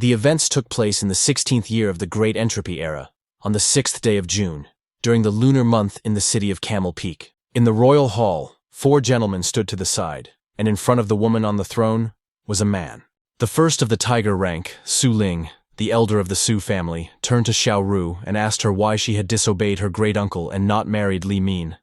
The events took place in the 16th year of the Great Entropy Era, on the 6th day of June, during the lunar month in the city of Camel Peak. In the royal hall, 4 gentlemen stood to the side, and in front of the woman on the throne was a man. The first of the tiger rank, Su Ling, the elder of the Su family, turned to Xiao Rou and asked her why she had disobeyed her great-uncle and not married Li Min.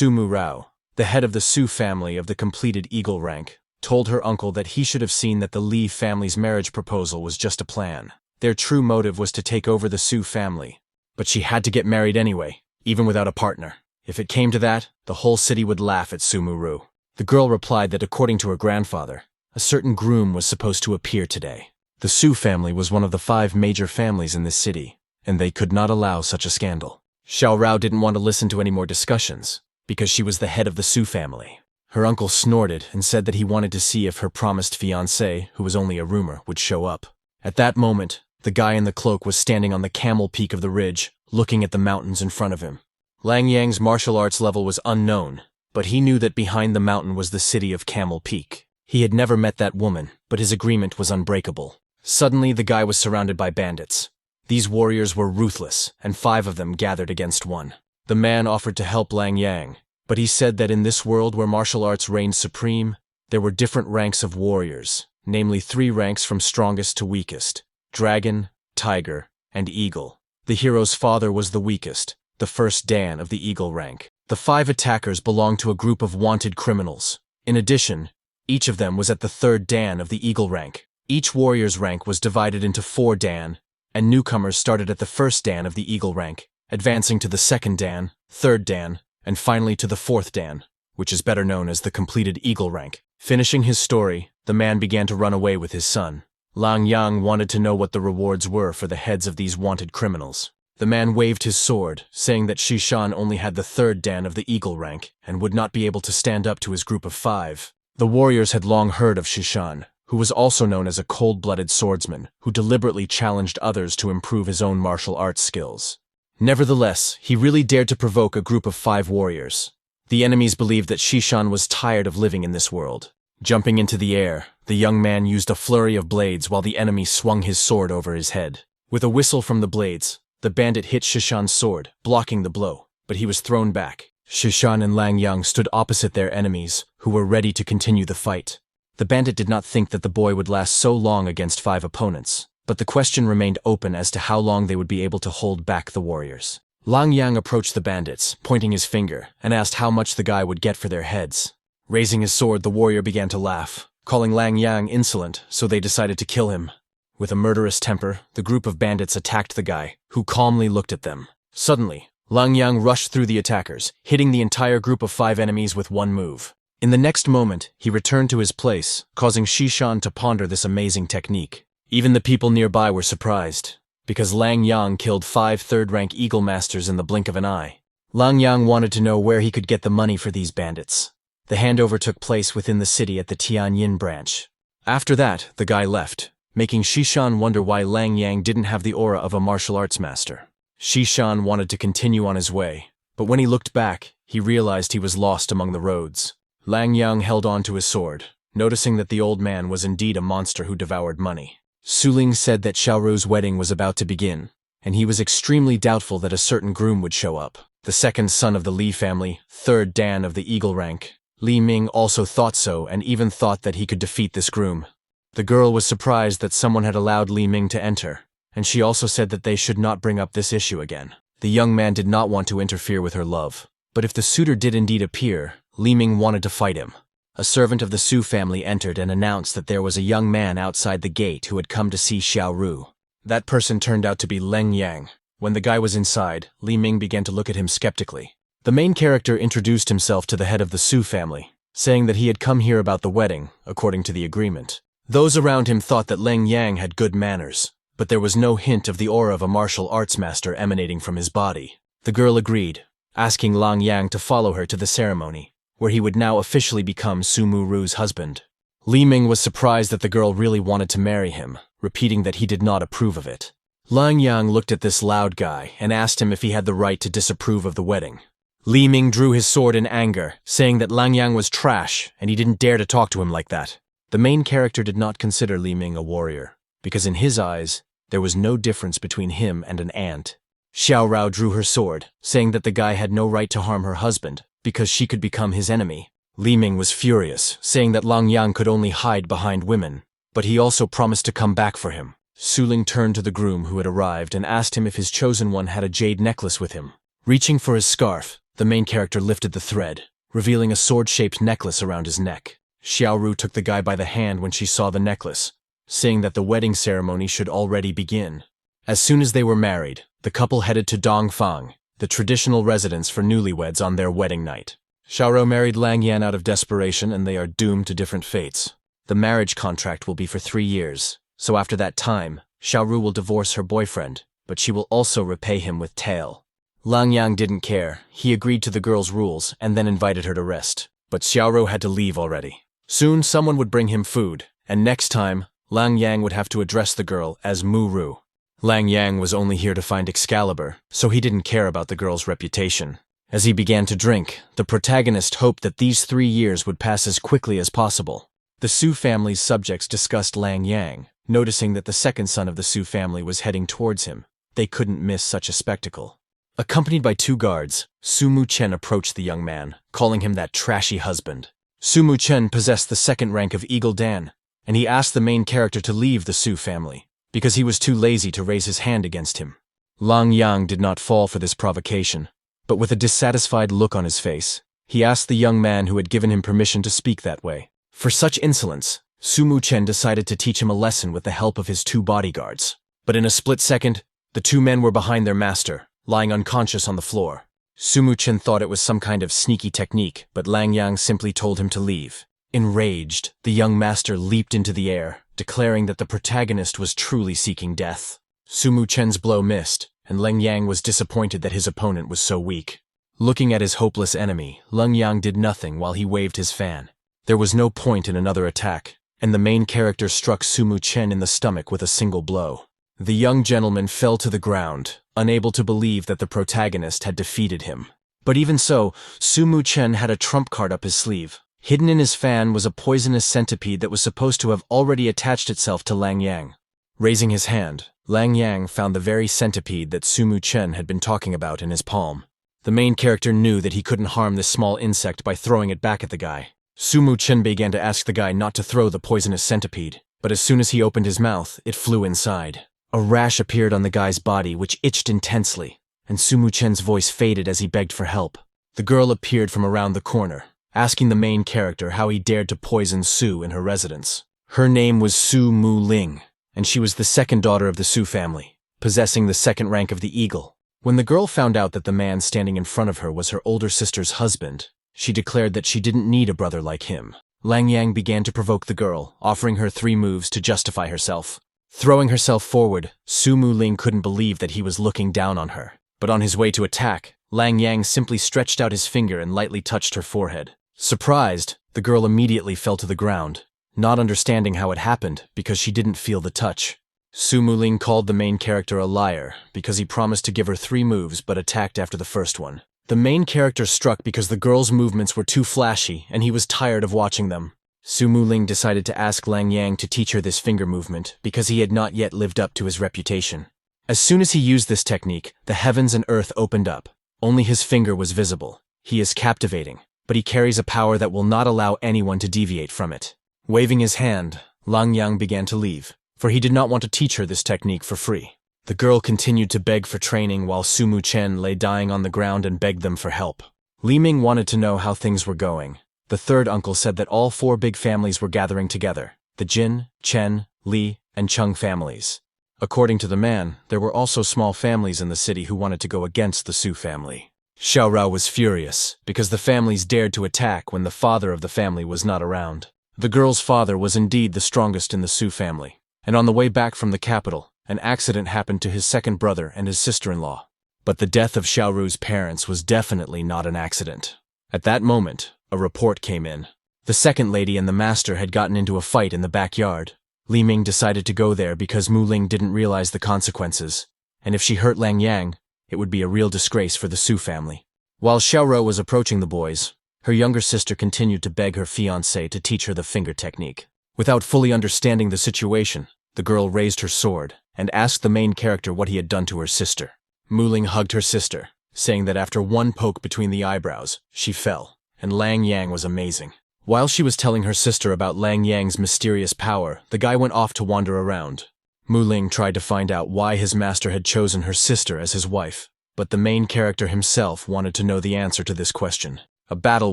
Mu Rou, the head of the Su family of the completed eagle rank, told her uncle that he should have seen that the Li family's marriage proposal was just a plan. Their true motive was to take over the Su family, but she had to get married anyway, even without a partner. If it came to that, the whole city would laugh at Mu Rou. The girl replied that according to her grandfather, a certain groom was supposed to appear today. The Su family was one of the 5 major families in this city, and they could not allow such a scandal. Xiao Rou didn't want to listen to any more discussions, because she was the head of the Su family. Her uncle snorted and said that he wanted to see if her promised fiancé, who was only a rumor, would show up. At that moment, the guy in the cloak was standing on the camel peak of the ridge, looking at the mountains in front of him. Lang Yang's martial arts level was unknown, but he knew that behind the mountain was the city of Camel Peak. He had never met that woman, but his agreement was unbreakable. Suddenly, the guy was surrounded by bandits. These warriors were ruthless, and 5 of them gathered against one. The man offered to help Lang Yang, but he said that in this world where martial arts reigned supreme, there were different ranks of warriors, namely 3 ranks from strongest to weakest: dragon, tiger, and eagle. The hero's father was the weakest, the first Dan of the eagle rank. The 5 attackers belonged to a group of wanted criminals. In addition, each of them was at the 3rd Dan of the eagle rank. Each warrior's rank was divided into 4 Dan, and newcomers started at the 1st Dan of the eagle rank, advancing to the 2nd Dan, 3rd Dan, and finally to the 4th Dan, which is better known as the completed eagle rank. Finishing his story, the man began to run away with his son. Lang Yang wanted to know what the rewards were for the heads of these wanted criminals. The man waved his sword, saying that Shishan only had the 3rd Dan of the eagle rank and would not be able to stand up to his group of 5. The warriors had long heard of Shishan, who was also known as a cold-blooded swordsman who deliberately challenged others to improve his own martial arts skills. Nevertheless, he really dared to provoke a group of 5 warriors. The enemies believed that Shishan was tired of living in this world. Jumping into the air, the young man used a flurry of blades while the enemy swung his sword over his head. With a whistle from the blades, the bandit hit Shishan's sword, blocking the blow, but he was thrown back. Shishan and Lang Yang stood opposite their enemies, who were ready to continue the fight. The bandit did not think that the boy would last so long against 5 opponents, but the question remained open as to how long they would be able to hold back the warriors. Lang Yang approached the bandits, pointing his finger, and asked how much the guy would get for their heads. Raising his sword, the warrior began to laugh, calling Lang Yang insolent, so they decided to kill him. With a murderous temper, the group of bandits attacked the guy, who calmly looked at them. Suddenly, Lang Yang rushed through the attackers, hitting the entire group of 5 enemies with one move. In the next moment, he returned to his place, causing Shishan to ponder this amazing technique. Even the people nearby were surprised, because Lang Yang killed 5 3rd-rank Eagle Masters in the blink of an eye. Lang Yang wanted to know where he could get the money for these bandits. The handover took place within the city at the Tianyin branch. After that, the guy left, making Shishan wonder why Lang Yang didn't have the aura of a martial arts master. Shishan wanted to continue on his way, but when he looked back, he realized he was lost among the roads. Lang Yang held on to his sword, noticing that the old man was indeed a monster who devoured money. Su Ling said that Xiao Ru's wedding was about to begin, and he was extremely doubtful that a certain groom would show up. The 2nd son of the Li family, 3rd Dan of the eagle rank, Li Ming also thought so and even thought that he could defeat this groom. The girl was surprised that someone had allowed Li Ming to enter, and she also said that they should not bring up this issue again. The young man did not want to interfere with her love, but if the suitor did indeed appear, Li Ming wanted to fight him. A servant of the Su family entered and announced that there was a young man outside the gate who had come to see Xiao Ru. That person turned out to be Lang Yang. When the guy was inside, Li Ming began to look at him skeptically. The main character introduced himself to the head of the Su family, saying that he had come here about the wedding, according to the agreement. Those around him thought that Lang Yang had good manners, but there was no hint of the aura of a martial arts master emanating from his body. The girl agreed, asking Lang Yang to follow her to the ceremony, where he would now officially become Mu Ru's husband. Li Ming was surprised that the girl really wanted to marry him, repeating that he did not approve of it. Lang Yang looked at this loud guy and asked him if he had the right to disapprove of the wedding. Li Ming drew his sword in anger, saying that Lang Yang was trash and he didn't dare to talk to him like that. The main character did not consider Li Ming a warrior. because in his eyes, there was no difference between him and an ant. Xiao Rou drew her sword, saying that the guy had no right to harm her husband, because she could become his enemy. Ling was furious, saying that Lang Yang could only hide behind women, but he also promised to come back for him. Ling turned to the groom who had arrived and asked him if his chosen one had a jade necklace with him. Reaching for his scarf, the main character lifted the thread, revealing a sword-shaped necklace around his neck. Xiao Ru took the guy by the hand when she saw the necklace, saying that the wedding ceremony should already begin. As soon as they were married, the couple headed to Dongfang, the traditional residence for newlyweds on their wedding night. Xiao Rou married Lang Yan out of desperation, and they are doomed to different fates. The marriage contract will be for 3 years, so after that time, Xiao Ru will divorce her boyfriend, but she will also repay him with tail. Lang Yang didn't care. He agreed to the girl's rules and then invited her to rest. But Xiao Rou had to leave already. Soon someone would bring him food, and next time, Lang Yang would have to address the girl as Mu Rou. Lang Yang was only here to find Excalibur, so he didn't care about the girl's reputation. As he began to drink, the protagonist hoped that these 3 years would pass as quickly as possible. The Su family's subjects discussed Lang Yang, noticing that the second son of the Su family was heading towards him. They couldn't miss such a spectacle. Accompanied by 2 guards, Su Mu Chen approached the young man, calling him that trashy husband. Su Mu Chen possessed the 2nd rank of Eagle Dan, and he asked the main character to leave the Su family, because he was too lazy to raise his hand against him. Lang Yang did not fall for this provocation, but with a dissatisfied look on his face, he asked the young man who had given him permission to speak that way. For such insolence, Su Mu Chen decided to teach him a lesson with the help of his 2 bodyguards. But in a split second, the 2 men were behind their master, lying unconscious on the floor. Su Mu Chen thought it was some kind of sneaky technique, but Lang Yang simply told him to leave. Enraged, the young master leaped into the air, declaring that the protagonist was truly seeking death. Su Mu Chen's blow missed, and Lang Yang was disappointed that his opponent was so weak. Looking at his hopeless enemy, Lang Yang did nothing while he waved his fan. There was no point in another attack, and the main character struck Su Mu Chen in the stomach with a single blow. The young gentleman fell to the ground, unable to believe that the protagonist had defeated him. But even so, Su Mu Chen had a trump card up his sleeve. Hidden in his fan was a poisonous centipede that was supposed to have already attached itself to Lang Yang. Raising his hand, Lang Yang found the very centipede that Su Mu Chen had been talking about in his palm. The main character knew that he couldn't harm this small insect by throwing it back at the guy. Su Mu Chen began to ask the guy not to throw the poisonous centipede, but as soon as he opened his mouth, it flew inside. A rash appeared on the guy's body, which itched intensely, and Su Mu Chen's voice faded as he begged for help. The girl appeared from around the corner, asking the main character how he dared to poison Su in her residence. Her name was Su Mu Ling, and she was the 2nd daughter of the Su family, possessing the 2nd rank of the Eagle. When the girl found out that the man standing in front of her was her older sister's husband, she declared that she didn't need a brother like him. Lang Yang began to provoke the girl, offering her 3 moves to justify herself. Throwing herself forward, Su Mu Ling couldn't believe that he was looking down on her. But on his way to attack, Lang Yang simply stretched out his finger and lightly touched her forehead. Surprised, the girl immediately fell to the ground, not understanding how it happened because she didn't feel the touch. Su Mu Ling called the main character a liar because he promised to give her 3 moves but attacked after the first one. The main character struck because the girl's movements were too flashy and he was tired of watching them. Su Mu Ling decided to ask Lang Yang to teach her this finger movement because he had not yet lived up to his reputation. As soon as he used this technique, the heavens and earth opened up. Only his finger was visible. He is captivating, but he carries a power that will not allow anyone to deviate from it. Waving his hand, Lang Yang began to leave, for he did not want to teach her this technique for free. The girl continued to beg for training while Su Mu Chen lay dying on the ground and begged them for help. Li Ming wanted to know how things were going. The 3rd uncle said that all 4 big families were gathering together, the Jin, Chen, Li, and Chung families. According to the man, there were also small families in the city who wanted to go against the Su family. Xiao Rou was furious, because the families dared to attack when the father of the family was not around. The girl's father was indeed the strongest in the Su family, and on the way back from the capital, an accident happened to his 2nd brother and his sister-in-law. But the death of Xiao Ru's parents was definitely not an accident. At that moment, a report came in. The 2nd lady and the master had gotten into a fight in the backyard. Li Ming decided to go there because Mu Ling didn't realize the consequences, and if she hurt Lang Yang, it would be a real disgrace for the Su family. While Xiao Rou was approaching the boys, her younger sister continued to beg her fiancé to teach her the finger technique. Without fully understanding the situation, The girl raised her sword and asked the main character what he had done to her sister. Mu Ling hugged her sister, saying that after one poke between the eyebrows, she fell, and Lang Yang was amazing. While she was telling her sister about Lang Yang's mysterious power, the guy went off to wander around. Mu Ling tried to find out why his master had chosen her sister as his wife, but the main character himself wanted to know the answer to this question. A battle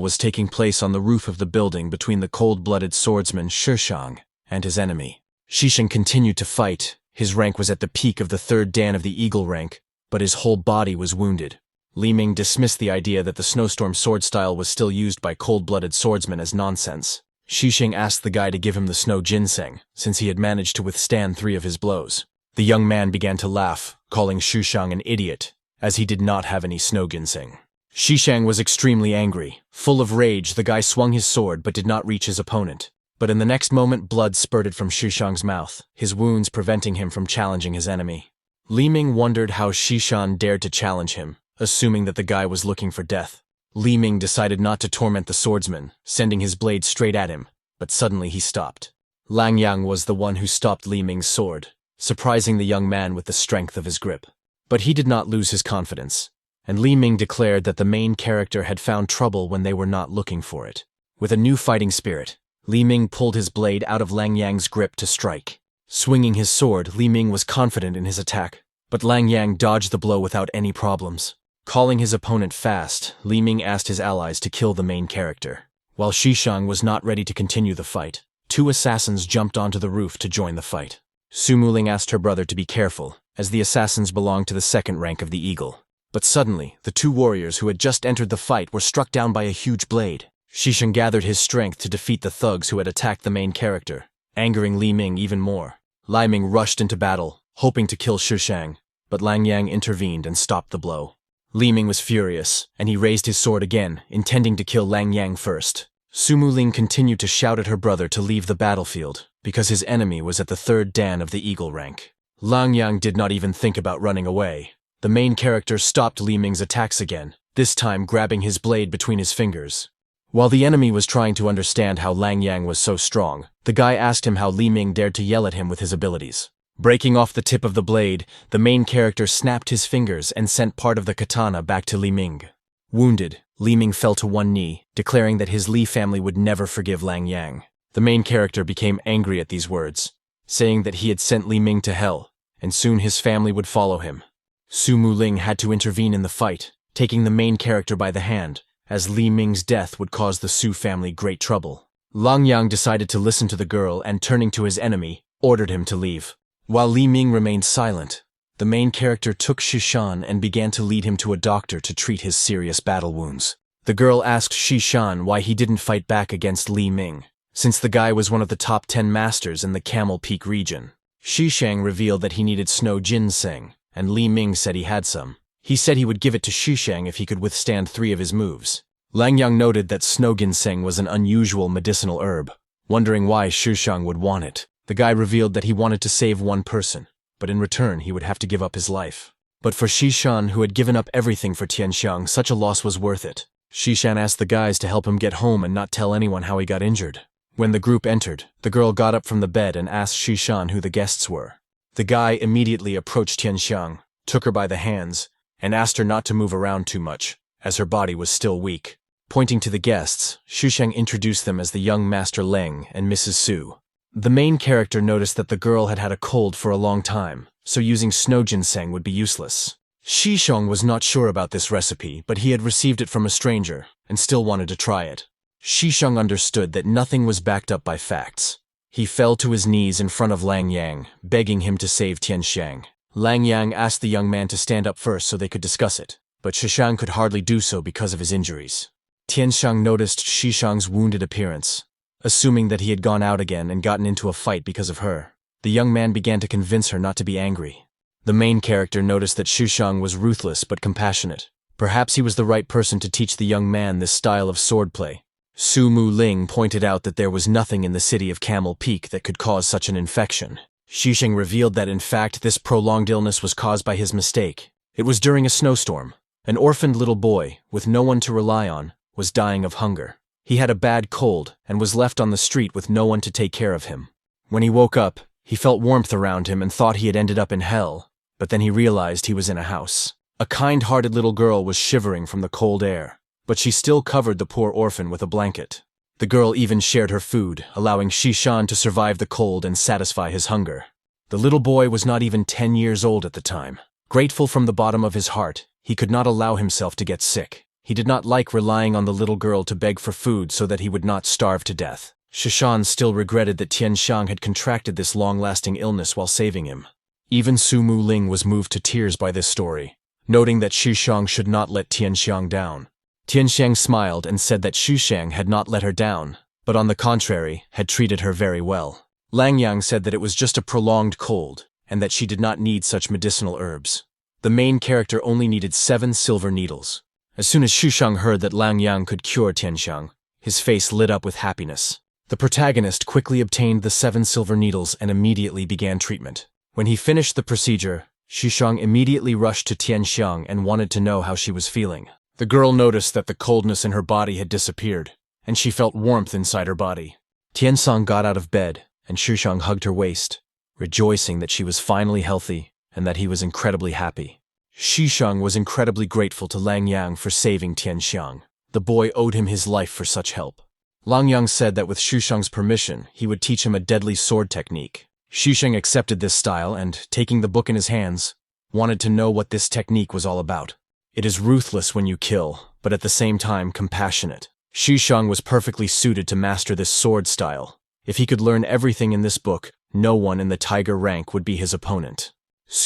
was taking place on the roof of the building between the cold-blooded swordsman Shishang and his enemy. Shishang continued to fight. His rank was at the peak of the 3rd Dan of the Eagle rank, but his whole body was wounded. Li Ming dismissed the idea that the snowstorm sword style was still used by cold-blooded swordsmen as nonsense. Shishang asked the guy to give him the snow ginseng, since he had managed to withstand 3 of his blows. The young man began to laugh, calling Shishang an idiot, as he did not have any snow ginseng. Shishang was extremely angry. Full of rage, the guy swung his sword but did not reach his opponent. But in the next moment, blood spurted from Shishang's mouth, his wounds preventing him from challenging his enemy. Li Ming wondered how Shishang dared to challenge him, assuming that the guy was looking for death. Li Ming decided not to torment the swordsman, sending his blade straight at him, but suddenly he stopped. Lang Yang was the one who stopped Li Ming's sword, surprising the young man with the strength of his grip. But he did not lose his confidence, and Li Ming declared that the main character had found trouble when they were not looking for it. With a new fighting spirit, Li Ming pulled his blade out of Lang Yang's grip to strike. Swinging his sword, Li Ming was confident in his attack, but Lang Yang dodged the blow without any problems. Calling his opponent fast, Li Ming asked his allies to kill the main character. While Shishang was not ready to continue the fight, 2 assassins jumped onto the roof to join the fight. Su Muling asked her brother to be careful, as the assassins belonged to the 2nd rank of the Eagle. But suddenly, the 2 warriors who had just entered the fight were struck down by a huge blade. Shishang gathered his strength to defeat the thugs who had attacked the main character, angering Li Ming even more. Li Ming rushed into battle, hoping to kill Shishang, but Lang Yang intervened and stopped the blow. Li Ming was furious, and he raised his sword again, intending to kill Lang Yang first. Su Muling continued to shout at her brother to leave the battlefield, because his enemy was at the 3rd Dan of the Eagle rank. Lang Yang did not even think about running away. The main character stopped Li Ming's attacks again, this time grabbing his blade between his fingers. While the enemy was trying to understand how Lang Yang was so strong, the guy asked him how Li Ming dared to yell at him with his abilities. Breaking off the tip of the blade, the main character snapped his fingers and sent part of the katana back to Li Ming. Wounded, Li Ming fell to one knee, declaring that his Li family would never forgive Lang Yang. The main character became angry at these words, saying that he had sent Li Ming to hell, and soon his family would follow him. Su Muling had to intervene in the fight, taking the main character by the hand, as Li Ming's death would cause the Su family great trouble. Lang Yang decided to listen to the girl and, turning to his enemy, ordered him to leave. While Li Ming remained silent, the main character took Shishan and began to lead him to a doctor to treat his serious battle wounds. The girl asked Shishan why he didn't fight back against Li Ming, since the guy was one of the top 10 masters in the Camel Peak region. Shishang revealed that he needed snow ginseng, and Li Ming said he had some. He said he would give it to Shishang if he could withstand 3 of his moves. Lang Yang noted that snow ginseng was an unusual medicinal herb, wondering why Shishang would want it. The guy revealed that he wanted to save one person, but in return he would have to give up his life. But for Shishan, who had given up everything for Tianxiang, such a loss was worth it. Shishan asked the guys to help him get home and not tell anyone how he got injured. When the group entered, the girl got up from the bed and asked Shishan who the guests were. The guy immediately approached Tianxiang, took her by the hands, and asked her not to move around too much, as her body was still weak. Pointing to the guests, Shusheng introduced them as the young Master Ling and Mrs. Su. The main character noticed that the girl had had a cold for a long time, so using snow ginseng would be useless. Shishong was not sure about this recipe, but he had received it from a stranger, and still wanted to try it. Shishong understood that nothing was backed up by facts. He fell to his knees in front of Lang Yang, begging him to save Tianxiang. Lang Yang asked the young man to stand up first so they could discuss it, but Shishang could hardly do so because of his injuries. Tianxiang noticed Shishang's wounded appearance, assuming that he had gone out again and gotten into a fight because of her. The young man began to convince her not to be angry. The main character noticed that Shishang was ruthless but compassionate. Perhaps he was the right person to teach the young man this style of swordplay. Su Mu Ling pointed out that there was nothing in the city of Camel Peak that could cause such an infection. Shishang revealed that in fact this prolonged illness was caused by his mistake. It was during a snowstorm. An orphaned little boy, with no one to rely on, was dying of hunger. He had a bad cold and was left on the street with no one to take care of him. When he woke up, He felt warmth around him and thought he had ended up in hell, but then he realized he was in a house. A kind-hearted little girl was shivering from the cold air, but she still covered the poor orphan with a blanket. The girl even shared her food, allowing Xishan to survive the cold and satisfy his hunger. The little boy was not even 10 years old at the time. Grateful from the bottom of his heart, he could not allow himself to get sick. He did not like relying on the little girl to beg for food so that he would not starve to death. Xishan still regretted that Tianxiang had contracted this long-lasting illness while saving him. Even Mu Ling was moved to tears by this story, noting that Xishan should not let Tianxiang down. Tianxiang smiled and said that Xishan had not let her down, but on the contrary, had treated her very well. Langyang said that it was just a prolonged cold, and that she did not need such medicinal herbs. The main character only needed 7 silver needles. As soon as Xishan heard that Langyang could cure Tianxiang, his face lit up with happiness. The protagonist quickly obtained the 7 silver needles and immediately began treatment. When he finished the procedure, Xishan immediately rushed to Tianxiang and wanted to know how she was feeling. The girl noticed that the coldness in her body had disappeared, and she felt warmth inside her body. Tianxiang got out of bed, and Xishan hugged her waist, rejoicing that she was finally healthy and that he was incredibly happy. Xishan was incredibly grateful to Langyang for saving Tianxiang. The boy owed him his life for such help. Langyang said that with Xishan's permission, he would teach him a deadly sword technique. Xishan accepted this style and, taking the book in his hands, wanted to know what this technique was all about. It is ruthless when you kill, but at the same time compassionate. Xishan was perfectly suited to master this sword style. If he could learn everything in this book, no one in the tiger rank would be his opponent.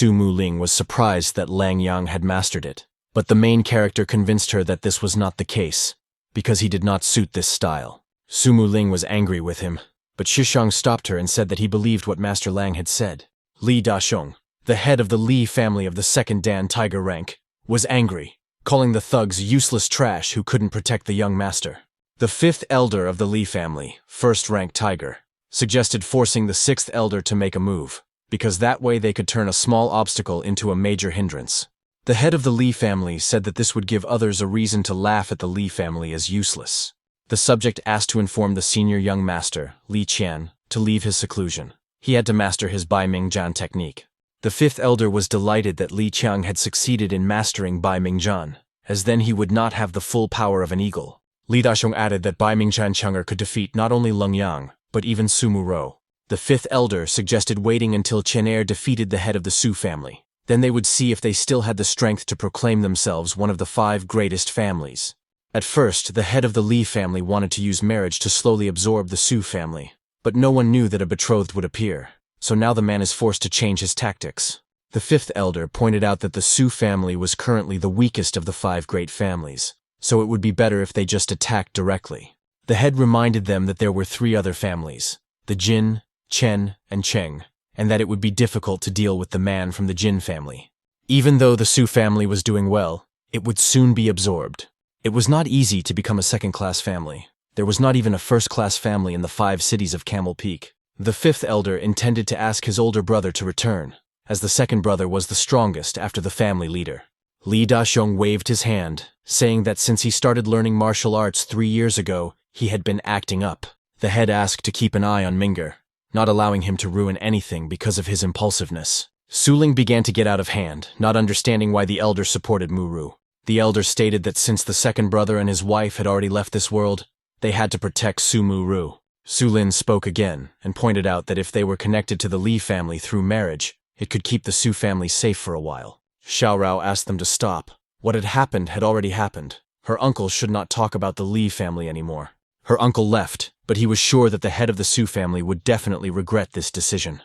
Mu Ling was surprised that Langyang had mastered it, but the main character convinced her that this was not the case, because he did not suit this style. Mu Ling was angry with him, but Xishan stopped her and said that he believed what Master Lang had said. Li Daxiong, the head of the Li family of the 2nd Dan tiger rank, was angry, calling the thugs useless trash who couldn't protect the young master. The 5th elder of the Li family, 1st rank tiger, suggested forcing the 6th elder to make a move, because that way they could turn a small obstacle into a major hindrance. The head of the Li family said that this would give others a reason to laugh at the Li family as useless. The subject asked to inform the senior young master, Li Qian, to leave his seclusion. He had to master his Bai Mingjian technique. The 5th elder was delighted that Li Qiang had succeeded in mastering Bai Mingjian, as then he would not have the full power of an eagle. Li Daxiong added that Bai Mingjian Chang'er could defeat not only Langyang, but even Mu Rou. The 5th elder suggested waiting until Chen defeated the head of the Su family. Then they would see if they still had the strength to proclaim themselves one of the 5 greatest families. At first, the head of the Li family wanted to use marriage to slowly absorb the Su family, but no one knew that a betrothed would appear, so now the man is forced to change his tactics. The 5th elder pointed out that the Su family was currently the weakest of the 5 great families, so it would be better if they just attacked directly. The head reminded them that there were 3 other families, the Jin, Chen, and Cheng, and that it would be difficult to deal with the man from the Jin family. Even though the Su family was doing well, it would soon be absorbed. It was not easy to become a 2nd-class family. There was not even a 1st-class family in the 5 cities of Camel Peak. The 5th elder intended to ask his older brother to return, as the 2nd brother was the strongest after the family leader. Li Daxiong waved his hand, saying that since he started learning martial arts 3 years ago, he had been acting up. The head asked to keep an eye on Minger, not allowing him to ruin anything because of his impulsiveness. Ling began to get out of hand, not understanding why the elder supported Mu Rou. The elder stated that since the 2nd brother and his wife had already left this world, they had to protect Mu Rou. Lin spoke again and pointed out that if they were connected to the Li family through marriage, it could keep the Su family safe for a while. Xiao Rou asked them to stop. What had already happened. Her uncle should not talk about the Li family anymore. Her uncle left, but he was sure that the head of the Su family would definitely regret this decision.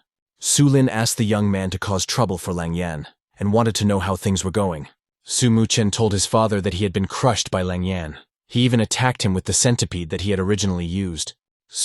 Lin asked the young man to cause trouble for Lang Yan, and wanted to know how things were going. Su Muchen told his father that he had been crushed by Lang Yan. He even attacked him with the centipede that he had originally used.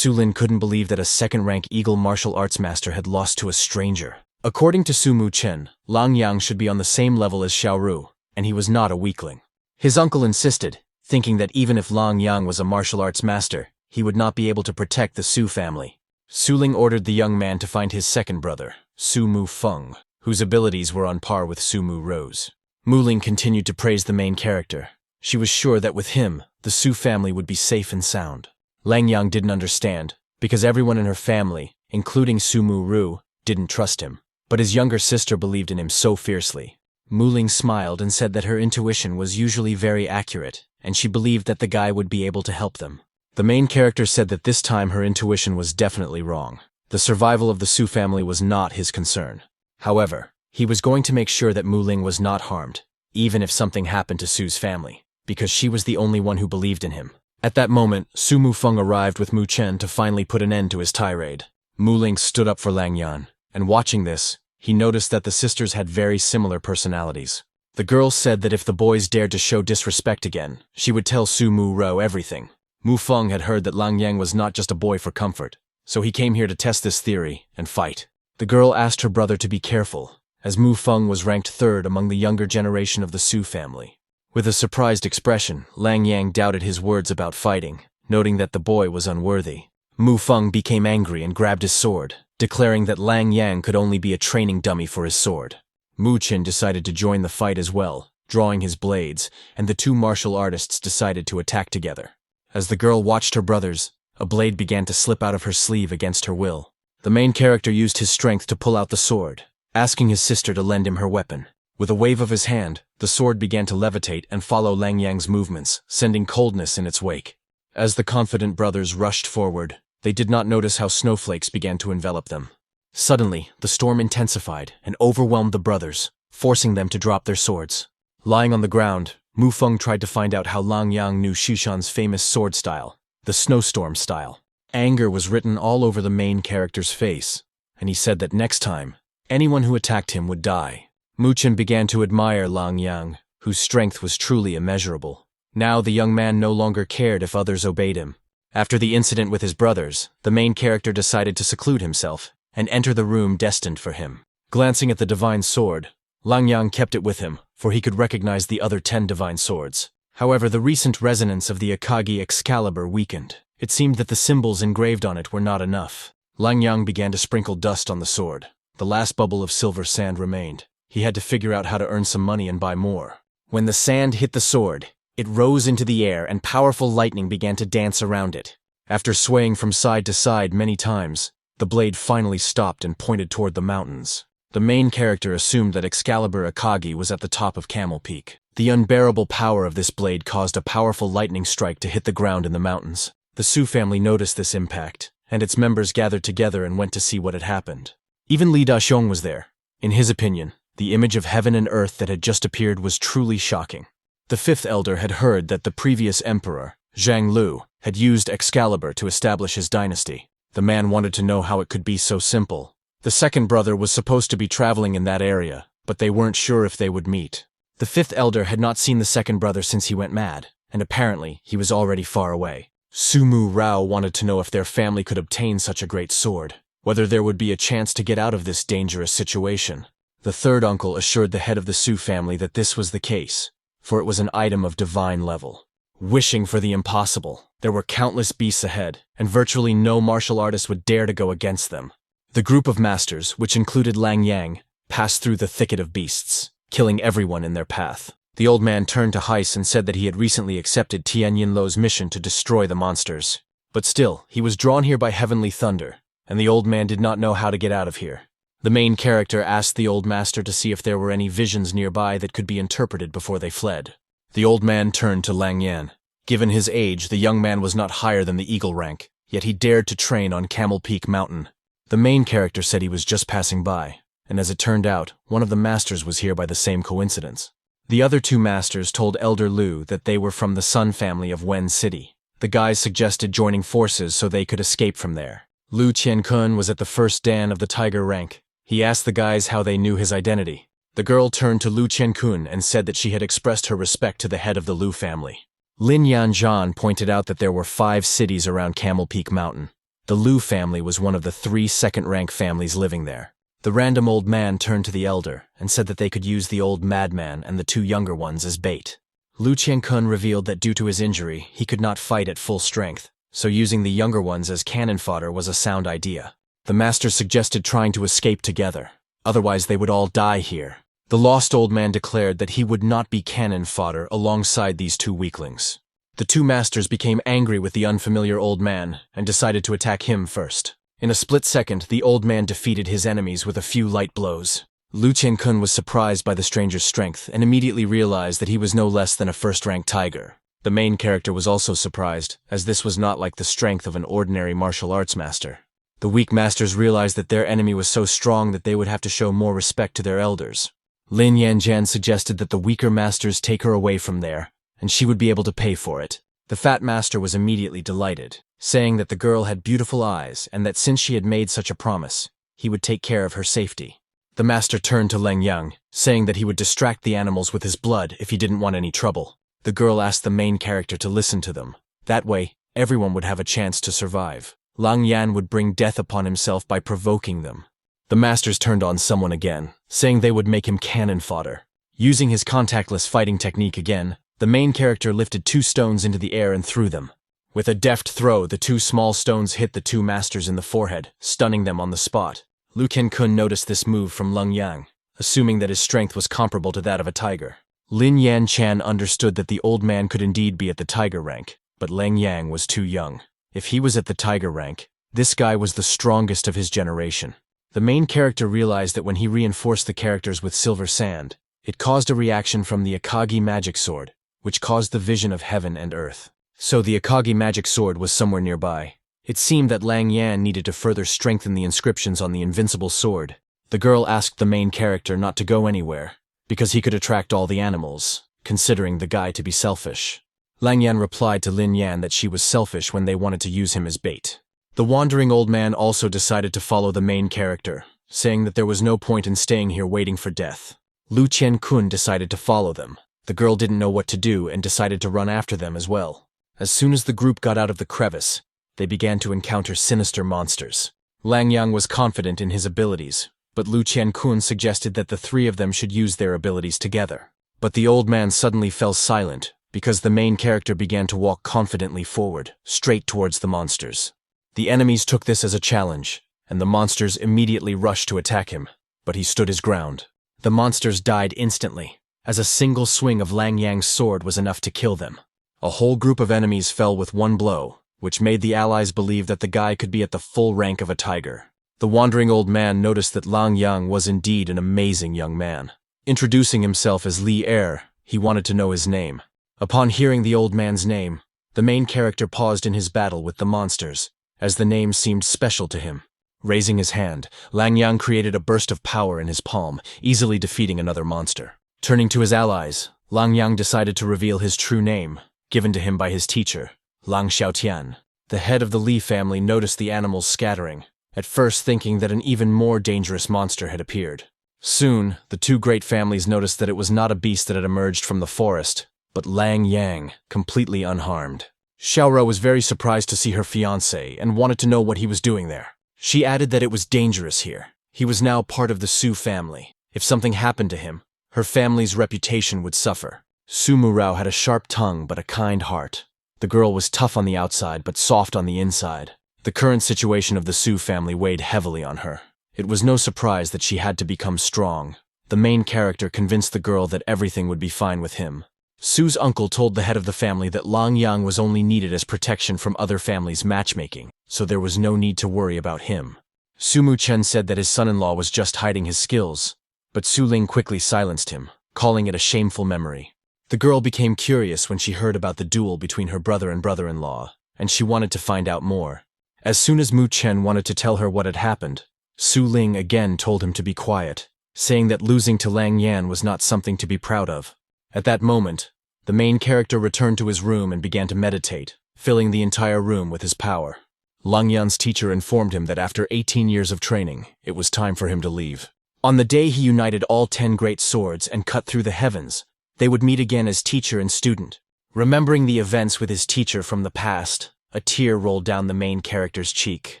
Lin couldn't believe that a 2nd-rank eagle martial arts master had lost to a stranger. According to Su Muchen, Lang Yang should be on the same level as Xiao Ru, and he was not a weakling. His uncle insisted, thinking that even if Lang Yang was a martial arts master, he would not be able to protect the Su family. Ling ordered the young man to find his 2nd brother, Su Mu Feng, whose abilities were on par with Mu Rou's. Mu Ling continued to praise the main character. She was sure that with him, the Su family would be safe and sound. Lang Yang didn't understand, because everyone in her family, including Mu Rou, didn't trust him. But his younger sister believed in him so fiercely. Mu Ling smiled and said that her intuition was usually very accurate, and she believed that the guy would be able to help them. The main character said that this time her intuition was definitely wrong. The survival of the Su family was not his concern. However, he was going to make sure that Mu Ling was not harmed, even if something happened to Su's family, because she was the only one who believed in him. At that moment, Su Mufeng arrived with Mu Chen to finally put an end to his tirade. Mu Ling stood up for Lang Yan, and watching this, he noticed that the sisters had very similar personalities. The girl said that if the boys dared to show disrespect again, she would tell Mu Rou everything. Mu Feng had heard that Lang Yang was not just a boy for comfort, so he came here to test this theory and fight. The girl asked her brother to be careful, as Mu Feng was ranked third among the younger generation of the Su family. With a surprised expression, Lang Yang doubted his words about fighting, noting that the boy was unworthy. Mu Feng became angry and grabbed his sword, declaring that Lang Yang could only be a training dummy for his sword. Mu Chen decided to join the fight as well, drawing his blades, and the two martial artists decided to attack together. As the girl watched her brothers, a blade began to slip out of her sleeve against her will. The main character used his strength to pull out the sword, asking his sister to lend him her weapon. With a wave of his hand, the sword began to levitate and follow Lang Yang's movements, sending coldness in its wake. As the confident brothers rushed forward, they did not notice how snowflakes began to envelop them. Suddenly, the storm intensified and overwhelmed the brothers, forcing them to drop their swords. Lying on the ground, Mu Feng tried to find out how Lang Yang knew Xishan's famous sword style, the snowstorm style. Anger was written all over the main character's face, and he said that next time, anyone who attacked him would die. Mu Chen began to admire Lang Yang, whose strength was truly immeasurable. Now the young man no longer cared if others obeyed him. After the incident with his brothers, the main character decided to seclude himself and enter the room destined for him. Glancing at the divine sword, Lang Yang kept it with him, for he could recognize the other 10 divine swords. However, the recent resonance of the Akagi Excalibur weakened. It seemed that the symbols engraved on it were not enough. Lang Yang began to sprinkle dust on the sword. The last bubble of silver sand remained. He had to figure out how to earn some money and buy more. When the sand hit the sword, it rose into the air and powerful lightning began to dance around it. After swaying from side to side many times, the blade finally stopped and pointed toward the mountains. The main character assumed that Excalibur Akagi was at the top of Camel Peak. The unbearable power of this blade caused a powerful lightning strike to hit the ground in the mountains. The Su family noticed this impact, and its members gathered together and went to see what had happened. Even Li Daxiong was there. In his opinion, the image of heaven and earth that had just appeared was truly shocking. The fifth elder had heard that the previous emperor, Zhang Lu, had used Excalibur to establish his dynasty. The man wanted to know how it could be so simple. The second brother was supposed to be traveling in that area, but they weren't sure if they would meet. The fifth elder had not seen the second brother since he went mad, and apparently he was already far away. Mu Rou wanted to know if their family could obtain such a great sword, whether there would be a chance to get out of this dangerous situation. The third uncle assured the head of the Su family that this was the case, for it was an item of divine level. Wishing for the impossible, there were countless beasts ahead, and virtually no martial artist would dare to go against them. The group of masters, which included Lang Yang, passed through the thicket of beasts, killing everyone in their path. The old man turned to Heis and said that he had recently accepted Tian Yinluo's mission to destroy the monsters. But still, he was drawn here by heavenly thunder, and the old man did not know how to get out of here. The main character asked the old master to see if there were any visions nearby that could be interpreted before they fled. The old man turned to Lang Yan. Given his age, the young man was not higher than the eagle rank, yet he dared to train on Camel Peak Mountain. The main character said he was just passing by, and as it turned out, one of the masters was here by the same coincidence. The other two masters told Elder Lu that they were from the Sun family of Wen City. The guys suggested joining forces so they could escape from there. Lu Qiankun was at the first dan of the tiger rank. He asked the guys how they knew his identity. The girl turned to Lu Qiankun and said that she had expressed her respect to the head of the Lu family. Lin Yanzhan pointed out that there were 5 cities around Camel Peak Mountain. The Lu family was one of the 3 second-rank families living there. The random old man turned to the elder and said that they could use the old madman and the 2 younger ones as bait. Lu Qiankun revealed that due to his injury, he could not fight at full strength, so using the younger ones as cannon fodder was a sound idea. The master suggested trying to escape together, otherwise they would all die here. The lost old man declared that he would not be cannon fodder alongside these 2 weaklings. The 2 masters became angry with the unfamiliar old man and decided to attack him first. In a split second, the old man defeated his enemies with a few light blows. Lu Qiankun was surprised by the stranger's strength and immediately realized that he was no less than a first-rank tiger. The main character was also surprised, as this was not like the strength of an ordinary martial arts master. The weak masters realized that their enemy was so strong that they would have to show more respect to their elders. Lin Yanjian suggested that the weaker masters take her away from there, and she would be able to pay for it. The fat master was immediately delighted, saying that the girl had beautiful eyes and that since she had made such a promise, he would take care of her safety. The master turned to Leng Yang, saying that he would distract the animals with his blood if he didn't want any trouble. The girl asked the main character to listen to them. That way, everyone would have a chance to survive. Lang Yan would bring death upon himself by provoking them. The masters turned on someone again, saying they would make him cannon fodder. Using his contactless fighting technique again, the main character lifted 2 stones into the air and threw them. With a deft throw, the 2 small stones hit the 2 masters in the forehead, stunning them on the spot. Lu Qiankun noticed this move from Leng Yang, assuming that his strength was comparable to that of a tiger. Lin Yanqian understood that the old man could indeed be at the tiger rank, but Leng Yang was too young. If he was at the tiger rank, this guy was the strongest of his generation. The main character realized that when he reinforced the characters with silver sand, it caused a reaction from the Akagi magic sword, which caused the vision of heaven and earth. So the Akagi magic sword was somewhere nearby. It seemed that Lang Yan needed to further strengthen the inscriptions on the invincible sword. The girl asked the main character not to go anywhere, because he could attract all the animals, considering the guy to be selfish. Lang Yan replied to Lin Yan that she was selfish when they wanted to use him as bait. The wandering old man also decided to follow the main character, saying that there was no point in staying here waiting for death. Lu Qiankun decided to follow them. The girl didn't know what to do and decided to run after them as well. As soon as the group got out of the crevice, they began to encounter sinister monsters. Lang Yang was confident in his abilities, but Lu Qiankun suggested that the 3 of them should use their abilities together. But the old man suddenly fell silent, because the main character began to walk confidently forward, straight towards the monsters. The enemies took this as a challenge, and the monsters immediately rushed to attack him, but he stood his ground. The monsters died instantly, as a single swing of Lang Yang's sword was enough to kill them. A whole group of enemies fell with one blow, which made the allies believe that the guy could be at the full rank of a tiger. The wandering old man noticed that Lang Yang was indeed an amazing young man. Introducing himself as Li Er, he wanted to know his name. Upon hearing the old man's name, the main character paused in his battle with the monsters, as the name seemed special to him. Raising his hand, Lang Yang created a burst of power in his palm, easily defeating another monster. Turning to his allies, Lang Yang decided to reveal his true name, given to him by his teacher, Lang Xiaotian. The head of the Li family noticed the animals scattering, at first thinking that an even more dangerous monster had appeared. Soon, the 2 great families noticed that it was not a beast that had emerged from the forest, but Lang Yang, completely unharmed. Xiao Rou was very surprised to see her fiancé and wanted to know what he was doing there. She added that it was dangerous here. He was now part of the Su family. If something happened to him, her family's reputation would suffer. Mu Rou had a sharp tongue but a kind heart. The girl was tough on the outside but soft on the inside. The current situation of the Su family weighed heavily on her. It was no surprise that she had to become strong. The main character convinced the girl that everything would be fine with him. Su's uncle told the head of the family that Lang Yang was only needed as protection from other families' matchmaking, so there was no need to worry about him. Su Mu Chen said that his son-in-law was just hiding his skills, but Su Ling quickly silenced him, calling it a shameful memory. The girl became curious when she heard about the duel between her brother and brother-in-law, and she wanted to find out more. As soon as Mu Chen wanted to tell her what had happened, Su Ling again told him to be quiet, saying that losing to Lang Yan was not something to be proud of. At that moment, the main character returned to his room and began to meditate, filling the entire room with his power. Lang Yan's teacher informed him that after 18 years of training, it was time for him to leave. On the day he united all 10 great swords and cut through the heavens, they would meet again as teacher and student. Remembering the events with his teacher from the past, a tear rolled down the main character's cheek.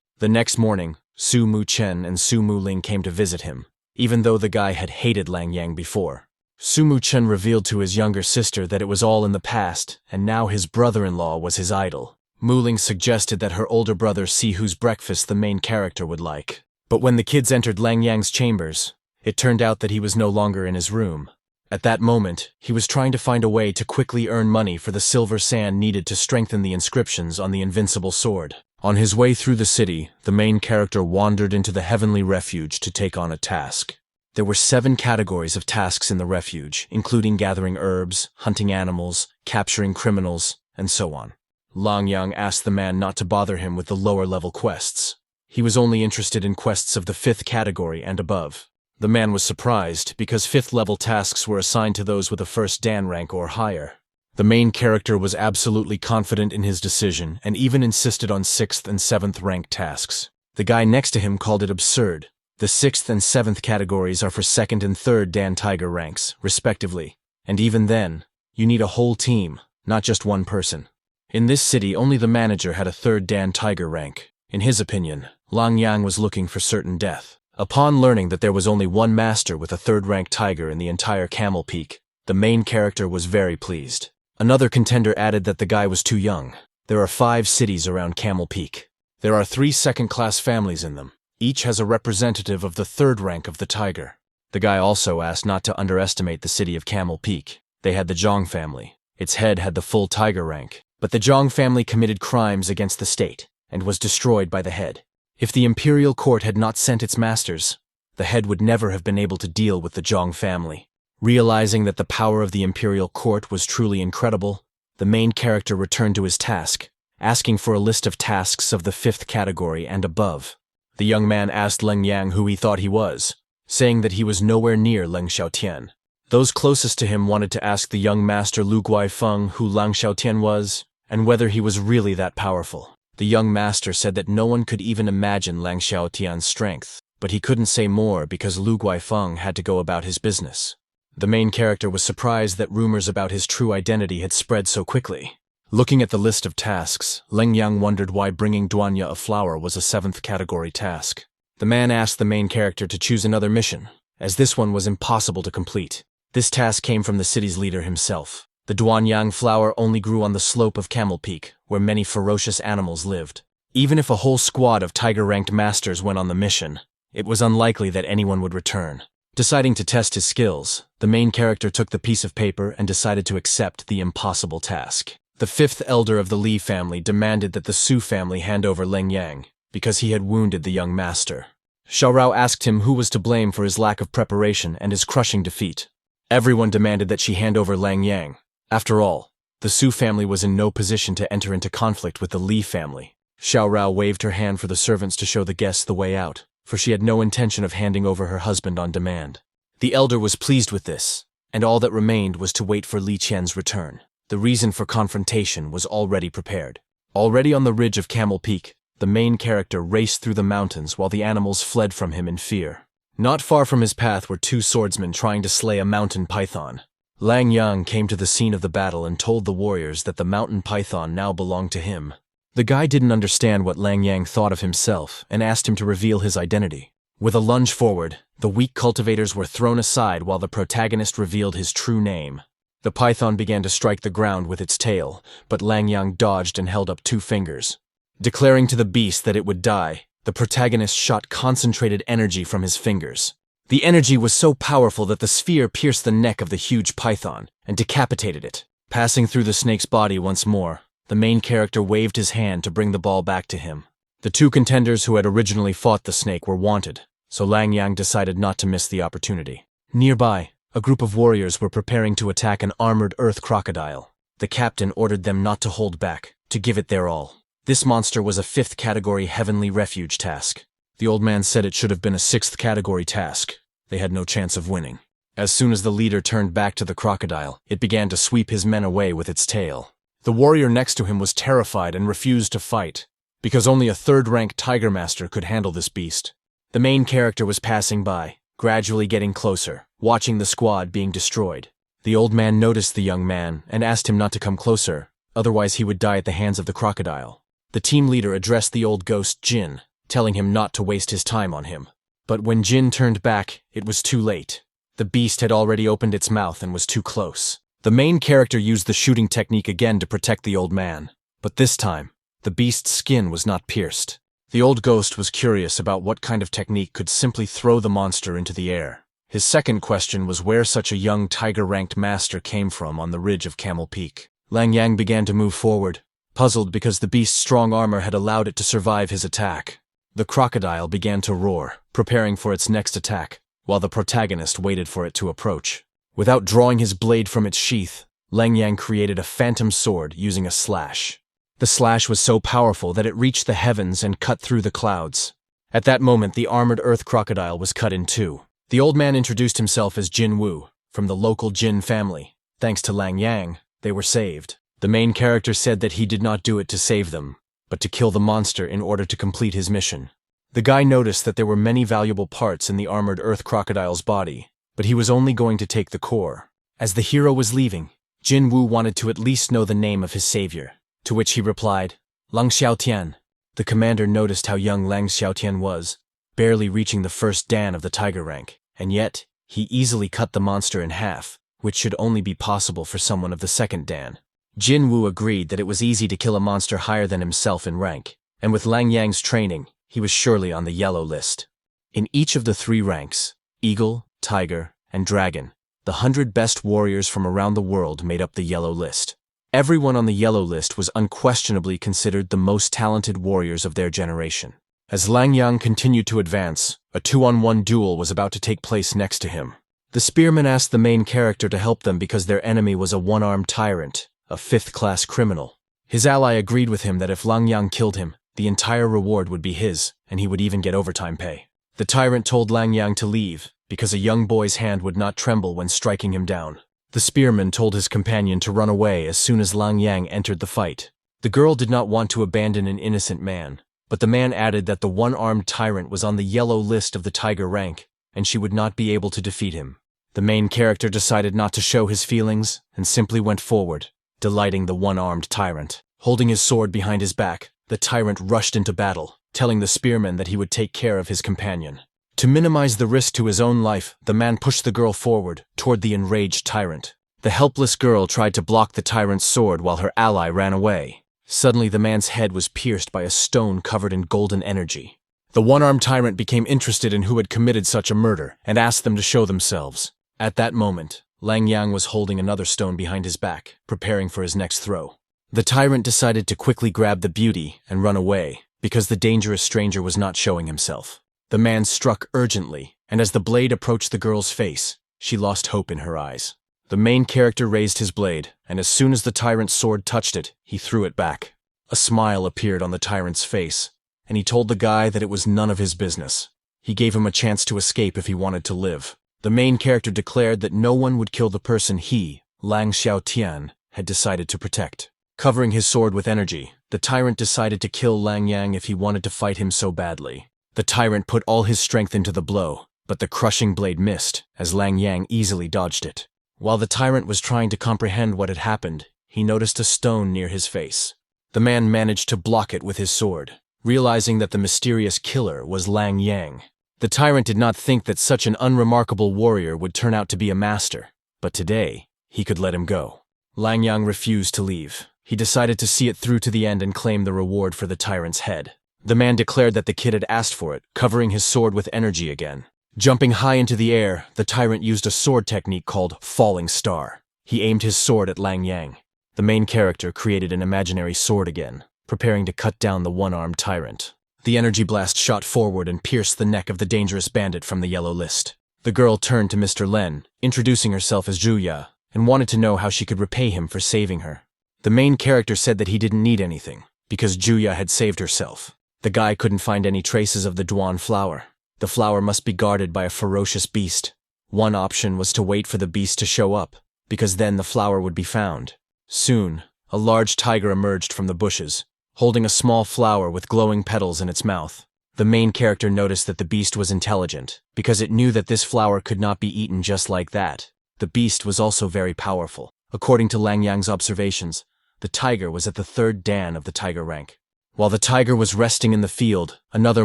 The next morning, Su Mu Chen and Su Mu Ling came to visit him, even though the guy had hated Lang Yang before. Su Mu Chen revealed to his younger sister that it was all in the past, and now his brother-in-law was his idol. Mu Ling suggested that her older brother see whose breakfast the main character would like. But when the kids entered Lang Yang's chambers, it turned out that he was no longer in his room. At that moment, he was trying to find a way to quickly earn money for the silver sand needed to strengthen the inscriptions on the invincible sword. On his way through the city, the main character wandered into the heavenly refuge to take on a task. There were 7 categories of tasks in the refuge, including gathering herbs, hunting animals, capturing criminals, and so on. Lang Yang asked the man not to bother him with the lower-level quests. He was only interested in quests of the 5th category and above. The man was surprised, because 5th-level tasks were assigned to those with a 1st Dan rank or higher. The main character was absolutely confident in his decision, and even insisted on 6th and 7th rank tasks. The guy next to him called it absurd. The 6th and 7th categories are for 2nd and 3rd Dan Tiger ranks, respectively. And even then, you need a whole team, not just one person. In this city, only the manager had a 3rd Dan Tiger rank. In his opinion, Lang Yang was looking for certain death. Upon learning that there was only one master with a 3rd rank tiger in the entire Camel Peak, the main character was very pleased. Another contender added that the guy was too young. There are 5 cities around Camel Peak. There are 3 second-class families in them. Each has a representative of the 3rd rank of the tiger. The guy also asked not to underestimate the city of Camel Peak. They had the Zhang family. Its head had the full tiger rank. But the Zhang family committed crimes against the state and was destroyed by the head. If the imperial court had not sent its masters, the head would never have been able to deal with the Zhang family. Realizing that the power of the imperial court was truly incredible, the main character returned to his task, asking for a list of tasks of the 5th category and above. The young man asked Leng Yang who he thought he was, saying that he was nowhere near Leng Xiaotian. Those closest to him wanted to ask the young master Lu Guifeng who Lang Xiaotian was, and whether he was really that powerful. The young master said that no one could even imagine Lang Xiaotian's strength, but he couldn't say more because Lu Guifeng had to go about his business. The main character was surprised that rumors about his true identity had spread so quickly. Looking at the list of tasks, Leng Yang wondered why bringing Duanya a flower was a 7th category task. The man asked the main character to choose another mission, as this one was impossible to complete. This task came from the city's leader himself. The Duanyang flower only grew on the slope of Camel Peak, where many ferocious animals lived. Even if a whole squad of tiger-ranked masters went on the mission, it was unlikely that anyone would return. Deciding to test his skills, the main character took the piece of paper and decided to accept the impossible task. The 5th elder of the Li family demanded that the Su family hand over Leng Yang, because he had wounded the young master. Xiao Rou asked him who was to blame for his lack of preparation and his crushing defeat. Everyone demanded that she hand over Leng Yang. After all, the Su family was in no position to enter into conflict with the Li family. Xiao Rou waved her hand for the servants to show the guests the way out, for she had no intention of handing over her husband on demand. The elder was pleased with this, and all that remained was to wait for Li Qian's return. The reason for confrontation was already prepared. Already on the ridge of Camel Peak, the main character raced through the mountains while the animals fled from him in fear. Not far from his path were 2 swordsmen trying to slay a mountain python. Lang Yang came to the scene of the battle and told the warriors that the mountain python now belonged to him. The guy didn't understand what Lang Yang thought of himself and asked him to reveal his identity. With a lunge forward, the weak cultivators were thrown aside while the protagonist revealed his true name. The python began to strike the ground with its tail, but Lang Yang dodged and held up 2 fingers. Declaring to the beast that it would die, the protagonist shot concentrated energy from his fingers. The energy was so powerful that the sphere pierced the neck of the huge python and decapitated it. Passing through the snake's body once more, the main character waved his hand to bring the ball back to him. The 2 contenders who had originally fought the snake were wanted, so Lang Yang decided not to miss the opportunity. Nearby, a group of warriors were preparing to attack an armored earth crocodile. The captain ordered them not to hold back, to give it their all. This monster was a 5th category heavenly refuge task. The old man said it should have been a 6th category task. They had no chance of winning. As soon as the leader turned back to the crocodile, it began to sweep his men away with its tail. The warrior next to him was terrified and refused to fight, because only a 3rd-rank tiger master could handle this beast. The main character was passing by, gradually getting closer, watching the squad being destroyed. The old man noticed the young man and asked him not to come closer, otherwise he would die at the hands of the crocodile. The team leader addressed the old ghost Jin, telling him not to waste his time on him. But when Jin turned back, it was too late. The beast had already opened its mouth and was too close. The main character used the shooting technique again to protect the old man, but this time, the beast's skin was not pierced. The old ghost was curious about what kind of technique could simply throw the monster into the air. His second question was where such a young tiger-ranked master came from on the ridge of Camel Peak. Lang Yang began to move forward, puzzled because the beast's strong armor had allowed it to survive his attack. The crocodile began to roar, preparing for its next attack, while the protagonist waited for it to approach. Without drawing his blade from its sheath, Lang Yang created a phantom sword using a slash. The slash was so powerful that it reached the heavens and cut through the clouds. At that moment, the armored earth crocodile was cut in two. The old man introduced himself as Jin Wu, from the local Jin family. Thanks to Lang Yang, they were saved. The main character said that he did not do it to save them, but to kill the monster in order to complete his mission. The guy noticed that there were many valuable parts in the armored earth crocodile's body, but he was only going to take the core. As the hero was leaving, Jin Wu wanted to at least know the name of his savior, to which he replied, Lang Xiaotian. The commander noticed how young Lang Xiaotian was, barely reaching the first dan of the tiger rank, and yet, he easily cut the monster in half, which should only be possible for someone of the second dan. Jin Wu agreed that it was easy to kill a monster higher than himself in rank, and with Lang Yang's training, he was surely on the yellow list. In each of the three ranks, Eagle, Tiger, and Dragon, the 100 best warriors from around the world made up the yellow list. Everyone on the yellow list was unquestionably considered the most talented warriors of their generation. As Lang Yang continued to advance, a 2-on-1 duel was about to take place next to him. The spearmen asked the main character to help them because their enemy was a one-armed tyrant, a 5th-class criminal. His ally agreed with him that if Lang Yang killed him, the entire reward would be his, and he would even get overtime pay. The tyrant told Lang Yang to leave, because a young boy's hand would not tremble when striking him down. The spearman told his companion to run away as soon as Lang Yang entered the fight. The girl did not want to abandon an innocent man, but the man added that the one-armed tyrant was on the yellow list of the tiger rank, and she would not be able to defeat him. The main character decided not to show his feelings, and simply went forward, delighting the one-armed tyrant. Holding his sword behind his back, the tyrant rushed into battle, telling the spearman that he would take care of his companion. To minimize the risk to his own life, the man pushed the girl forward, toward the enraged tyrant. The helpless girl tried to block the tyrant's sword while her ally ran away. Suddenly, the man's head was pierced by a stone covered in golden energy. The one-armed tyrant became interested in who had committed such a murder, and asked them to show themselves. At that moment, Lang Yang was holding another stone behind his back, preparing for his next throw. The tyrant decided to quickly grab the beauty and run away, because the dangerous stranger was not showing himself. The man struck urgently, and as the blade approached the girl's face, she lost hope in her eyes. The main character raised his blade, and as soon as the tyrant's sword touched it, he threw it back. A smile appeared on the tyrant's face, and he told the guy that it was none of his business. He gave him a chance to escape if he wanted to live. The main character declared that no one would kill the person he, Lang Xiaotian, had decided to protect. Covering his sword with energy, the tyrant decided to kill Lang Yang if he wanted to fight him so badly. The tyrant put all his strength into the blow, but the crushing blade missed, as Lang Yang easily dodged it. While the tyrant was trying to comprehend what had happened, he noticed a stone near his face. The man managed to block it with his sword, realizing that the mysterious killer was Lang Yang. The tyrant did not think that such an unremarkable warrior would turn out to be a master, but today, he could let him go. Lang Yang refused to leave. He decided to see it through to the end and claim the reward for the tyrant's head. The man declared that the kid had asked for it, covering his sword with energy again. Jumping high into the air, the tyrant used a sword technique called Falling Star. He aimed his sword at Lang Yang. The main character created an imaginary sword again, preparing to cut down the one-armed tyrant. The energy blast shot forward and pierced the neck of the dangerous bandit from the yellow list. The girl turned to Mr. Len, introducing herself as Zhuya, and wanted to know how she could repay him for saving her. The main character said that he didn't need anything, because Zhuya had saved herself. The guy couldn't find any traces of the Duan flower. The flower must be guarded by a ferocious beast. One option was to wait for the beast to show up, because then the flower would be found. Soon, a large tiger emerged from the bushes, holding a small flower with glowing petals in its mouth. The main character noticed that the beast was intelligent, because it knew that this flower could not be eaten just like that. The beast was also very powerful. According to Lang Yang's observations, the tiger was at the 3rd dan of the tiger rank. While the tiger was resting in the field, another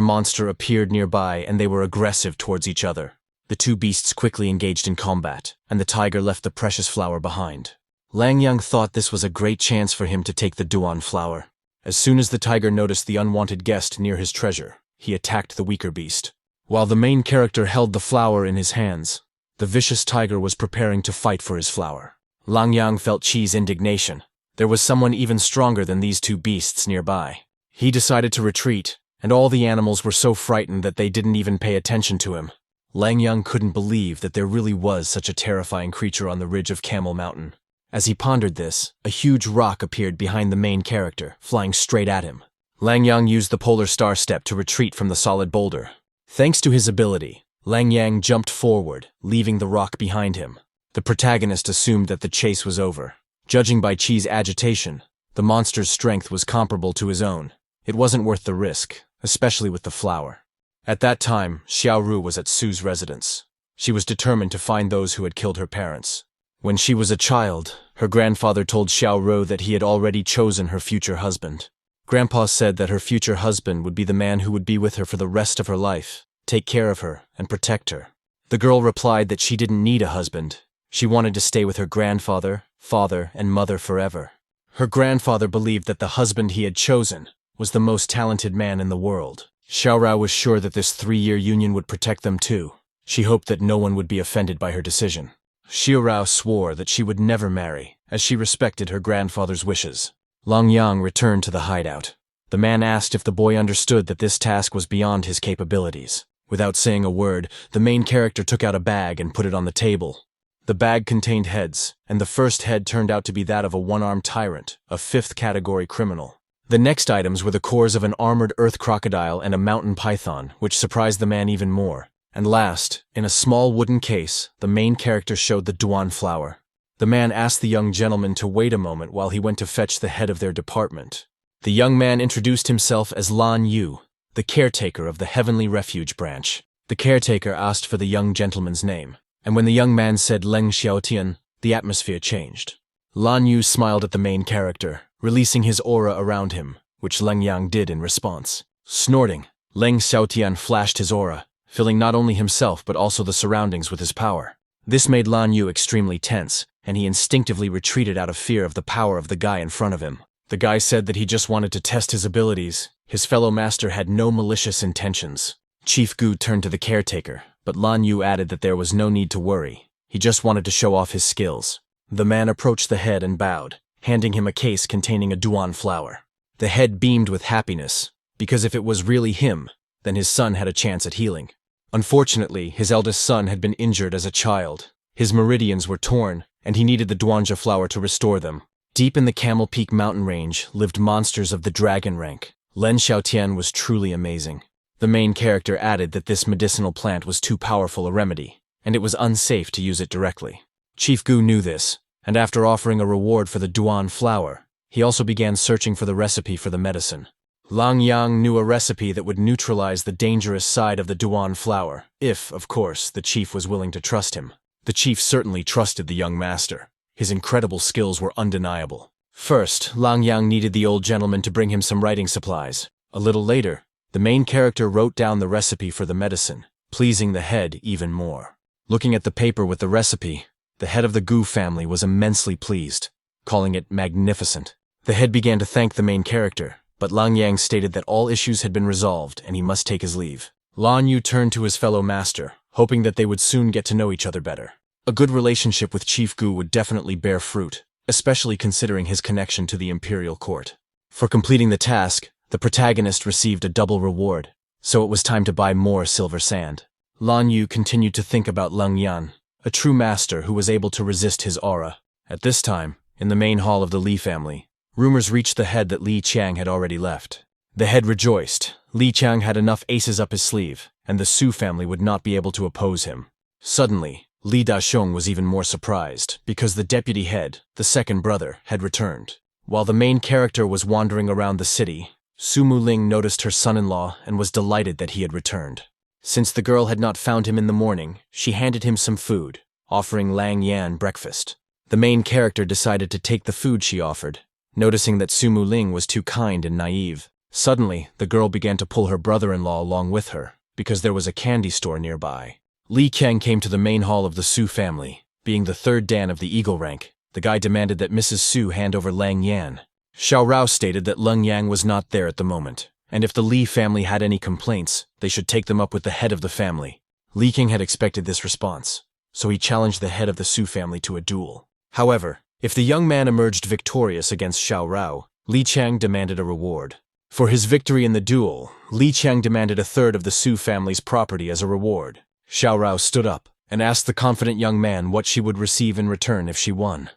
monster appeared nearby and they were aggressive towards each other. The two beasts quickly engaged in combat, and the tiger left the precious flower behind. Lang Yang thought this was a great chance for him to take the Duan flower. As soon as the tiger noticed the unwanted guest near his treasure, he attacked the weaker beast. While the main character held the flower in his hands, the vicious tiger was preparing to fight for his flower. Lang Yang felt Qi's indignation. There was someone even stronger than these two beasts nearby. He decided to retreat, and all the animals were so frightened that they didn't even pay attention to him. Lang Yang couldn't believe that there really was such a terrifying creature on the ridge of Camel Mountain. As he pondered this, a huge rock appeared behind the main character, flying straight at him. Lang Yang used the polar star step to retreat from the solid boulder. Thanks to his ability, Lang Yang jumped forward, leaving the rock behind him. The protagonist assumed that the chase was over. Judging by Qi's agitation, the monster's strength was comparable to his own. It wasn't worth the risk, especially with the flower. At that time, Xiao Ru was at Su's residence. She was determined to find those who had killed her parents. When she was a child, her grandfather told Xiao Rou that he had already chosen her future husband. Grandpa said that her future husband would be the man who would be with her for the rest of her life, take care of her, and protect her. The girl replied that she didn't need a husband. She wanted to stay with her grandfather, father, and mother forever. Her grandfather believed that the husband he had chosen was the most talented man in the world. Xiao Rou was sure that this 3-year union would protect them too. She hoped that no one would be offended by her decision. Xiao Rou swore that she would never marry, as she respected her grandfather's wishes. Lang Yang returned to the hideout. The man asked if the boy understood that this task was beyond his capabilities. Without saying a word, the main character took out a bag and put it on the table. The bag contained heads, and the first head turned out to be that of a one-armed tyrant, a 5th category criminal. The next items were the cores of an armored earth crocodile and a mountain python, which surprised the man even more. And last, in a small wooden case, the main character showed the duan flower. The man asked the young gentleman to wait a moment while he went to fetch the head of their department. The young man introduced himself as Lan Yu, the caretaker of the Heavenly Refuge branch. The caretaker asked for the young gentleman's name, and when the young man said Leng Xiaotian, the atmosphere changed. Lan Yu smiled at the main character, releasing his aura around him, which Lang Yang did in response. Snorting, Leng Xiaotian flashed his aura, filling not only himself but also the surroundings with his power. This made Lan Yu extremely tense, and he instinctively retreated out of fear of the power of the guy in front of him. The guy said that he just wanted to test his abilities. His fellow master had no malicious intentions. Chief Gu turned to the caretaker, but Lan Yu added that there was no need to worry. He just wanted to show off his skills. The man approached the head and bowed, handing him a case containing a duan flower. The head beamed with happiness, because if it was really him, then his son had a chance at healing. Unfortunately, his eldest son had been injured as a child. His meridians were torn, and he needed the duanja flower to restore them. Deep in the Camel Peak mountain range lived monsters of the dragon rank. Len Xiaotian was truly amazing. The main character added that this medicinal plant was too powerful a remedy, and it was unsafe to use it directly. Chief Gu knew this, and after offering a reward for the duan flower, he also began searching for the recipe for the medicine. Lang Yang knew a recipe that would neutralize the dangerous side of the duan flower, if, of course, the chief was willing to trust him. The chief certainly trusted the young master. His incredible skills were undeniable. First, Lang Yang needed the old gentleman to bring him some writing supplies. A little later, the main character wrote down the recipe for the medicine, pleasing the head even more. Looking at the paper with the recipe, the head of the Gu family was immensely pleased, calling it magnificent. The head began to thank the main character, but Lang Yang stated that all issues had been resolved and he must take his leave. Lan Yu turned to his fellow master, hoping that they would soon get to know each other better. A good relationship with Chief Gu would definitely bear fruit, especially considering his connection to the imperial court. For completing the task, the protagonist received a double reward, so it was time to buy more silver sand. Lan Yu continued to think about Lang Yan, a true master who was able to resist his aura. At this time, in the main hall of the Li family, rumors reached the head that Li Qiang had already left. The head rejoiced. Li Qiang had enough aces up his sleeve, and the Su family would not be able to oppose him. Suddenly, Li Daxiong was even more surprised, because the deputy head, the second brother, had returned. While the main character was wandering around the city, Su Muling noticed her son-in-law and was delighted that he had returned. Since the girl had not found him in the morning, she handed him some food, offering Lang Yan breakfast. The main character decided to take the food she offered, noticing that Su Muling was too kind and naive. Suddenly, the girl began to pull her brother-in-law along with her, because there was a candy store nearby. Li Qiang came to the main hall of the Su family. Being the third dan of the Eagle rank, the guy demanded that Mrs. Su hand over Lang Yan. Xiao Rou stated that Leng Yang was not there at the moment, and if the Li family had any complaints, they should take them up with the head of the family. Li King had expected this response, so he challenged the head of the Su family to a duel. However, If the young man emerged victorious against Xiao Rou, Li Qiang demanded a reward. For his victory in the duel, Li Qiang demanded a third of the Su family's property as a reward. Xiao Rou stood up and asked the confident young man what she would receive in return if she won.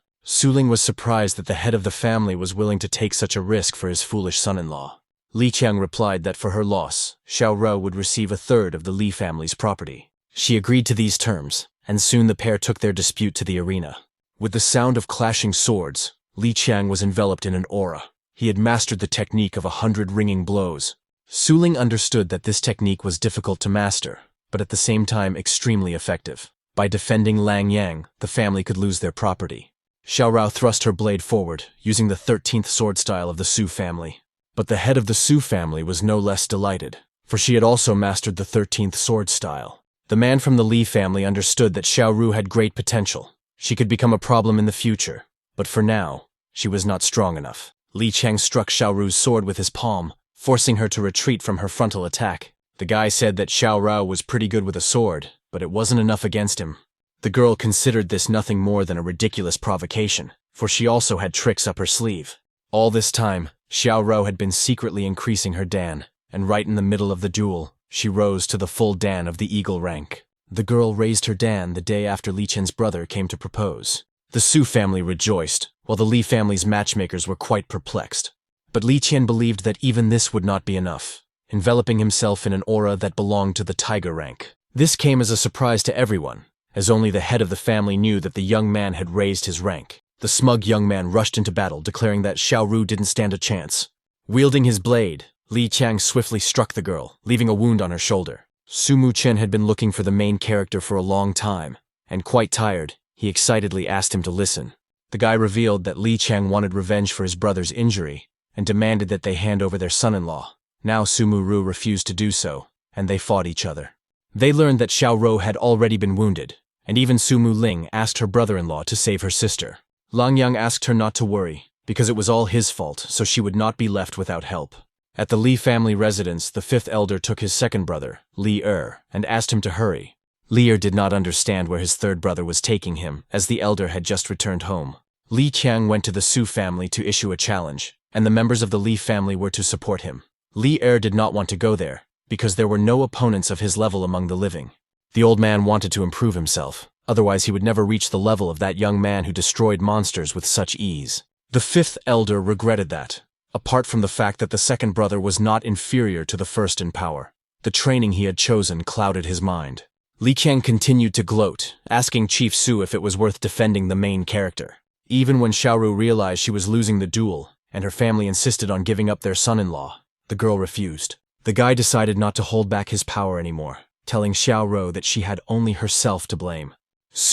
Ling was surprised that the head of the family was willing to take such a risk for his foolish son-in-law. Li Qiang replied that for her loss, Xiao Rou would receive a third of the Li family's property. She agreed to these terms, and soon the pair took their dispute to the arena. With the sound of clashing swords, Li Qiang was enveloped in an aura. He had mastered the technique of 100 ringing blows. Ling understood that this technique was difficult to master, but at the same time extremely effective. By defending Lang Yang, the family could lose their property. Xiao Rou thrust her blade forward, using the 13th sword style of the Su family. But the head of the Su family was no less delighted, for she had also mastered the 13th sword style. The man from the Li family understood that Xiao Ru had great potential. She could become a problem in the future, but for now, she was not strong enough. Li Qiang struck Xiao Ru's sword with his palm, forcing her to retreat from her frontal attack. The guy said that Xiao Rou was pretty good with a sword, but it wasn't enough against him. The girl considered this nothing more than a ridiculous provocation, for she also had tricks up her sleeve. All this time, Xiao Rou had been secretly increasing her dan, and right in the middle of the duel, she rose to the full dan of the eagle rank. The girl raised her dan the day after Li Qian's brother came to propose. The Su family rejoiced, while the Li family's matchmakers were quite perplexed. But Li Qian believed that even this would not be enough, enveloping himself in an aura that belonged to the tiger rank. This came as a surprise to everyone, as only the head of the family knew that the young man had raised his rank. The smug young man rushed into battle, declaring that Xiao Ru didn't stand a chance. Wielding his blade, Li Qiang swiftly struck the girl, leaving a wound on her shoulder. Su Mu Chen had been looking for the main character for a long time, and quite tired, he excitedly asked him to listen. The guy revealed that Li Qiang wanted revenge for his brother's injury, and demanded that they hand over their son-in-law. Now Mu Rou refused to do so, and they fought each other. They learned that Xiao Rou had already been wounded, and even Mu Ling asked her brother-in-law to save her sister. Lang Yang asked her not to worry, because it was all his fault, so she would not be left without help. At the Li family residence, the fifth elder took his second brother, Li and asked him to hurry. Li did not understand where his third brother was taking him, as the elder had just returned home. Li Qiang went to the Su family to issue a challenge, and the members of the Li family were to support him. Li did not want to go there, because there were no opponents of his level among the living. The old man wanted to improve himself, otherwise he would never reach the level of that young man who destroyed monsters with such ease. The fifth elder regretted that, apart from the fact that the second brother was not inferior to the first in power. The training he had chosen clouded his mind. Li Qiang continued to gloat, asking Chief Su if it was worth defending the main character. Even when Xiao Ru realized she was losing the duel, and her family insisted on giving up their son-in-law, the girl refused. The guy decided not to hold back his power anymore, telling Xiao Rou that she had only herself to blame.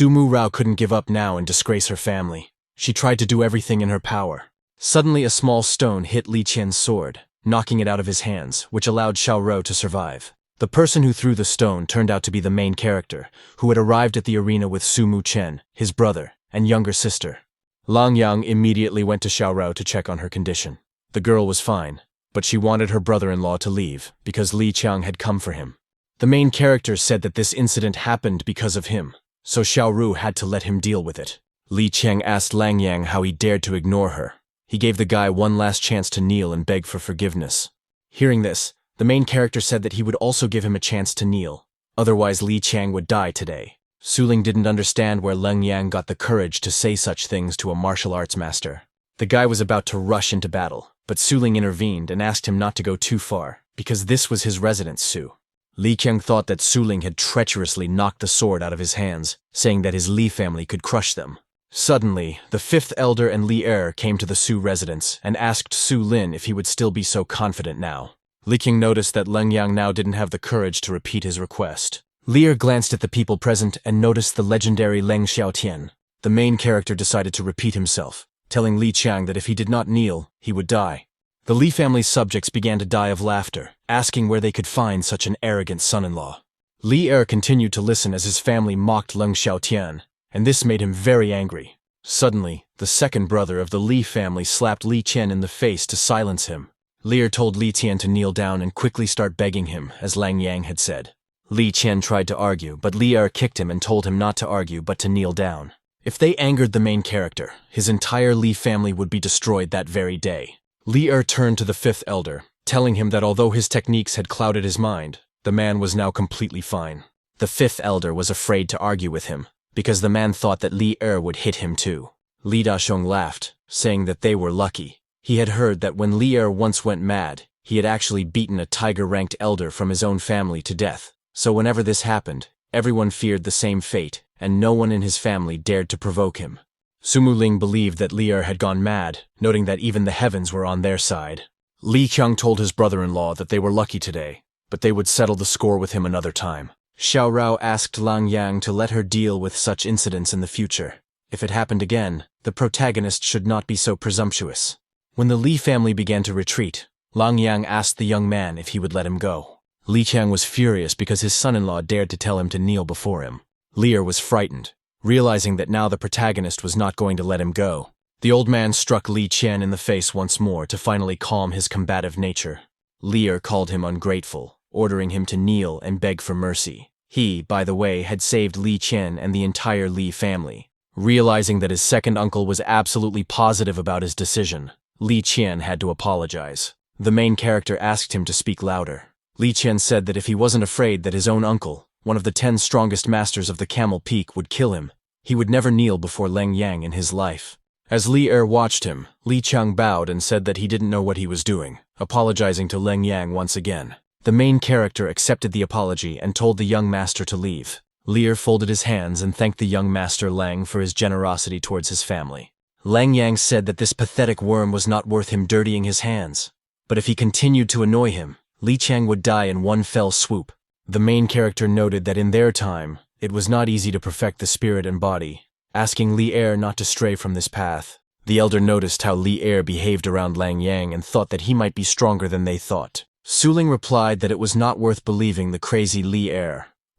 Mu Rou couldn't give up now and disgrace her family. She tried to do everything in her power. Suddenly a small stone hit Li Qian's sword, knocking it out of his hands, which allowed Xiao Rou to survive. The person who threw the stone turned out to be the main character, who had arrived at the arena with Su Mu Chen, his brother, and younger sister. Lang Yang immediately went to Xiao Rou to check on her condition. The girl was fine, but she wanted her brother-in-law to leave, because Li Qiang had come for him. The main character said that this incident happened because of him, so Xiao Ru had to let him deal with it. Li Qiang asked Lang Yang how he dared to ignore her. He gave the guy one last chance to kneel and beg for forgiveness. Hearing this, the main character said that he would also give him a chance to kneel, otherwise Li Qiang would die today. Ling didn't understand where Lang Yang got the courage to say such things to a martial arts master. The guy was about to rush into battle, but Ling intervened and asked him not to go too far, because this was his residence, Su. Li Qiang thought that Ling had treacherously knocked the sword out of his hands, saying that his Li family could crush them. Suddenly, the fifth elder and Li came to the Su residence and asked Su Lin if he would still be so confident now. Li Qiang noticed that Lang Yang now didn't have the courage to repeat his request. Li glanced at the people present and noticed the legendary Leng Xiaotian. The main character decided to repeat himself, telling Li Qiang that if he did not kneel, he would die. The Li family's subjects began to die of laughter, asking where they could find such an arrogant son-in-law. Li continued to listen as his family mocked Leng Xiaotian, and this made him very angry. Suddenly, the second brother of the Li family slapped Li Qian in the face to silence him. Li told Li Tian to kneel down and quickly start begging him, as Lang Yang had said. Li Qian tried to argue, but Li kicked him and told him not to argue but to kneel down. If they angered the main character, his entire Li family would be destroyed that very day. Li turned to the fifth elder, telling him that although his techniques had clouded his mind, the man was now completely fine. The fifth elder was afraid to argue with him, because the man thought that Li would hit him too. Li Dasheng laughed, saying that they were lucky. He had heard that when Li once went mad, he had actually beaten a tiger-ranked elder from his own family to death. So whenever this happened, everyone feared the same fate, and no one in his family dared to provoke him. Sumu Ling believed that Li had gone mad, noting that even the heavens were on their side. Li Qiang told his brother-in-law that they were lucky today, but they would settle the score with him another time. Xiao Rou asked Lang Yang to let her deal with such incidents in the future. If it happened again, the protagonist should not be so presumptuous. When the Li family began to retreat, Lang Yang asked the young man if he would let him go. Li Qiang was furious because his son-in-law dared to tell him to kneel before him. Li was frightened, realizing that now the protagonist was not going to let him go. The old man struck Li Qian in the face once more to finally calm his combative nature. Li called him ungrateful, ordering him to kneel and beg for mercy. He, by the way, had saved Li Qian and the entire Li family. Realizing that his second uncle was absolutely positive about his decision, Li Qian had to apologize. The main character asked him to speak louder. Li Qian said that if he wasn't afraid that his own uncle, one of the 10 strongest masters of the Camel Peak, would kill him, he would never kneel before Lang Yang in his life. As Li watched him, Li Qiang bowed and said that he didn't know what he was doing, apologizing to Lang Yang once again. The main character accepted the apology and told the young master to leave. Li folded his hands and thanked the young master Lang for his generosity towards his family. Lang Yang said that this pathetic worm was not worth him dirtying his hands. But if he continued to annoy him, Li Qiang would die in one fell swoop. The main character noted that in their time, it was not easy to perfect the spirit and body, asking Li not to stray from this path. The elder noticed how Li behaved around Lang Yang and thought that he might be stronger than they thought. Su Ling replied that it was not worth believing the crazy Li.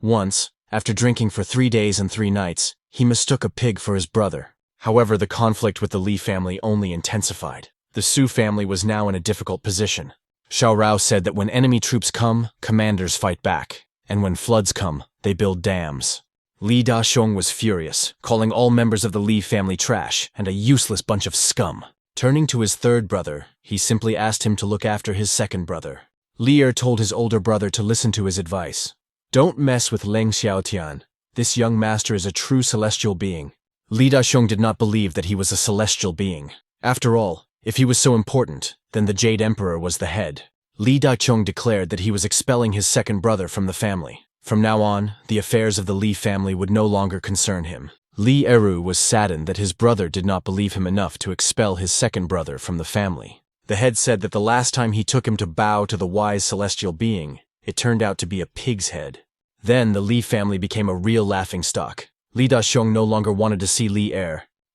Once, after drinking for 3 days and 3 nights, he mistook a pig for his brother. However, the conflict with the Li family only intensified. The Su family was now in a difficult position. Xiao Rou said that when enemy troops come, commanders fight back, and when floods come, they build dams. Li Dasheng was furious, calling all members of the Li family trash and a useless bunch of scum. Turning to his third brother, he simply asked him to look after his second brother. Li told his older brother to listen to his advice. Don't mess with Leng Xiaotian. This young master is a true celestial being. Li Dasheng did not believe that he was a celestial being. After all, if he was so important, then the Jade Emperor was the head. Li Dasheng declared that he was expelling his second brother from the family. From now on, the affairs of the Li family would no longer concern him. Li Eru was saddened that his brother did not believe him enough to expel his second brother from the family. The head said that the last time he took him to bow to the wise celestial being, it turned out to be a pig's head. Then the Li family became a real laughingstock. Li Dasheng no longer wanted to see Li.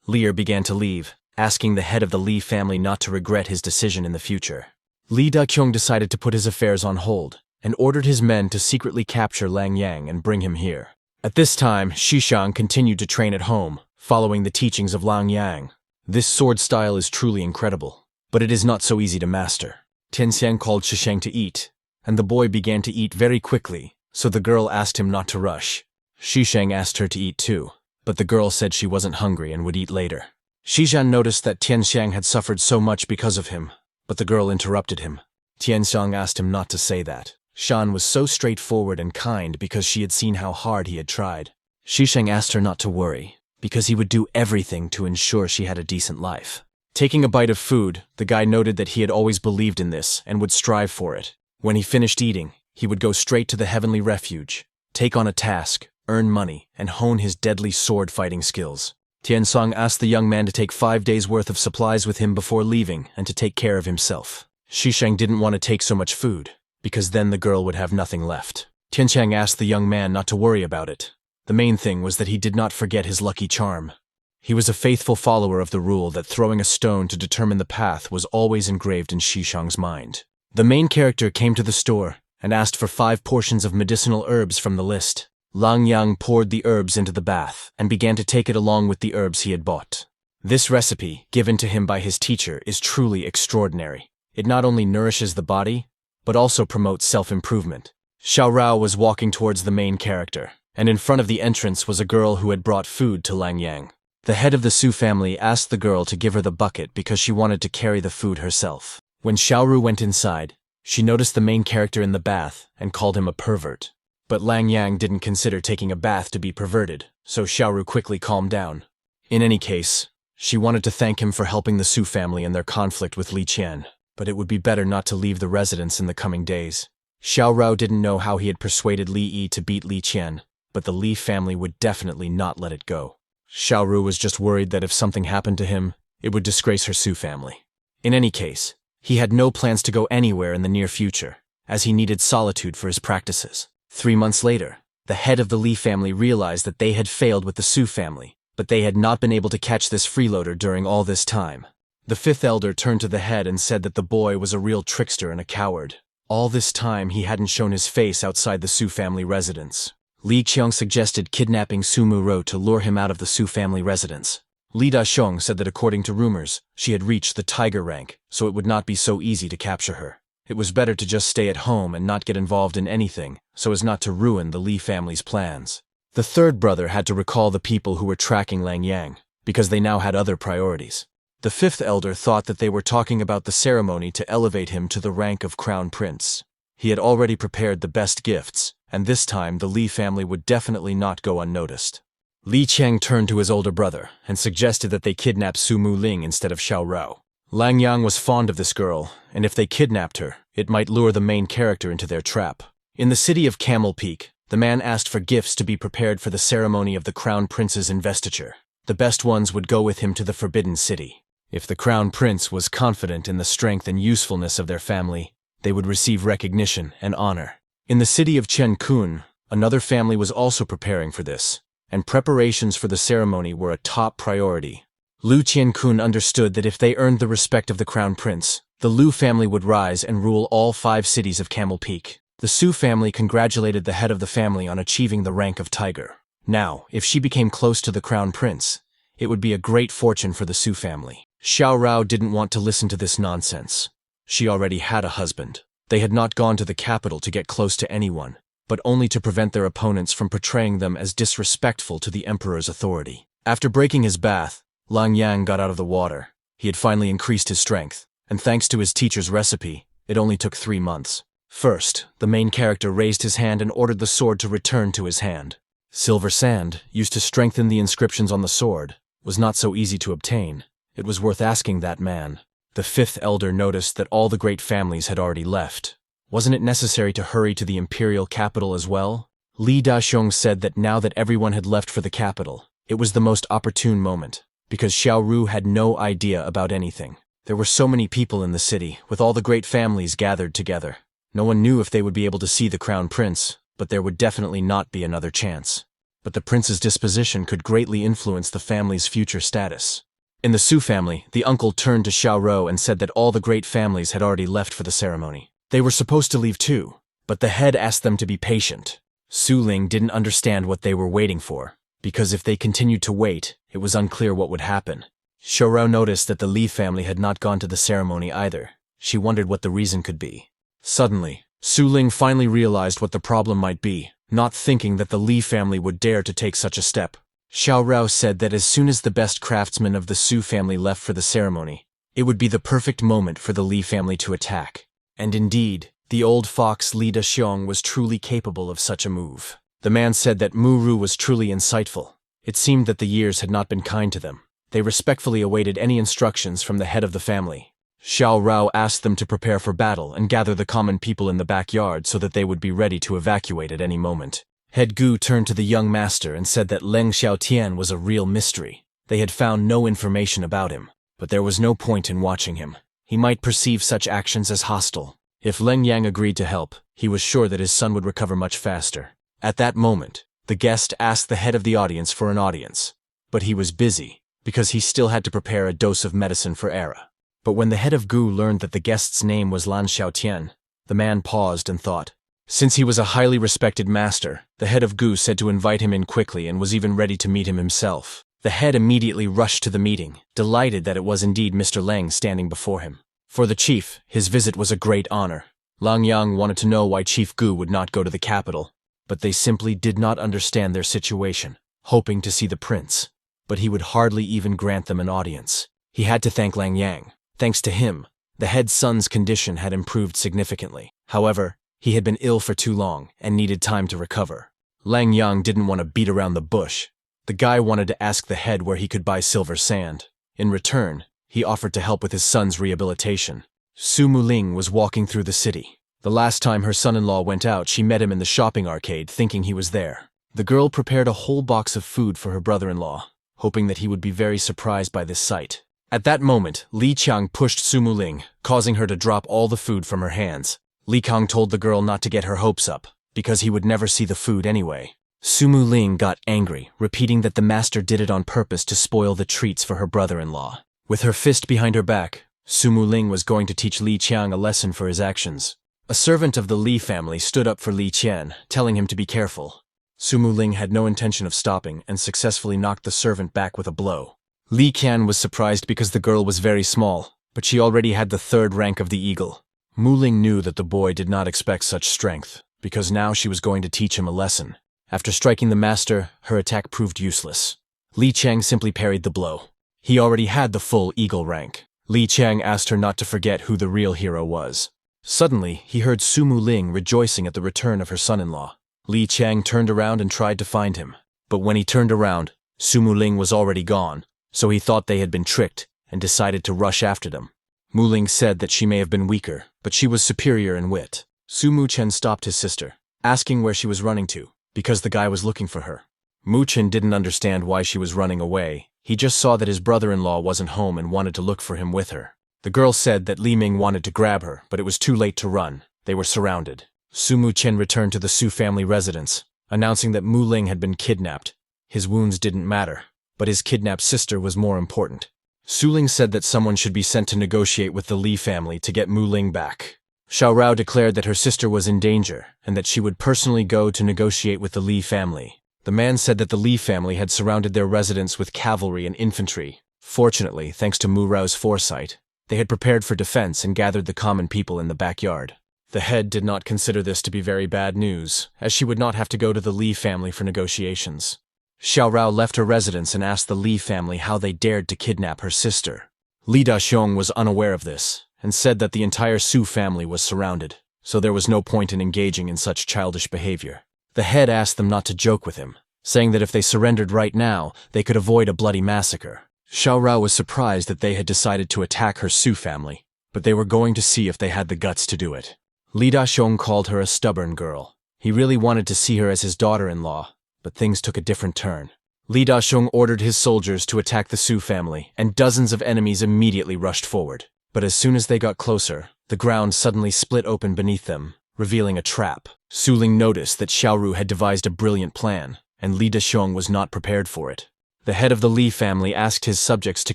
Li began to leave, asking the head of the Li family not to regret his decision in the future. Li Dasheng decided to put his affairs on hold, and ordered his men to secretly capture Lang Yang and bring him here. At this time, Xishang continued to train at home, following the teachings of Lang Yang. This sword style is truly incredible, but it is not so easy to master. Tianxiang called Xishang to eat, and the boy began to eat very quickly, so the girl asked him not to rush. Xishang asked her to eat too, but the girl said she wasn't hungry and would eat later. Xishang noticed that Tianxiang had suffered so much because of him, but the girl interrupted him. Tianxiang asked him not to say that. Shan was so straightforward and kind because she had seen how hard he had tried. Xisheng asked her not to worry, because he would do everything to ensure she had a decent life. Taking a bite of food, the guy noted that he had always believed in this and would strive for it. When he finished eating, he would go straight to the heavenly refuge, take on a task, earn money, and hone his deadly sword fighting skills. Tianxiang asked the young man to take 5 days' worth of supplies with him before leaving and to take care of himself. Xisheng didn't want to take so much food, because then the girl would have nothing left. Tianxiang asked the young man not to worry about it. The main thing was that he did not forget his lucky charm. He was a faithful follower of the rule that throwing a stone to determine the path was always engraved in Xishang's mind. The main character came to the store and asked for 5 portions of medicinal herbs from the list. Lang Yang poured the herbs into the bath and began to take it along with the herbs he had bought. This recipe, given to him by his teacher, is truly extraordinary. It not only nourishes the body, but also promotes self-improvement. Xiao Rou was walking towards the main character, and in front of the entrance was a girl who had brought food to Lang Yang. The head of the Su family asked the girl to give her the bucket because she wanted to carry the food herself. When Xiao Ru went inside, she noticed the main character in the bath and called him a pervert. But Lang Yang didn't consider taking a bath to be perverted, so Xiao Ru quickly calmed down. In any case, she wanted to thank him for helping the Su family in their conflict with Li Qian, but it would be better not to leave the residence in the coming days. Xiao Rou didn't know how he had persuaded Li Yi to beat Li Qian, but the Li family would definitely not let it go. Xiao Ru was just worried that if something happened to him, it would disgrace her Su family. In any case, he had no plans to go anywhere in the near future, as he needed solitude for his practices. 3 months later, the head of the Li family realized that they had failed with the Su family, but they had not been able to catch this freeloader during all this time. The fifth elder turned to the head and said that the boy was a real trickster and a coward. All this time he hadn't shown his face outside the Su family residence. Li Qiang suggested kidnapping Mu Rou to lure him out of the Su family residence. Li Daxiong said that according to rumors, she had reached the tiger rank, so it would not be so easy to capture her. It was better to just stay at home and not get involved in anything, so as not to ruin the Li family's plans. The third brother had to recall the people who were tracking Lang Yang, because they now had other priorities. The fifth elder thought that they were talking about the ceremony to elevate him to the rank of crown prince. He had already prepared the best gifts, and this time the Li family would definitely not go unnoticed. Li Qiang turned to his older brother and suggested that they kidnap Su Mu Ling instead of Xiao Rou. Lang Yang was fond of this girl, and if they kidnapped her, it might lure the main character into their trap. In the city of Camel Peak, the man asked for gifts to be prepared for the ceremony of the crown prince's investiture. The best ones would go with him to the Forbidden City. If the crown prince was confident in the strength and usefulness of their family, they would receive recognition and honor. In the city of Chen Kun, another family was also preparing for this, and preparations for the ceremony were a top priority. Lu Qiankun understood that if they earned the respect of the crown prince, the Lu family would rise and rule all 5 cities of Camel Peak. The Su family congratulated the head of the family on achieving the rank of tiger. Now, if she became close to the crown prince, it would be a great fortune for the Su family. Xiao Rou didn't want to listen to this nonsense. She already had a husband. They had not gone to the capital to get close to anyone, but only to prevent their opponents from portraying them as disrespectful to the emperor's authority. After breaking his bath, Lang Yang got out of the water. He had finally increased his strength, and thanks to his teacher's recipe, it only took 3 months. First, the main character raised his hand and ordered the sword to return to his hand. Silver sand, used to strengthen the inscriptions on the sword, was not so easy to obtain. It was worth asking that man. The fifth elder noticed that all the great families had already left. Wasn't it necessary to hurry to the imperial capital as well? Li Daxiong said that now that everyone had left for the capital, it was the most opportune moment, because Xiao Ru had no idea about anything. There were so many people in the city, with all the great families gathered together. No one knew if they would be able to see the crown prince, but there would definitely not be another chance. But the prince's disposition could greatly influence the family's future status. In the Su family, the uncle turned to Xiao Rou and said that all the great families had already left for the ceremony. They were supposed to leave too, but the head asked them to be patient. Su Ling didn't understand what they were waiting for, because if they continued to wait, it was unclear what would happen. Xiao Rou noticed that the Li family had not gone to the ceremony either. She wondered what the reason could be. Suddenly, Su Ling finally realized what the problem might be, not thinking that the Li family would dare to take such a step. Xiao Rou said that as soon as the best craftsmen of the Su family left for the ceremony, it would be the perfect moment for the Li family to attack. And indeed, the old fox Li Daxiong was truly capable of such a move. The man said that Mu Rou was truly insightful. It seemed that the years had not been kind to them. They respectfully awaited any instructions from the head of the family. Xiao Rou asked them to prepare for battle and gather the common people in the backyard so that they would be ready to evacuate at any moment. Head Gu turned to the young master and said that Leng Xiaotian was a real mystery. They had found no information about him, but there was no point in watching him. He might perceive such actions as hostile. If Leng Yang agreed to help, he was sure that his son would recover much faster. At that moment, the guest asked the head of the audience for an audience. But he was busy, because he still had to prepare a dose of medicine for Era. But when the head of Gu learned that the guest's name was Lan Xiaotian, the man paused and thought. Since he was a highly respected master, the head of Gu said to invite him in quickly and was even ready to meet him himself. The head immediately rushed to the meeting, delighted that it was indeed Mr. Leng standing before him. For the chief, his visit was a great honor. Lang Yang wanted to know why Chief Gu would not go to the capital, but they simply did not understand their situation, hoping to see the prince. but he would hardly even grant them an audience. He had to thank Lang Yang. Thanks to him, the head son's condition had improved significantly. However, he had been ill for too long and needed time to recover. Lang Yang didn't want to beat around the bush. The guy wanted to ask the head where he could buy silver sand. In return, he offered to help with his son's rehabilitation. Su Muling was walking through the city. The last time her son-in-law went out, she met him in the shopping arcade, thinking he was there. The girl prepared a whole box of food for her brother-in-law, hoping that he would be very surprised by this sight. At that moment, Li Qiang pushed Su Muling, causing her to drop all the food from her hands. Li Qiang told the girl not to get her hopes up, because he would never see the food anyway. Su Muling got angry, repeating that the master did it on purpose to spoil the treats for her brother-in-law. With her fist behind her back, Su Muling was going to teach Li Qiang a lesson for his actions. A servant of the Li family stood up for Li Qian, telling him to be careful. Su Muling had no intention of stopping and successfully knocked the servant back with a blow. Li Qian was surprised because the girl was very small, but she already had the 3rd rank of the eagle. Muling knew that the boy did not expect such strength, because now she was going to teach him a lesson. After striking the master, her attack proved useless. Li Qiang simply parried the blow. He already had the full eagle rank. Li Qiang asked her not to forget who the real hero was. Suddenly, he heard Su Muling rejoicing at the return of her son-in-law. Li Qiang turned around and tried to find him. But when he turned around, Su Muling was already gone, so he thought they had been tricked and decided to rush after them. Muling said that she may have been weaker, but she was superior in wit. Su Muchen stopped his sister, asking where she was running to, because the guy was looking for her. Muchen didn't understand why she was running away. He just saw that his brother-in-law wasn't home and wanted to look for him with her. The girl said that Li Ming wanted to grab her, but it was too late to run. They were surrounded. Su Muchen returned to the Su family residence, announcing that Mu Ling had been kidnapped. His wounds didn't matter, but his kidnapped sister was more important. Su Ling said that someone should be sent to negotiate with the Li family to get Mu Ling back. Xiao Rou declared that her sister was in danger and that she would personally go to negotiate with the Li family. The man said that the Li family had surrounded their residence with cavalry and infantry. Fortunately, thanks to Mu Rou's foresight, they had prepared for defense and gathered the common people in the backyard. The head did not consider this to be very bad news, as she would not have to go to the Li family for negotiations. Xiao Rou left her residence and asked the Li family how they dared to kidnap her sister. Li Daxiong was unaware of this, and said that the entire Su family was surrounded, so there was no point in engaging in such childish behavior. The head asked them not to joke with him, saying that if they surrendered right now, they could avoid a bloody massacre. Xiao Rou was surprised that they had decided to attack her Su family, but they were going to see if they had the guts to do it. Li Daxiong called her a stubborn girl. He really wanted to see her as his daughter-in-law, but things took a different turn. Li Daxiong ordered his soldiers to attack the Su family, and dozens of enemies immediately rushed forward. But as soon as they got closer, the ground suddenly split open beneath them, revealing a trap. Su Ling noticed that Xiao Ru had devised a brilliant plan, and Li Daxiong was not prepared for it. The head of the Li family asked his subjects to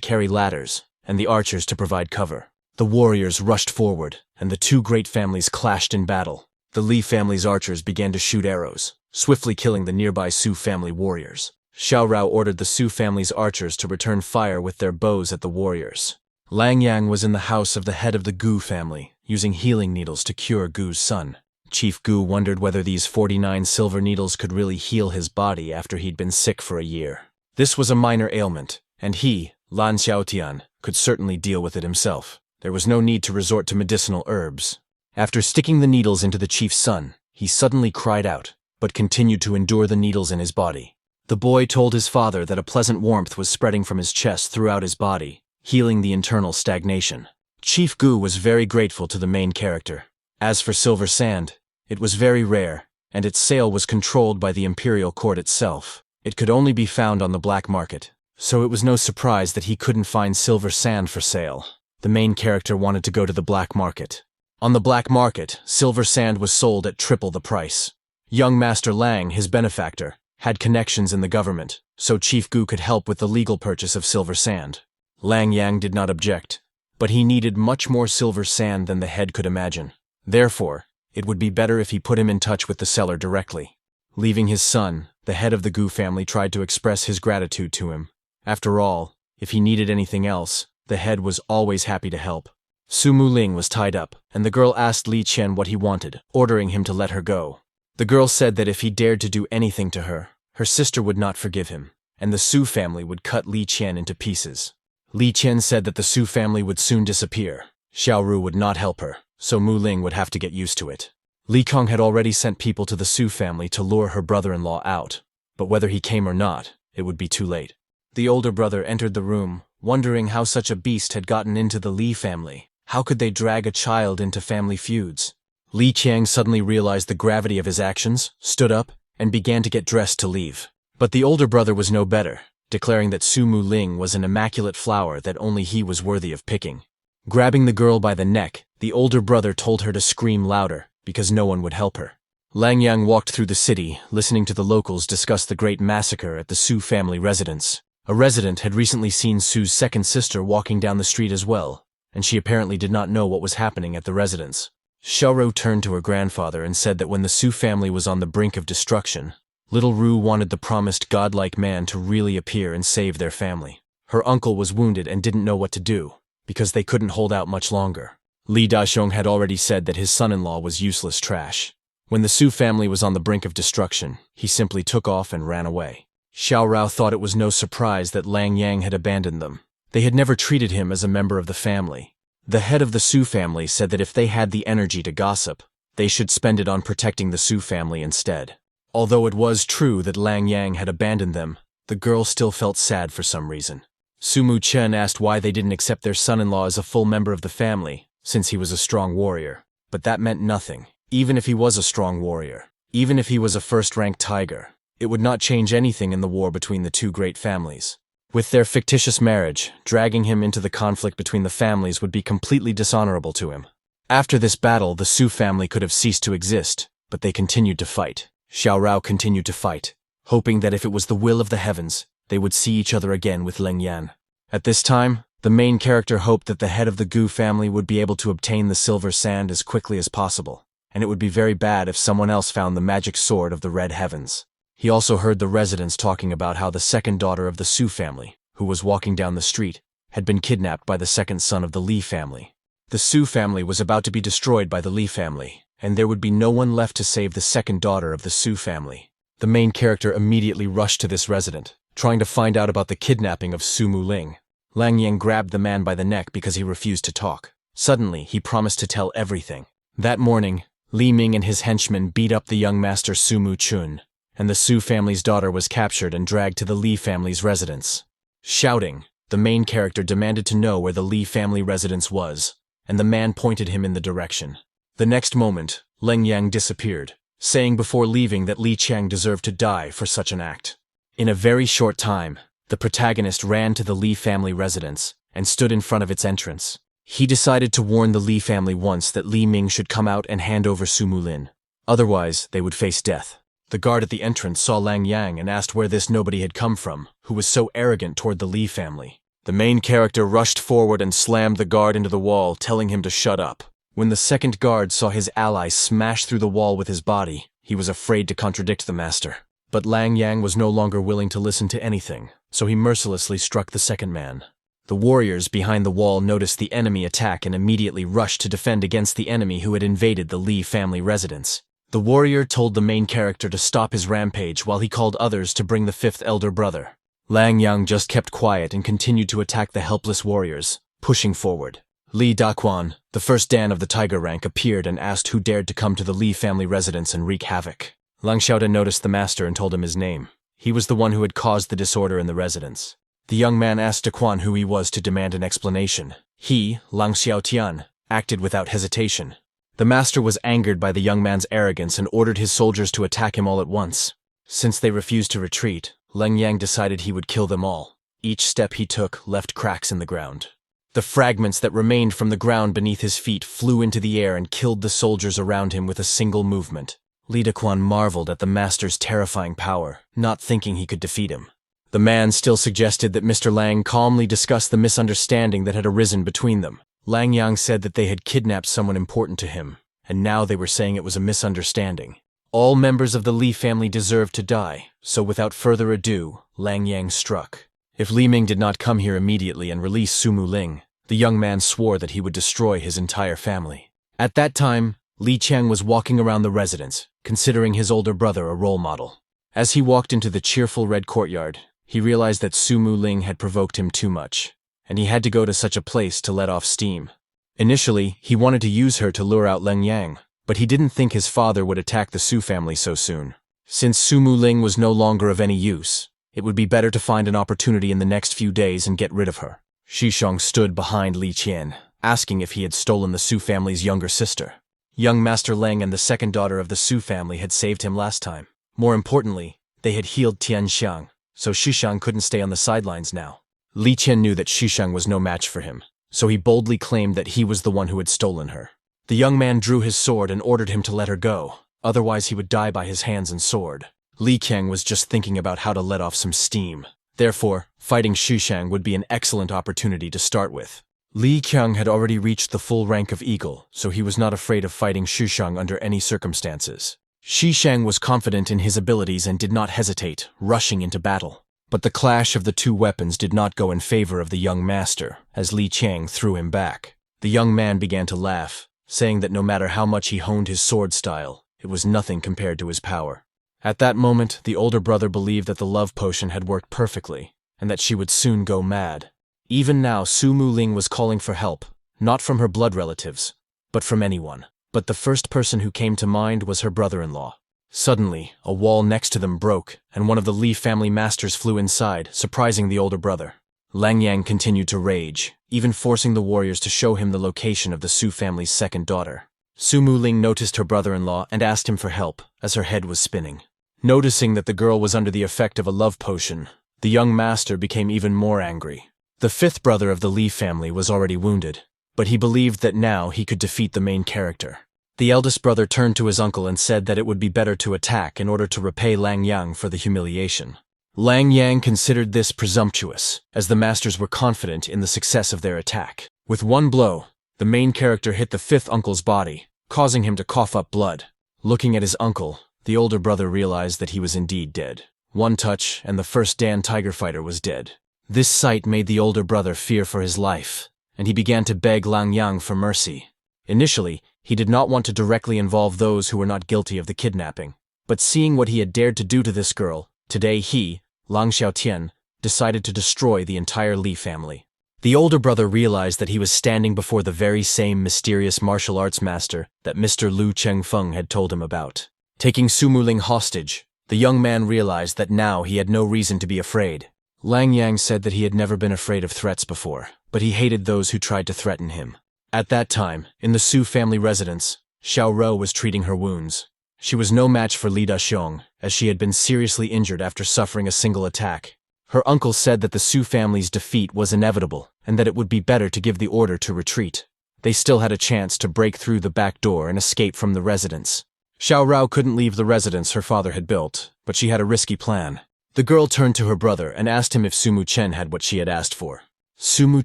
carry ladders, and the archers to provide cover. The warriors rushed forward, and the two great families clashed in battle. The Li family's archers began to shoot arrows, swiftly killing the nearby Su family warriors. Xiao Rou ordered the Su family's archers to return fire with their bows at the warriors. Lang Yang was in the house of the head of the Gu family, using healing needles to cure Gu's son. Chief Gu wondered whether these 49 silver needles could really heal his body after he'd been sick for a year. This was a minor ailment, and he, Lan Xiaotian, could certainly deal with it himself. There was no need to resort to medicinal herbs. After sticking the needles into the chief's son, he suddenly cried out, but continued to endure the needles in his body. The boy told his father that a pleasant warmth was spreading from his chest throughout his body, healing the internal stagnation. Chief Gu was very grateful to the main character. As for silver sand, it was very rare, and its sale was controlled by the imperial court itself. It could only be found on the black market, so it was no surprise that he couldn't find silver sand for sale. The main character wanted to go to the black market. On the black market, silver sand was sold at triple the price. Young Master Lang, his benefactor, had connections in the government, so Chief Gu could help with the legal purchase of silver sand. Lang Yang did not object, but he needed much more silver sand than the head could imagine. Therefore, it would be better if he put him in touch with the seller directly. Leaving his son, the head of the Gu family tried to express his gratitude to him. After all, if he needed anything else, the head was always happy to help. Su Muling was tied up, and the girl asked Li Qian what he wanted, ordering him to let her go. The girl said that if he dared to do anything to her, her sister would not forgive him. and the Su family would cut Li Qian into pieces. Li Qian said that the Su family would soon disappear. Xiao Ru would not help her, so Mu Ling would have to get used to it. Li Kong had already sent people to the Su family to lure her brother-in-law out, but whether he came or not, it would be too late. The older brother entered the room, wondering how such a beast had gotten into the Li family. How could they drag a child into family feuds? Li Qiang suddenly realized the gravity of his actions, stood up, and began to get dressed to leave. But the older brother was no better, declaring that Su Mu Ling was an immaculate flower that only he was worthy of picking. Grabbing the girl by the neck, the older brother told her to scream louder, because no one would help her. Lang Yang walked through the city, listening to the locals discuss the great massacre at the Su family residence. A resident had recently seen Su's second sister walking down the street as well, and she apparently did not know what was happening at the residence. Xiao Rou turned to her grandfather and said that when the Su family was on the brink of destruction, little Rou wanted the promised godlike man to really appear and save their family. Her uncle was wounded and didn't know what to do, because they couldn't hold out much longer. Li Daxiong had already said that his son-in-law was useless trash. When the Su family was on the brink of destruction, he simply took off and ran away. Xiao Rou thought it was no surprise that Lang Yang had abandoned them. They had never treated him as a member of the family. The head of the Su family said that if they had the energy to gossip, they should spend it on protecting the Su family instead. Although it was true that Lang Yang had abandoned them, the girl still felt sad for some reason. Su Mu Chen asked why they didn't accept their son-in-law as a full member of the family, since he was a strong warrior. But that meant nothing. Even if he was a strong warrior, even if he was a first-ranked tiger, it would not change anything in the war between the two great families. With their fictitious marriage, dragging him into the conflict between the families would be completely dishonorable to him. After this battle, the Su family could have ceased to exist, but they continued to fight. Xiao Rou continued to fight, hoping that if it was the will of the heavens, they would see each other again with Ling Yan. At this time, the main character hoped that the head of the Gu family would be able to obtain the silver sand as quickly as possible, and it would be very bad if someone else found the magic sword of the red heavens. He also heard the residents talking about how the second daughter of the Su family, who was walking down the street, had been kidnapped by the second son of the Li family. The Su family was about to be destroyed by the Li family, and there would be no one left to save the second daughter of the Su family. The main character immediately rushed to this resident, trying to find out about the kidnapping of Su Mu Ling. Lang Yang grabbed the man by the neck because he refused to talk. Suddenly, he promised to tell everything. That morning, Li Ming and his henchmen beat up the young master Su Mu Chun, and the Su family's daughter was captured and dragged to the Li family's residence. Shouting, the main character demanded to know where the Li family residence was, and the man pointed him in the direction. The next moment, Lang Yang disappeared, saying before leaving that Li Qiang deserved to die for such an act. In a very short time, the protagonist ran to the Li family residence and stood in front of its entrance. He decided to warn the Li family once that Li Ming should come out and hand over Su Mu Lin. Otherwise, they would face death. The guard at the entrance saw Lang Yang and asked where this nobody had come from, who was so arrogant toward the Li family. The main character rushed forward and slammed the guard into the wall, telling him to shut up. When the second guard saw his ally smash through the wall with his body, he was afraid to contradict the master. But Lang Yang was no longer willing to listen to anything, so he mercilessly struck the second man. The warriors behind the wall noticed the enemy attack and immediately rushed to defend against the enemy who had invaded the Li family residence. The warrior told the main character to stop his rampage while he called others to bring the fifth elder brother. Lang Yang just kept quiet and continued to attack the helpless warriors, pushing forward. Li Daquan, the first Dan of the tiger rank, appeared and asked who dared to come to the Li family residence and wreak havoc. Lang Xiaodan noticed the master and told him his name. He was the one who had caused the disorder in the residence. The young man asked Daquan who he was to demand an explanation. He, Lang Xiaotian, acted without hesitation. The master was angered by the young man's arrogance and ordered his soldiers to attack him all at once. Since they refused to retreat, Lang Yang decided he would kill them all. Each step he took left cracks in the ground. The fragments that remained from the ground beneath his feet flew into the air and killed the soldiers around him with a single movement. Li Daquan marveled at the master's terrifying power, not thinking he could defeat him. The man still suggested that Mr. Lang calmly discuss the misunderstanding that had arisen between them. Lang Yang said that they had kidnapped someone important to him, and now they were saying it was a misunderstanding. All members of the Li family deserved to die, so without further ado, Lang Yang struck. If Li Ming did not come here immediately and release Su Mu Ling, the young man swore that he would destroy his entire family. At that time, Li Qiang was walking around the residence, considering his older brother a role model. As he walked into the cheerful red courtyard, he realized that Sumu Ling had provoked him too much, and he had to go to such a place to let off steam. Initially, he wanted to use her to lure out Leng Yang, but he didn't think his father would attack the Su family so soon. Since Sumu Ling was no longer of any use, it would be better to find an opportunity in the next few days and get rid of her. Xishang stood behind Li Qian, asking if he had stolen the Su family's younger sister. Young Master Leng and the second daughter of the Su family had saved him last time. More importantly, they had healed Tianxiang, so Xishang couldn't stay on the sidelines now. Li Qian knew that Xishang was no match for him, so he boldly claimed that he was the one who had stolen her. The young man drew his sword and ordered him to let her go, otherwise he would die by his hands and sword. Li Qiang was just thinking about how to let off some steam. Therefore, fighting Xishang would be an excellent opportunity to start with. Li Qiang had already reached the full rank of eagle, so he was not afraid of fighting Xishang under any circumstances. Xishang was confident in his abilities and did not hesitate, rushing into battle. But the clash of the two weapons did not go in favor of the young master, as Li Qiang threw him back. The young man began to laugh, saying that no matter how much he honed his sword style, it was nothing compared to his power. At that moment, the older brother believed that the love potion had worked perfectly, and that she would soon go mad. Even now, Sumu Ling was calling for help, not from her blood relatives, but from anyone. But the first person who came to mind was her brother-in-law. Suddenly, a wall next to them broke, and one of the Li family masters flew inside, surprising the older brother. Lang Yang continued to rage, even forcing the warriors to show him the location of the Su family's second daughter. Sumu Ling noticed her brother-in-law and asked him for help, as her head was spinning. Noticing that the girl was under the effect of a love potion, the young master became even more angry. The fifth brother of the Li family was already wounded, but he believed that now he could defeat the main character. The eldest brother turned to his uncle and said that it would be better to attack in order to repay Lang Yang for the humiliation. Lang Yang considered this presumptuous, as the masters were confident in the success of their attack. With one blow, the main character hit the fifth uncle's body, causing him to cough up blood. Looking at his uncle, the older brother realized that he was indeed dead. One touch, and the first Dan tiger fighter was dead. This sight made the older brother fear for his life, and he began to beg Lang Yang for mercy. Initially, he did not want to directly involve those who were not guilty of the kidnapping. But seeing what he had dared to do to this girl, today he, Lang Xiaotian, decided to destroy the entire Li family. The older brother realized that he was standing before the very same mysterious martial arts master that Mr. Lu Chengfeng had told him about. Taking Sumu Ling hostage, the young man realized that now he had no reason to be afraid. Lang Yang said that he had never been afraid of threats before, but he hated those who tried to threaten him. At that time, in the Su family residence, Xiao Rou was treating her wounds. She was no match for Li Daxiong, as she had been seriously injured after suffering a single attack. Her uncle said that the Su family's defeat was inevitable, and that it would be better to give the order to retreat. They still had a chance to break through the back door and escape from the residence. Xiao Rou couldn't leave the residence her father had built, but she had a risky plan. The girl turned to her brother and asked him if Sumu Chen had what she had asked for. Sumu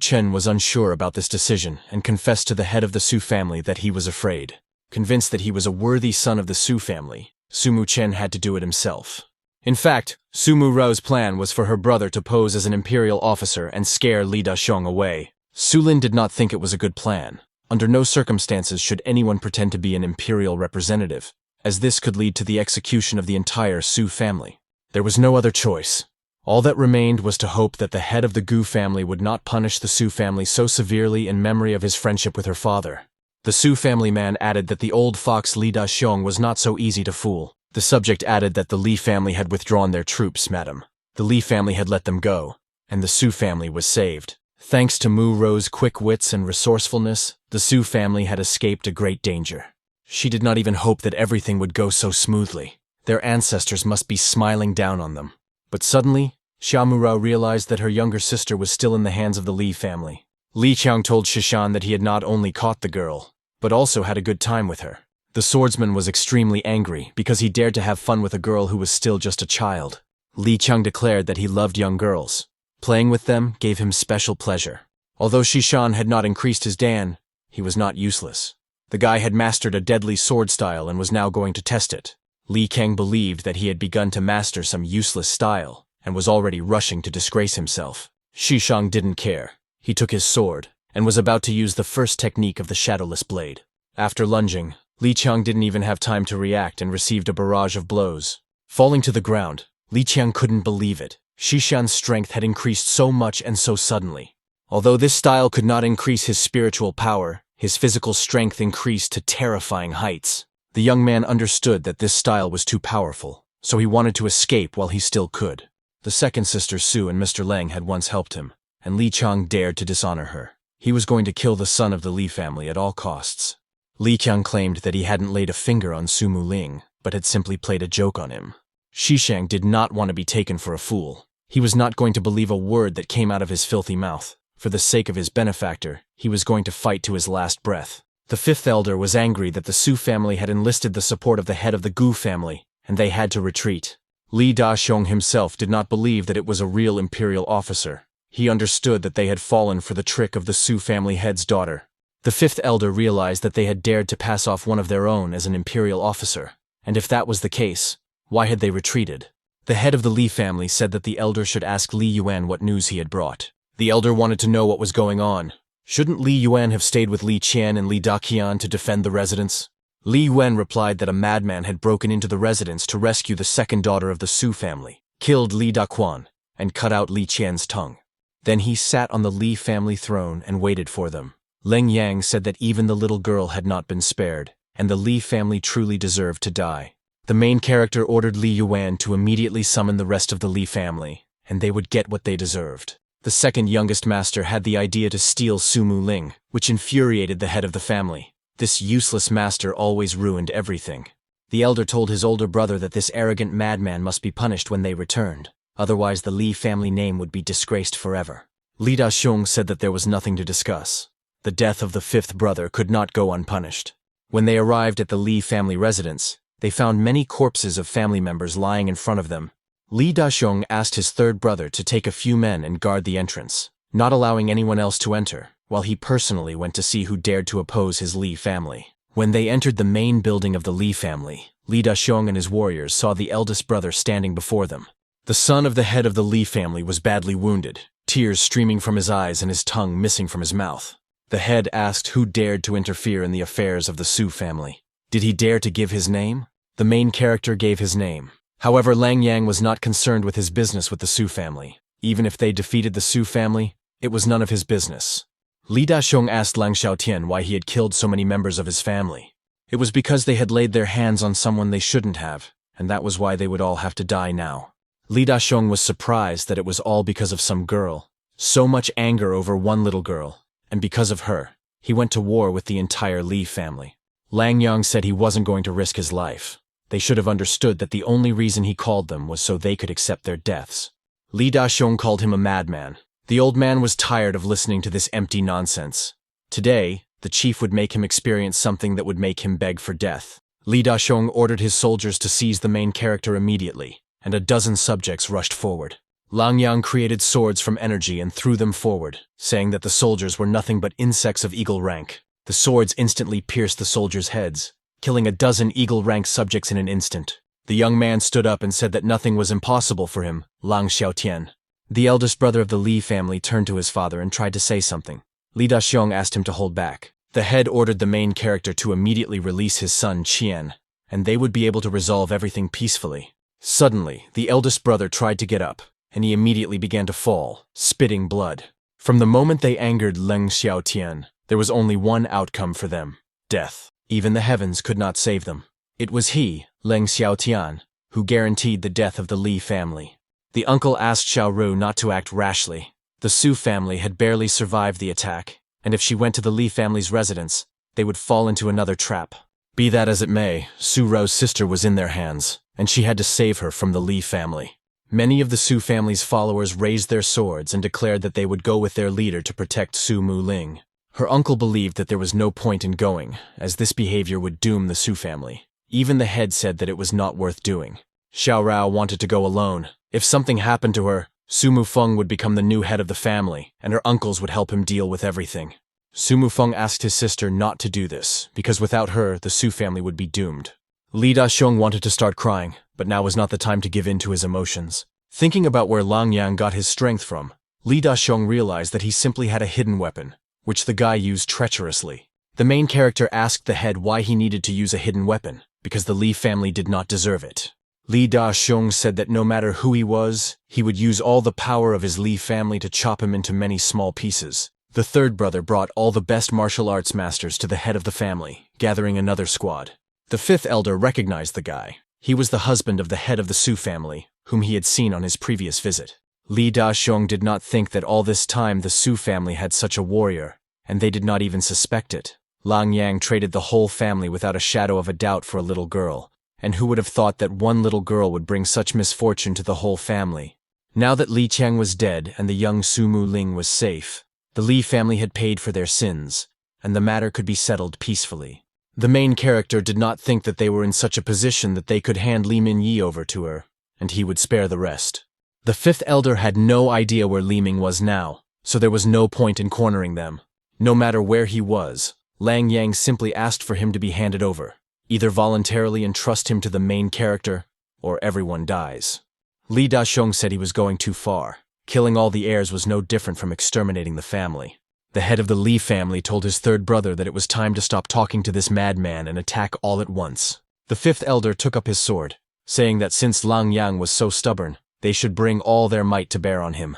Chen was unsure about this decision and confessed to the head of the Su family that he was afraid. Convinced that he was a worthy son of the Su family, Sumu Chen had to do it himself. In fact, Sumu Rou's plan was for her brother to pose as an imperial officer and scare Li Daxiong away. Sulin did not think it was a good plan. Under no circumstances should anyone pretend to be an imperial representative, as this could lead to the execution of the entire Su family. There was no other choice. All that remained was to hope that the head of the Gu family would not punish the Su family so severely in memory of his friendship with her father. The Su family man added that the old fox Li Daxiong was not so easy to fool. The subject added that the Li family had withdrawn their troops, madam. The Li family had let them go, and the Su family was saved. Thanks to Mu Rou's quick wits and resourcefulness, the Su family had escaped a great danger. She did not even hope that everything would go so smoothly. Their ancestors must be smiling down on them. But suddenly, Xia Mu Rou realized that her younger sister was still in the hands of the Li family. Li Qiang told Shishan that he had not only caught the girl, but also had a good time with her. The swordsman was extremely angry because he dared to have fun with a girl who was still just a child. Li Qiang declared that he loved young girls. Playing with them gave him special pleasure. Although Shishan had not increased his dan, he was not useless. The guy had mastered a deadly sword style and was now going to test it. Li Qiang believed that he had begun to master some useless style and was already rushing to disgrace himself. Shishan didn't care. He took his sword and was about to use the first technique of the shadowless blade. After lunging, Li Qiang didn't even have time to react and received a barrage of blows. Falling to the ground, Li Qiang couldn't believe it. Xishan's strength had increased so much and so suddenly. Although this style could not increase his spiritual power, his physical strength increased to terrifying heights. The young man understood that this style was too powerful, so he wanted to escape while he still could. The second sister Su and Mr. Lang had once helped him, and Li Qiang dared to dishonor her. He was going to kill the son of the Li family at all costs. Li Qiang claimed that he hadn't laid a finger on Su Muling, but had simply played a joke on him. Xishang did not want to be taken for a fool. He was not going to believe a word that came out of his filthy mouth. For the sake of his benefactor, he was going to fight to his last breath. The fifth elder was angry that the Su family had enlisted the support of the head of the Gu family, and they had to retreat. Li Daxiong himself did not believe that it was a real imperial officer. He understood that they had fallen for the trick of the Su family head's daughter. The fifth elder realized that they had dared to pass off one of their own as an imperial officer, and if that was the case, why had they retreated? The head of the Li family said that the elder should ask Li Yuan what news he had brought. The elder wanted to know what was going on. Shouldn't Li Yuan have stayed with Li Qian and Li Daqian to defend the residence? Li Yuan replied that a madman had broken into the residence to rescue the second daughter of the Su family, killed Li Daquan, and cut out Li Qian's tongue. Then he sat on the Li family throne and waited for them. Leng Yang said that even the little girl had not been spared, and the Li family truly deserved to die. The main character ordered Li Yuan to immediately summon the rest of the Li family, and they would get what they deserved. The second youngest master had the idea to steal Su Muling, which infuriated the head of the family. This useless master always ruined everything. The elder told his older brother that this arrogant madman must be punished when they returned, otherwise the Li family name would be disgraced forever. Li Daxiong said that there was nothing to discuss. The death of the fifth brother could not go unpunished. When they arrived at the Li family residence, they found many corpses of family members lying in front of them. Li Daxiong asked his third brother to take a few men and guard the entrance, not allowing anyone else to enter, while he personally went to see who dared to oppose his Li family. When they entered the main building of the Li family, Li Daxiong and his warriors saw the eldest brother standing before them. The son of the head of the Li family was badly wounded, tears streaming from his eyes and his tongue missing from his mouth. The head asked who dared to interfere in the affairs of the Su family. Did he dare to give his name? The main character gave his name. However, Lang Yang was not concerned with his business with the Su family. Even if they defeated the Su family, it was none of his business. Li Daxiong asked Lang Xiaotian why he had killed so many members of his family. It was because they had laid their hands on someone they shouldn't have, and that was why they would all have to die now. Li Daxiong was surprised that it was all because of some girl. So much anger over one little girl, and because of her, he went to war with the entire Li family. Lang Yang said he wasn't going to risk his life. They should have understood that the only reason he called them was so they could accept their deaths. Li Daxiong called him a madman. The old man was tired of listening to this empty nonsense. Today, the chief would make him experience something that would make him beg for death. Li Daxiong ordered his soldiers to seize the main character immediately, and a dozen subjects rushed forward. Lang Yang created swords from energy and threw them forward, saying that the soldiers were nothing but insects of eagle rank. The swords instantly pierced the soldiers' heads, killing a dozen eagle-rank subjects in an instant. The young man stood up and said that nothing was impossible for him, Lang Xiaotian. The eldest brother of the Li family turned to his father and tried to say something. Li Daxiong asked him to hold back. The head ordered the main character to immediately release his son Qian, and they would be able to resolve everything peacefully. Suddenly, the eldest brother tried to get up, and he immediately began to fall, spitting blood. From the moment they angered Lang Xiaotian, there was only one outcome for them: death. Even the heavens could not save them. It was he, Lang Xiaotian, who guaranteed the death of the Li family. The uncle asked Xiao Rou not to act rashly. The Su family had barely survived the attack, and if she went to the Li family's residence, they would fall into another trap. Be that as it may, Su Rou's sister was in their hands, and she had to save her from the Li family. Many of the Su family's followers raised their swords and declared that they would go with their leader to protect Su Muling. Her uncle believed that there was no point in going, as this behavior would doom the Su family. Even the head said that it was not worth doing. Xiao Rou wanted to go alone. If something happened to her, Su Mufeng would become the new head of the family, and her uncles would help him deal with everything. Su Mufeng asked his sister not to do this, because without her, the Su family would be doomed. Li Daxiong wanted to start crying, but now was not the time to give in to his emotions. Thinking about where Lang Yang got his strength from, Li Daxiong realized that he simply had a hidden weapon, which the guy used treacherously. The main character asked the head why he needed to use a hidden weapon, because the Li family did not deserve it. Li Da-xiong said that no matter who he was, he would use all the power of his Li family to chop him into many small pieces. The third brother brought all the best martial arts masters to the head of the family, gathering another squad. The fifth elder recognized the guy. He was the husband of the head of the Su family, whom he had seen on his previous visit. Li Da-xiong did not think that all this time the Su family had such a warrior, and they did not even suspect it. Lang Yang traded the whole family without a shadow of a doubt for a little girl, and who would have thought that one little girl would bring such misfortune to the whole family? Now that Li Qiang was dead and the young Su Mu Ling was safe, the Li family had paid for their sins, and the matter could be settled peacefully. The main character did not think that they were in such a position that they could hand Li Minyi over to her, and he would spare the rest. The fifth elder had no idea where Li Ming was now, so there was no point in cornering them. No matter where he was, Lang Yang simply asked for him to be handed over. Either voluntarily entrust him to the main character, or everyone dies. Li Da-xiong said he was going too far. Killing all the heirs was no different from exterminating the family. The head of the Li family told his third brother that it was time to stop talking to this madman and attack all at once. The fifth elder took up his sword, saying that since Lang Yang was so stubborn, they should bring all their might to bear on him.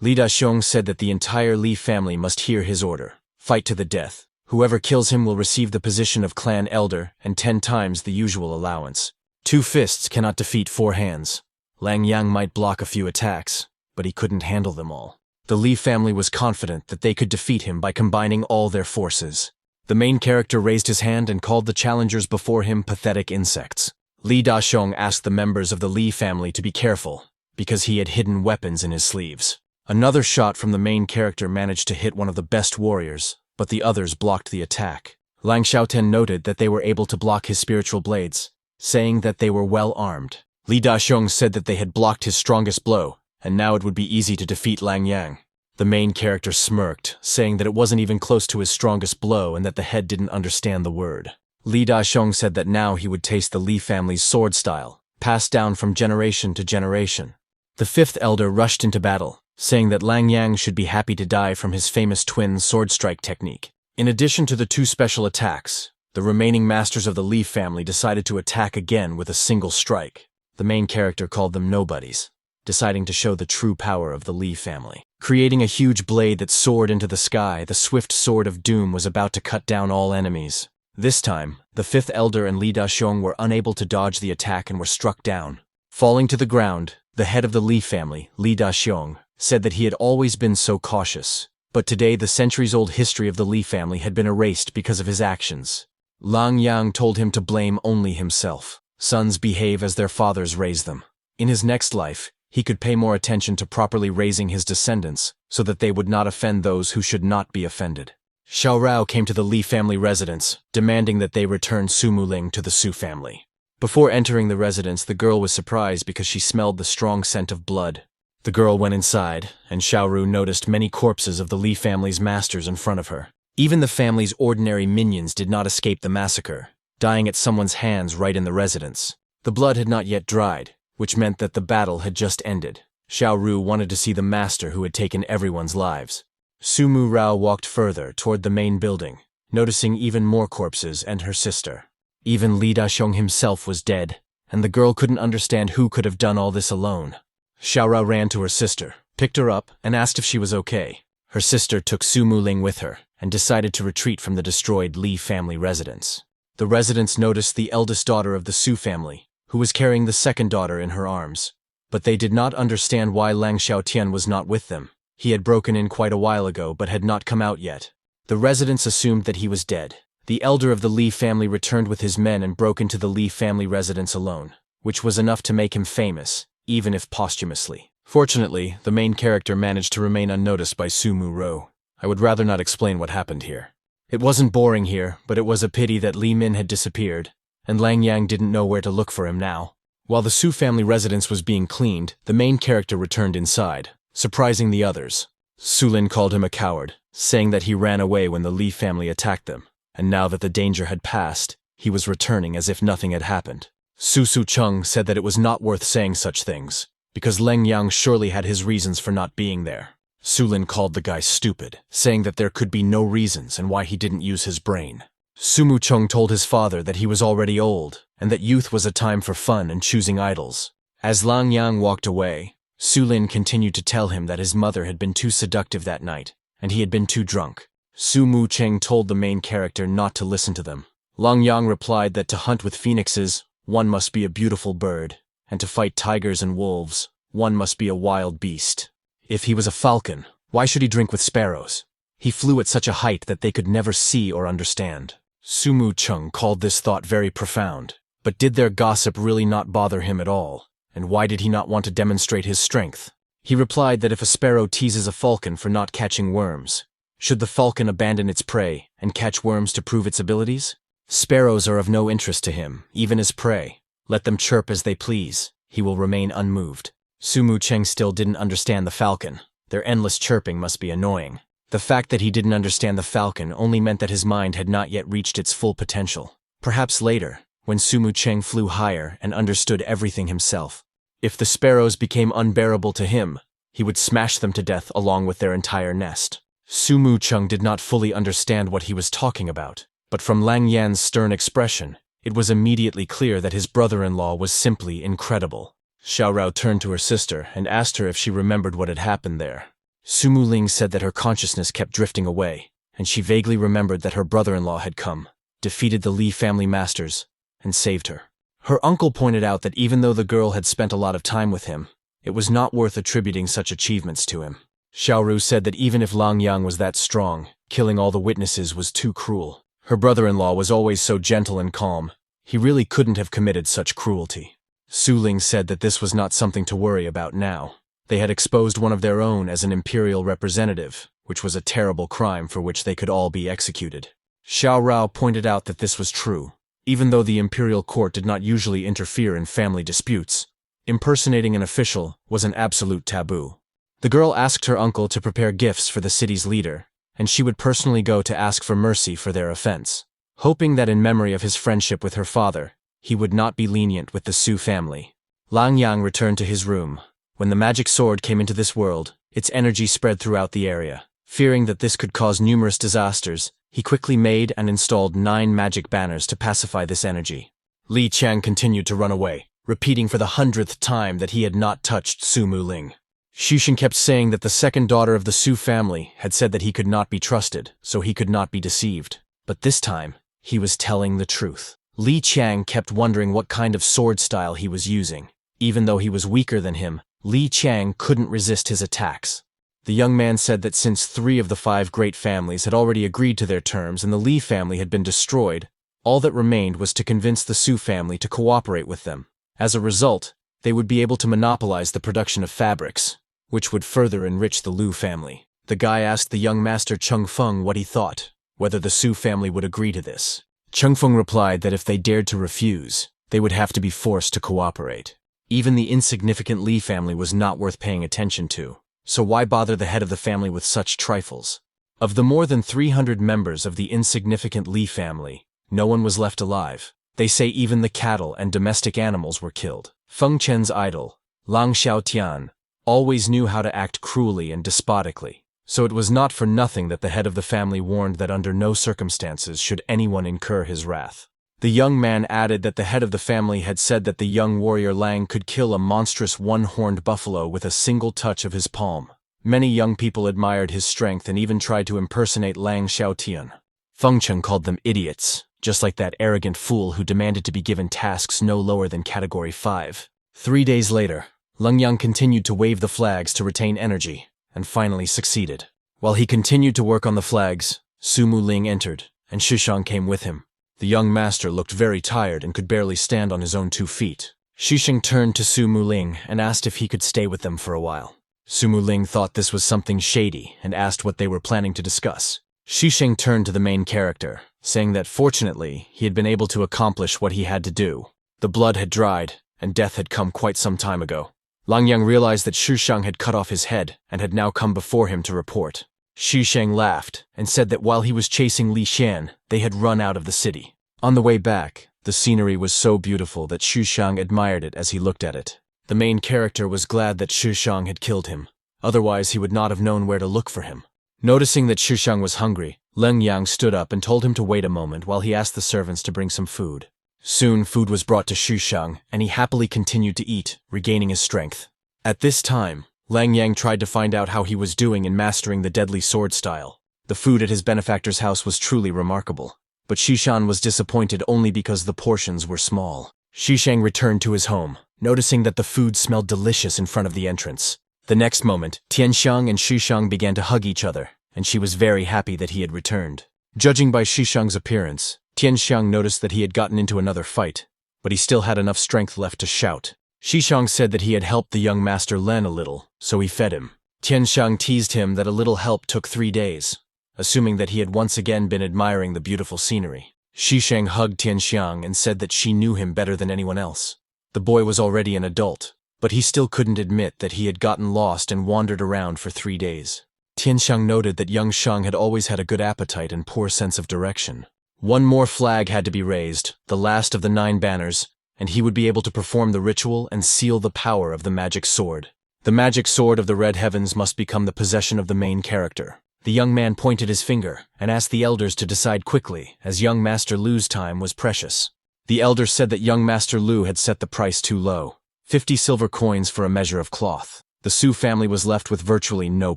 Li Da-xiong said that the entire Li family must hear his order. Fight to the death. Whoever kills him will receive the position of clan elder and 10 times the usual allowance. 2 fists cannot defeat 4 hands. Lang Yang might block a few attacks, but he couldn't handle them all. The Li family was confident that they could defeat him by combining all their forces. The main character raised his hand and called the challengers before him pathetic insects. Li Da-xiong asked the members of the Li family to be careful, because he had hidden weapons in his sleeves. Another shot from the main character managed to hit one of the best warriors, but the others blocked the attack. Lang Xiaoten noted that they were able to block his spiritual blades, saying that they were well armed. Li Da-xiong said that they had blocked his strongest blow, and now it would be easy to defeat Lang Yang. The main character smirked, saying that it wasn't even close to his strongest blow and that the head didn't understand the word. Li Da-xiong said that now he would taste the Li family's sword style, passed down from generation to generation. The fifth elder rushed into battle, saying that Lang Yang should be happy to die from his famous twin sword strike technique. In addition to the 2 special attacks, the remaining masters of the Li family decided to attack again with a single strike. The main character called them nobodies, deciding to show the true power of the Li family. Creating a huge blade that soared into the sky, the swift sword of doom was about to cut down all enemies. This time, the fifth elder and Li Da-xiong were unable to dodge the attack and were struck down. Falling to the ground, the head of the Li family, Li Da-xiong, said that he had always been so cautious, but today the centuries-old history of the Li family had been erased because of his actions. Lang Yang told him to blame only himself. Sons behave as their fathers raise them. In his next life, he could pay more attention to properly raising his descendants so that they would not offend those who should not be offended. Xiao Rou came to the Li family residence, demanding that they return Su Mu Ling to the Su family. Before entering the residence, the girl was surprised because she smelled the strong scent of blood. The girl went inside, and Xiao Ru noticed many corpses of the Li family's masters in front of her. Even the family's ordinary minions did not escape the massacre, dying at someone's hands right in the residence. The blood had not yet dried, which meant that the battle had just ended. Xiao Ru wanted to see the master who had taken everyone's lives. Su Mu Rou walked further toward the main building, noticing even more corpses and her sister. Even Li Da-xiong himself was dead, and the girl couldn't understand who could have done all this alone. Xiao Rou ran to her sister, picked her up, and asked if she was okay. Her sister took Su Mu Ling with her, and decided to retreat from the destroyed Li family residence. The residents noticed the eldest daughter of the Su family, who was carrying the second daughter in her arms. But they did not understand why Lang Xiaotian was not with them. He had broken in quite a while ago but had not come out yet. The residents assumed that he was dead. The elder of the Li family returned with his men and broke into the Li family residence alone, which was enough to make him famous, even if posthumously. Fortunately, the main character managed to remain unnoticed by Su Mu Rou. I would rather not explain what happened here. It wasn't boring here, but it was a pity that Li Min had disappeared, and Lang Yang didn't know where to look for him now. While the Su family residence was being cleaned, the main character returned inside, surprising the others. Su Lin called him a coward, saying that he ran away when the Li family attacked them, and now that the danger had passed, he was returning as if nothing had happened. Su Su Chung said that it was not worth saying such things, because Lang Yang surely had his reasons for not being there. Su Lin called the guy stupid, saying that there could be no reasons and why he didn't use his brain. Su Mu Chung told his father that he was already old, and that youth was a time for fun and choosing idols. As Lang Yang walked away, Su Lin continued to tell him that his mother had been too seductive that night, and he had been too drunk. Su Mu Cheng told the main character not to listen to them. Lang Yang replied that to hunt with phoenixes, one must be a beautiful bird, and to fight tigers and wolves, one must be a wild beast. If he was a falcon, why should he drink with sparrows? He flew at such a height that they could never see or understand. Su Mu Cheng called this thought very profound. But did their gossip really not bother him at all? And why did he not want to demonstrate his strength? He replied that if a sparrow teases a falcon for not catching worms, should the falcon abandon its prey and catch worms to prove its abilities? Sparrows are of no interest to him, even as prey. Let them chirp as they please. He will remain unmoved. Su Mu Cheng still didn't understand the falcon. Their endless chirping must be annoying. The fact that he didn't understand the falcon only meant that his mind had not yet reached its full potential. Perhaps later, when Su Mu Cheng flew higher and understood everything himself. If the sparrows became unbearable to him, he would smash them to death along with their entire nest. Su Mu Cheng did not fully understand what he was talking about, but from Lang Yan's stern expression, it was immediately clear that his brother-in-law was simply incredible. Xiao Rou turned to her sister and asked her if she remembered what had happened there. Su Mu Ling said that her consciousness kept drifting away, and she vaguely remembered that her brother-in-law had come, defeated the Li family masters, and saved her. Her uncle pointed out that even though the girl had spent a lot of time with him, it was not worth attributing such achievements to him. Xiao Ru said that even if Lang Yang was that strong, killing all the witnesses was too cruel. Her brother-in-law was always so gentle and calm. He really couldn't have committed such cruelty. Su Ling said that this was not something to worry about now. They had exposed one of their own as an imperial representative, which was a terrible crime for which they could all be executed. Xiao Rou pointed out that this was true. Even though the imperial court did not usually interfere in family disputes, impersonating an official was an absolute taboo. The girl asked her uncle to prepare gifts for the city's leader, and she would personally go to ask for mercy for their offense, hoping that in memory of his friendship with her father, he would not be lenient with the Su family. Lang Yang returned to his room. When the magic sword came into this world, its energy spread throughout the area. Fearing that this could cause numerous disasters, he quickly made and installed 9 magic banners to pacify this energy. Li Qiang continued to run away, repeating for the 100th time that he had not touched Su Mu Ling. Xushen kept saying that the second daughter of the Su family had said that he could not be trusted, so he could not be deceived. But this time, he was telling the truth. Li Qiang kept wondering what kind of sword style he was using. Even though he was weaker than him, Li Qiang couldn't resist his attacks. The young man said that since 3 of the 5 great families had already agreed to their terms and the Li family had been destroyed, all that remained was to convince the Su family to cooperate with them. As a result, they would be able to monopolize the production of fabrics, which would further enrich the Lu family. The guy asked the young master Cheng Feng what he thought, whether the Su family would agree to this. Cheng Feng replied that if they dared to refuse, they would have to be forced to cooperate. Even the insignificant Li family was not worth paying attention to. So why bother the head of the family with such trifles? Of the more than 300 members of the insignificant Li family, no one was left alive. They say even the cattle and domestic animals were killed. Feng Chen's idol, Lang Xiaotian, always knew how to act cruelly and despotically, so it was not for nothing that the head of the family warned that under no circumstances should anyone incur his wrath. The young man added that the head of the family had said that the young warrior Lang could kill a monstrous one-horned buffalo with a single touch of his palm. Many young people admired his strength and even tried to impersonate Lang Xiaotian. Feng Chen called them idiots, just like that arrogant fool who demanded to be given tasks no lower than Category 5. 3 days later, Lang Yang continued to wave the flags to retain energy, and finally succeeded. While he continued to work on the flags, Su Mu Ling entered, and Shishang came with him. The young master looked very tired and could barely stand on his own 2 feet. Xisheng turned to Su Mu Ling and asked if he could stay with them for a while. Su Mu Ling thought this was something shady and asked what they were planning to discuss. Xisheng turned to the main character, saying that fortunately he had been able to accomplish what he had to do. The blood had dried, and death had come quite some time ago. Lang Yang realized that Xisheng had cut off his head and had now come before him to report. Xisheng laughed and said that while he was chasing Li Xian, they had run out of the city. On the way back, the scenery was so beautiful that Xisheng admired it as he looked at it. The main character was glad that Xisheng had killed him, otherwise he would not have known where to look for him. Noticing that Xisheng was hungry, Lang Yang stood up and told him to wait a moment while he asked the servants to bring some food. Soon, food was brought to Xushang, and he happily continued to eat, regaining his strength. At this time, Lang Yang tried to find out how he was doing in mastering the deadly sword style. The food at his benefactor's house was truly remarkable, but Xishan was disappointed only because the portions were small. Xishang returned to his home, noticing that the food smelled delicious in front of the entrance. The next moment, Tianxiang and Xishang began to hug each other, and she was very happy that he had returned. Judging by Xishang's appearance, Tianxiang noticed that he had gotten into another fight, but he still had enough strength left to shout. Xishang said that he had helped the young master Len a little, so he fed him. Tianxiang teased him that a little help took 3 days, assuming that he had once again been admiring the beautiful scenery. Xishang hugged Tianxiang and said that she knew him better than anyone else. The boy was already an adult, but he still couldn't admit that he had gotten lost and wandered around for 3 days. Tianxiang noted that young Shang had always had a good appetite and poor sense of direction. One more flag had to be raised, the last of the 9 banners, and he would be able to perform the ritual and seal the power of the magic sword. The magic sword of the Red Heavens must become the possession of the main character. The young man pointed his finger and asked the elders to decide quickly, as young Master Lu's time was precious. The elders said that young Master Lu had set the price too low, 50 silver coins for a measure of cloth. The Su family was left with virtually no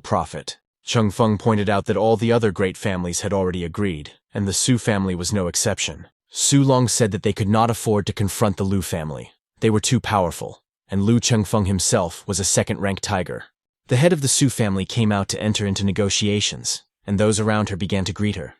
profit. Cheng Feng pointed out that all the other great families had already agreed, and the Su family was no exception. Su Long said that they could not afford to confront the Lu family. They were too powerful, and Lu Chengfeng himself was a second-ranked tiger. The head of the Su family came out to enter into negotiations, and those around her began to greet her.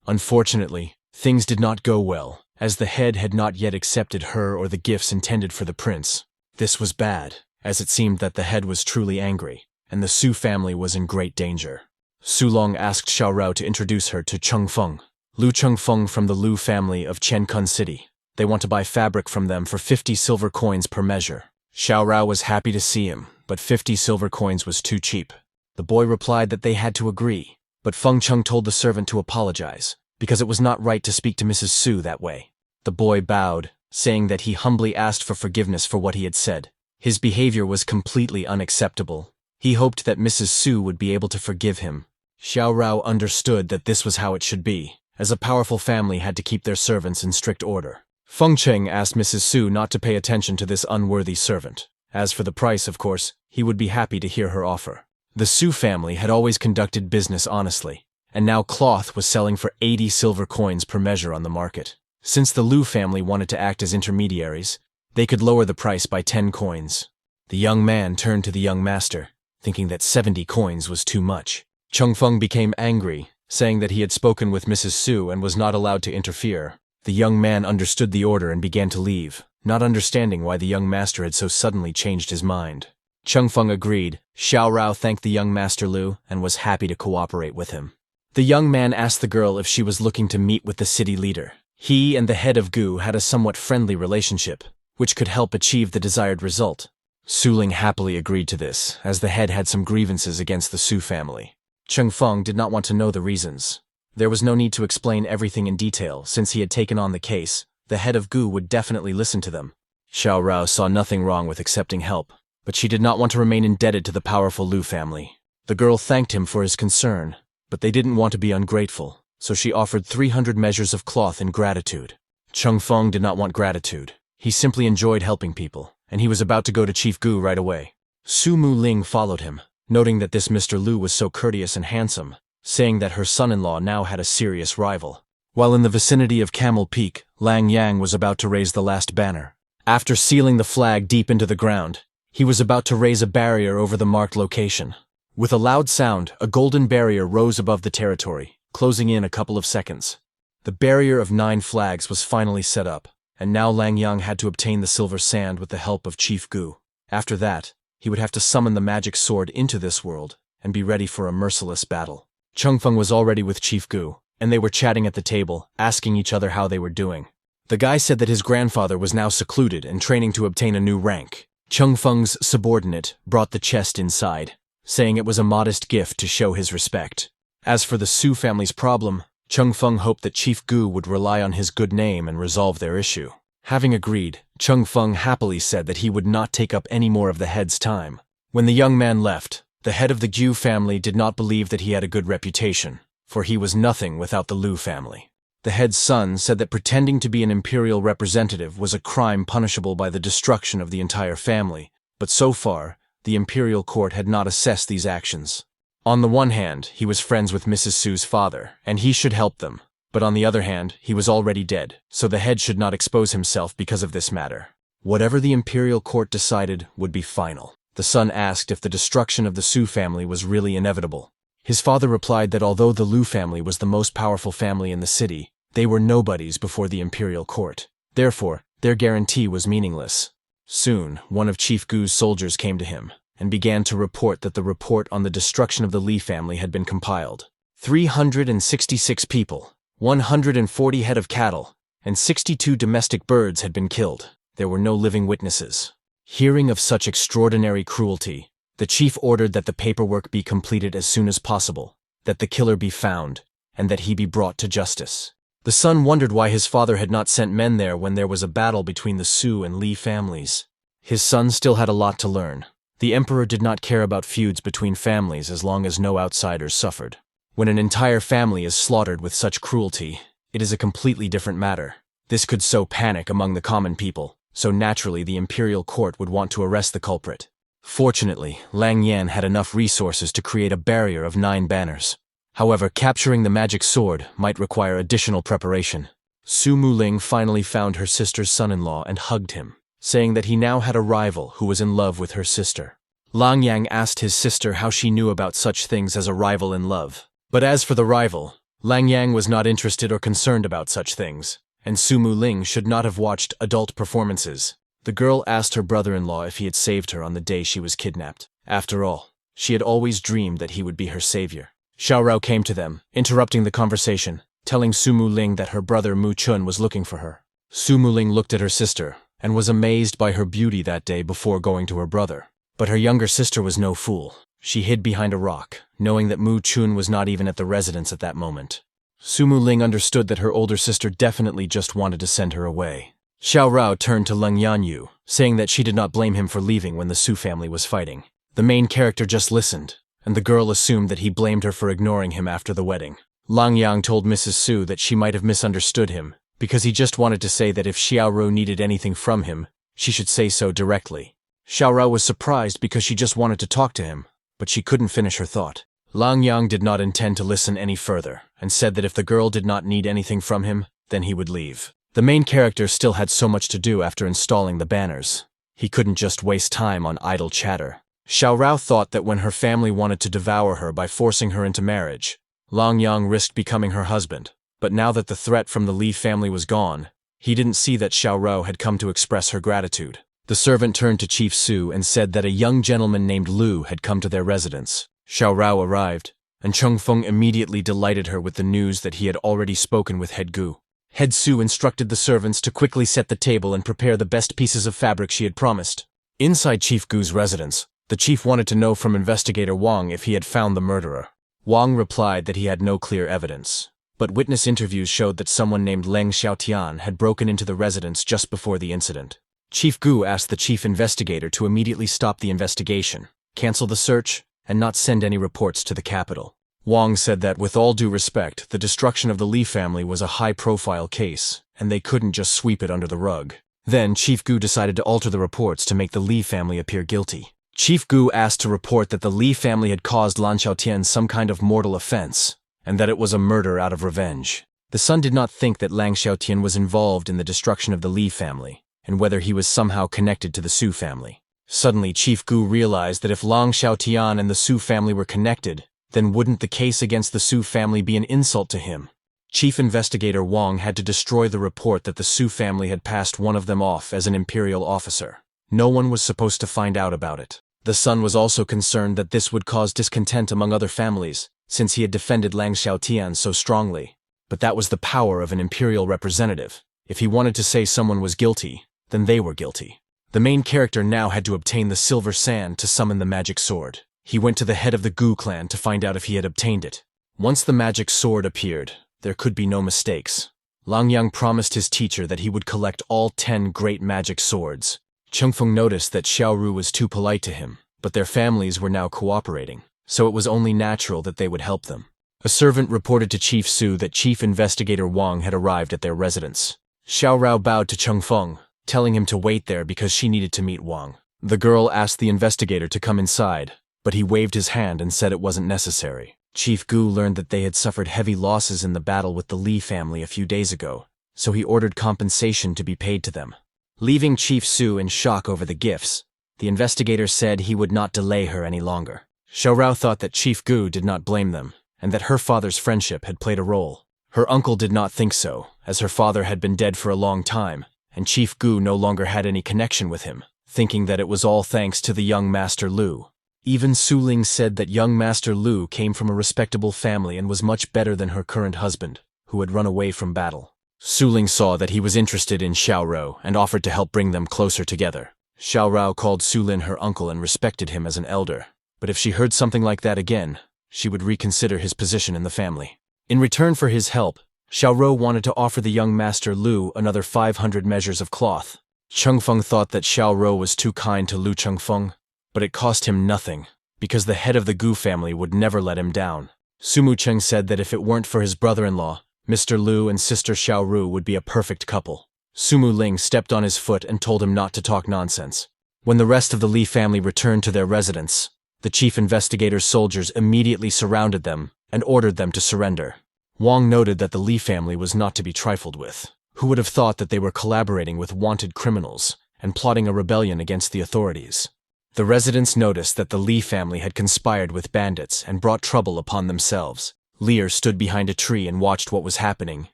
Unfortunately, things did not go well, as the head had not yet accepted her or the gifts intended for the prince. This was bad, as it seemed that the head was truly angry, and the Su family was in great danger. Su Long asked Xiao Rou to introduce her to Cheng Feng. Lu Chengfeng from the Lu family of Chenkun City. They want to buy fabric from them for 50 silver coins per measure. Xiao Rou was happy to see him, but 50 silver coins was too cheap. The boy replied that they had to agree, but Feng Cheng told the servant to apologize, because it was not right to speak to Mrs. Su that way. The boy bowed, saying that he humbly asked for forgiveness for what he had said. His behavior was completely unacceptable. He hoped that Mrs. Su would be able to forgive him. Xiao Rou understood that this was how it should be, as a powerful family had to keep their servants in strict order. Feng Cheng asked Mrs. Su not to pay attention to this unworthy servant. As for the price, of course, he would be happy to hear her offer. The Su family had always conducted business honestly, and now cloth was selling for 80 silver coins per measure on the market. Since the Lu family wanted to act as intermediaries, they could lower the price by 10 coins. The young man turned to the young master, thinking that 70 coins was too much. Cheng Feng became angry, saying that he had spoken with Mrs. Su and was not allowed to interfere. The young man understood the order and began to leave, not understanding why the young master had so suddenly changed his mind. Cheng Feng agreed. Xiao Rou thanked the young master Lu and was happy to cooperate with him. The young man asked the girl if she was looking to meet with the city leader. He and the head of Gu had a somewhat friendly relationship, which could help achieve the desired result. Su Ling happily agreed to this, as the head had some grievances against the Su family. Cheng Feng did not want to know the reasons. There was no need to explain everything in detail, since he had taken on the case. The head of Gu would definitely listen to them. Xiao Rou saw nothing wrong with accepting help, but she did not want to remain indebted to the powerful Lu family. The girl thanked him for his concern, but they didn't want to be ungrateful, so she offered 300 measures of cloth in gratitude. Cheng Feng did not want gratitude. He simply enjoyed helping people, and he was about to go to Chief Gu right away. Su Mu Ling followed him, noting that this Mr. Lu was so courteous and handsome, saying that her son-in-law now had a serious rival. While in the vicinity of Camel Peak, Lang Yang was about to raise the last banner. After sealing the flag deep into the ground, he was about to raise a barrier over the marked location. With a loud sound, a golden barrier rose above the territory, closing in a couple of seconds. The barrier of 9 flags was finally set up, and now Lang Yang had to obtain the silver sand with the help of Chief Gu. After that, he would have to summon the magic sword into this world and be ready for a merciless battle. Cheng Feng was already with Chief Gu, and they were chatting at the table, asking each other how they were doing. The guy said that his grandfather was now secluded and training to obtain a new rank. Cheng Feng's subordinate brought the chest inside, saying it was a modest gift to show his respect. As for the Su family's problem, Cheng Feng hoped that Chief Gu would rely on his good name and resolve their issue. Having agreed, Cheng Feng happily said that he would not take up any more of the head's time. When the young man left, the head of the Gu family did not believe that he had a good reputation, for he was nothing without the Lu family. The head son said that pretending to be an imperial representative was a crime punishable by the destruction of the entire family, but so far, the imperial court had not assessed these actions. On the one hand, he was friends with Mrs. Su's father, and he should help them, but on the other hand, he was already dead, so the head should not expose himself because of this matter. Whatever the imperial court decided would be final. The son asked if the destruction of the Su family was really inevitable. His father replied that although the Lu family was the most powerful family in the city, they were nobodies before the imperial court. Therefore, their guarantee was meaningless. Soon, one of Chief Gu's soldiers came to him and began to report that the report on the destruction of the Li family had been compiled. 366 people, 140 head of cattle, and 62 domestic birds had been killed. There were no living witnesses. Hearing of such extraordinary cruelty, the chief ordered that the paperwork be completed as soon as possible, that the killer be found, and that he be brought to justice. The son wondered why his father had not sent men there when there was a battle between the Su and Li families. His son still had a lot to learn. The emperor did not care about feuds between families as long as no outsiders suffered. When an entire family is slaughtered with such cruelty, it is a completely different matter. This could sow panic among the common people, so naturally the imperial court would want to arrest the culprit. Fortunately, Lang Yan had enough resources to create a barrier of 9 banners. However, capturing the magic sword might require additional preparation. Su Muling finally found her sister's son-in-law and hugged him, saying that he now had a rival who was in love with her sister. Lang Yang asked his sister how she knew about such things as a rival in love. But as for the rival, Lang Yang was not interested or concerned about such things, and Su Muling should not have watched adult performances. The girl asked her brother-in-law if he had saved her on the day she was kidnapped. After all, she had always dreamed that he would be her savior. Xiao Rou came to them, interrupting the conversation, telling Su Muling that her brother Mu Chun was looking for her. Su Muling looked at her sister, and was amazed by her beauty that day before going to her brother. But her younger sister was no fool. She hid behind a rock, knowing that Mu Chun was not even at the residence at that moment. Su Muling understood that her older sister definitely just wanted to send her away. Xiao Rou turned to Leng Yanyu, saying that she did not blame him for leaving when the Su family was fighting. The main character just listened, and the girl assumed that he blamed her for ignoring him after the wedding. Lang Yang told Mrs. Su that she might have misunderstood him, because he just wanted to say that if Xiao Ru needed anything from him, she should say so directly. Xiao Rou was surprised because she just wanted to talk to him, but she couldn't finish her thought. Lang Yang did not intend to listen any further, and said that if the girl did not need anything from him, then he would leave. The main character still had so much to do after installing the banners. He couldn't just waste time on idle chatter. Xiao Rou thought that when her family wanted to devour her by forcing her into marriage, Lang Yang risked becoming her husband. But now that the threat from the Li family was gone, he didn't see that Xiao Rou had come to express her gratitude. The servant turned to Chief Su and said that a young gentleman named Lu had come to their residence. Xiao Rou arrived, and Cheng Feng immediately delighted her with the news that he had already spoken with Head Gu. Head Su instructed the servants to quickly set the table and prepare the best pieces of fabric she had promised. Inside Chief Gu's residence, the chief wanted to know from investigator Wang if he had found the murderer. Wang replied that he had no clear evidence, but witness interviews showed that someone named Leng Xiaotian had broken into the residence just before the incident. Chief Gu asked the chief investigator to immediately stop the investigation, cancel the search, and not send any reports to the capital. Wang said that, with all due respect, the destruction of the Li family was a high-profile case, and they couldn't just sweep it under the rug. Then Chief Gu decided to alter the reports to make the Li family appear guilty. Chief Gu asked to report that the Li family had caused Lan Xiaotian some kind of mortal offense, and that it was a murder out of revenge. The son did not think that Lang Xiaotian was involved in the destruction of the Li family, and whether he was somehow connected to the Su family. Suddenly, Chief Gu realized that if Lang Xiaotian and the Su family were connected, then wouldn't the case against the Su family be an insult to him? Chief Investigator Wang had to destroy the report that the Su family had passed one of them off as an imperial officer. No one was supposed to find out about it. The son was also concerned that this would cause discontent among other families, since he had defended Lang Xiaotian so strongly. But that was the power of an imperial representative. If he wanted to say someone was guilty, then they were guilty. The main character now had to obtain the silver sand to summon the magic sword. He went to the head of the Gu clan to find out if he had obtained it. Once the magic sword appeared, there could be no mistakes. Lang Yang promised his teacher that he would collect all 10 great magic swords. Cheng Feng noticed that Xiao Ru was too polite to him, but their families were now cooperating, so it was only natural that they would help them. A servant reported to Chief Su that Chief Investigator Wang had arrived at their residence. Xiao Rou bowed to Chengfeng, telling him to wait there because she needed to meet Wang. The girl asked the investigator to come inside, but he waved his hand and said it wasn't necessary. Chief Gu learned that they had suffered heavy losses in the battle with the Li family a few days ago, so he ordered compensation to be paid to them. Leaving Chief Su in shock over the gifts, the investigator said he would not delay her any longer. Xiao Rou thought that Chief Gu did not blame them, and that her father's friendship had played a role. Her uncle did not think so, as her father had been dead for a long time, and Chief Gu no longer had any connection with him, thinking that it was all thanks to the young Master Lu. Even Su Ling said that young Master Lu came from a respectable family and was much better than her current husband, who had run away from battle. Su Ling saw that he was interested in Xiao Rou and offered to help bring them closer together. Xiao Rou called Su Lin her uncle and respected him as an elder, but if she heard something like that again, she would reconsider his position in the family. In return for his help, Xiao Rou wanted to offer the young Master Lu another 500 measures of cloth. Chengfeng thought that Xiao Rou was too kind to Lu Chengfeng, but it cost him nothing, because the head of the Gu family would never let him down. Sumu Cheng said that if it weren't for his brother-in-law, Mr. Lu and Sister Xiao Ru would be a perfect couple. Sumu Ling stepped on his foot and told him not to talk nonsense. When the rest of the Li family returned to their residence, the chief investigator's soldiers immediately surrounded them and ordered them to surrender. Wang noted that the Li family was not to be trifled with. Who would have thought that they were collaborating with wanted criminals and plotting a rebellion against the authorities? The residents noticed that the Li family had conspired with bandits and brought trouble upon themselves. Lear stood behind a tree and watched what was happening,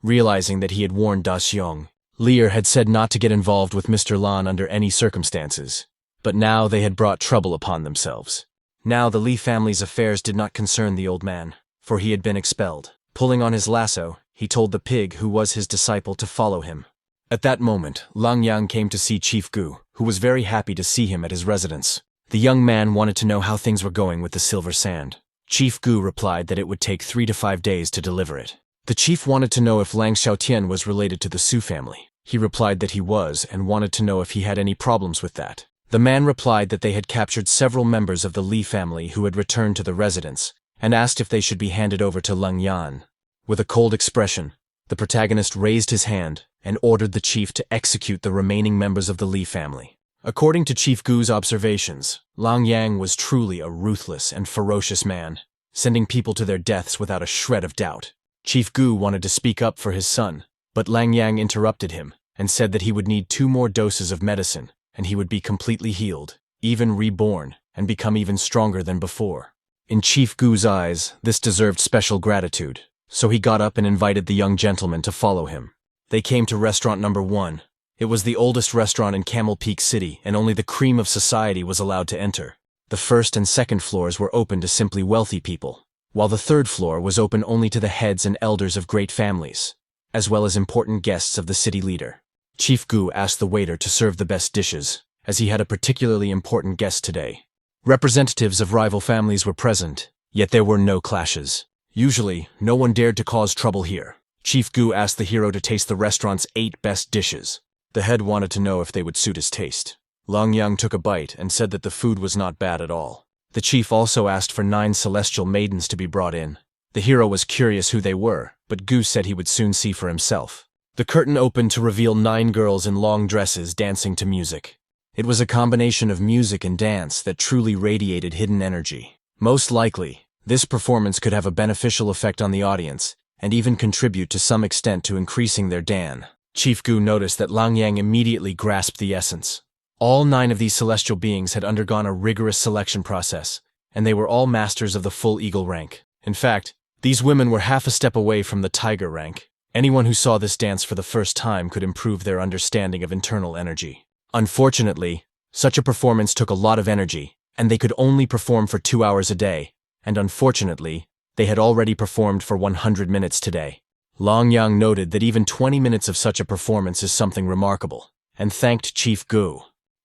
realizing that he had warned Da Xiong. Lear had said not to get involved with Mr. Lan under any circumstances, but now they had brought trouble upon themselves. Now the Li family's affairs did not concern the old man, for he had been expelled. Pulling on his lasso, he told the pig who was his disciple to follow him. At that moment, Lang Yang came to see Chief Gu, who was very happy to see him at his residence. The young man wanted to know how things were going with the silver sand. Chief Gu replied that it would take 3 to 5 days to deliver it. The chief wanted to know if Lang Xiaotian was related to the Su family. He replied that he was and wanted to know if he had any problems with that. The man replied that they had captured several members of the Li family who had returned to the residence, and asked if they should be handed over to Leng Yan. With a cold expression, the protagonist raised his hand and ordered the chief to execute the remaining members of the Li family. According to Chief Gu's observations, Lang Yang was truly a ruthless and ferocious man, sending people to their deaths without a shred of doubt. Chief Gu wanted to speak up for his son, but Lang Yang interrupted him and said that he would need 2 more doses of medicine and he would be completely healed, even reborn, and become even stronger than before. In Chief Gu's eyes, this deserved special gratitude, so he got up and invited the young gentleman to follow him. They came to restaurant number 1. It was the oldest restaurant in Camel Peak City, and only the cream of society was allowed to enter. The first and second floors were open to simply wealthy people, while the third floor was open only to the heads and elders of great families, as well as important guests of the city leader. Chief Gu asked the waiter to serve the best dishes, as he had a particularly important guest today. Representatives of rival families were present, yet there were no clashes. Usually, no one dared to cause trouble here. Chief Gu asked the hero to taste the restaurant's 8 best dishes. The head wanted to know if they would suit his taste. Lang Yang took a bite and said that the food was not bad at all. The chief also asked for 9 celestial maidens to be brought in. The hero was curious who they were, but Gu said he would soon see for himself. The curtain opened to reveal 9 girls in long dresses dancing to music. It was a combination of music and dance that truly radiated hidden energy. Most likely, this performance could have a beneficial effect on the audience, and even contribute to some extent to increasing their dan. Chief Gu noticed that Lang Yang immediately grasped the essence. All 9 of these celestial beings had undergone a rigorous selection process, and they were all masters of the full eagle rank. In fact, these women were half a step away from the tiger rank. Anyone who saw this dance for the first time could improve their understanding of internal energy. Unfortunately, such a performance took a lot of energy, and they could only perform for 2 hours a day, and unfortunately, they had already performed for 100 minutes today. Lang Yang noted that even 20 minutes of such a performance is something remarkable, and thanked Chief Gu.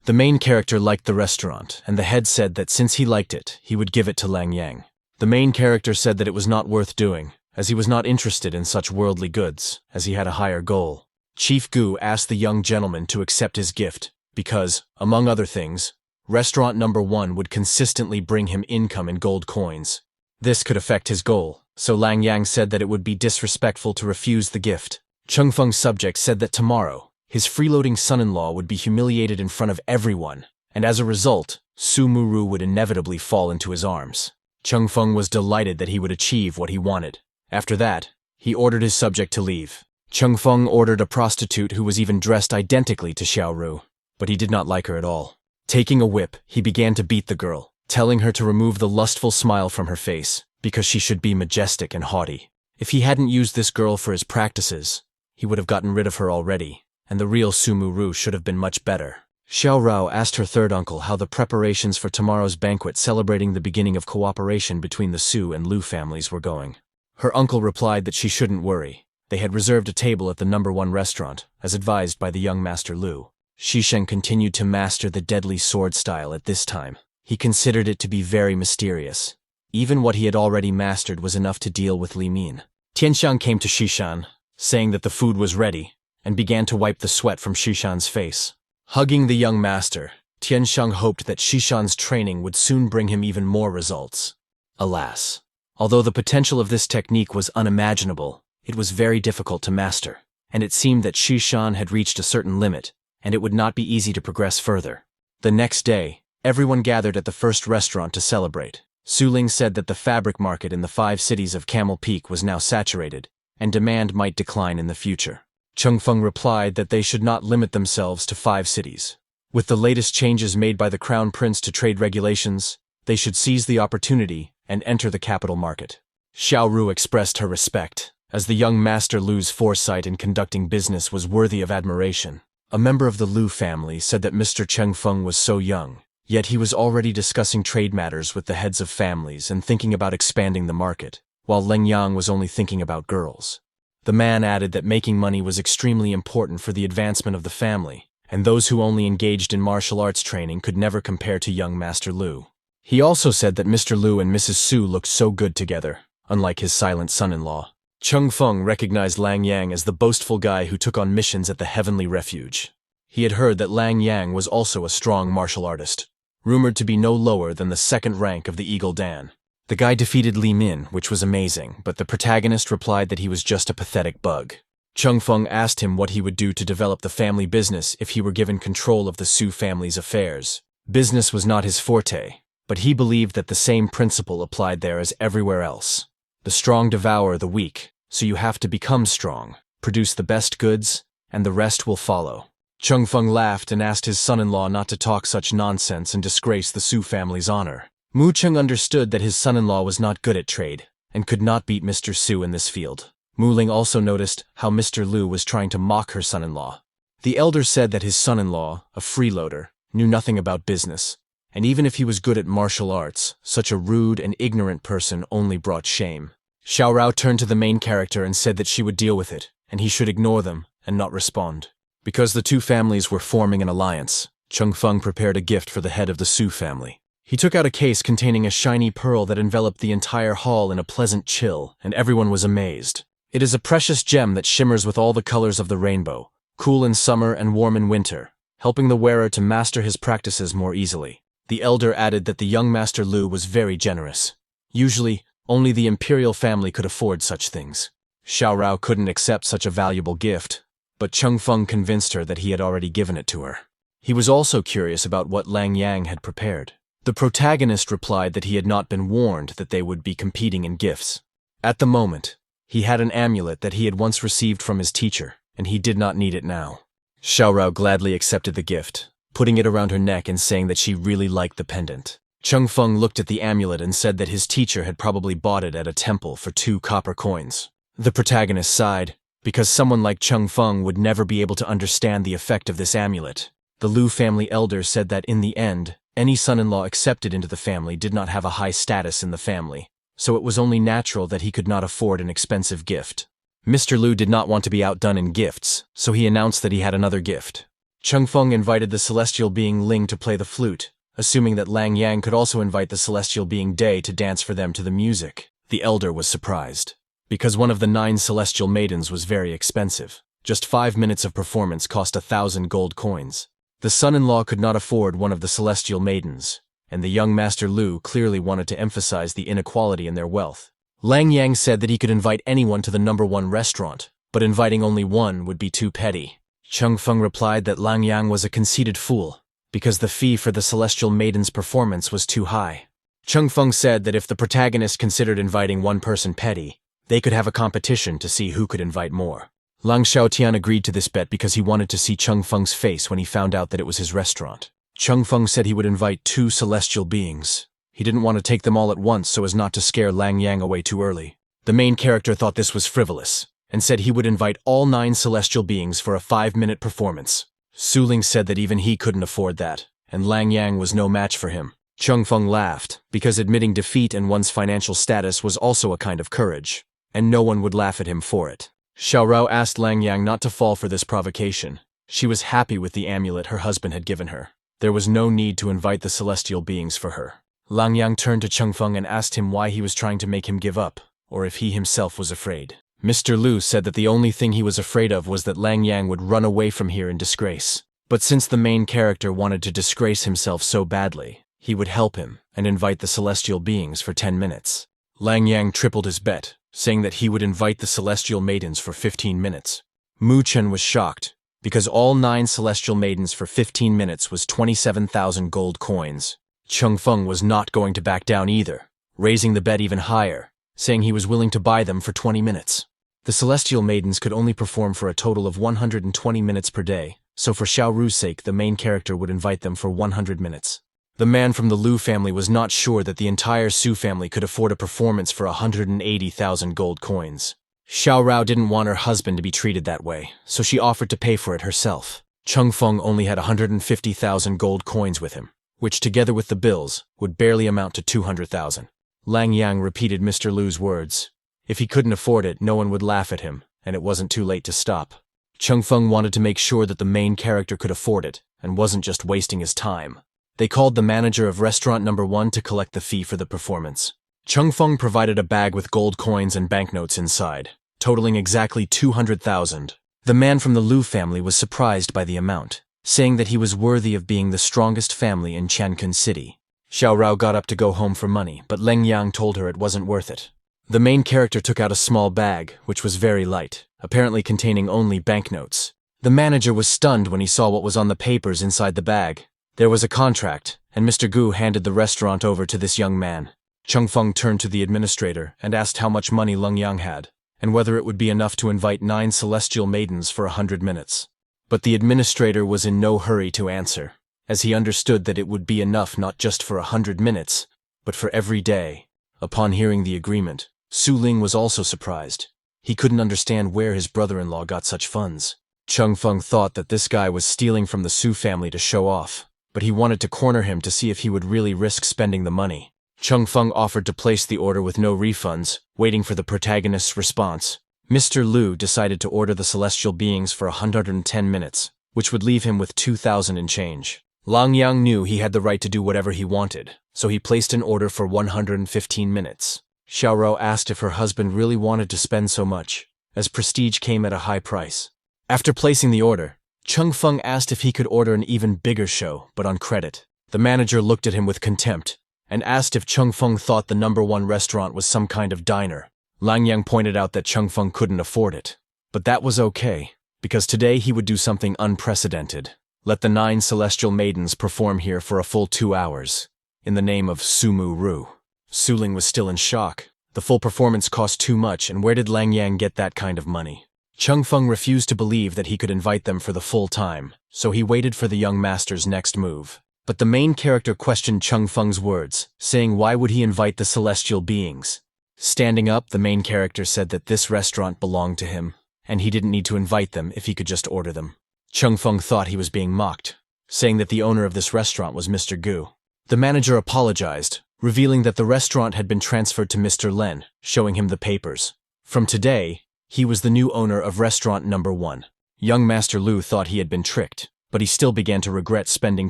The main character liked the restaurant, and the head said that since he liked it, he would give it to Lang Yang. The main character said that it was not worth doing, as he was not interested in such worldly goods, as he had a higher goal. Chief Gu asked the young gentleman to accept his gift, because, among other things, restaurant number 1 would consistently bring him income in gold coins. This could affect his goal, so Lang Yang said that it would be disrespectful to refuse the gift. Cheng Feng's subject said that tomorrow, his freeloading son-in-law would be humiliated in front of everyone, and as a result, Mu Rou would inevitably fall into his arms. Cheng Feng was delighted that he would achieve what he wanted. After that, he ordered his subject to leave. Cheng Feng ordered a prostitute who was even dressed identically to Xiao Rou, but he did not like her at all. Taking a whip, he began to beat the girl, telling her to remove the lustful smile from her face, because she should be majestic and haughty. If he hadn't used this girl for his practices, he would have gotten rid of her already, and the real Mu Rou should have been much better. Xiao Rou asked her third uncle how the preparations for tomorrow's banquet celebrating the beginning of cooperation between the Su and Lu families were going. Her uncle replied that she shouldn't worry. They had reserved a table at the #1 restaurant, as advised by the young Master Lu. Xisheng continued to master the deadly sword style at this time. He considered it to be very mysterious. Even what he had already mastered was enough to deal with Li Min. Tianxiang came to Xishan, saying that the food was ready, and began to wipe the sweat from Xishan's face. Hugging the young master, Tianxiang hoped that Xishan's training would soon bring him even more results. Alas, although the potential of this technique was unimaginable, it was very difficult to master, and it seemed that Xishan had reached a certain limit, and it would not be easy to progress further. The next day, everyone gathered at the first restaurant to celebrate. Su Ling said that the fabric market in the 5 cities of Camel Peak was now saturated, and demand might decline in the future. Cheng Feng replied that they should not limit themselves to 5 cities. With the latest changes made by the Crown Prince to trade regulations, they should seize the opportunity and enter the capital market. Xiao Ru expressed her respect, as the young Master Lu's foresight in conducting business was worthy of admiration. A member of the Lu family said that Mr. Cheng Feng was so young, yet he was already discussing trade matters with the heads of families and thinking about expanding the market, while Ling Yang was only thinking about girls. The man added that making money was extremely important for the advancement of the family, and those who only engaged in martial arts training could never compare to young Master Lu. He also said that Mr. Lu and Mrs. Su looked so good together, unlike his silent son-in-law. Cheng Feng recognized Lang Yang as the boastful guy who took on missions at the Heavenly Refuge. He had heard that Lang Yang was also a strong martial artist, rumored to be no lower than the 2nd rank of the Eagle Dan. The guy defeated Li Min, which was amazing, but the protagonist replied that he was just a pathetic bug. Cheng Feng asked him what he would do to develop the family business if he were given control of the Su family's affairs. Business was not his forte, but he believed that the same principle applied there as everywhere else. The strong devour the weak, so you have to become strong, produce the best goods, and the rest will follow. Cheng Feng laughed and asked his son-in-law not to talk such nonsense and disgrace the Su family's honor. Mu Cheng understood that his son-in-law was not good at trade, and could not beat Mr. Su in this field. Mu Ling also noticed how Mr. Lu was trying to mock her son-in-law. The elder said that his son-in-law, a freeloader, knew nothing about business, and even if he was good at martial arts, such a rude and ignorant person only brought shame. Xiao Rou turned to the main character and said that she would deal with it, and he should ignore them and not respond. Because the 2 families were forming an alliance, Cheng Feng prepared a gift for the head of the Su family. He took out a case containing a shiny pearl that enveloped the entire hall in a pleasant chill, and everyone was amazed. It is a precious gem that shimmers with all the colors of the rainbow, cool in summer and warm in winter, helping the wearer to master his practices more easily. The elder added that the young Master Lu was very generous. Usually, only the imperial family could afford such things. Xiao Rou couldn't accept such a valuable gift, but Cheng Feng convinced her that he had already given it to her. He was also curious about what Lang Yang had prepared. The protagonist replied that he had not been warned that they would be competing in gifts. At the moment, he had an amulet that he had once received from his teacher, and he did not need it now. Xiao Rou gladly accepted the gift, putting it around her neck and saying that she really liked the pendant. Cheng Feng looked at the amulet and said that his teacher had probably bought it at a temple for 2 copper coins. The protagonist sighed, because someone like Cheng Feng would never be able to understand the effect of this amulet. The Lu family elder said that in the end, any son-in-law accepted into the family did not have a high status in the family, so it was only natural that he could not afford an expensive gift. Mr. Lu did not want to be outdone in gifts, so he announced that he had another gift. Cheng Feng invited the celestial being Ling to play the flute, assuming that Lang Yang could also invite the celestial being Day to dance for them to the music. The elder was surprised, because one of the 9 celestial maidens was very expensive. Just 5 minutes of performance cost 1,000 gold coins. The son-in-law could not afford one of the celestial maidens, and the young Master Lu clearly wanted to emphasize the inequality in their wealth. Lang Yang said that he could invite anyone to the #1 restaurant, but inviting only one would be too petty. Chung Feng replied that Lang Yang was a conceited fool, because the fee for the Celestial Maiden's performance was too high. Chung Feng said that if the protagonist considered inviting one person petty, they could have a competition to see who could invite more. Lang Xiaotian agreed to this bet because he wanted to see Chung Feng's face when he found out that it was his restaurant. Chung Feng said he would invite 2 celestial beings. He didn't want to take them all at once so as not to scare Lang Yang away too early. The main character thought this was frivolous, and said he would invite all 9 celestial beings for a 5-minute performance. Su Ling said that even he couldn't afford that, and Lang Yang was no match for him. Chung Feng laughed, because admitting defeat and one's financial status was also a kind of courage, and no one would laugh at him for it. Xiao Rou asked Lang Yang not to fall for this provocation. She was happy with the amulet her husband had given her. There was no need to invite the celestial beings for her. Lang Yang turned to Chung Feng and asked him why he was trying to make him give up, or if he himself was afraid. Mr. Lu said that the only thing he was afraid of was that Lang Yang would run away from here in disgrace. But since the main character wanted to disgrace himself so badly, he would help him and invite the celestial beings for 10 minutes. Lang Yang tripled his bet, saying that he would invite the celestial maidens for 15 minutes. Mu Chen was shocked, because all 9 celestial maidens for 15 minutes was 27,000 gold coins. Chung Feng was not going to back down either, raising the bet even higher, saying he was willing to buy them for 20 minutes. The celestial maidens could only perform for a total of 120 minutes per day, so for Xiao Ru's sake the main character would invite them for 100 minutes. The man from the Lu family was not sure that the entire Su family could afford a performance for 180,000 gold coins. Xiao Rou didn't want her husband to be treated that way, so she offered to pay for it herself. Chung Feng only had 150,000 gold coins with him, which together with the bills would barely amount to 200,000. Lang Yang repeated Mr. Lu's words. If he couldn't afford it, no one would laugh at him, and it wasn't too late to stop. Chung Feng wanted to make sure that the main character could afford it, and wasn't just wasting his time. They called the manager of restaurant #1 to collect the fee for the performance. Chung Feng provided a bag with gold coins and banknotes inside, totaling exactly 200,000. The man from the Lu family was surprised by the amount, saying that he was worthy of being the strongest family in Chankun City. Xiao Rou got up to go home for money, but Lang Yang told her it wasn't worth it. The main character took out a small bag, which was very light, apparently containing only banknotes. The manager was stunned when he saw what was on the papers inside the bag. There was a contract, and Mr. Gu handed the restaurant over to this young man. Chung Feng turned to the administrator and asked how much money Lang Yang had, and whether it would be enough to invite 9 celestial maidens for 100 minutes. But the administrator was in no hurry to answer, as he understood that it would be enough not just for 100 minutes, but for every day. Upon hearing the agreement, Su Ling was also surprised. He couldn't understand where his brother-in-law got such funds. Chung Feng thought that this guy was stealing from the Su family to show off, but he wanted to corner him to see if he would really risk spending the money. Chung Feng offered to place the order with no refunds, waiting for the protagonist's response. Mr. Lu decided to order the celestial beings for 110 minutes, which would leave him with 2,000 and change. Lang Yang knew he had the right to do whatever he wanted, so he placed an order for 115 minutes. Xiao Rou asked if her husband really wanted to spend so much, as prestige came at a high price. After placing the order, Chung Feng asked if he could order an even bigger show, but on credit. The manager looked at him with contempt, and asked if Chung Feng thought the #1 restaurant was some kind of diner. Lang Yang pointed out that Chung Feng couldn't afford it. But that was okay, because today he would do something unprecedented. Let the 9 celestial maidens perform here for a full 2 hours, in the name of Mu Rou. Su Ling was still in shock. The full performance cost too much, and where did Lang Yang get that kind of money? Chung Feng refused to believe that he could invite them for the full time, so he waited for the young master's next move. But the main character questioned Chung Feng's words, saying why would he invite the celestial beings? Standing up, the main character said that this restaurant belonged to him, and he didn't need to invite them if he could just order them. Chung Feng thought he was being mocked, saying that the owner of this restaurant was Mr. Gu. The manager apologized, revealing that the restaurant had been transferred to Mr. Len, showing him the papers. From today, he was the new owner of restaurant #1. Young Master Lu thought he had been tricked, but he still began to regret spending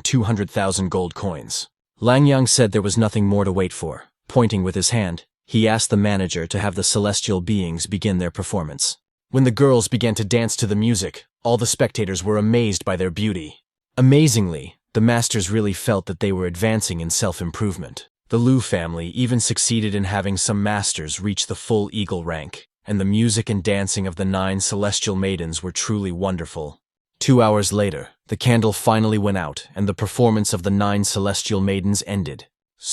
200,000 gold coins. Lang Yang said there was nothing more to wait for. Pointing with his hand, he asked the manager to have the celestial beings begin their performance. When the girls began to dance to the music, all the spectators were amazed by their beauty. Amazingly, The masters really felt that they were advancing in self-improvement. The Lu family even succeeded in having some masters reach the full eagle rank, and the music and dancing of the 9 celestial maidens were truly wonderful. 2 hours later, the candle finally went out, and the performance of the 9 celestial maidens ended.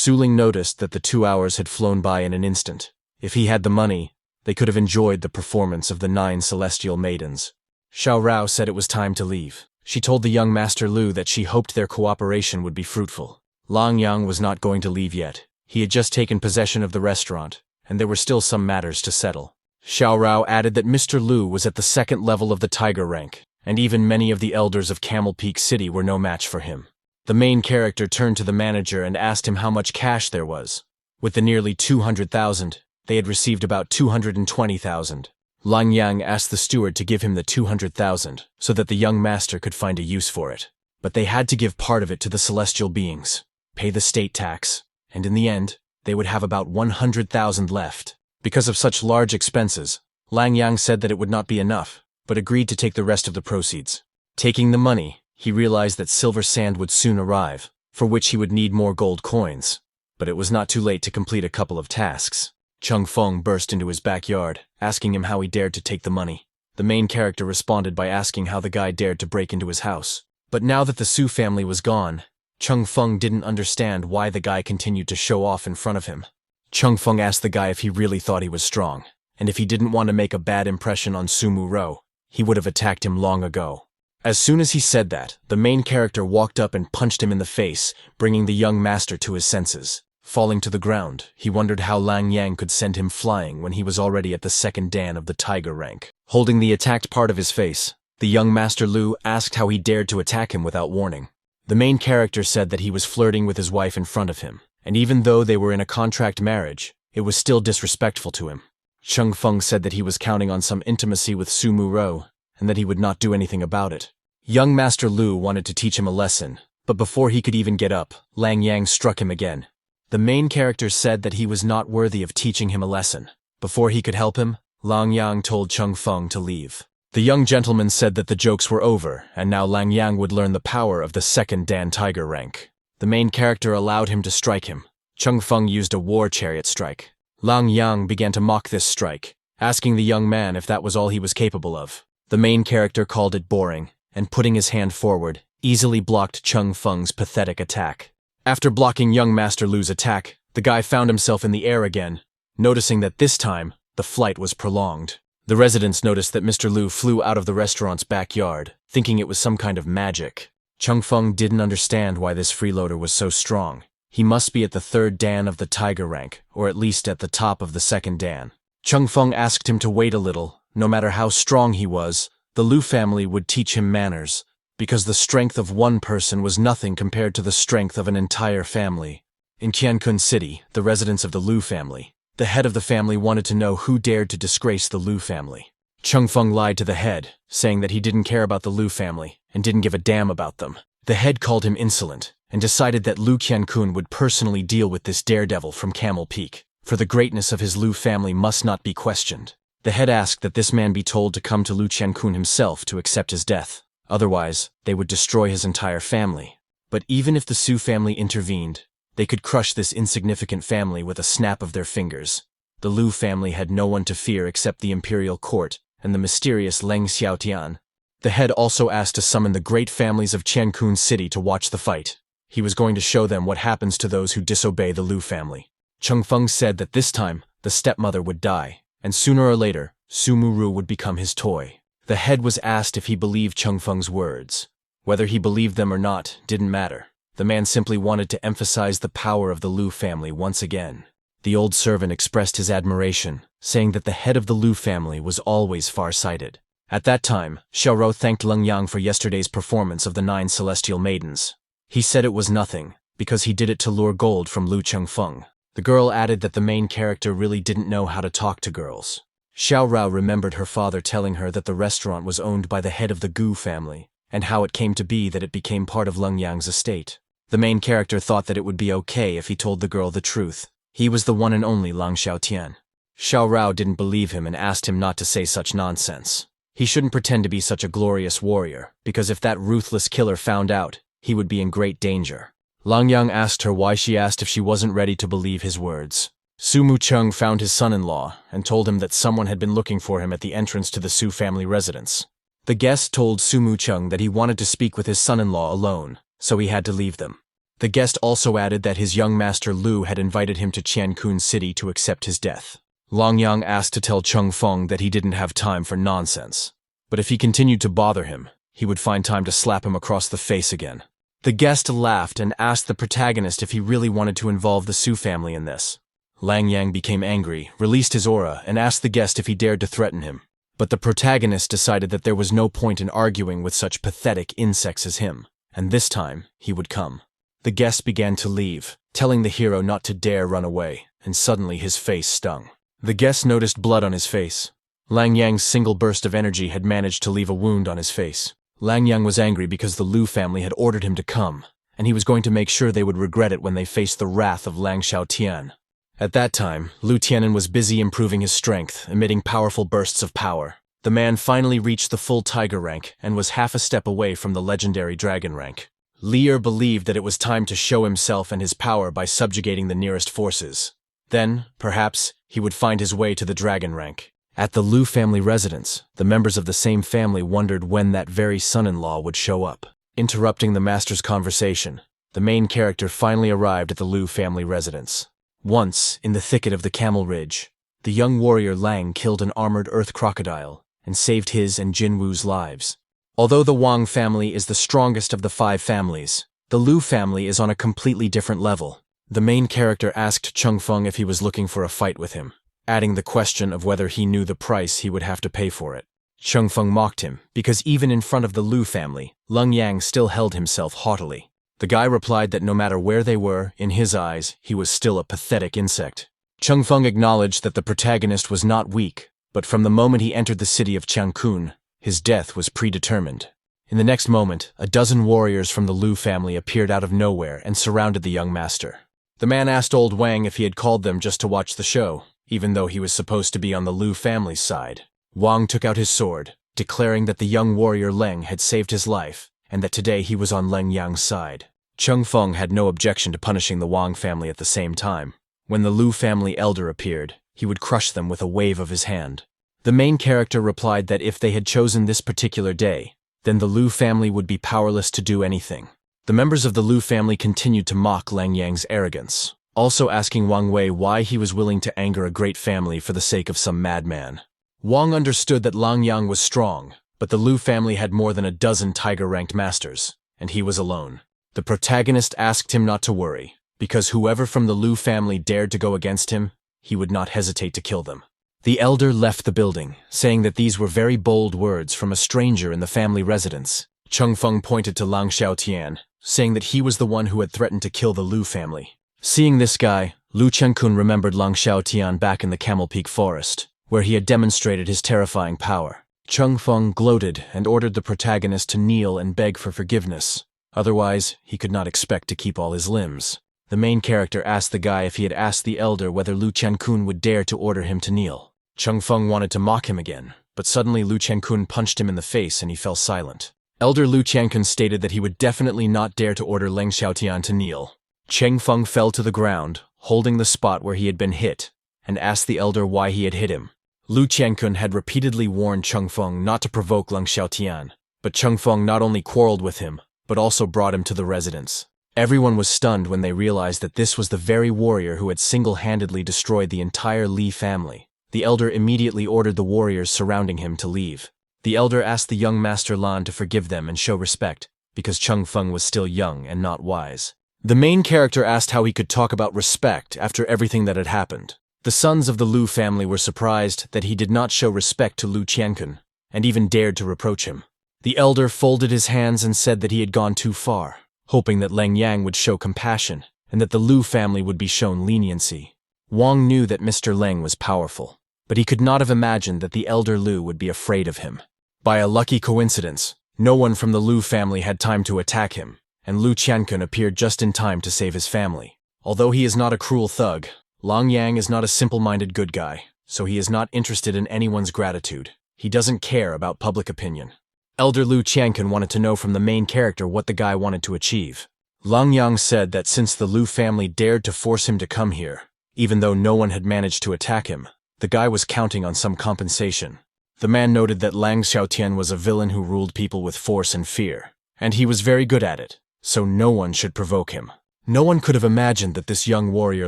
Ling noticed that the 2 hours had flown by in an instant. If he had the money, they could have enjoyed the performance of the 9 celestial maidens. Xiao Rou said it was time to leave. She told the young Master Lu that she hoped their cooperation would be fruitful. Lang Yang was not going to leave yet. He had just taken possession of the restaurant, and there were still some matters to settle. Xiao Rou added that Mr. Lu was at the 2nd level of the tiger rank, and even many of the elders of Camel Peak City were no match for him. The main character turned to the manager and asked him how much cash there was. With the nearly 200,000, they had received about 220,000. Lang Yang asked the steward to give him the 200,000 so that the young master could find a use for it. But they had to give part of it to the celestial beings, pay the state tax, and in the end, they would have about 100,000 left. Because of such large expenses, Lang Yang said that it would not be enough, but agreed to take the rest of the proceeds. Taking the money, he realized that silver sand would soon arrive, for which he would need more gold coins. But it was not too late to complete a couple of tasks. Chung Feng burst into his backyard, asking him how he dared to take the money. The main character responded by asking how the guy dared to break into his house. But now that the Su family was gone, Chung Feng didn't understand why the guy continued to show off in front of him. Chung Feng asked the guy if he really thought he was strong, and if he didn't want to make a bad impression on Mu Rou, he would have attacked him long ago. As soon as he said that, the main character walked up and punched him in the face, bringing the young master to his senses. Falling to the ground, he wondered how Lang Yang could send him flying when he was already at the 2nd dan of the tiger rank. Holding the attacked part of his face, the young Master Lu asked how he dared to attack him without warning. The main character said that he was flirting with his wife in front of him, and even though they were in a contract marriage, it was still disrespectful to him. Chung Feng said that he was counting on some intimacy with Mu Rou, and that he would not do anything about it. Young Master Lu wanted to teach him a lesson, but before he could even get up, Lang Yang struck him again. The main character said that he was not worthy of teaching him a lesson. Before he could help him, Lang Yang told Chung Feng to leave. The young gentleman said that the jokes were over, and now Lang Yang would learn the power of the 2nd dan tiger rank. The main character allowed him to strike him. Chung Feng used a war chariot strike. Lang Yang began to mock this strike, asking the young man if that was all he was capable of. The main character called it boring, and putting his hand forward, easily blocked Chung Feng's pathetic attack. After blocking young Master Lu's attack, the guy found himself in the air again, noticing that this time, the flight was prolonged. The residents noticed that Mr. Lu flew out of the restaurant's backyard, thinking it was some kind of magic. Chung Feng didn't understand why this freeloader was so strong. He must be at the 3rd dan of the tiger rank, or at least at the top of the 2nd dan. Chung Feng asked him to wait a little. No matter how strong he was, the Lu family would teach him manners, because the strength of one person was nothing compared to the strength of an entire family. In Qiankun City, the residents of the Lu family, the head of the family wanted to know who dared to disgrace the Lu family. Chung Feng lied to the head, saying that he didn't care about the Lu family and didn't give a damn about them. The head called him insolent and decided that Lu Qiankun would personally deal with this daredevil from Camel Peak, for the greatness of his Lu family must not be questioned. The head asked that this man be told to come to Lu Qiankun himself to accept his death. Otherwise, they would destroy his entire family. But even if the Su family intervened, they could crush this insignificant family with a snap of their fingers. The Lu family had no one to fear except the imperial court and the mysterious Leng Xiaotian. The head also asked to summon the great families of Qiankun City to watch the fight. He was going to show them what happens to those who disobey the Lu family. Chung Feng said that this time, the stepmother would die, and sooner or later, Mu Rou would become his toy. The head was asked if he believed Chung Feng's words. Whether he believed them or not didn't matter. The man simply wanted to emphasize the power of the Lu family once again. The old servant expressed his admiration, saying that the head of the Lu family was always far-sighted. At that time, Xiao Rou thanked Lang Yang for yesterday's performance of the 9 celestial maidens. He said it was nothing, because he did it to lure gold from Lu Chengfeng. The girl added that the main character really didn't know how to talk to girls. Xiao Rou remembered her father telling her that the restaurant was owned by the head of the Gu family, and how it came to be that it became part of Lang Yang's estate. The main character thought that it would be okay if he told the girl the truth. He was the one and only Lang Xiaotian. Xiao Rou didn't believe him and asked him not to say such nonsense. He shouldn't pretend to be such a glorious warrior, because if that ruthless killer found out, he would be in great danger. Lang Yang asked her why she asked if she wasn't ready to believe his words. Su Mucheng found his son-in-law and told him that someone had been looking for him at the entrance to the Su family residence. The guest told Su Mucheng that he wanted to speak with his son-in-law alone, so he had to leave them. The guest also added that his young master Lu had invited him to Qiankun City to accept his death. Lang Yang asked to tell Cheng Feng that he didn't have time for nonsense, but if he continued to bother him, he would find time to slap him across the face again. The guest laughed and asked the protagonist if he really wanted to involve the Su family in this. Lang Yang became angry, released his aura, and asked the guest if he dared to threaten him. But the protagonist decided that there was no point in arguing with such pathetic insects as him, and this time he would come. The guest began to leave, telling the hero not to dare run away, and suddenly his face stung. The guest noticed blood on his face. Lang Yang's single burst of energy had managed to leave a wound on his face. Lang Yang was angry because the Lu family had ordered him to come, and he was going to make sure they would regret it when they faced the wrath of Lang Xiaotian. At that time, Lu Tianen was busy improving his strength, emitting powerful bursts of power. The man finally reached the full tiger rank and was half a step away from the legendary dragon rank. Lier believed that it was time to show himself and his power by subjugating the nearest forces. Then, perhaps, he would find his way to the dragon rank. At the Lu family residence, the members of the same family wondered when that very son-in-law would show up. Interrupting the master's conversation, the main character finally arrived at the Lu family residence. Once, in the thicket of the Camel Ridge, the young warrior Lang killed an armored earth crocodile and saved his and Jin Wu's lives. Although the Wang family is the strongest of the 5 families, the Lu family is on a completely different level. The main character asked Cheng Feng if he was looking for a fight with him, adding the question of whether he knew the price he would have to pay for it. Cheng Feng mocked him, because even in front of the Lu family, Lang Yang still held himself haughtily. The guy replied that no matter where they were, in his eyes, he was still a pathetic insect. Cheng Feng acknowledged that the protagonist was not weak, but from the moment he entered the city of Qiankun, his death was predetermined. In the next moment, a dozen warriors from the Lu family appeared out of nowhere and surrounded the young master. The man asked old Wang if he had called them just to watch the show, even though he was supposed to be on the Lu family's side. Wang took out his sword, declaring that the young warrior Ling had saved his life, and that today he was on Lang Yang's side. Cheng Feng had no objection to punishing the Wang family at the same time. When the Lu family elder appeared, he would crush them with a wave of his hand. The main character replied that if they had chosen this particular day, then the Lu family would be powerless to do anything. The members of the Lu family continued to mock Lang Yang's arrogance, also asking Wang Wei why he was willing to anger a great family for the sake of some madman. Wang understood that Lang Yang was strong, but the Lu family had more than a dozen tiger-ranked masters, and he was alone. The protagonist asked him not to worry, because whoever from the Lu family dared to go against him, he would not hesitate to kill them. The elder left the building, saying that these were very bold words from a stranger in the family residence. Cheng Feng pointed to Lang Xiaotian, saying that he was the one who had threatened to kill the Lu family. Seeing this guy, Lu Qiankun remembered Lang Xiaotian back in the Camel Peak forest, where he had demonstrated his terrifying power. Cheng Feng gloated and ordered the protagonist to kneel and beg for forgiveness. Otherwise, he could not expect to keep all his limbs. The main character asked the guy if he had asked the elder whether Lu Qiankun would dare to order him to kneel. Cheng Feng wanted to mock him again, but suddenly Lu Qiankun punched him in the face and he fell silent. Elder Lu Qiankun stated that he would definitely not dare to order Lang Xiaotian to kneel. Cheng Feng fell to the ground, holding the spot where he had been hit, and asked the elder why he had hit him. Lu Qiankun had repeatedly warned Cheng Feng not to provoke Lang Xiaotian, but Cheng Feng not only quarreled with him, but also brought him to the residence. Everyone was stunned when they realized that this was the very warrior who had single-handedly destroyed the entire Li family. The elder immediately ordered the warriors surrounding him to leave. The elder asked the young Master Lan to forgive them and show respect, because Cheng Feng was still young and not wise. The main character asked how he could talk about respect after everything that had happened. The sons of the Lu family were surprised that he did not show respect to Lu Qiankun, and even dared to reproach him. The elder folded his hands and said that he had gone too far, hoping that Lang Yang would show compassion, and that the Lu family would be shown leniency. Wang knew that Mr. Ling was powerful, but he could not have imagined that the elder Lu would be afraid of him. By a lucky coincidence, no one from the Lu family had time to attack him, and Lu Qiankun appeared just in time to save his family. Although he is not a cruel thug, Lang Yang is not a simple-minded good guy, so he is not interested in anyone's gratitude. He doesn't care about public opinion. Elder Lu Qiankan wanted to know from the main character what the guy wanted to achieve. Lang Yang said that since the Lu family dared to force him to come here, even though no one had managed to attack him, the guy was counting on some compensation. The man noted that Lang Xiaotian was a villain who ruled people with force and fear, and he was very good at it, so no one should provoke him. No one could have imagined that this young warrior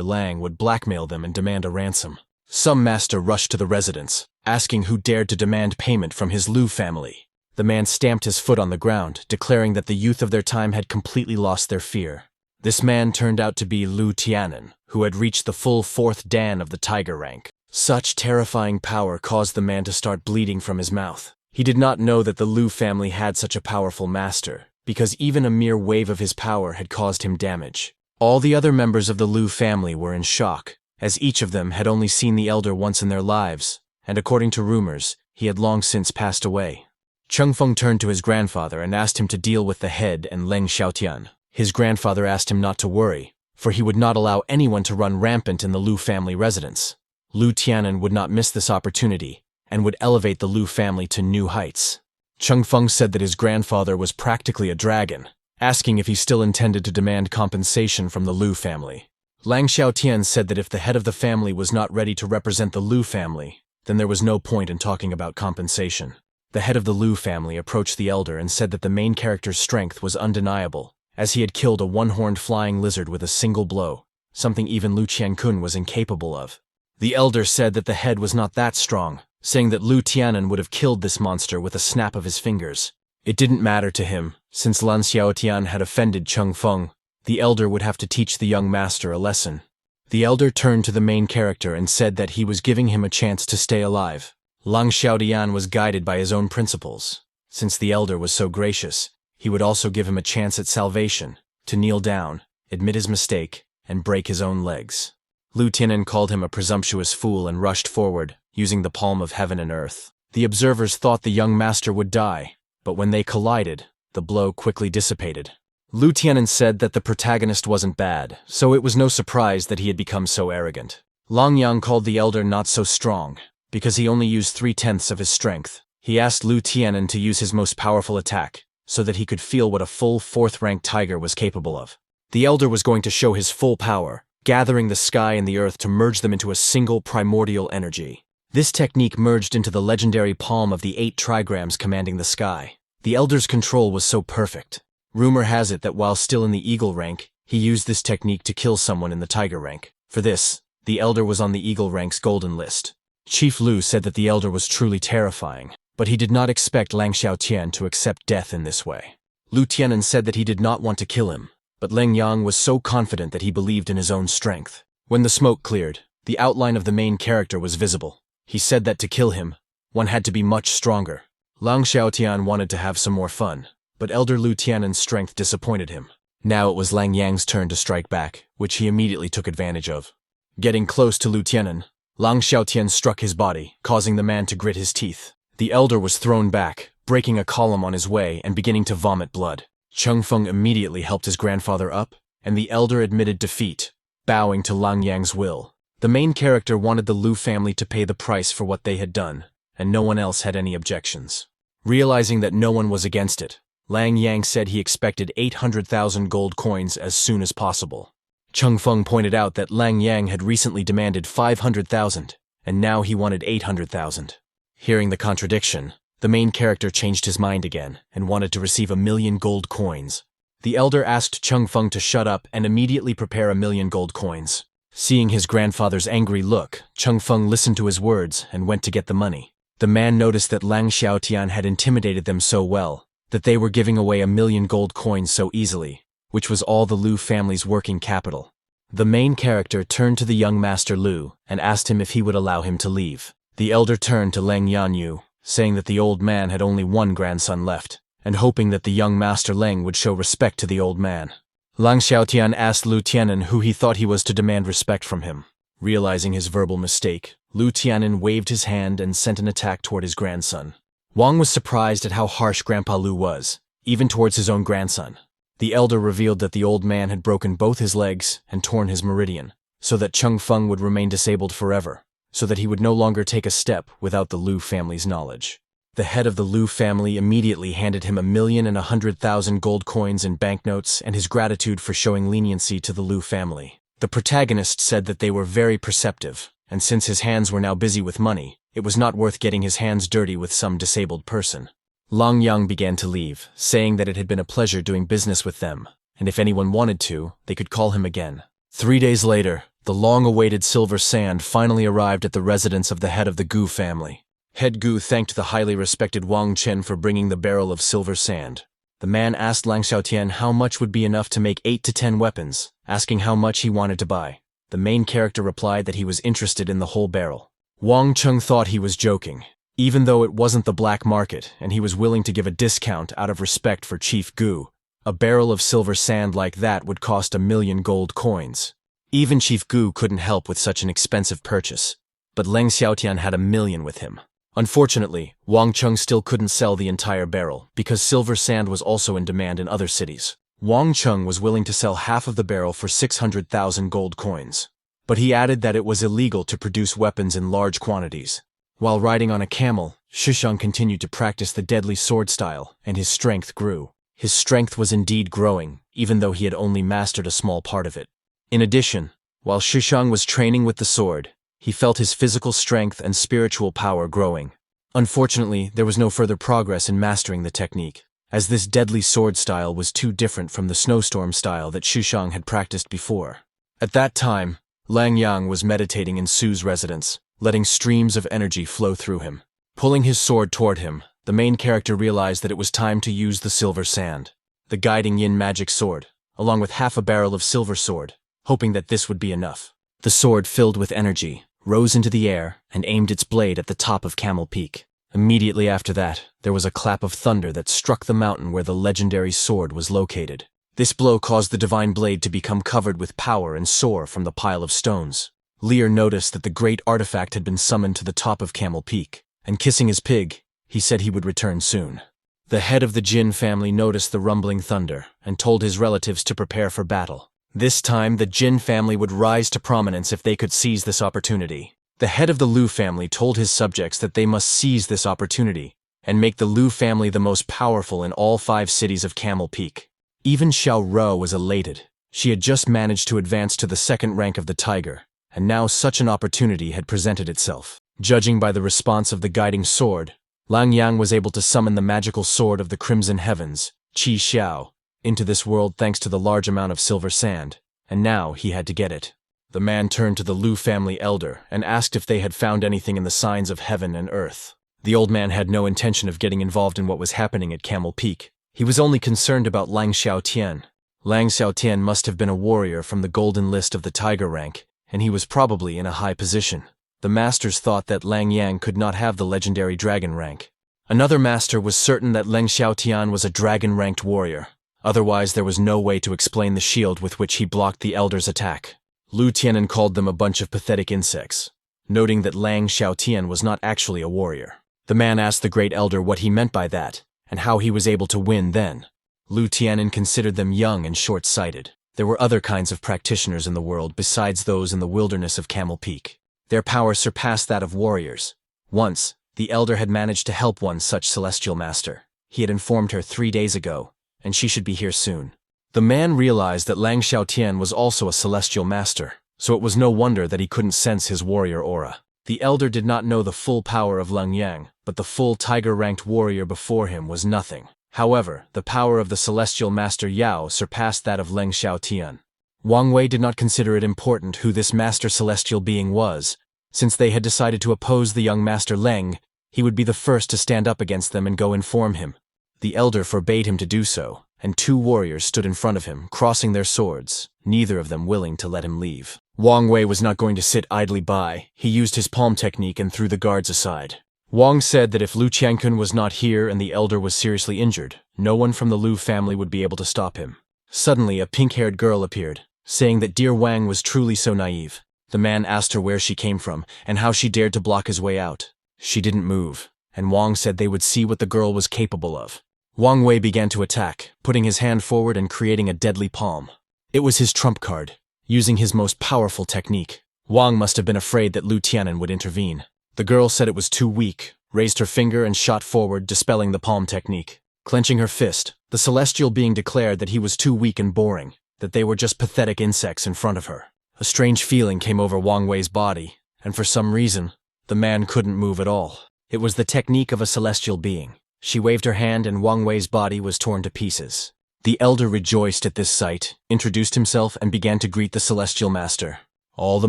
Lang would blackmail them and demand a ransom. Some master rushed to the residence, asking who dared to demand payment from his Lu family. The man stamped his foot on the ground, declaring that the youth of their time had completely lost their fear. This man turned out to be Lu Tianan, who had reached the full 4th Dan of the tiger rank. Such terrifying power caused the man to start bleeding from his mouth. He did not know that the Lu family had such a powerful master, because even a mere wave of his power had caused him damage. All the other members of the Lu family were in shock, as each of them had only seen the elder once in their lives, and according to rumors, he had long since passed away. Chengfeng turned to his grandfather and asked him to deal with the head and Leng Xiaotian. His grandfather asked him not to worry, for he would not allow anyone to run rampant in the Lu family residence. Lu Tianan would not miss this opportunity, and would elevate the Lu family to new heights. Chengfeng said that his grandfather was practically a dragon, asking if he still intended to demand compensation from the Lu family. Lang Xiaotian said that if the head of the family was not ready to represent the Lu family, then there was no point in talking about compensation. The head of the Lu family approached the elder and said that the main character's strength was undeniable, as he had killed a one-horned flying lizard with a single blow, something even Lu Qiankun was incapable of. The elder said that the head was not that strong, saying that Lu Tianan would have killed this monster with a snap of his fingers. It didn't matter to him, since Lan Xiaotian had offended Chengfeng. The elder would have to teach the young master a lesson. The elder turned to the main character and said that he was giving him a chance to stay alive. Lang Xiaotian was guided by his own principles. Since the elder was so gracious, he would also give him a chance at salvation, to kneel down, admit his mistake, and break his own legs. Lu Tianan called him a presumptuous fool and rushed forward, using the palm of heaven and earth. The observers thought the young master would die, but when they collided, the blow quickly dissipated. Lu Tianan said that the protagonist wasn't bad, so it was no surprise that he had become so arrogant. Lang Yang called the elder not so strong, because he only used 3/10 of his strength. He asked Lu Tianan to use his most powerful attack, so that he could feel what a full 4th-rank tiger was capable of. The elder was going to show his full power, gathering the sky and the earth to merge them into a single primordial energy. This technique merged into the legendary palm of the 8 trigrams commanding the sky. The elder's control was so perfect. Rumor has it that while still in the eagle rank, he used this technique to kill someone in the tiger rank. For this, the elder was on the eagle rank's golden list. Chief Lu said that the elder was truly terrifying, but he did not expect Lang Xiaotian to accept death in this way. Lu Tianan said that he did not want to kill him, but Leng Yang was so confident that he believed in his own strength. When the smoke cleared, the outline of the main character was visible. He said that to kill him, one had to be much stronger. Lang Xiaotian wanted to have some more fun, but Elder Lu Tianan's strength disappointed him. Now it was Lang Yang's turn to strike back, which he immediately took advantage of. Getting close to Lu Tianan, Lang Xiaotian struck his body, causing the man to grit his teeth. The elder was thrown back, breaking a column on his way and beginning to vomit blood. Chengfeng immediately helped his grandfather up, and the elder admitted defeat, bowing to Lang Yang's will. The main character wanted the Lu family to pay the price for what they had done, and no one else had any objections. Realizing that no one was against it, Lang Yang said he expected 800,000 gold coins as soon as possible. Chengfeng pointed out that Lang Yang had recently demanded 500,000, and now he wanted 800,000. Hearing the contradiction, the main character changed his mind again and wanted to receive 1,000,000 gold coins. The elder asked Chengfeng to shut up and immediately prepare 1,000,000 gold coins. Seeing his grandfather's angry look, Chengfeng listened to his words and went to get the money. The man noticed that Lang Xiaotian had intimidated them so well that they were giving away 1,000,000 gold coins so easily, which was all the Lu family's working capital. The main character turned to the young master Lu and asked him if he would allow him to leave. The elder turned to Leng Yanyu, saying that the old man had only one grandson left, and hoping that the young master Leng would show respect to the old man. Lang Xiaotian asked Lu Tianan who he thought he was to demand respect from him. Realizing his verbal mistake, Lu Tianan waved his hand and sent an attack toward his grandson. Wang was surprised at how harsh Grandpa Lu was, even towards his own grandson. The elder revealed that the old man had broken both his legs and torn his meridian, so that Chengfeng would remain disabled forever, so that he would no longer take a step without the Lu family's knowledge. The head of the Lu family immediately handed him 1,100,000 gold coins and banknotes and his gratitude for showing leniency to the Lu family. The protagonist said that they were very perceptive, and since his hands were now busy with money, it was not worth getting his hands dirty with some disabled person. Lang Yang began to leave, saying that it had been a pleasure doing business with them, and if anyone wanted to, they could call him again. 3 days later, the long-awaited silver sand finally arrived at the residence of the head of the Gu family. Head Gu thanked the highly respected Wang Chen for bringing the barrel of silver sand. The man asked Lang Xiaotian how much would be enough to make 8 to 10 weapons, asking how much he wanted to buy. The main character replied that he was interested in the whole barrel. Wang Cheng thought he was joking, even though it wasn't the black market and he was willing to give a discount out of respect for Chief Gu. A barrel of silver sand like that would cost 1,000,000 gold coins. Even Chief Gu couldn't help with such an expensive purchase, but Lang Xiaotian had 1,000,000 with him. Unfortunately, Wang Cheng still couldn't sell the entire barrel because silver sand was also in demand in other cities. Wang Cheng was willing to sell half of the barrel for 600,000 gold coins, but he added that it was illegal to produce weapons in large quantities. While riding on a camel, Shisheng continued to practice the deadly sword style, and his strength grew. His strength was indeed growing, even though he had only mastered a small part of it. In addition, while Shisheng was training with the sword, he felt his physical strength and spiritual power growing. Unfortunately, there was no further progress in mastering the technique, as this deadly sword style was too different from the snowstorm style that Shisheng had practiced before. At that time, Lang Yang was meditating in Su's residence, letting streams of energy flow through him. Pulling his sword toward him, the main character realized that it was time to use the silver sand, the guiding yin magic sword, along with half a barrel of silver sword, hoping that this would be enough. The sword, filled with energy, rose into the air and aimed its blade at the top of Camel Peak. Immediately after that, there was a clap of thunder that struck the mountain where the legendary sword was located. This blow caused the divine blade to become covered with power and soar from the pile of stones. Lear noticed that the great artifact had been summoned to the top of Camel Peak, and kissing his pig, he said he would return soon. The head of the Jin family noticed the rumbling thunder and told his relatives to prepare for battle. This time, the Jin family would rise to prominence if they could seize this opportunity. The head of the Lu family told his subjects that they must seize this opportunity and make the Lu family the most powerful in all 5 cities of Camel Peak. Even Xiao Rou was elated. She had just managed to advance to the 2nd rank of the Tiger, and now such an opportunity had presented itself. Judging by the response of the guiding sword, Lang Yang was able to summon the magical sword of the Crimson Heavens, Qi Xiao, into this world thanks to the large amount of silver sand, and now he had to get it. The man turned to the Lu family elder and asked if they had found anything in the signs of heaven and earth. The old man had no intention of getting involved in what was happening at Camel Peak. He was only concerned about Lang Xiaotian. Lang Xiaotian must have been a warrior from the golden list of the tiger rank, and he was probably in a high position. The masters thought that Lang Yang could not have the legendary dragon rank. Another master was certain that Lang Xiaotian was a dragon-ranked warrior. Otherwise, there was no way to explain the shield with which he blocked the elder's attack. Lu Tianen called them a bunch of pathetic insects, noting that Lang Xiaotian was not actually a warrior. The man asked the great elder what he meant by that, and how he was able to win then. Lu Tianen considered them young and short-sighted. There were other kinds of practitioners in the world besides those in the wilderness of Camel Peak. Their power surpassed that of warriors. Once, the elder had managed to help one such celestial master. He had informed her 3 days ago, and she should be here soon. The man realized that Lang Xiaotian was also a celestial master, so it was no wonder that he couldn't sense his warrior aura. The elder did not know the full power of Lang Yang, but the full tiger-ranked warrior before him was nothing. However, the power of the celestial master Yao surpassed that of Lang Xiaotian. Wang Wei did not consider it important who this master celestial being was. Since they had decided to oppose the young master Leng, he would be the first to stand up against them and go inform him. The elder forbade him to do so, and 2 warriors stood in front of him, crossing their swords, neither of them willing to let him leave. Wang Wei was not going to sit idly by. He used his palm technique and threw the guards aside. Wang said that if Lu Qiankun was not here and the elder was seriously injured, no one from the Lu family would be able to stop him. Suddenly, a pink-haired girl appeared, saying that dear Wang was truly so naive. The man asked her where she came from and how she dared to block his way out. She didn't move, and Wang said they would see what the girl was capable of. Wang Wei began to attack, putting his hand forward and creating a deadly palm. It was his trump card. Using his most powerful technique, Wang must have been afraid that Lu Tianen would intervene. The girl said it was too weak, raised her finger and shot forward, dispelling the palm technique. Clenching her fist, the celestial being declared that he was too weak and boring, that they were just pathetic insects in front of her. A strange feeling came over Wang Wei's body, and for some reason, the man couldn't move at all. It was the technique of a celestial being. She waved her hand and Wang Wei's body was torn to pieces. The elder rejoiced at this sight, introduced himself and began to greet the celestial master. All the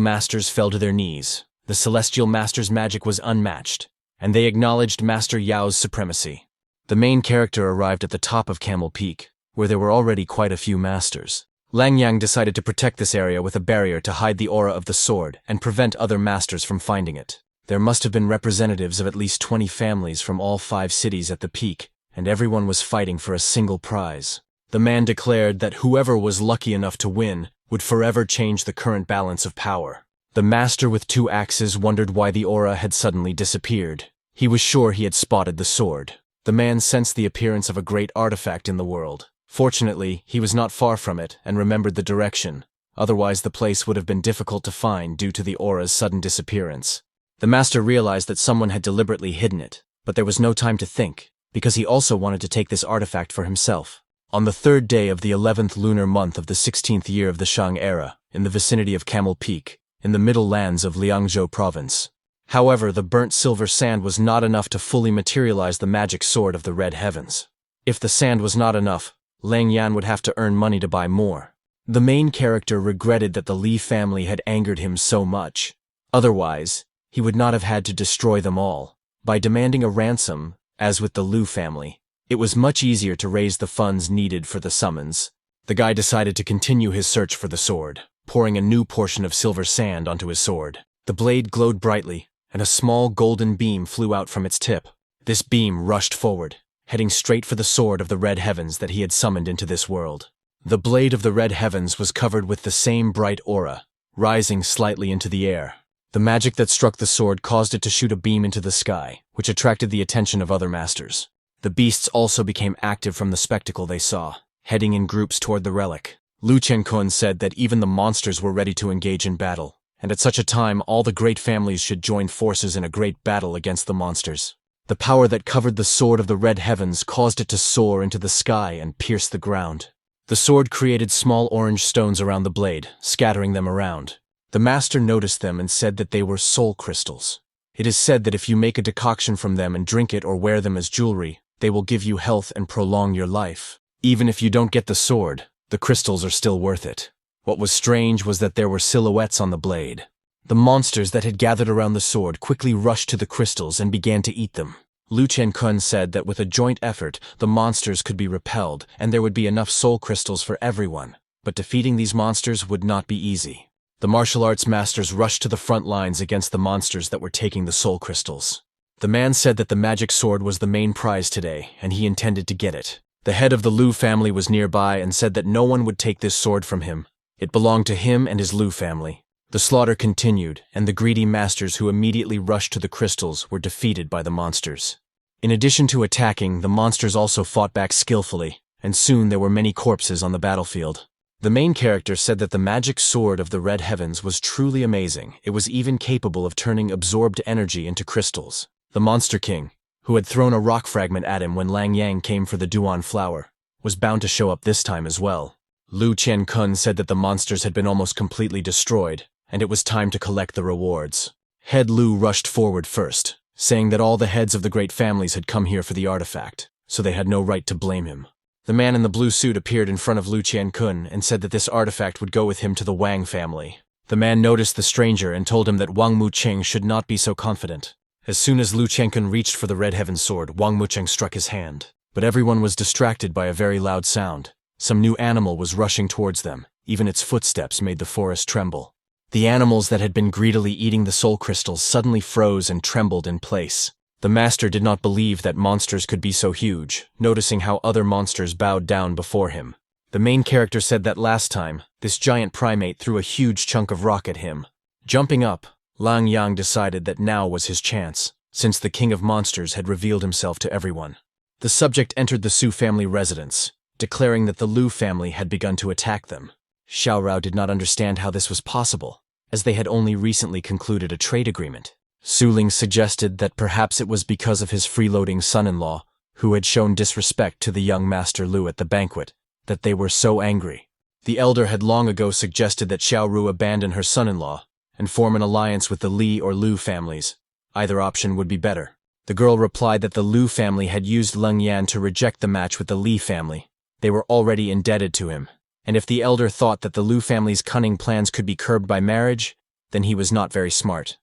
masters fell to their knees. The celestial master's magic was unmatched, and they acknowledged Master Yao's supremacy. The main character arrived at the top of Camel Peak, where there were already quite a few masters. Lang Yang decided to protect this area with a barrier to hide the aura of the sword and prevent other masters from finding it. There must have been representatives of at least 20 families from all 5 cities at the peak, and everyone was fighting for a single prize. The man declared that whoever was lucky enough to win would forever change the current balance of power. The master with 2 axes wondered why the aura had suddenly disappeared. He was sure he had spotted the sword. The man sensed the appearance of a great artifact in the world. Fortunately, he was not far from it and remembered the direction. Otherwise, the place would have been difficult to find due to the aura's sudden disappearance. The master realized that someone had deliberately hidden it, but there was no time to think, because he also wanted to take this artifact for himself. On the 3rd day of the 11th lunar month of the 16th year of the Shang era, in the vicinity of Camel Peak, in the middle lands of Liangzhou province. However, the burnt silver sand was not enough to fully materialize the magic sword of the red heavens. If the sand was not enough, Lang Yan would have to earn money to buy more. The main character regretted that the Li family had angered him so much. Otherwise, he would not have had to destroy them all. By demanding a ransom, as with the Lu family, it was much easier to raise the funds needed for the summons. The guy decided to continue his search for the sword, pouring a new portion of silver sand onto his sword. The blade glowed brightly, and a small golden beam flew out from its tip. This beam rushed forward, heading straight for the sword of the red heavens that he had summoned into this world. The blade of the red heavens was covered with the same bright aura, rising slightly into the air. The magic that struck the sword caused it to shoot a beam into the sky, which attracted the attention of other masters. The beasts also became active from the spectacle they saw, heading in groups toward the relic. Lu Chenkun said that even the monsters were ready to engage in battle, and at such a time all the great families should join forces in a great battle against the monsters. The power that covered the sword of the red heavens caused it to soar into the sky and pierce the ground. The sword created small orange stones around the blade, scattering them around. The master noticed them and said that they were soul crystals. It is said that if you make a decoction from them and drink it or wear them as jewelry, they will give you health and prolong your life. Even if you don't get the sword, the crystals are still worth it. What was strange was that there were silhouettes on the blade. The monsters that had gathered around the sword quickly rushed to the crystals and began to eat them. Lu Chenkun said that with a joint effort, the monsters could be repelled and there would be enough soul crystals for everyone. But defeating these monsters would not be easy. The martial arts masters rushed to the front lines against the monsters that were taking the soul crystals. The man said that the magic sword was the main prize today, and he intended to get it. The head of the Lu family was nearby and said that no one would take this sword from him. It belonged to him and his Lu family. The slaughter continued, and the greedy masters who immediately rushed to the crystals were defeated by the monsters. In addition to attacking, the monsters also fought back skillfully, and soon there were many corpses on the battlefield. The main character said that the magic sword of the red heavens was truly amazing. It was even capable of turning absorbed energy into crystals. The Monster King, who had thrown a rock fragment at him when Lang Yang came for the Duan flower, was bound to show up this time as well. Lu Chenkun said that the monsters had been almost completely destroyed, and it was time to collect the rewards. Head Lu rushed forward first, saying that all the heads of the great families had come here for the artifact, so they had no right to blame him. The man in the blue suit appeared in front of Lu Chenkun and said that this artifact would go with him to the Wang family. The man noticed the stranger and told him that Wang Mucheng should not be so confident. As soon as Lu Chenkun reached for the Red Heaven sword, Wang Mucheng struck his hand. But everyone was distracted by a very loud sound. Some new animal was rushing towards them. Even its footsteps made the forest tremble. The animals that had been greedily eating the soul crystals suddenly froze and trembled in place. The master did not believe that monsters could be so huge, noticing how other monsters bowed down before him. The main character said that last time, this giant primate threw a huge chunk of rock at him. Jumping up, Lang Yang decided that now was his chance, since the king of monsters had revealed himself to everyone. The subject entered the Su family residence, declaring that the Lu family had begun to attack them. Xiao Rou did not understand how this was possible, as they had only recently concluded a trade agreement. Ling suggested that perhaps it was because of his freeloading son-in-law, who had shown disrespect to the young Master Lu at the banquet, that they were so angry. The elder had long ago suggested that Xiao Rou abandon her son-in-law and form an alliance with the Li or Lu families. Either option would be better. The girl replied that the Lu family had used Leng Yan to reject the match with the Li family. They were already indebted to him, and if the elder thought that the Lu family's cunning plans could be curbed by marriage, then he was not very smart.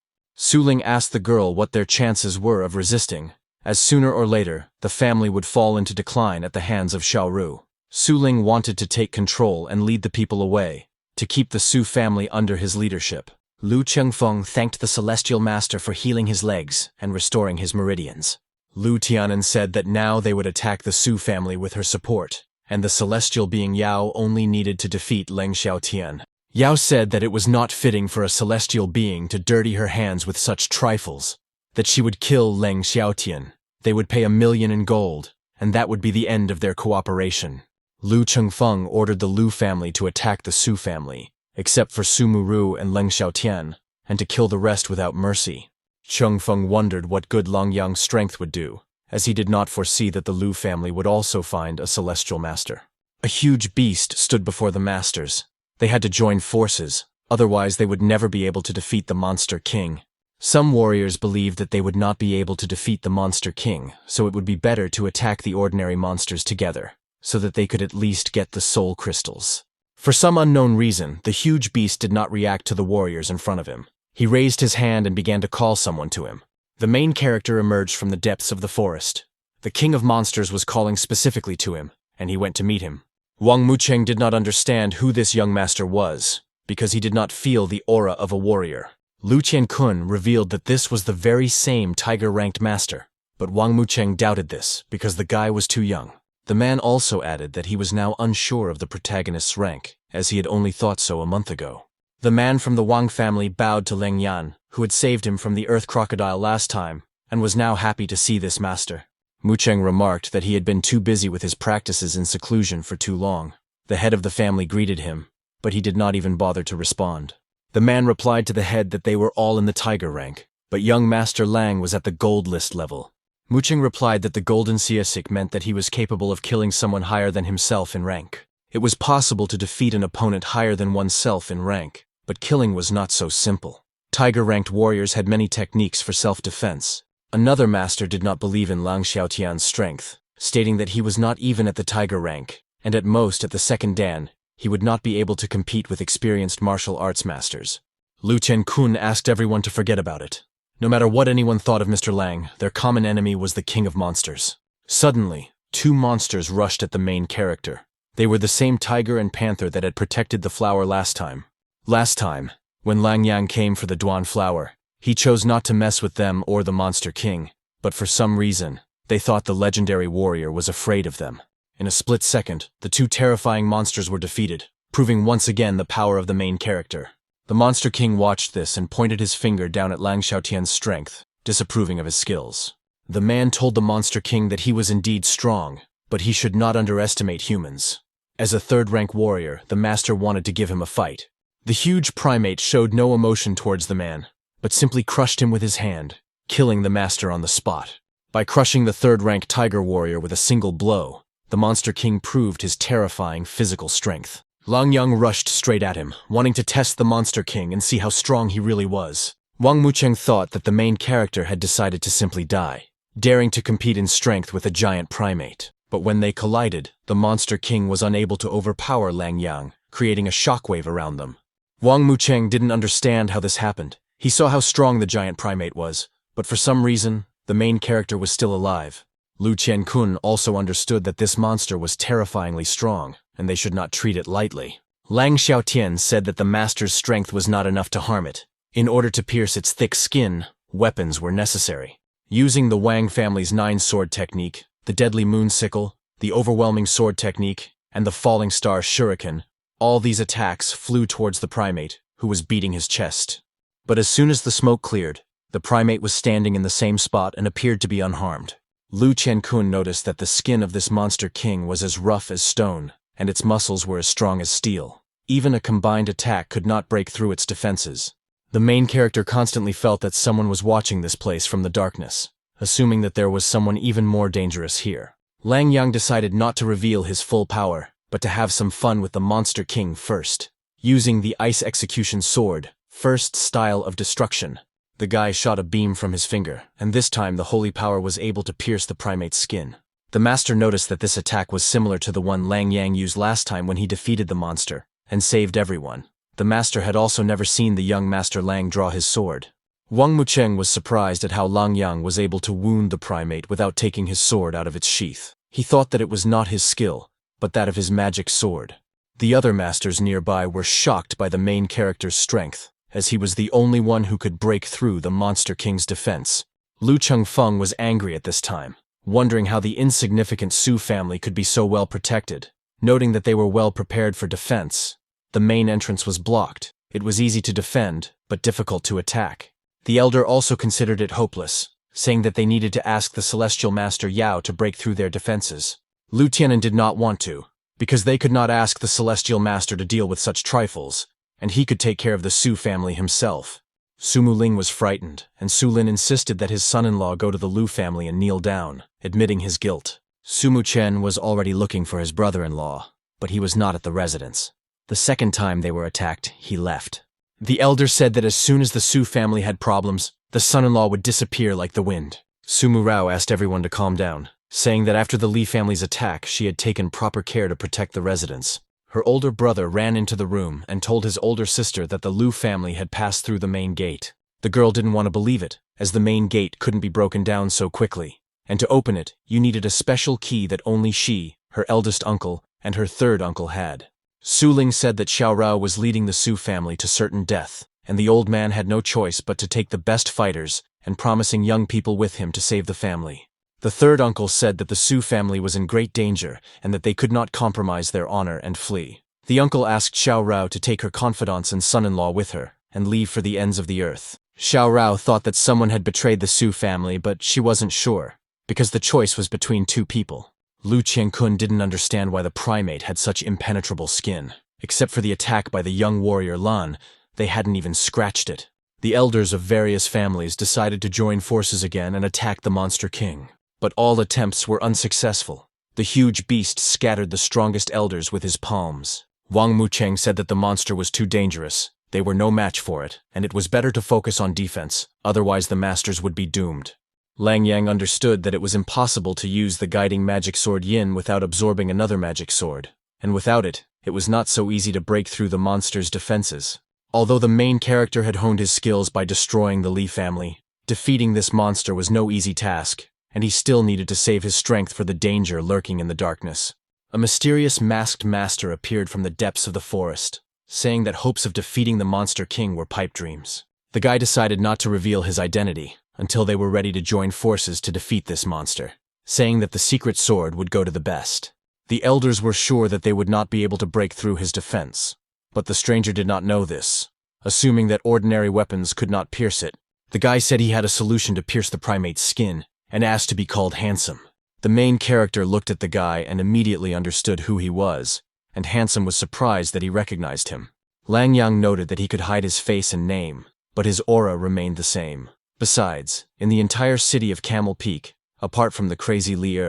Ling asked the girl what their chances were of resisting, as sooner or later the family would fall into decline at the hands of Xiao Ru. Ling wanted to take control and lead the people away, to keep the Su family under his leadership. Lu Chengfeng thanked the Celestial Master for healing his legs and restoring his meridians. Lu Tianan said that now they would attack the Su family with her support, and the celestial being Yao only needed to defeat Leng Xiaotian. Yao said that it was not fitting for a celestial being to dirty her hands with such trifles, that she would kill Leng Xiaotian. They would pay 1 million in gold, and that would be the end of their cooperation. Lu Chengfeng ordered the Lu family to attack the Su family, except for Mu Rou and Leng Xiaotian, and to kill the rest without mercy. Chengfeng wondered what good Longyang's strength would do, as he did not foresee that the Lu family would also find a celestial master. A huge beast stood before the masters. They had to join forces, otherwise they would never be able to defeat the Monster King. Some warriors believed that they would not be able to defeat the Monster King, so it would be better to attack the ordinary monsters together, so that they could at least get the soul crystals. For some unknown reason, the huge beast did not react to the warriors in front of him. He raised his hand and began to call someone to him. The main character emerged from the depths of the forest. The king of monsters was calling specifically to him, and he went to meet him. Wang Mucheng did not understand who this young master was, because he did not feel the aura of a warrior. Lu Qiankun revealed that this was the very same tiger-ranked master, but Wang Mucheng doubted this because the guy was too young. The man also added that he was now unsure of the protagonist's rank, as he had only thought so a month ago. The man from the Wang family bowed to Leng Yan, who had saved him from the earth crocodile last time, and was now happy to see this master. Mucheng remarked that he had been too busy with his practices in seclusion for too long. The head of the family greeted him, but he did not even bother to respond. The man replied to the head that they were all in the tiger rank, but young Master Lang was at the gold list level. Mucheng replied that the golden siasik meant that he was capable of killing someone higher than himself in rank. It was possible to defeat an opponent higher than oneself in rank, but killing was not so simple. Tiger-ranked warriors had many techniques for self-defense. Another master did not believe in Lang Xiaotian's strength, stating that he was not even at the tiger rank, and at most at the second dan, he would not be able to compete with experienced martial arts masters. Lu Qiankun asked everyone to forget about it. No matter what anyone thought of Mr. Lang, their common enemy was the king of monsters. Suddenly, 2 monsters rushed at the main character. They were the same tiger and panther that had protected the flower last time. Last time, when Lang Yang came for the Duan flower, he chose not to mess with them or the Monster King, but for some reason, they thought the legendary warrior was afraid of them. In a split second, the 2 terrifying monsters were defeated, proving once again the power of the main character. The Monster King watched this and pointed his finger down at Lang Xiaotian's strength, disapproving of his skills. The man told the Monster King that he was indeed strong, but he should not underestimate humans. As a third-rank warrior, the master wanted to give him a fight. The huge primate showed no emotion towards the man, but simply crushed him with his hand, killing the master on the spot. By crushing the third-rank tiger warrior with a single blow, the Monster King proved his terrifying physical strength. Lang Yang rushed straight at him, wanting to test the Monster King and see how strong he really was. Wang Mucheng thought that the main character had decided to simply die, daring to compete in strength with a giant primate. But when they collided, the Monster King was unable to overpower Lang Yang, creating a shockwave around them. Wang Mucheng didn't understand how this happened. He saw how strong the giant primate was, but for some reason, the main character was still alive. Lu Qiankun also understood that this monster was terrifyingly strong, and they should not treat it lightly. Lang Xiaotian said that the master's strength was not enough to harm it. In order to pierce its thick skin, weapons were necessary. Using the Wang family's 9-sword technique, the deadly moon sickle, the overwhelming sword technique, and the falling star shuriken, all these attacks flew towards the primate, who was beating his chest. But as soon as the smoke cleared, the primate was standing in the same spot and appeared to be unharmed. Lu Qiankun noticed that the skin of this Monster King was as rough as stone, and its muscles were as strong as steel. Even a combined attack could not break through its defenses. The main character constantly felt that someone was watching this place from the darkness, assuming that there was someone even more dangerous here. Lang Yang decided not to reveal his full power, but to have some fun with the Monster King first. Using the Ice Execution Sword, first style of destruction, the guy shot a beam from his finger, and this time the holy power was able to pierce the primate's skin. The master noticed that this attack was similar to the one Lang Yang used last time when he defeated the monster, and saved everyone. The master had also never seen the young Master Lang draw his sword. Wang Mucheng was surprised at how Lang Yang was able to wound the primate without taking his sword out of its sheath. He thought that it was not his skill, but that of his magic sword. The other masters nearby were shocked by the main character's strength, as he was the only one who could break through the Monster King's defense. Lu Chengfeng was angry at this time, wondering how the insignificant Su family could be so well protected. Noting that they were well prepared for defense, the main entrance was blocked. It was easy to defend, but difficult to attack. The elder also considered it hopeless, saying that they needed to ask the celestial master Yao to break through their defenses. Lu Tianen did not want to, because they could not ask the celestial master to deal with such trifles, and he could take care of the Su family himself. Su Muling was frightened, and Su Lin insisted that his son-in-law go to the Lu family and kneel down, admitting his guilt. Su Muchen was already looking for his brother-in-law, but he was not at the residence. The second time they were attacked, he left. The elder said that as soon as the Su family had problems, the son-in-law would disappear like the wind. Mu Rou asked everyone to calm down, saying that after the Li family's attack, she had taken proper care to protect the residents. Her older brother ran into the room and told his older sister that the Lu family had passed through the main gate. The girl didn't want to believe it, as the main gate couldn't be broken down so quickly, and to open it, you needed a special key that only she, her eldest uncle, and her third uncle had. Su Ling said that Xiao Rou was leading the Su family to certain death, and the old man had no choice but to take the best fighters and promising young people with him to save the family. The third uncle said that the Su family was in great danger and that they could not compromise their honor and flee. The uncle asked Xiao Rou to take her confidants and son-in-law with her and leave for the ends of the earth. Xiao Rou thought that someone had betrayed the Su family, but she wasn't sure, because the choice was between two people. Lu Qiankun didn't understand why the primate had such impenetrable skin. Except for the attack by the young warrior Lan, they hadn't even scratched it. The elders of various families decided to join forces again and attack the Monster King. But all attempts were unsuccessful. The huge beast scattered the strongest elders with his palms. Wang Mucheng said that the monster was too dangerous. They were no match for it, and it was better to focus on defense, otherwise the masters would be doomed. Lang Yang understood that it was impossible to use the guiding magic sword Yin without absorbing another magic sword, and without it, it was not so easy to break through the monster's defenses. Although the main character had honed his skills by destroying the Li family, defeating this monster was no easy task, and he still needed to save his strength for the danger lurking in the darkness. A mysterious masked master appeared from the depths of the forest, saying that hopes of defeating the Monster King were pipe dreams. The guy decided not to reveal his identity until they were ready to join forces to defeat this monster, saying that the secret sword would go to the best. The elders were sure that they would not be able to break through his defense, but the stranger did not know this. Assuming that ordinary weapons could not pierce it, the guy said he had a solution to pierce the primate's skin and asked to be called Handsome. The main character looked at the guy and immediately understood who he was, and Handsome was surprised that he recognized him. Lang Yang noted that he could hide his face and name, but his aura remained the same. Besides, in the entire city of Camel Peak, apart from the crazy Li,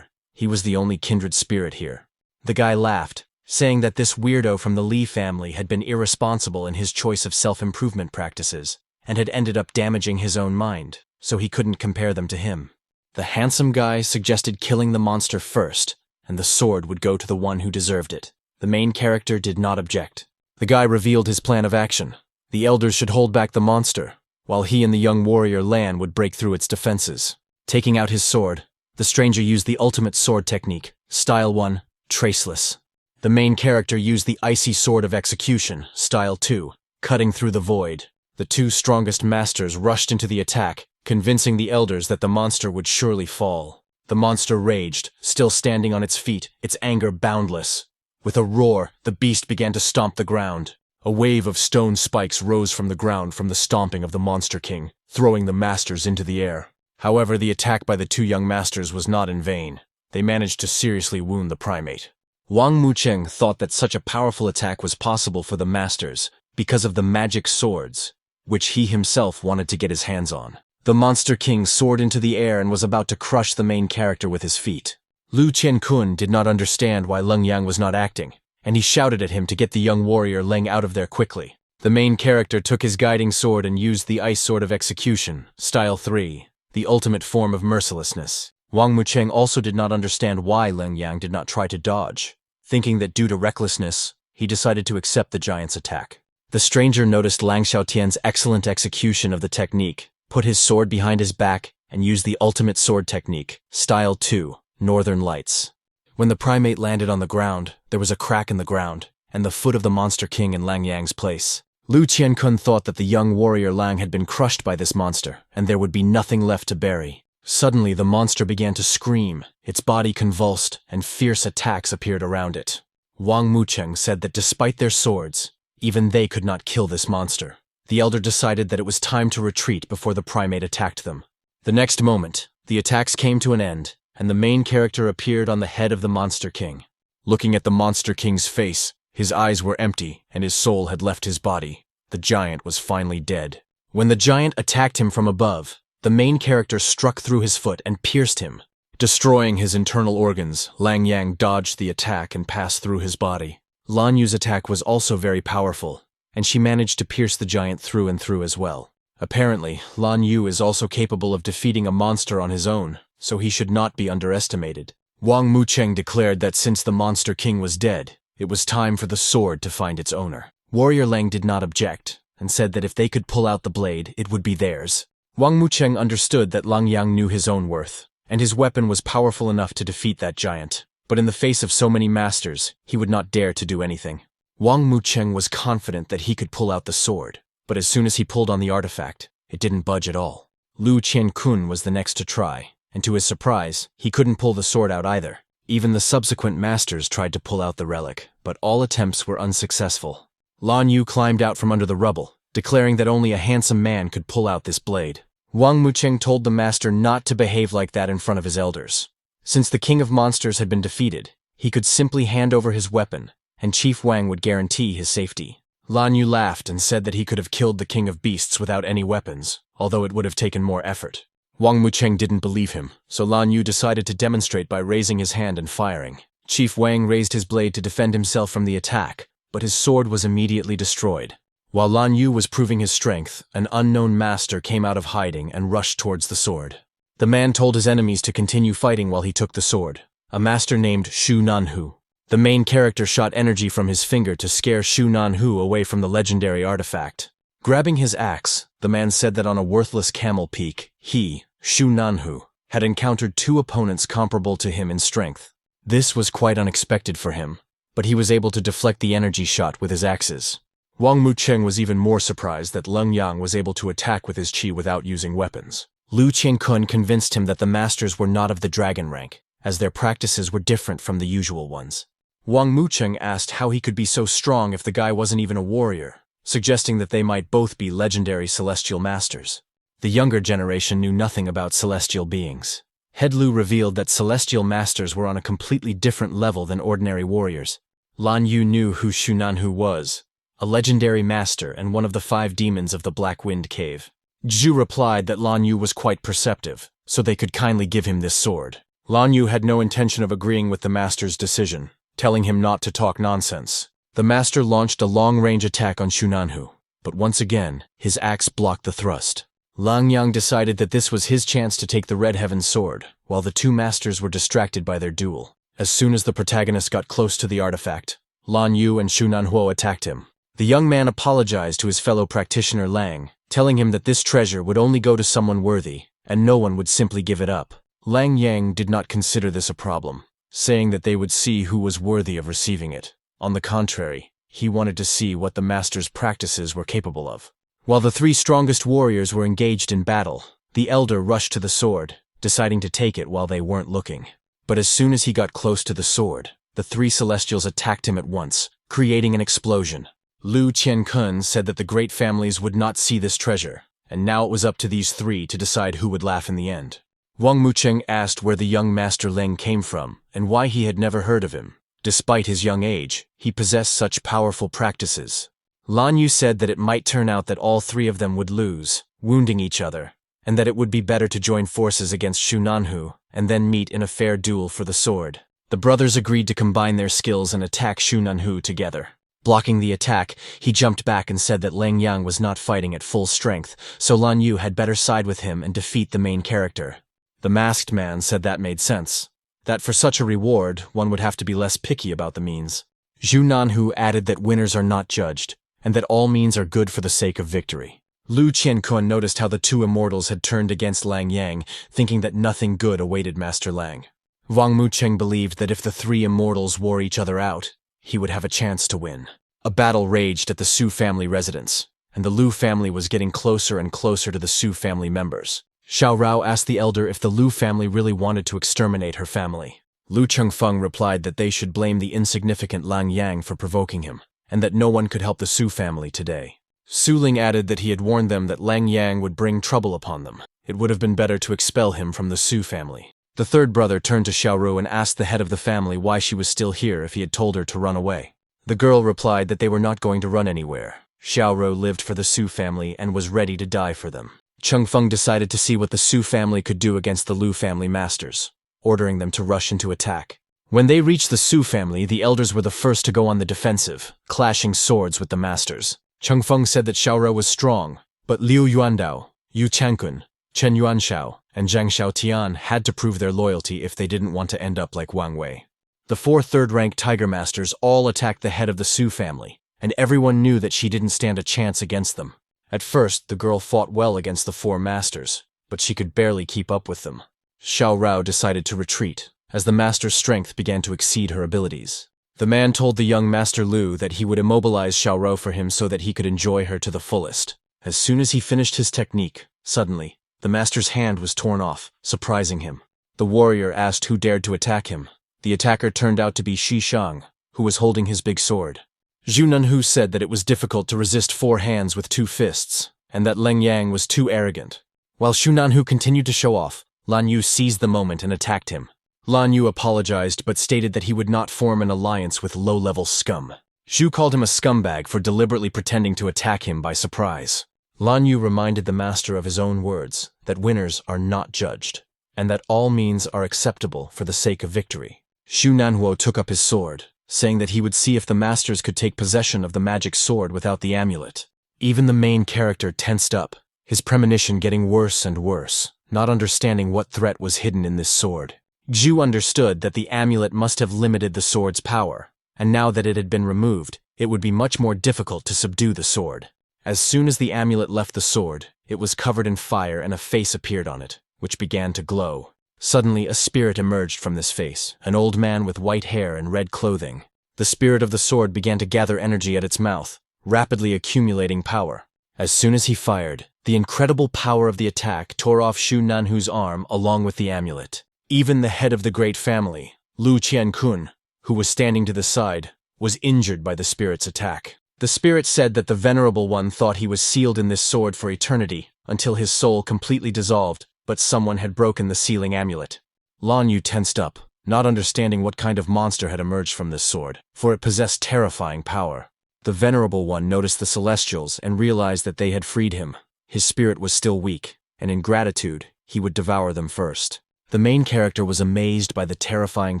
he was the only kindred spirit here. The guy laughed, saying that this weirdo from the Li family had been irresponsible in his choice of self-improvement practices, and had ended up damaging his own mind, so he couldn't compare them to him. The handsome guy suggested killing the monster first, and the sword would go to the one who deserved it. The main character did not object. The guy revealed his plan of action. The elders should hold back the monster, while he and the young warrior Lan would break through its defenses. Taking out his sword, the stranger used the ultimate sword technique, Style 1, Traceless. The main character used the icy sword of execution, Style 2, Cutting through the void. The two strongest masters rushed into the attack, convincing the elders that the monster would surely fall. The monster raged, still standing on its feet, its anger boundless. With a roar, the beast began to stomp the ground. A wave of stone spikes rose from the ground from the stomping of the Monster King, throwing the masters into the air. However, the attack by the two young masters was not in vain. They managed to seriously wound the primate. Wang Mucheng thought that such a powerful attack was possible for the masters because of the magic swords. which he himself wanted to get his hands on. The Monster King soared into the air and was about to crush the main character with his feet. Lu Qiankun did not understand why Leng Yang was not acting, and he shouted at him to get the young warrior Ling out of there quickly. The main character took his guiding sword and used the Ice Sword of Execution, Style 3, the ultimate form of mercilessness. Wang Mucheng also did not understand why Leng Yang did not try to dodge. Thinking that due to recklessness, he decided to accept the giant's attack. The stranger noticed Lang Xiaotian's excellent execution of the technique, put his sword behind his back, and used the ultimate sword technique, Style 2, Northern Lights. When the primate landed on the ground, there was a crack in the ground, and the foot of the Monster King in Lang Yang's place. Lu Qiankun thought that the young warrior Lang had been crushed by this monster, and there would be nothing left to bury. Suddenly, the monster began to scream, its body convulsed, and fierce attacks appeared around it. Wang Mucheng said that despite their swords, even they could not kill this monster. The elder decided that it was time to retreat before the primate attacked them. The next moment, the attacks came to an end, and the main character appeared on the head of the Monster King. Looking at the Monster King's face, his eyes were empty and his soul had left his body. The giant was finally dead. When the giant attacked him from above, the main character struck through his foot and pierced him. Destroying his internal organs, Lang Yang dodged the attack and passed through his body. Lan Yu's attack was also very powerful, and she managed to pierce the giant through and through as well. Apparently, Lan Yu is also capable of defeating a monster on his own, so he should not be underestimated. Wang Mucheng declared that since the Monster King was dead, it was time for the sword to find its owner. Warrior Lang did not object, and said that if they could pull out the blade, it would be theirs. Wang Mucheng understood that Lang Yang knew his own worth, and his weapon was powerful enough to defeat that giant. But in the face of so many masters, he would not dare to do anything. Wang Mucheng was confident that he could pull out the sword, but as soon as he pulled on the artifact, it didn't budge at all. Lu Qiankun was the next to try, and to his surprise, he couldn't pull the sword out either. Even the subsequent masters tried to pull out the relic, but all attempts were unsuccessful. Lan Yu climbed out from under the rubble, declaring that only a handsome man could pull out this blade. Wang Mucheng told the master not to behave like that in front of his elders. Since the king of monsters had been defeated, he could simply hand over his weapon, and Chief Wang would guarantee his safety. Lan Yu laughed and said that he could have killed the king of beasts without any weapons, although it would have taken more effort. Wang Mucheng didn't believe him, so Lan Yu decided to demonstrate by raising his hand and firing. Chief Wang raised his blade to defend himself from the attack, but his sword was immediately destroyed. While Lan Yu was proving his strength, an unknown master came out of hiding and rushed towards the sword. The man told his enemies to continue fighting while he took the sword. A master named Shu Nanhu. The main character shot energy from his finger to scare Shu Nanhu away from the legendary artifact. Grabbing his axe, the man said that on a worthless Camel Peak, he, Shu Nanhu, had encountered two opponents comparable to him in strength. This was quite unexpected for him, but he was able to deflect the energy shot with his axes. Wang Mucheng was even more surprised that Leng Yang was able to attack with his chi without using weapons. Lu Qiankun convinced him that the masters were not of the dragon rank, as their practices were different from the usual ones. Wang Mucheng asked how he could be so strong if the guy wasn't even a warrior, suggesting that they might both be legendary celestial masters. The younger generation knew nothing about celestial beings. Head Lu revealed that celestial masters were on a completely different level than ordinary warriors. Lan Yu knew who Shu Nanhu was, a legendary master and one of the 5 demons of the Black Wind Cave. Zhu replied that Lan Yu was quite perceptive, so they could kindly give him this sword. Lan Yu had no intention of agreeing with the master's decision, telling him not to talk nonsense. The master launched a long-range attack on Shu Nanhu, but once again, his axe blocked the thrust. Lang Yang decided that this was his chance to take the Red Heaven sword, while the two masters were distracted by their duel. As soon as the protagonist got close to the artifact, Lan Yu and Shu Nanhuo attacked him. The young man apologized to his fellow practitioner Lang, telling him that this treasure would only go to someone worthy, and no one would simply give it up. Lang Yang did not consider this a problem, saying that they would see who was worthy of receiving it. On the contrary, he wanted to see what the master's practices were capable of. While the 3 strongest warriors were engaged in battle, the elder rushed to the sword, deciding to take it while they weren't looking. But as soon as he got close to the sword, the 3 celestials attacked him at once, creating an explosion. Lu Qiankun said that the great families would not see this treasure, and now it was up to these 3 to decide who would laugh in the end. Wang Mucheng asked where the young master Ling came from and why he had never heard of him. Despite his young age, he possessed such powerful practices. Lan Yu said that it might turn out that all three of them would lose, wounding each other, and that it would be better to join forces against Shunanhu and then meet in a fair duel for the sword. The brothers agreed to combine their skills and attack Shunanhu together. Blocking the attack, he jumped back and said that Lang Yang was not fighting at full strength, so Lan Yu had better side with him and defeat the main character. The masked man said that made sense. That for such a reward, one would have to be less picky about the means. Zhu Nanhu added that winners are not judged, and that all means are good for the sake of victory. Lu Qiankun noticed how the two immortals had turned against Lang Yang, thinking that nothing good awaited Master Lang. Wang Mucheng believed that if the three immortals wore each other out, he would have a chance to win. A battle raged at the Su family residence, and the Lu family was getting closer and closer to the Su family members. Xiao Rou asked the elder if the Lu family really wanted to exterminate her family. Lu Chengfeng replied that they should blame the insignificant Lang Yang for provoking him, and that no one could help the Su family today. Su Ling added that he had warned them that Lang Yang would bring trouble upon them. It would have been better to expel him from the Su family. The third brother turned to Xiao Rou and asked the head of the family why she was still here if he had told her to run away. The girl replied that they were not going to run anywhere. Xiao Rou lived for the Su family and was ready to die for them. Chengfeng decided to see what the Su family could do against the Lu family masters, ordering them to rush into attack. When they reached the Su family, the elders were the first to go on the defensive, clashing swords with the masters. Chengfeng said that Xiao Rou was strong, but Liu Yuandao, Yu Chankun, Chen Yuanshao, and Zhang Xiaotian had to prove their loyalty if they didn't want to end up like Wang Wei. The four third-rank Tiger Masters all attacked the head of the Su family, and everyone knew that she didn't stand a chance against them. At first, the girl fought well against the four masters, but she could barely keep up with them. Xiao Rou decided to retreat, as the master's strength began to exceed her abilities. The man told the young Master Lu that he would immobilize Xiao Rou for him so that he could enjoy her to the fullest. As soon as he finished his technique, suddenly, the master's hand was torn off, surprising him. The warrior asked who dared to attack him. The attacker turned out to be Shi Shang, who was holding his big sword. Zhu Nanhu said that it was difficult to resist four hands with two fists, and that Lang Yang was too arrogant. While Zhu Nanhu continued to show off, Lan Yu seized the moment and attacked him. Lan Yu apologized but stated that he would not form an alliance with low-level scum. Zhu called him a scumbag for deliberately pretending to attack him by surprise. Lan Yu reminded the master of his own words, that winners are not judged, and that all means are acceptable for the sake of victory. Xu Nanhuo took up his sword, saying that he would see if the masters could take possession of the magic sword without the amulet. Even the main character tensed up, his premonition getting worse and worse, not understanding what threat was hidden in this sword. Zhu understood that the amulet must have limited the sword's power, and now that it had been removed, it would be much more difficult to subdue the sword. As soon as the amulet left the sword, it was covered in fire and a face appeared on it, which began to glow. Suddenly, a spirit emerged from this face, an old man with white hair and red clothing. The spirit of the sword began to gather energy at its mouth, rapidly accumulating power. As soon as he fired, the incredible power of the attack tore off Xu Nanhu's arm along with the amulet. Even the head of the great family, Lu Qiankun, who was standing to the side, was injured by the spirit's attack. The spirit said that the Venerable One thought he was sealed in this sword for eternity, until his soul completely dissolved, but someone had broken the sealing amulet. Lan Yu tensed up, not understanding what kind of monster had emerged from this sword, for it possessed terrifying power. The Venerable One noticed the Celestials and realized that they had freed him. His spirit was still weak, and in gratitude, he would devour them first. The main character was amazed by the terrifying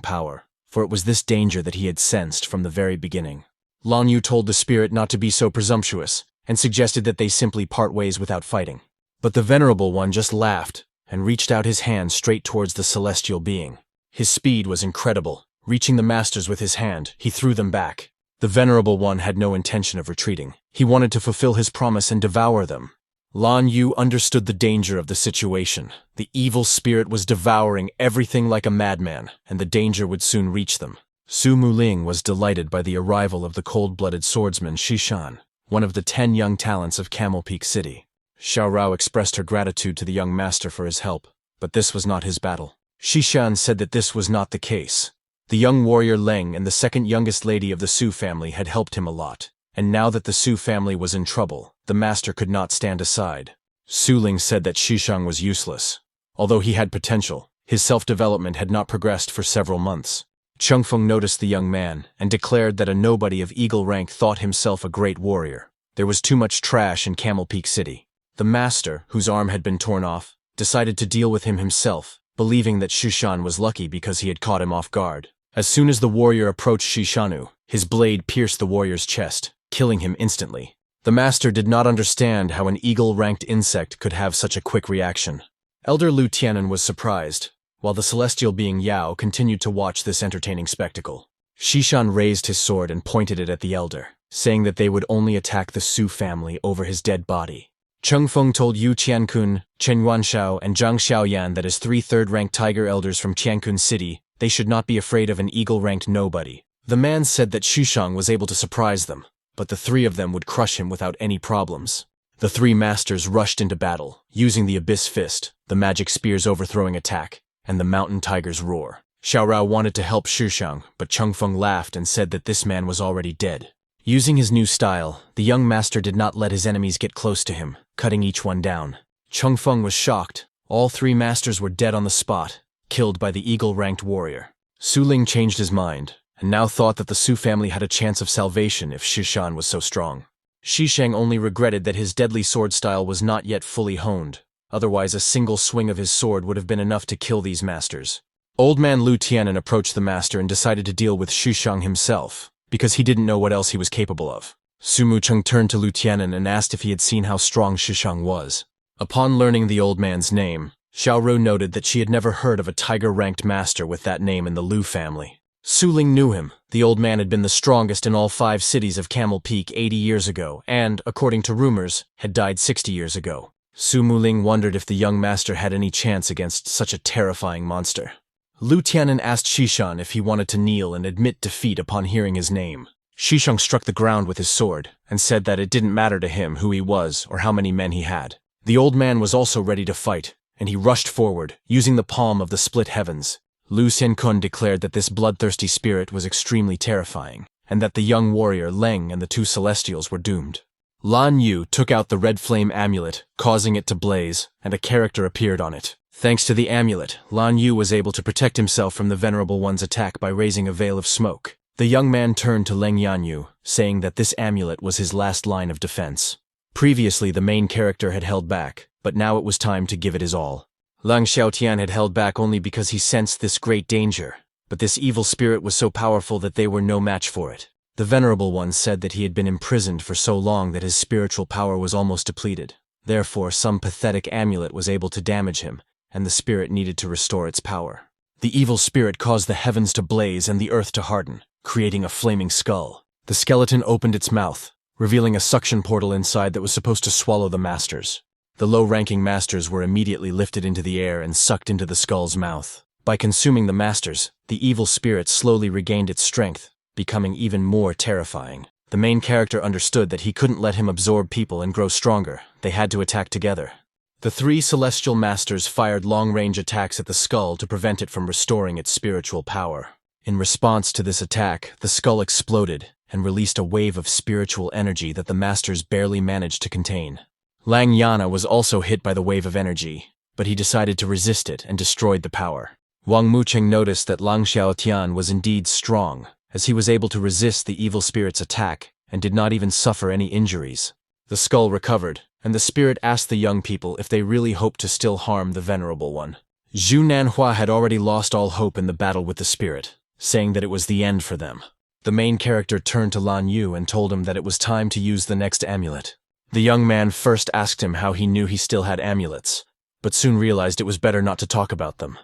power, for it was this danger that he had sensed from the very beginning. Lan Yu told the spirit not to be so presumptuous, and suggested that they simply part ways without fighting. But the Venerable One just laughed, and reached out his hand straight towards the celestial being. His speed was incredible. Reaching the masters with his hand, he threw them back. The Venerable One had no intention of retreating. He wanted to fulfill his promise and devour them. Lan Yu understood the danger of the situation. The evil spirit was devouring everything like a madman, and the danger would soon reach them. Su Muling was delighted by the arrival of the cold-blooded swordsman Shishan, one of the 10 young talents of Camel Peak City. Xiao Rou expressed her gratitude to the young master for his help, but this was not his battle. Shishan said that this was not the case. The young warrior Ling and the second youngest lady of the Su family had helped him a lot, and now that the Su family was in trouble, the master could not stand aside. Su Ling said that Shishan was useless. Although he had potential, his self-development had not progressed for several months. Chengfeng noticed the young man and declared that a nobody of eagle rank thought himself a great warrior. There was too much trash in Camel Peak City. The master, whose arm had been torn off, decided to deal with him himself, believing that Shushan was lucky because he had caught him off guard. As soon as the warrior approached Shishanu, his blade pierced the warrior's chest, killing him instantly. The master did not understand how an eagle-ranked insect could have such a quick reaction. Elder Lu Tianan was surprised, while the celestial being Yao continued to watch this entertaining spectacle. Shishan raised his sword and pointed it at the elder, saying that they would only attack the Su family over his dead body. Cheng Feng told Yu Qiankun, Chen Yuanshao, and Zhang Xiaoyan that as 3 third-ranked tiger elders from Qiankun City, they should not be afraid of an eagle-ranked nobody. The man said that Shushang was able to surprise them, but the 3 of them would crush him without any problems. The 3 masters rushed into battle, using the Abyss Fist, the magic spear's overthrowing attack, and the mountain tiger's roar. Xiao Rou wanted to help Shushang, but Cheng Feng laughed and said that this man was already dead. Using his new style, the young master did not let his enemies get close to him, cutting each one down. Cheng Feng was shocked. All 3 masters were dead on the spot, killed by the eagle-ranked warrior. Su Ling changed his mind, and now thought that the Su family had a chance of salvation if Shishan was so strong. Shishang only regretted that his deadly sword style was not yet fully honed. Otherwise, a single swing of his sword would have been enough to kill these masters. Old man Lu Tianan approached the master and decided to deal with Shishang himself, because he didn't know what else he was capable of. Su Mucheng turned to Lu Tianan and asked if he had seen how strong Shishang was. Upon learning the old man's name, Xiao Rou noted that she had never heard of a tiger-ranked master with that name in the Lu family. Su Ling knew him. The old man had been the strongest in all 5 cities of Camel Peak 80 years ago and, according to rumors, had died 60 years ago. Su Muling wondered if the young master had any chance against such a terrifying monster. Lu Tianan asked Shishan if he wanted to kneel and admit defeat upon hearing his name. Shishang struck the ground with his sword and said that it didn't matter to him who he was or how many men he had. The old man was also ready to fight, and he rushed forward, using the palm of the split heavens. Lu Xiankun declared that this bloodthirsty spirit was extremely terrifying, and that the young warrior Ling and the 2 celestials were doomed. Lan Yu took out the red flame amulet, causing it to blaze, and a character appeared on it. Thanks to the amulet, Lan Yu was able to protect himself from the Venerable One's attack by raising a veil of smoke. The young man turned to Leng Yanyu, saying that this amulet was his last line of defense. Previously, the main character had held back, but now it was time to give it his all. Lang Xiaotian had held back only because he sensed this great danger, but this evil spirit was so powerful that they were no match for it. The Venerable One said that he had been imprisoned for so long that his spiritual power was almost depleted. Therefore, some pathetic amulet was able to damage him, and the spirit needed to restore its power. The evil spirit caused the heavens to blaze and the earth to harden, creating a flaming skull. The skeleton opened its mouth, revealing a suction portal inside that was supposed to swallow the masters. The low-ranking masters were immediately lifted into the air and sucked into the skull's mouth. By consuming the masters, the evil spirit slowly regained its strength, becoming even more terrifying. The main character understood that he couldn't let him absorb people and grow stronger. They had to attack together. The 3 celestial masters fired long-range attacks at the skull to prevent it from restoring its spiritual power. In response to this attack, the skull exploded and released a wave of spiritual energy that the masters barely managed to contain. Lang Yana was also hit by the wave of energy, but he decided to resist it and destroyed the power. Wang Mucheng noticed that Lang Xiaotian was indeed strong, as he was able to resist the evil spirit's attack and did not even suffer any injuries. The skull recovered, and the spirit asked the young people if they really hoped to still harm the Venerable One. Zhu Nanhua had already lost all hope in the battle with the spirit, saying that it was the end for them. The main character turned to Lan Yu and told him that it was time to use the next amulet. The young man first asked him how he knew he still had amulets, but soon realized it was better not to talk about them.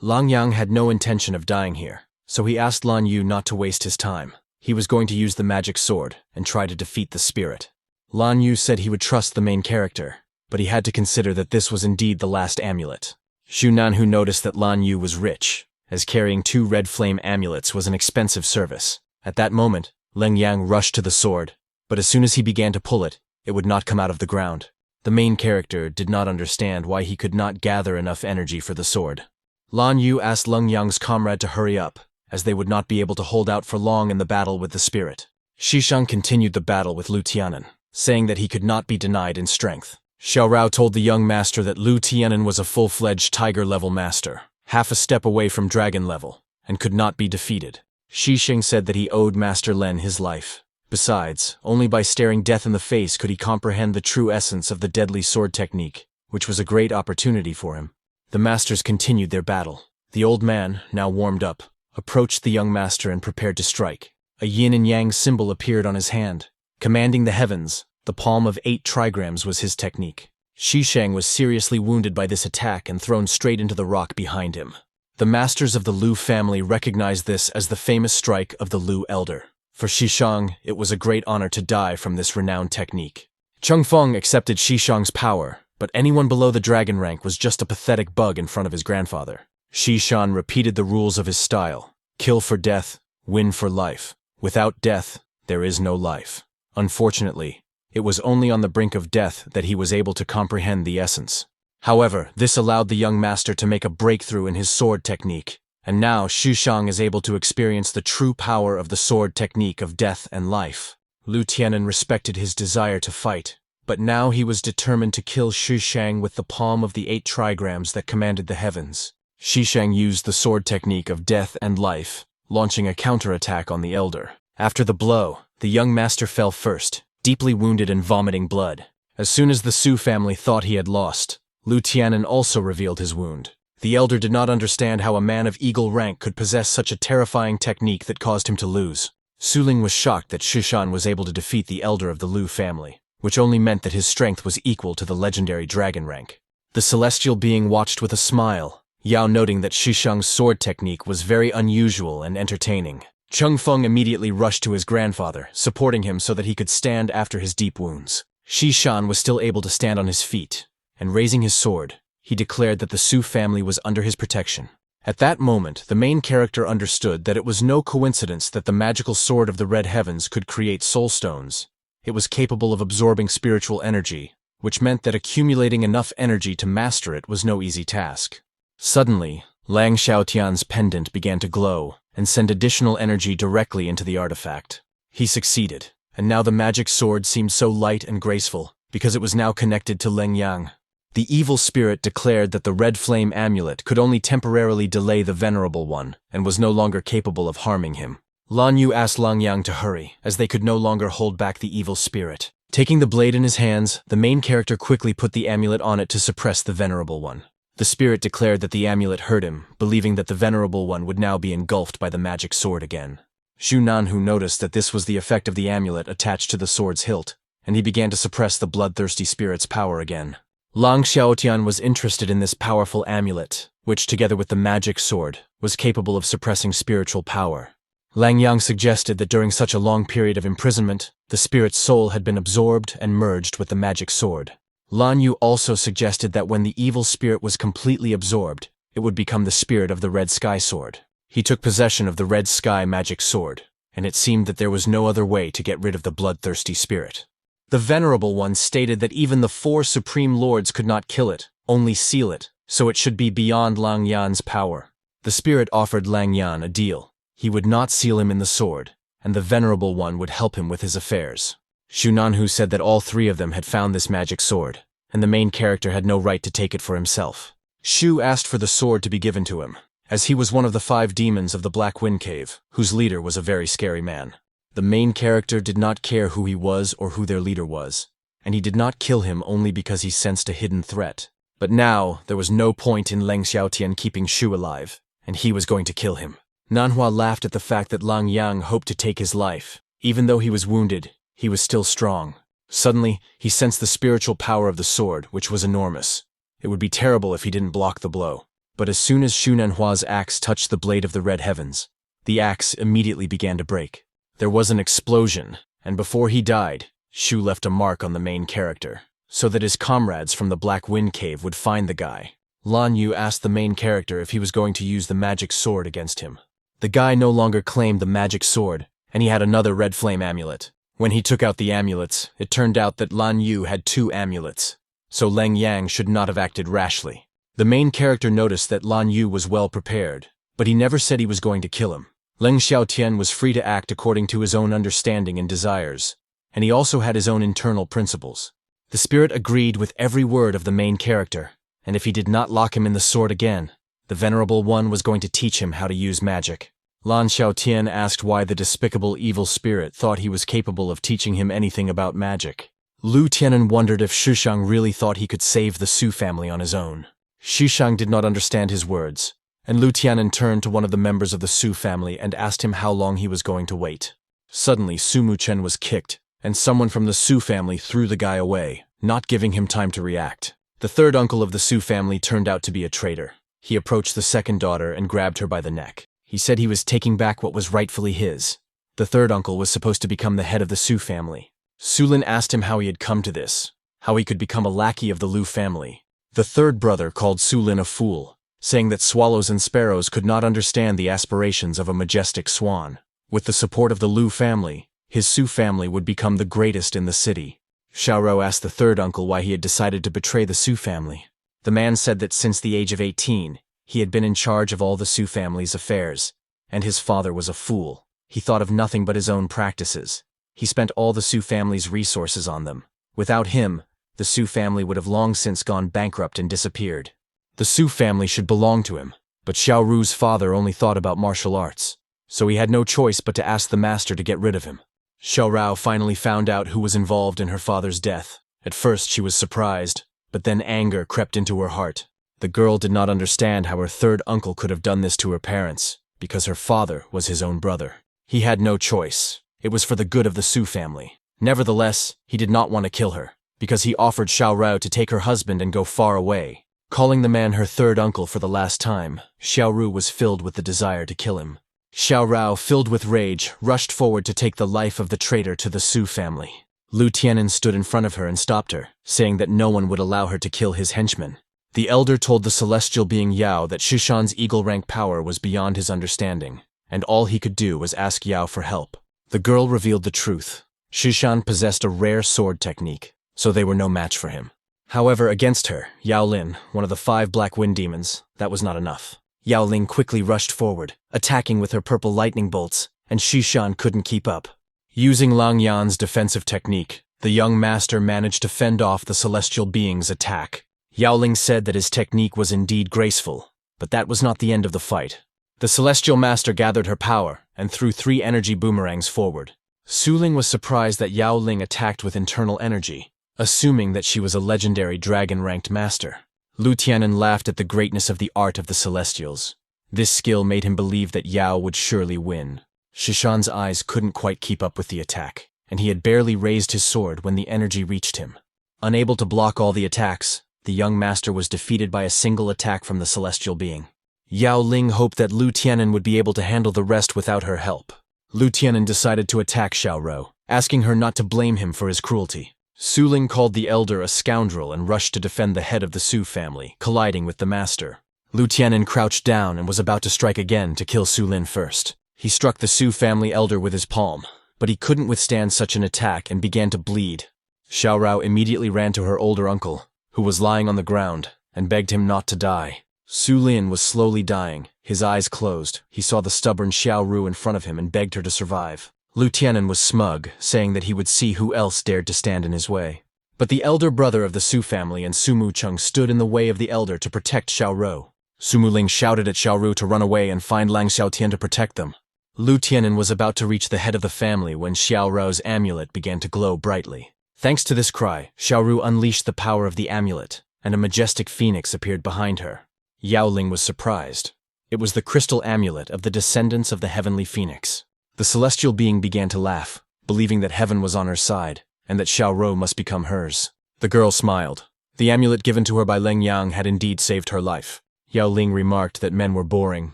Lang Yang had no intention of dying here, so he asked Lan Yu not to waste his time. He was going to use the magic sword and try to defeat the spirit. Lan Yu said he would trust the main character, but he had to consider that this was indeed the last amulet. Xu Nanhu noticed that Lan Yu was rich, as carrying 2 red flame amulets was an expensive service. At that moment, Leng Yang rushed to the sword, but as soon as he began to pull it, it would not come out of the ground. The main character did not understand why he could not gather enough energy for the sword. Lan Yu asked Leng Yang's comrade to hurry up, as they would not be able to hold out for long in the battle with the spirit. Shishang continued the battle with Lu Tianan, saying that he could not be denied in strength. Xiao Rou told the young master that Lu Tianan was a full-fledged tiger-level master, half a step away from dragon level, and could not be defeated. Shishang said that he owed Master Len his life. Besides, only by staring death in the face could he comprehend the true essence of the deadly sword technique, which was a great opportunity for him. The masters continued their battle. The old man, now warmed up, approached the young master and prepared to strike. A yin and yang symbol appeared on his hand. Commanding the heavens, the palm of 8 trigrams was his technique. Xishang was seriously wounded by this attack and thrown straight into the rock behind him. The masters of the Lu family recognized this as the famous strike of the Lu Elder. For Xishang, it was a great honor to die from this renowned technique. Chengfeng accepted Xishang's power, but anyone below the dragon rank was just a pathetic bug in front of his grandfather. Xishan repeated the rules of his style: kill for death, win for life. Without death, there is no life. Unfortunately, it was only on the brink of death that he was able to comprehend the essence. However, this allowed the young master to make a breakthrough in his sword technique, and now Xishang is able to experience the true power of the sword technique of death and life. Lu Tianan respected his desire to fight, but now he was determined to kill Xishang with the palm of the 8 trigrams that commanded the heavens. Xishang used the sword technique of death and life, launching a counterattack on the elder. After the blow, the young master fell first, deeply wounded and vomiting blood. As soon as the Su family thought he had lost, Lu Tianan also revealed his wound. The elder did not understand how a man of eagle rank could possess such a terrifying technique that caused him to lose. Su Ling was shocked that Xishan was able to defeat the elder of the Lu family, which only meant that his strength was equal to the legendary dragon rank. The celestial being watched with a smile, Yao noting that Xishang's sword technique was very unusual and entertaining. Chengfeng immediately rushed to his grandfather, supporting him so that he could stand after his deep wounds. Xishan was still able to stand on his feet, and raising his sword, he declared that the Su family was under his protection. At that moment, the main character understood that it was no coincidence that the magical sword of the Red Heavens could create soul stones. It was capable of absorbing spiritual energy, which meant that accumulating enough energy to master it was no easy task. Suddenly, Lang Xiaotian's pendant began to glow and send additional energy directly into the artifact. He succeeded, and now the magic sword seemed so light and graceful because it was now connected to Leng Yang. The evil spirit declared that the red flame amulet could only temporarily delay the venerable one and was no longer capable of harming him. Lan Yu asked Lang Yang to hurry, as they could no longer hold back the evil spirit. Taking the blade in his hands, the main character quickly put the amulet on it to suppress the venerable one. The spirit declared that the amulet hurt him, believing that the venerable one would now be engulfed by the magic sword again. Xu Nanhu noticed that this was the effect of the amulet attached to the sword's hilt, and he began to suppress the bloodthirsty spirit's power again. Lang Xiaotian was interested in this powerful amulet, which, together with the magic sword, was capable of suppressing spiritual power. Lang Yang suggested that during such a long period of imprisonment, the spirit's soul had been absorbed and merged with the magic sword. Lan Yu also suggested that when the evil spirit was completely absorbed, it would become the spirit of the Red Sky Sword. He took possession of the Red Sky magic sword, and it seemed that there was no other way to get rid of the bloodthirsty spirit. The Venerable One stated that even the 4 Supreme Lords could not kill it, only seal it, so it should be beyond Lang Yan's power. The spirit offered Lang Yan a deal. He would not seal him in the sword, and the Venerable One would help him with his affairs. Xu Nanhu said that all 3 of them had found this magic sword, and the main character had no right to take it for himself. Xu asked for the sword to be given to him, as he was one of the 5 demons of the Black Wind Cave, whose leader was a very scary man. The main character did not care who he was or who their leader was, and he did not kill him only because he sensed a hidden threat. But now, there was no point in Leng Xiaotian keeping Xu alive, and he was going to kill him. Nanhua laughed at the fact that Lang Yang hoped to take his life. Even though he was wounded, he was still strong. Suddenly, he sensed the spiritual power of the sword, which was enormous. It would be terrible if he didn't block the blow. But as soon as Xu Nanhua's axe touched the blade of the Red Heavens, the axe immediately began to break. There was an explosion, and before he died, Xu left a mark on the main character, so that his comrades from the Black Wind Cave would find the guy. Lan Yu asked the main character if he was going to use the magic sword against him. The guy no longer claimed the magic sword, and he had another red flame amulet. When he took out the amulets, it turned out that Lan Yu had 2 amulets, so Leng Yang should not have acted rashly. The main character noticed that Lan Yu was well prepared, but he never said he was going to kill him. Leng Xiaotian was free to act according to his own understanding and desires, and he also had his own internal principles. The spirit agreed with every word of the main character, and if he did not lock him in the sword again, the Venerable One was going to teach him how to use magic. Lan Xiaotian asked why the despicable evil spirit thought he was capable of teaching him anything about magic. Lu Tianen wondered if Shishang really thought he could save the Su family on his own. Shishang did not understand his words, and Lu Tianen turned to one of the members of the Su family and asked him how long he was going to wait. Suddenly, Su Muchen was kicked, and someone from the Su family threw the guy away, not giving him time to react. The third uncle of the Su family turned out to be a traitor. He approached the second daughter and grabbed her by the neck. He said he was taking back what was rightfully his. The third uncle was supposed to become the head of the Su family. Sulin asked him how he had come to this, how he could become a lackey of the Lu family. The third brother called Sulin a fool, saying that swallows and sparrows could not understand the aspirations of a majestic swan. With the support of the Lu family, his Su family would become the greatest in the city. Xiao Rou asked the third uncle why he had decided to betray the Su family. The man said that since the age of 18, he had been in charge of all the Su family's affairs, and his father was a fool. He thought of nothing but his own practices. He spent all the Su family's resources on them. Without him, the Su family would have long since gone bankrupt and disappeared. The Su family should belong to him, but Xiao Ru's father only thought about martial arts, so he had no choice but to ask the master to get rid of him. Xiao Rou finally found out who was involved in her father's death. At first she was surprised, but then anger crept into her heart. The girl did not understand how her third uncle could have done this to her parents, because her father was his own brother. He had no choice. It was for the good of the Su family. Nevertheless, he did not want to kill her, because he offered Xiao Rou to take her husband and go far away. Calling the man her third uncle for the last time, Xiao Ru was filled with the desire to kill him. Xiao Rou, filled with rage, rushed forward to take the life of the traitor to the Su family. Lu Tianen stood in front of her and stopped her, saying that no one would allow her to kill his henchman. The elder told the celestial being Yao that Shishan's eagle-rank power was beyond his understanding, and all he could do was ask Yao for help. The girl revealed the truth. Shishan possessed a rare sword technique, so they were no match for him. However, against her, Yao Lin, one of the 5 black wind demons, that was not enough. Yao Ling quickly rushed forward, attacking with her purple lightning bolts, and Shishan couldn't keep up. Using Lang Yan's defensive technique, the young master managed to fend off the celestial being's attack. Yao Ling said that his technique was indeed graceful, but that was not the end of the fight. The celestial master gathered her power and threw 3 energy boomerangs forward. Su Ling was surprised that Yao Ling attacked with internal energy, assuming that she was a legendary dragon-ranked master. Lu Tianen laughed at the greatness of the art of the Celestials. This skill made him believe that Yao would surely win. Shishan's eyes couldn't quite keep up with the attack, and he had barely raised his sword when the energy reached him. Unable to block all the attacks, the young master was defeated by a single attack from the celestial being. Yao Ling hoped that Lu Tianen would be able to handle the rest without her help. Lu Tianen decided to attack Xiao Rou, asking her not to blame him for his cruelty. Su Ling called the elder a scoundrel and rushed to defend the head of the Su family, colliding with the master. Lu Tianen crouched down and was about to strike again to kill Su Lin first. He struck the Su family elder with his palm, but he couldn't withstand such an attack and began to bleed. Xiao Rou immediately ran to her older uncle, who was lying on the ground, and begged him not to die. Su Lin was slowly dying, his eyes closed. He saw the stubborn Xiao Ru in front of him and begged her to survive. Lu Tianen was smug, saying that he would see who else dared to stand in his way. But the elder brother of the Su family and Su Mucheng stood in the way of the elder to protect Xiao Rou. Su Muling shouted at Xiao Ru to run away and find Lang Xiaotian to protect them. Lu Tianen was about to reach the head of the family when Xiao Rou's amulet began to glow brightly. Thanks to this cry, Xiao Ru unleashed the power of the amulet, and a majestic phoenix appeared behind her. Yao Ling was surprised. It was the crystal amulet of the descendants of the heavenly phoenix. The celestial being began to laugh, believing that heaven was on her side, and that Xiao Rou must become hers. The girl smiled. The amulet given to her by Leng Yang had indeed saved her life. Yao Ling remarked that men were boring,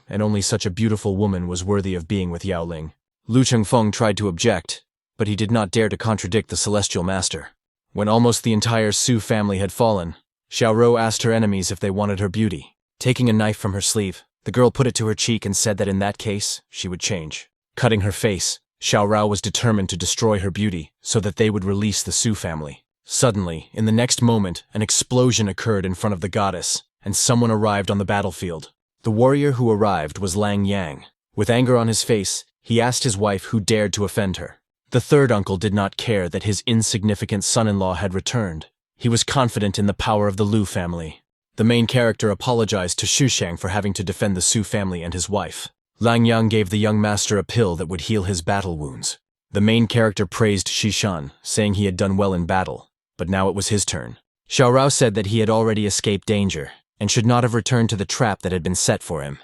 and only such a beautiful woman was worthy of being with Yao Ling. Lu Chengfeng tried to object, but he did not dare to contradict the celestial master. When almost the entire Su family had fallen, Xiao Rou asked her enemies if they wanted her beauty. Taking a knife from her sleeve, the girl put it to her cheek and said that in that case, she would change. Cutting her face, Xiao Rou was determined to destroy her beauty so that they would release the Su family. Suddenly, in the next moment, an explosion occurred in front of the goddess, and someone arrived on the battlefield. The warrior who arrived was Lang Yang. With anger on his face, he asked his wife who dared to offend her. The third uncle did not care that his insignificant son-in-law had returned. He was confident in the power of the Lu family. The main character apologized to Shushang for having to defend the Su family and his wife. Lang Yang gave the young master a pill that would heal his battle wounds. The main character praised Shishan, saying he had done well in battle, but now it was his turn. Xiao Rou said that he had already escaped danger, and should not have returned to the trap that had been set for him.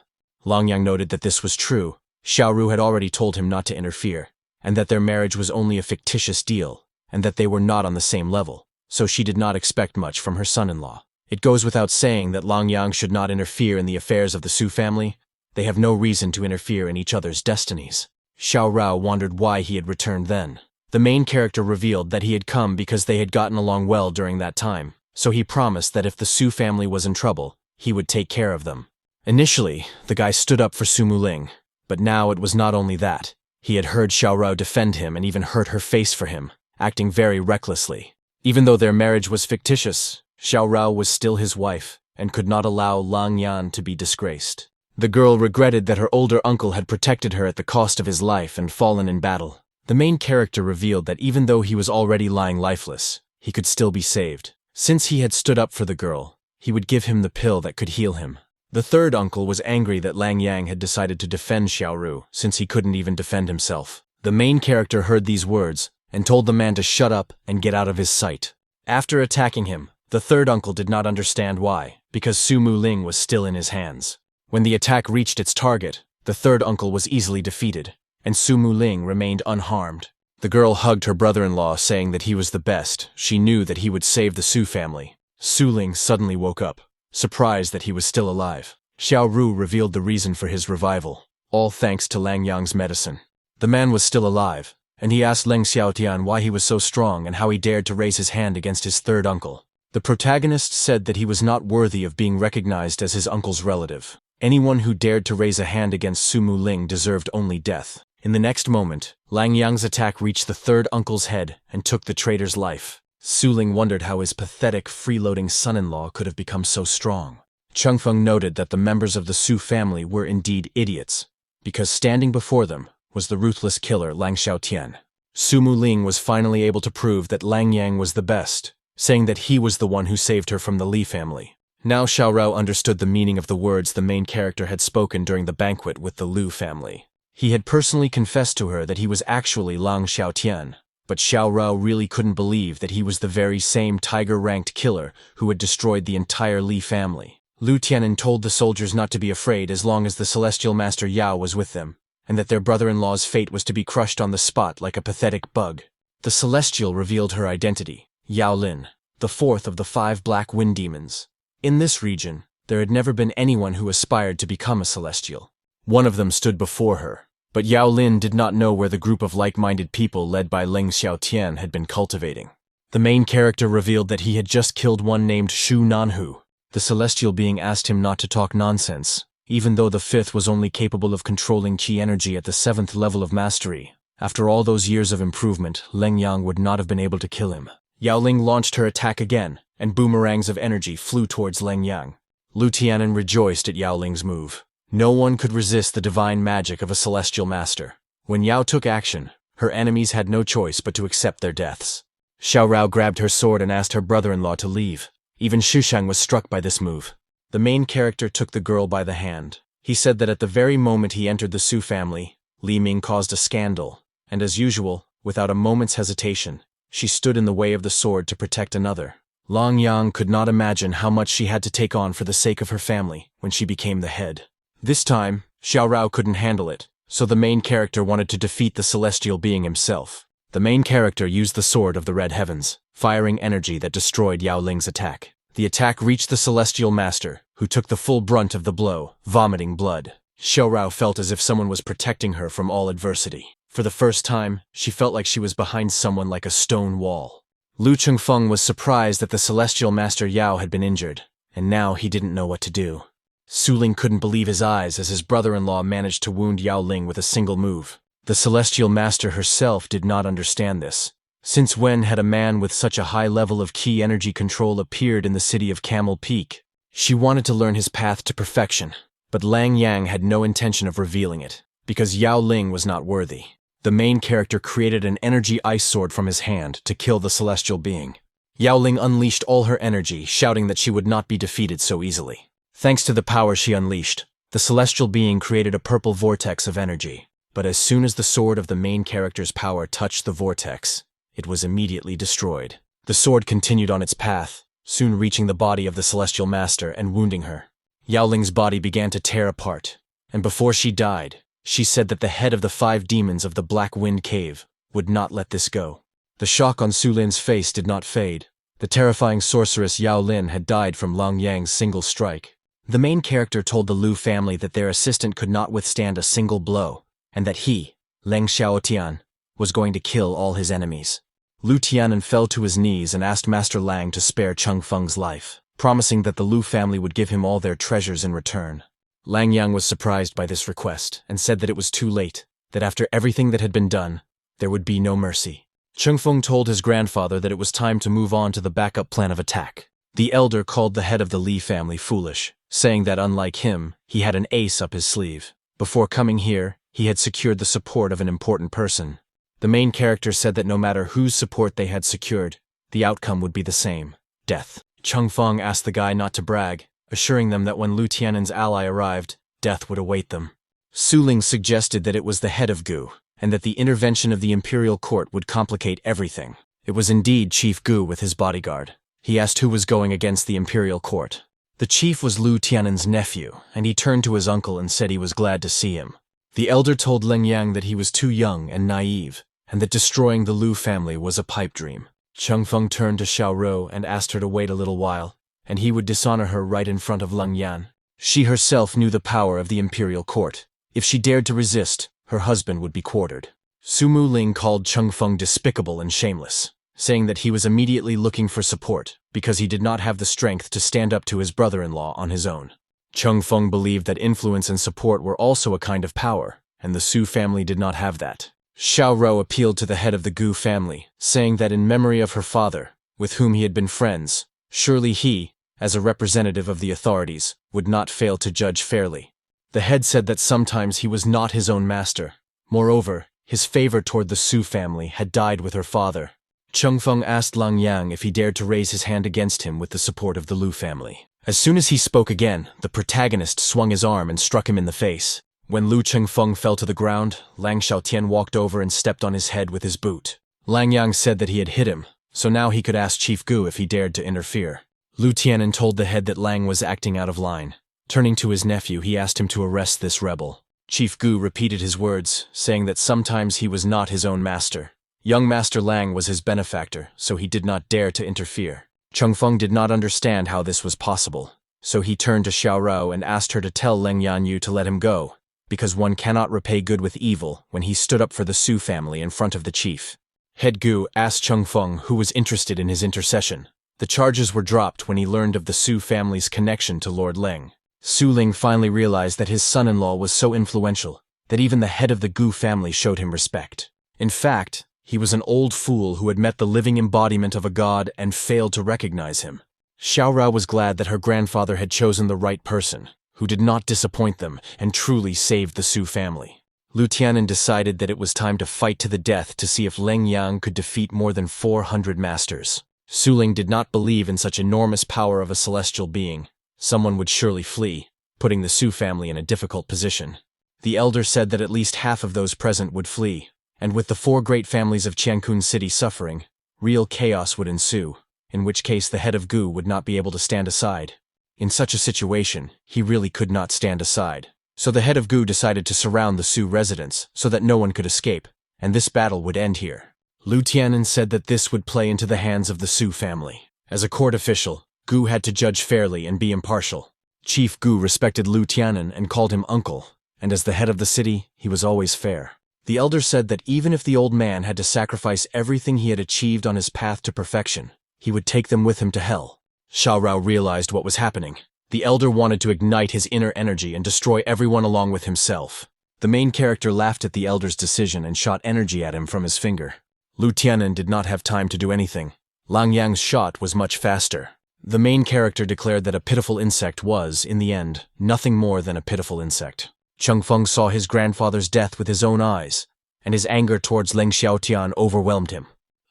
Lang Yang noted that this was true. Xiao Ru had already told him not to interfere, and that their marriage was only a fictitious deal, and that they were not on the same level, so she did not expect much from her son-in-law. It goes without saying that Lang Yang should not interfere in the affairs of the Su family. They have no reason to interfere in each other's destinies. Xiao Rou wondered why he had returned then. The main character revealed that he had come because they had gotten along well during that time, so he promised that if the Su family was in trouble, he would take care of them. Initially, the guy stood up for Su Muling, but now it was not only that. He had heard Xiao Rou defend him and even hurt her face for him, acting very recklessly. Even though their marriage was fictitious, Xiao Rou was still his wife and could not allow Lang Yan to be disgraced. The girl regretted that her older uncle had protected her at the cost of his life and fallen in battle. The main character revealed that even though he was already lying lifeless, he could still be saved. Since he had stood up for the girl, he would give him the pill that could heal him. The third uncle was angry that Lang Yang had decided to defend Xiao Ru, since he couldn't even defend himself. The main character heard these words and told the man to shut up and get out of his sight. After attacking him, the third uncle did not understand why, because Su Muling was still in his hands. When the attack reached its target, the third uncle was easily defeated, and Su Muling remained unharmed. The girl hugged her brother-in-law, saying that he was the best. She knew that he would save the Su family. Su Ling suddenly woke up, surprised that he was still alive. Xiao Ru revealed the reason for his revival, all thanks to Lang Yang's medicine. The man was still alive, and he asked Leng Xiaotian why he was so strong and how he dared to raise his hand against his third uncle. The protagonist said that he was not worthy of being recognized as his uncle's relative. Anyone who dared to raise a hand against Su Muling deserved only death. In the next moment, Lang Yang's attack reached the third uncle's head and took the traitor's life. Su Ling wondered how his pathetic, freeloading son-in-law could have become so strong. Chengfeng noted that the members of the Su family were indeed idiots, because standing before them was the ruthless killer Lang Xiaotian. Su Muling was finally able to prove that Lang Yang was the best, saying that he was the one who saved her from the Li family. Now Xiao Rou understood the meaning of the words the main character had spoken during the banquet with the Lu family. He had personally confessed to her that he was actually Lang Xiaotian, but Xiao Rou really couldn't believe that he was the very same tiger-ranked killer who had destroyed the entire Li family. Lu Tianan told the soldiers not to be afraid as long as the celestial master Yao was with them, and that their brother-in-law's fate was to be crushed on the spot like a pathetic bug. The celestial revealed her identity, Yao Lin, the fourth of the 5 black wind demons. In this region, there had never been anyone who aspired to become a celestial. One of them stood before her, but Yao Lin did not know where the group of like-minded people led by Ling Xiaotian had been cultivating. The main character revealed that he had just killed one named Shu Nanhu. The celestial being asked him not to talk nonsense, even though the 5th was only capable of controlling qi energy at the 7th level of mastery. After all those years of improvement, Leng Yang would not have been able to kill him. Yao Ling launched her attack again, and boomerangs of energy flew towards Leng Yang. Lu Tianan rejoiced at Yao Ling's move. No one could resist the divine magic of a celestial master. When Yao took action, her enemies had no choice but to accept their deaths. Xiao Rou grabbed her sword and asked her brother-in-law to leave. Even Shushang was struck by this move. The main character took the girl by the hand. He said that at the very moment he entered the Su family, Li Ming caused a scandal, and as usual, without a moment's hesitation, she stood in the way of the sword to protect another. Lang Yang could not imagine how much she had to take on for the sake of her family when she became the head. This time, Xiao Rou couldn't handle it, so the main character wanted to defeat the celestial being himself. The main character used the sword of the red heavens, firing energy that destroyed Yao Ling's attack. The attack reached the celestial master, who took the full brunt of the blow, vomiting blood. Xiao Rou felt as if someone was protecting her from all adversity. For the first time, she felt like she was behind someone like a stone wall. Lu Chengfeng was surprised that the celestial master Yao had been injured, and now he didn't know what to do. Su Ling couldn't believe his eyes as his brother-in-law managed to wound Yao Ling with a single move. The celestial master herself did not understand this. Since when had a man with such a high level of qi energy control appeared in the city of Camel Peak? She wanted to learn his path to perfection, but Lang Yang had no intention of revealing it, because Yao Ling was not worthy. The main character created an energy ice sword from his hand to kill the celestial being. Yao Ling unleashed all her energy, shouting that she would not be defeated so easily. Thanks to the power she unleashed, The celestial being created a purple vortex of energy, but as soon as the sword of the main character's power touched the vortex, it was immediately destroyed. The sword continued on its path, soon reaching the body of the celestial master and wounding her. Yao Ling's body began to tear apart, and before she died, she said that the head of the 5 demons of the Black Wind Cave would not let this go. The shock on Su Lin's face did not fade. The terrifying sorceress Yao Lin had died from Lang Yang's single strike. The main character told the Lu family that their assistant could not withstand a single blow, and that he, Leng Xiaotian, was going to kill all his enemies. Lu Tianan fell to his knees and asked Master Lang to spare Cheng Feng's life, promising that the Lu family would give him all their treasures in return. Lang Yang was surprised by this request and said that it was too late, that after everything that had been done, there would be no mercy. Cheng Feng told his grandfather that it was time to move on to the backup plan of attack. The elder called the head of the Li family foolish, saying that unlike him, he had an ace up his sleeve. Before coming here, he had secured the support of an important person. The main character said that no matter whose support they had secured, the outcome would be the same: death. Cheng Feng asked the guy not to brag, assuring them that when Lu Tianan's ally arrived, death would await them. Su Ling suggested that it was the head of Gu, and that the intervention of the imperial court would complicate everything. It was indeed Chief Gu with his bodyguard. He asked who was going against the imperial court. The chief was Lu Tianan's nephew, and he turned to his uncle and said he was glad to see him. The elder told Leng Yang that he was too young and naive, and that destroying the Lu family was a pipe dream. Cheng Feng turned to Xiao Rou and asked her to wait a little while, and he would dishonor her right in front of Leng Yan. She herself knew the power of the imperial court. If she dared to resist, her husband would be quartered. Su Mu Ling called Cheng Feng despicable and shameless, saying that he was immediately looking for support because he did not have the strength to stand up to his brother-in-law on his own. Cheng Feng believed that influence and support were also a kind of power, and the Su family did not have that. Xiao Rou appealed to the head of the Gu family, saying that in memory of her father, with whom he had been friends, surely he, as a representative of the authorities, would not fail to judge fairly. The head said that sometimes he was not his own master. Moreover, his favor toward the Su family had died with her father. Cheng Feng asked Lang Yang if he dared to raise his hand against him with the support of the Lu family. As soon as he spoke again, the protagonist swung his arm and struck him in the face. When Lu Chengfeng fell to the ground, Lang Xiaotian walked over and stepped on his head with his boot. Lang Yang said that he had hit him, so now he could ask Chief Gu if he dared to interfere. Lu Tianan told the head that Lang was acting out of line. Turning to his nephew, he asked him to arrest this rebel. Chief Gu repeated his words, saying that sometimes he was not his own master. Young Master Lang was his benefactor, so he did not dare to interfere. Chengfeng did not understand how this was possible, so he turned to Xiao Rou and asked her to tell Leng Yanyu to let him go, because one cannot repay good with evil when he stood up for the Su family in front of the chief. Head Gu asked Chengfeng who was interested in his intercession. The charges were dropped when he learned of the Su family's connection to Lord Ling. Su Ling finally realized that his son-in-law was so influential that even the head of the Gu family showed him respect. In fact, he was an old fool who had met the living embodiment of a god and failed to recognize him. Xiao Rou was glad that her grandfather had chosen the right person, who did not disappoint them and truly saved the Su family. Lu Tianan decided that it was time to fight to the death to see if Leng Yang could defeat more than 400 masters. Su Ling did not believe in such enormous power of a celestial being. Someone would surely flee, putting the Su family in a difficult position. The elder said that at least half of those present would flee, and with the 4 great families of Qiankun City suffering, real chaos would ensue, in which case the head of Gu would not be able to stand aside. In such a situation, he really could not stand aside. So the head of Gu decided to surround the Su residence so that no one could escape, and this battle would end here. Lu Tianan said that this would play into the hands of the Su family. As a court official, Gu had to judge fairly and be impartial. Chief Gu respected Lu Tianan and called him uncle, and as the head of the city, he was always fair. The elder said that even if the old man had to sacrifice everything he had achieved on his path to perfection, he would take them with him to hell. Xiao Rou realized what was happening. The elder wanted to ignite his inner energy and destroy everyone along with himself. The main character laughed at the elder's decision and shot energy at him from his finger. Lu Tianan did not have time to do anything. Lang Yang's shot was much faster. The main character declared that a pitiful insect was, in the end, nothing more than a pitiful insect. Chengfeng saw his grandfather's death with his own eyes, and his anger towards Leng Xiaotian overwhelmed him.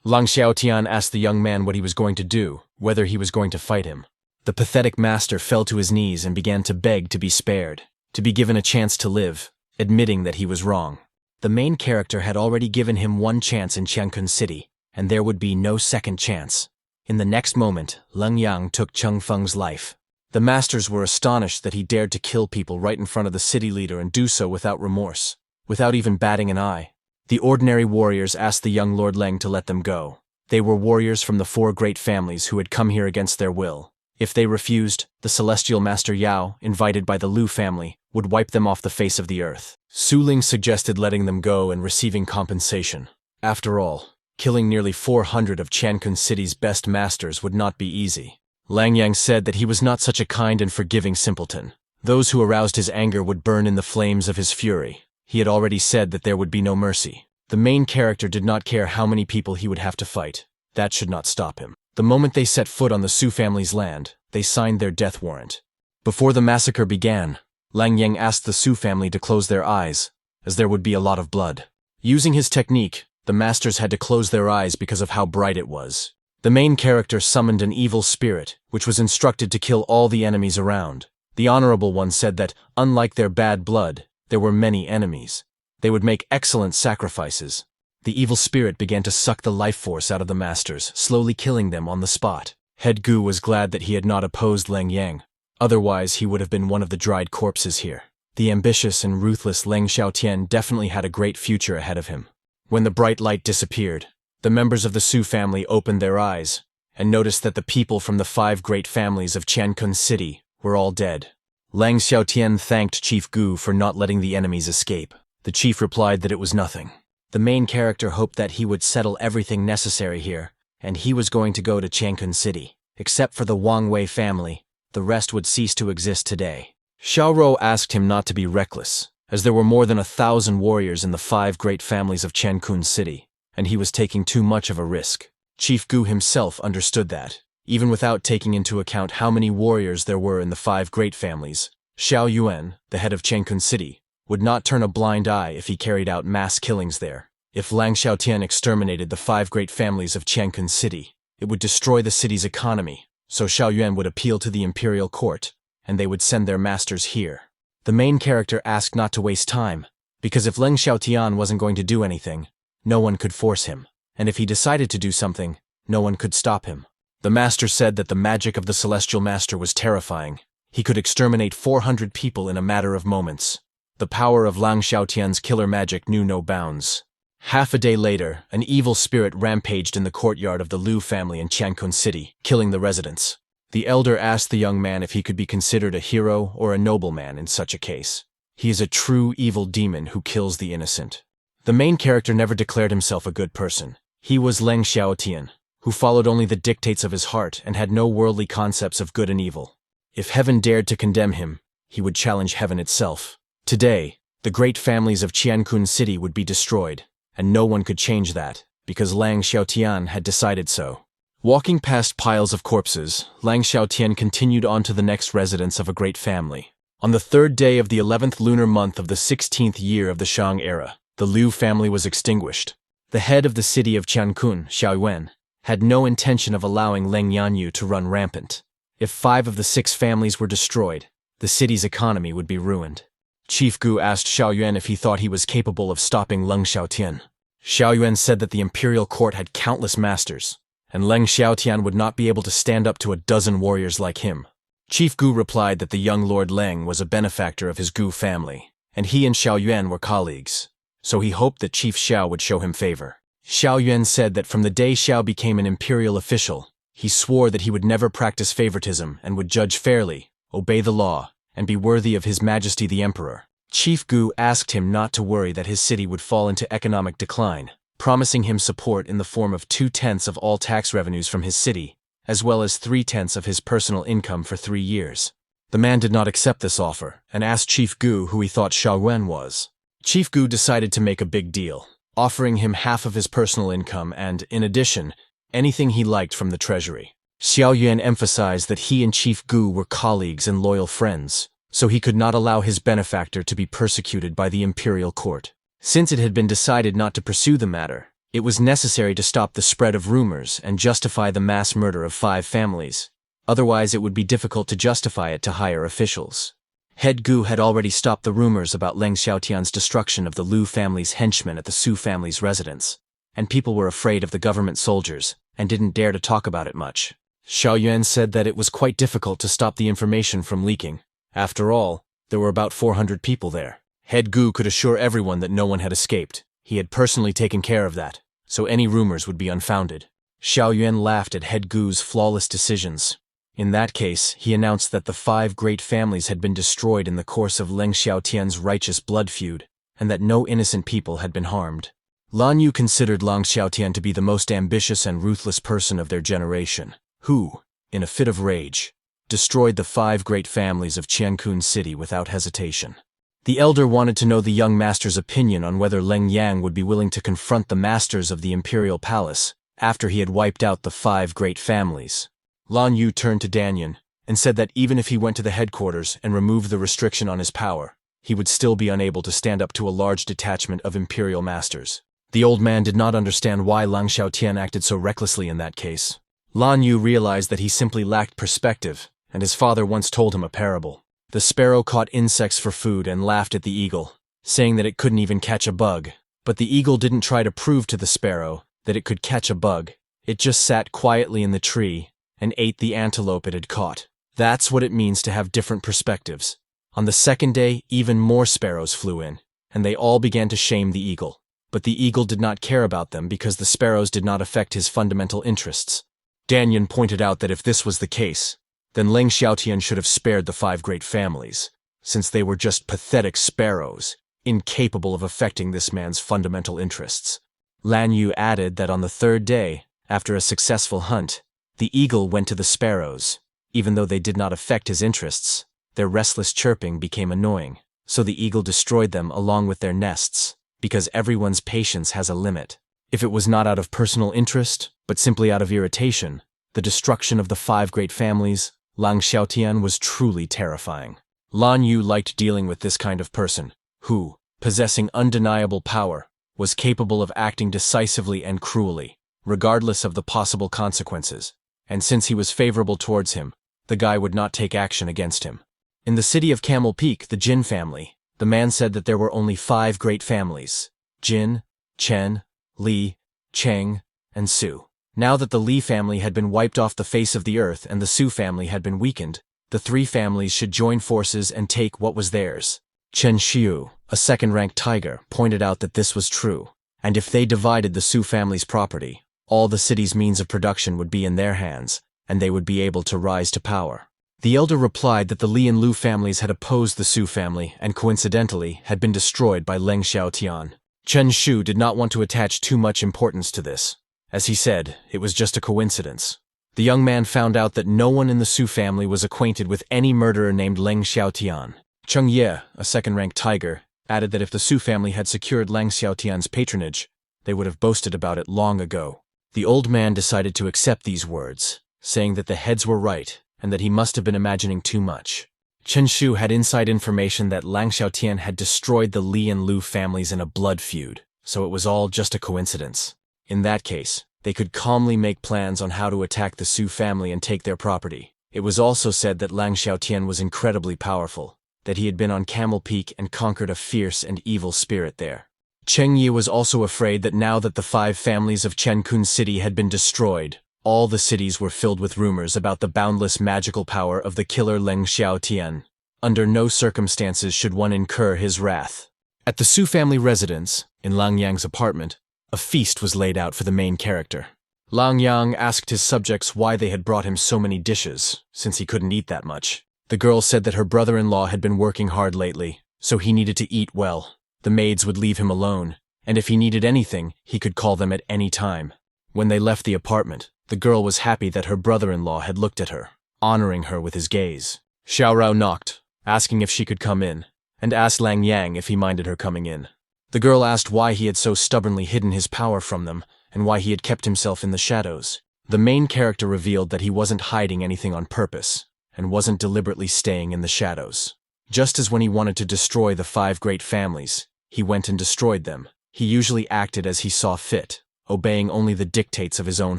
Lang Xiaotian asked the young man what he was going to do, whether he was going to fight him. The pathetic master fell to his knees and began to beg to be spared. to be given a chance to live, admitting that he was wrong. The main character had already given him one chance in Qiankun City, and there would be no second chance. In the next moment, Leng Yang took Cheng Feng's life. The masters were astonished that he dared to kill people right in front of the city leader and do so without remorse, without even batting an eye. The ordinary warriors asked the young Lord Leng to let them go. They were warriors from the 4 great families who had come here against their will. If they refused, the celestial master Yao, invited by the Lu family, would wipe them off the face of the earth. Su Ling suggested letting them go and receiving compensation. After all, killing nearly 400 of Qiankun City's best masters would not be easy. Lang Yang said that he was not such a kind and forgiving simpleton. Those who aroused his anger would burn in the flames of his fury. He had already said that there would be no mercy. The main character did not care how many people he would have to fight. That should not stop him. The moment they set foot on the Su family's land, they signed their death warrant. Before the massacre began, Lang Yang asked the Su family to close their eyes, as there would be a lot of blood. Using his technique, the masters had to close their eyes because of how bright it was. The main character summoned an evil spirit, which was instructed to kill all the enemies around. The Honorable One said that, unlike their bad blood, there were many enemies. They would make excellent sacrifices. The evil spirit began to suck the life force out of the masters, slowly killing them on the spot. Head Gu was glad that he had not opposed Leng Yang. Otherwise, he would have been one of the dried corpses here. The ambitious and ruthless Leng Xiaotian definitely had a great future ahead of him. When the bright light disappeared, the members of the Su family opened their eyes and noticed that the people from the 5 great families of Qiankun City were all dead. Lang Xiaotian thanked Chief Gu for not letting the enemies escape. The chief replied that it was nothing. The main character hoped that he would settle everything necessary here, and he was going to go to Qiankun City. Except for the Wang Wei family, the rest would cease to exist today. Xiao Rou asked him not to be reckless, as there were more than 1,000 warriors in the 5 great families of Qiankun City, and he was taking too much of a risk. Chief Gu himself understood that. Even without taking into account how many warriors there were in the 5 great families, Xiao Yuan, the head of Qiankun City, would not turn a blind eye if he carried out mass killings there. If Lang Xiaotian exterminated the 5 great families of Qiankun City, it would destroy the city's economy, so Xiao Yuan would appeal to the imperial court, and they would send their masters here. The main character asked not to waste time, because if Lang Xiaotian wasn't going to do anything, no one could force him, and if he decided to do something, no one could stop him. The master said that the magic of the celestial master was terrifying. He could exterminate 400 people in a matter of moments. The power of Lang Xiaotian's killer magic knew no bounds. Half a day later, an evil spirit rampaged in the courtyard of the Lu family in Qiankun City, killing the residents. The elder asked the young man if he could be considered a hero or a nobleman in such a case. He is a true evil demon who kills the innocent. The main character never declared himself a good person. He was Leng Xiaotian, who followed only the dictates of his heart and had no worldly concepts of good and evil. If heaven dared to condemn him, he would challenge heaven itself. Today, the great families of Qiankun City would be destroyed, and no one could change that, because Lang Xiaotian had decided so. Walking past piles of corpses, Lang Xiaotian continued on to the next residence of a great family. On the 3rd day of the 11th lunar month of the 16th year of the Shang era, the Liu family was extinguished. The head of the city of Qiankun, Xiao Yuan, had no intention of allowing Leng Yanyu to run rampant. If 5 of the 6 families were destroyed, the city's economy would be ruined. Chief Gu asked Xiao Yuan if he thought he was capable of stopping Leng Xiaotian. Xiao Yuan said that the imperial court had countless masters, and Leng Xiaotian would not be able to stand up to a dozen warriors like him. Chief Gu replied that the young Lord Leng was a benefactor of his Gu family, and he and Xiao Yuan were colleagues, so he hoped that Chief Xiao would show him favor. Xiao Yuan said that from the day Xiao became an imperial official, he swore that he would never practice favoritism and would judge fairly, obey the law, and be worthy of His Majesty the Emperor. Chief Gu asked him not to worry that his city would fall into economic decline, promising him support in the form of 2/10 of all tax revenues from his city, as well as 3/10 of his personal income for 3 years. The man did not accept this offer, and asked Chief Gu who he thought Xiao Yuan was. Chief Gu decided to make a big deal, offering him half of his personal income and, in addition, anything he liked from the treasury. Xiao Yuan emphasized that he and Chief Gu were colleagues and loyal friends, so he could not allow his benefactor to be persecuted by the imperial court. Since it had been decided not to pursue the matter, it was necessary to stop the spread of rumors and justify the mass murder of 5 families. Otherwise, it would be difficult to justify it to higher officials. Head Gu had already stopped the rumors about Leng Xiaotian's destruction of the Lu family's henchmen at the Su family's residence, and people were afraid of the government soldiers and didn't dare to talk about it much. Xiao Yuan said that it was quite difficult to stop the information from leaking. After all, there were about 400 people there. Head Gu could assure everyone that no one had escaped. He had personally taken care of that, so any rumors would be unfounded. Xiao Yuan laughed at Head Gu's flawless decisions. In that case, he announced that the 5 great families had been destroyed in the course of Leng Xiaotian's righteous blood feud, and that no innocent people had been harmed. Lan Yu considered Leng Xiaotian to be the most ambitious and ruthless person of their generation, who, in a fit of rage, destroyed the 5 great families of Qiankun City without hesitation. The elder wanted to know the young master's opinion on whether Leng Yang would be willing to confront the masters of the imperial palace after he had wiped out the 5 great families. Lan Yu turned to Danyan and said that even if he went to the headquarters and removed the restriction on his power, he would still be unable to stand up to a large detachment of imperial masters. The old man did not understand why Leng Xiaotian acted so recklessly in that case. Lan Yu realized that he simply lacked perspective, and his father once told him a parable. The sparrow caught insects for food and laughed at the eagle, saying that it couldn't even catch a bug. But the eagle didn't try to prove to the sparrow that it could catch a bug. It just sat quietly in the tree and ate the antelope it had caught. That's what it means to have different perspectives. On the second day, even more sparrows flew in, and they all began to shame the eagle. But the eagle did not care about them because the sparrows did not affect his fundamental interests. Danyan pointed out that if this was the case, then Leng Xiaotian should have spared the 5 great families, since they were just pathetic sparrows, incapable of affecting this man's fundamental interests. Lan Yu added that on the 3rd day, after a successful hunt, the eagle went to the sparrows. Even though they did not affect his interests, their restless chirping became annoying, so the eagle destroyed them along with their nests, because everyone's patience has a limit. If it was not out of personal interest, but simply out of irritation, the destruction of the 5 great families, Leng Xiaotian was truly terrifying. Lan Yu liked dealing with this kind of person, who, possessing undeniable power, was capable of acting decisively and cruelly, regardless of the possible consequences. And since he was favorable towards him, the guy would not take action against him. In the city of Camel Peak, the Jin family, the man said that there were only 5 great families: Jin, Chen, Li, Cheng, and Su. Now that the Li family had been wiped off the face of the earth and the Su family had been weakened, the 3 families should join forces and take what was theirs. Chen Xiu, a second-ranked tiger, pointed out that this was true, and if they divided the Su family's property, all the city's means of production would be in their hands, and they would be able to rise to power. The elder replied that the Li and Lu families had opposed the Su family and coincidentally had been destroyed by Leng Xiaotian. Chen Shu did not want to attach too much importance to this. As he said, it was just a coincidence. The young man found out that no one in the Su family was acquainted with any murderer named Leng Xiaotian. Cheng Ye, a second-ranked tiger, added that if the Su family had secured Leng Xiaotian's patronage, they would have boasted about it long ago. The old man decided to accept these words, saying that the heads were right and that he must have been imagining too much. Chen Shu had inside information that Leng Xiaotian had destroyed the Li and Lu families in a blood feud, so it was all just a coincidence. In that case, they could calmly make plans on how to attack the Su family and take their property. It was also said that Leng Xiaotian was incredibly powerful, that he had been on Camel Peak and conquered a fierce and evil spirit there. Cheng Yi was also afraid that now that the 5 families of Qiankun City had been destroyed, all the cities were filled with rumors about the boundless magical power of the killer Leng Xiaotian. Under no circumstances should one incur his wrath. At the Su family residence, in Lang Yang's apartment, a feast was laid out for the main character. Lang Yang asked his subjects why they had brought him so many dishes, since he couldn't eat that much. The girl said that her brother-in-law had been working hard lately, so he needed to eat well. The maids would leave him alone, and if he needed anything, he could call them at any time. When they left the apartment, the girl was happy that her brother-in-law had looked at her, honoring her with his gaze. Xiao Rou knocked, asking if she could come in, and asked Lang Yang if he minded her coming in. The girl asked why he had so stubbornly hidden his power from them, and why he had kept himself in the shadows. The main character revealed that he wasn't hiding anything on purpose, and wasn't deliberately staying in the shadows. Just as when he wanted to destroy the 5 great families, he went and destroyed them. He usually acted as he saw fit, obeying only the dictates of his own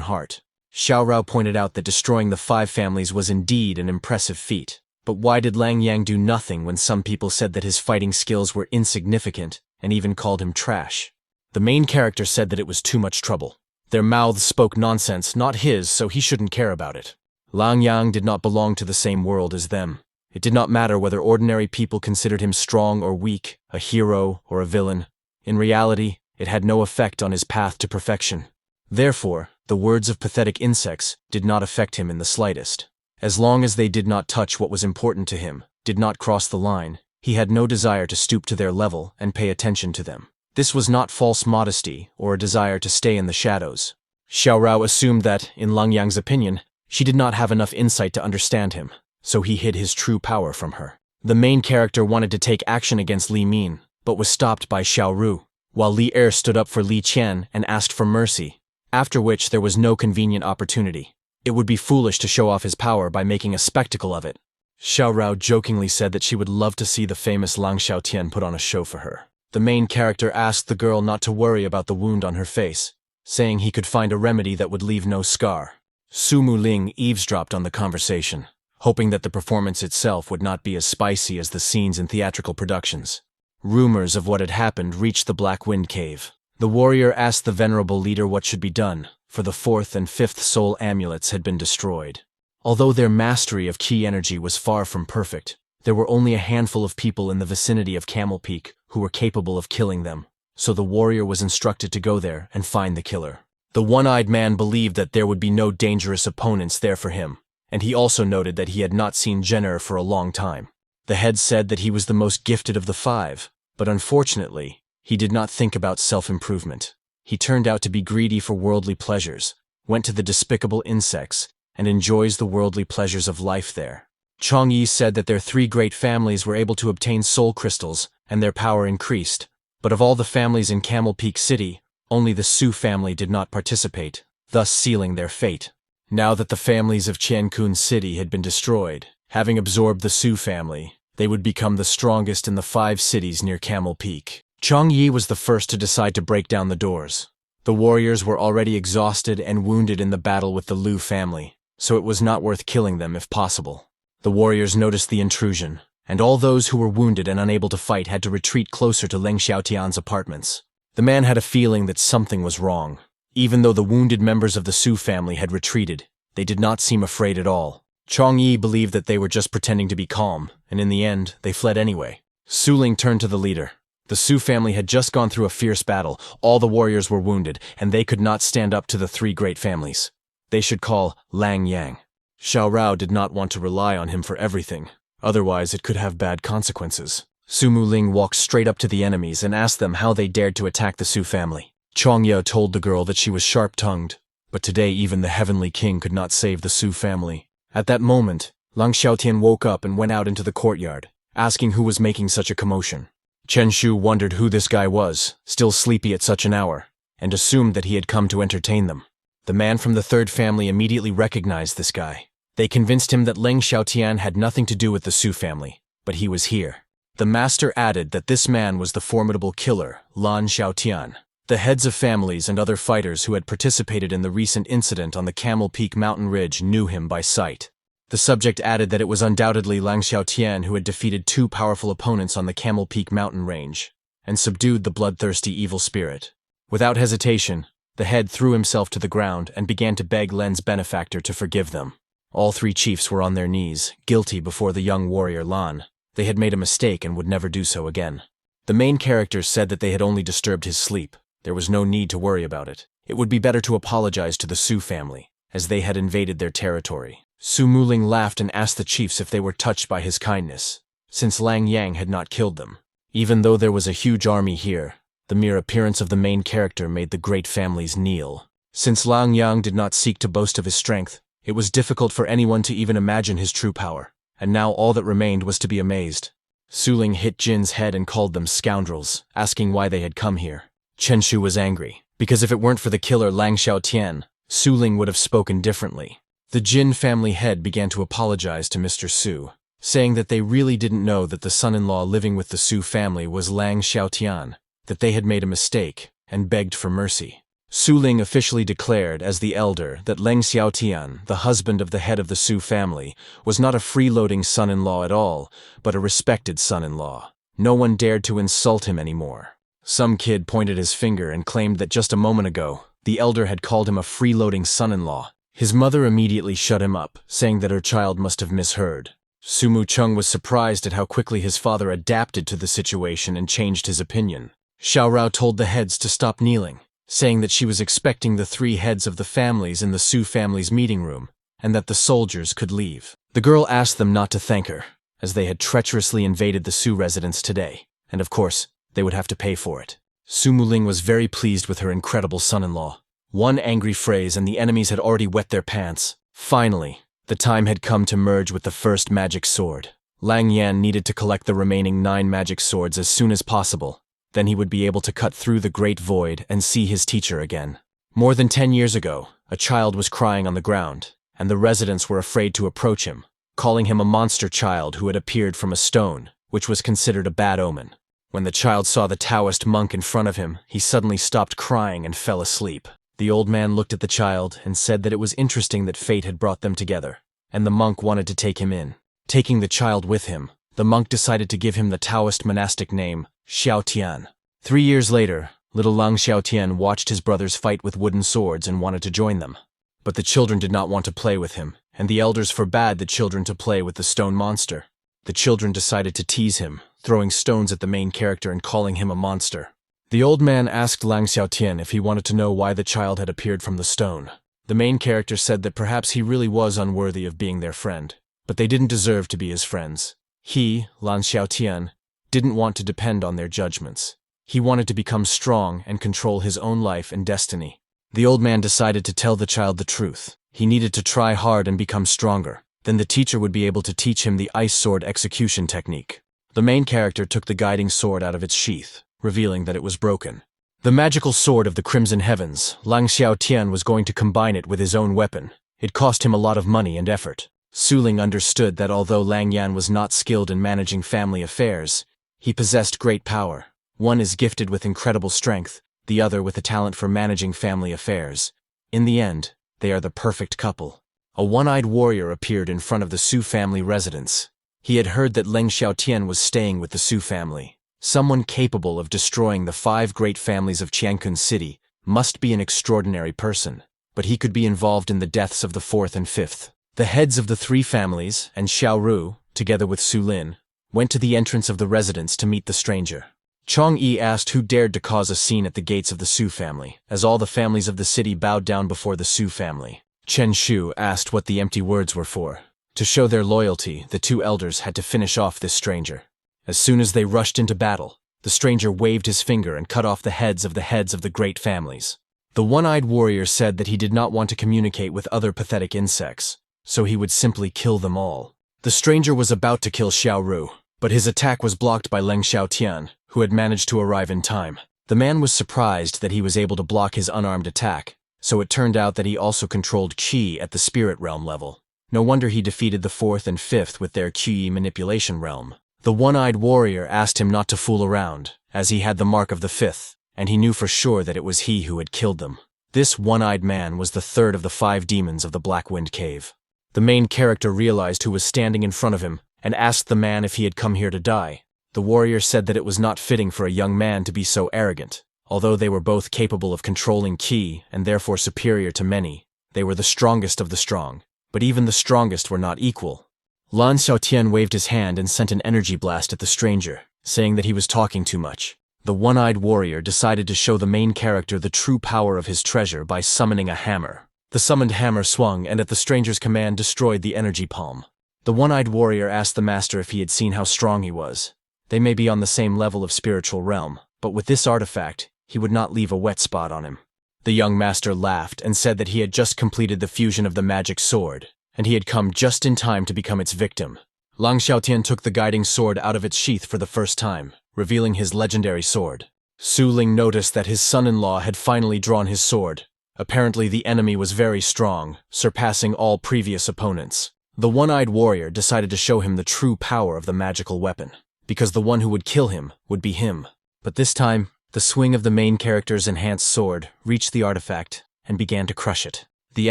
heart. Xiao Rou pointed out that destroying the 5 families was indeed an impressive feat, But why did Lang Yang do nothing when some people said that his fighting skills were insignificant and even called him trash? The main character said that it was too much trouble. Their mouths spoke nonsense, not his, so he shouldn't care about it. Lang Yang did not belong to the same world as them. It did not matter whether ordinary people considered him strong or weak, a hero or a villain. In reality, it had no effect on his path to perfection. Therefore, the words of pathetic insects did not affect him in the slightest. As long as they did not touch what was important to him, did not cross the line, he had no desire to stoop to their level and pay attention to them. This was not false modesty or a desire to stay in the shadows. Xiao Rou assumed that, in Lang Yang's opinion, she did not have enough insight to understand him, so he hid his true power from her. The main character wanted to take action against Li Min, but was stopped by Xiao Ru, while Li Er stood up for Li Qian and asked for mercy, after which there was no convenient opportunity. It would be foolish to show off his power by making a spectacle of it. Xiao Rou jokingly said that she would love to see the famous Lang Xiaotian put on a show for her. The main character asked the girl not to worry about the wound on her face, saying he could find a remedy that would leave no scar. Sumu Ling eavesdropped on the conversation, hoping that the performance itself would not be as spicy as the scenes in theatrical productions. Rumors of what had happened reached the Black Wind Cave. The warrior asked the venerable leader what should be done, for the 4th and 5th soul amulets had been destroyed. Although their mastery of ki energy was far from perfect, there were only a handful of people in the vicinity of Camel Peak who were capable of killing them, so the warrior was instructed to go there and find the killer. The one-eyed man believed that there would be no dangerous opponents there for him, and he also noted that he had not seen Jenner for a long time. The head said that he was the most gifted of the 5, but unfortunately, he did not think about self-improvement. He turned out to be greedy for worldly pleasures, went to the despicable insects, and enjoys the worldly pleasures of life there. Chong Yi said that their 3 great families were able to obtain soul crystals, and their power increased, but of all the families in Camel Peak City, only the Su family did not participate, thus sealing their fate. Now that the families of Qiankun City had been destroyed, having absorbed the Su family, they would become the strongest in the 5 cities near Camel Peak. Chong Yi was the first to decide to break down the doors. The warriors were already exhausted and wounded in the battle with the Lu family, so it was not worth killing them if possible. The warriors noticed the intrusion, and all those who were wounded and unable to fight had to retreat closer to Ling Xiaotian's apartments. The man had a feeling that something was wrong. Even though the wounded members of the Su family had retreated, they did not seem afraid at all. Chong Yi believed that they were just pretending to be calm, and in the end, they fled anyway. Su Ling turned to the leader. The Su family had just gone through a fierce battle, all the warriors were wounded, and they could not stand up to the 3 great families. They should call Lang Yang. Xiao Rou did not want to rely on him for everything, otherwise it could have bad consequences. Sumu Ling walked straight up to the enemies and asked them how they dared to attack the Su family. Chong Ye told the girl that she was sharp-tongued, but today even the Heavenly King could not save the Su family. At that moment, Lang Xiaotian woke up and went out into the courtyard, asking who was making such a commotion. Chen Shu wondered who this guy was, still sleepy at such an hour, and assumed that he had come to entertain them. The man from the 3rd family immediately recognized this guy. They convinced him that Ling Xiaotian had nothing to do with the Su family, but he was here. The master added that this man was the formidable killer, Lan Xiaotian. The heads of families and other fighters who had participated in the recent incident on the Camel Peak mountain ridge knew him by sight. The subject added that it was undoubtedly Lang Xiaotian who had defeated 2 powerful opponents on the Camel Peak mountain range, and subdued the bloodthirsty evil spirit. Without hesitation, the head threw himself to the ground and began to beg Len's benefactor to forgive them. All 3 chiefs were on their knees, guilty before the young warrior Lan. They had made a mistake and would never do so again. The main characters said that they had only disturbed his sleep. There was no need to worry about it. It would be better to apologize to the Su family, as they had invaded their territory. Su Muling laughed and asked the chiefs if they were touched by his kindness, since Lang Yang had not killed them. Even though there was a huge army here, the mere appearance of the main character made the great families kneel. Since Lang Yang did not seek to boast of his strength, it was difficult for anyone to even imagine his true power, and now all that remained was to be amazed. Su Ling hit Jin's head and called them scoundrels, asking why they had come here. Chen Shu was angry, because if it weren't for the killer Lang Xiaotian, Su Ling would have spoken differently. The Jin family head began to apologize to Mr. Su, saying that they really didn't know that the son-in-law living with the Su family was Lang Xiaotian, that they had made a mistake, and begged for mercy. Su Ling officially declared as the elder that Ling Xiaotian, the husband of the head of the Su family, was not a freeloading son-in-law at all, but a respected son-in-law. No one dared to insult him anymore. Some kid pointed his finger and claimed that just a moment ago, the elder had called him a freeloading son-in-law. His mother immediately shut him up, saying that her child must have misheard. Su Mu-chung was surprised at how quickly his father adapted to the situation and changed his opinion. Xiao Rou told the heads to stop kneeling, saying that she was expecting the 3 heads of the families in the Su family's meeting room, and that the soldiers could leave. The girl asked them not to thank her, as they had treacherously invaded the Su residence today, and of course, they would have to pay for it. Su Muling was very pleased with her incredible son-in-law. One angry phrase and the enemies had already wet their pants. Finally, the time had come to merge with the first magic sword. Lang Yan needed to collect the remaining 9 magic swords as soon as possible. Then he would be able to cut through the great void and see his teacher again. More than 10 years ago, a child was crying on the ground, and the residents were afraid to approach him, calling him a monster child who had appeared from a stone, which was considered a bad omen. When the child saw the Taoist monk in front of him, he suddenly stopped crying and fell asleep. The old man looked at the child and said that it was interesting that fate had brought them together, and the monk wanted to take him in. Taking the child with him, the monk decided to give him the Taoist monastic name, Xiaotian. 3 years later, little Lang Xiaotian watched his brothers fight with wooden swords and wanted to join them. But the children did not want to play with him, and the elders forbade the children to play with the stone monster. The children decided to tease him, throwing stones at the main character and calling him a monster. The old man asked Lang Xiaotian if he wanted to know why the child had appeared from the stone. The main character said that perhaps he really was unworthy of being their friend, but they didn't deserve to be his friends. He, Lang Xiaotian, didn't want to depend on their judgments. He wanted to become strong and control his own life and destiny. The old man decided to tell the child the truth. He needed to try hard and become stronger. Then the teacher would be able to teach him the ice sword execution technique. The main character took the guiding sword out of its sheath, revealing that it was broken. The magical sword of the Crimson Heavens, Lang Xiaotian was going to combine it with his own weapon. It cost him a lot of money and effort. Su Ling understood that although Lang Yan was not skilled in managing family affairs, he possessed great power. One is gifted with incredible strength, the other with a talent for managing family affairs. In the end, they are the perfect couple. A one-eyed warrior appeared in front of the Su family residence. He had heard that Ling Xiaotian was staying with the Su family. Someone capable of destroying the 5 great families of Qiankun City must be an extraordinary person, but he could be involved in the deaths of the 4th and 5th. The heads of the 3 families and Xiao Ru, together with Su Lin, went to the entrance of the residence to meet the stranger. Chong Yi asked who dared to cause a scene at the gates of the Su family, as all the families of the city bowed down before the Su family. Chen Shu asked what the empty words were for. To show their loyalty, the 2 elders had to finish off this stranger. As soon as they rushed into battle, the stranger waved his finger and cut off the heads of the great families. The one-eyed warrior said that he did not want to communicate with other pathetic insects, so he would simply kill them all. The stranger was about to kill Xiao Ru, but his attack was blocked by Ling Xiaotian, who had managed to arrive in time. The man was surprised that he was able to block his unarmed attack, so it turned out that he also controlled Qi at the spirit realm level. No wonder he defeated the 4th and 5th with their Qi manipulation realm. The one-eyed warrior asked him not to fool around, as he had the mark of the 5th, and he knew for sure that it was he who had killed them. This one-eyed man was the 3rd of the 5 demons of the Black Wind Cave. The main character realized who was standing in front of him, and asked the man if he had come here to die. The warrior said that it was not fitting for a young man to be so arrogant. Although they were both capable of controlling Qi and therefore superior to many, they were the strongest of the strong. But even the strongest were not equal. Lan Xiaotian waved his hand and sent an energy blast at the stranger, saying that he was talking too much. The one-eyed warrior decided to show the main character the true power of his treasure by summoning a hammer. The summoned hammer swung and at the stranger's command destroyed the energy palm. The one-eyed warrior asked the master if he had seen how strong he was. They may be on the same level of spiritual realm, but with this artifact, he would not leave a wet spot on him. The young master laughed and said that he had just completed the fusion of the magic sword, and he had come just in time to become its victim. Lang Xiaotian took the guiding sword out of its sheath for the first time, revealing his legendary sword. Su Ling noticed that his son-in-law had finally drawn his sword. Apparently the enemy was very strong, surpassing all previous opponents. The one-eyed warrior decided to show him the true power of the magical weapon, because the one who would kill him would be him. But this time, The swing of the main character's enhanced sword reached the artifact and began to crush it. The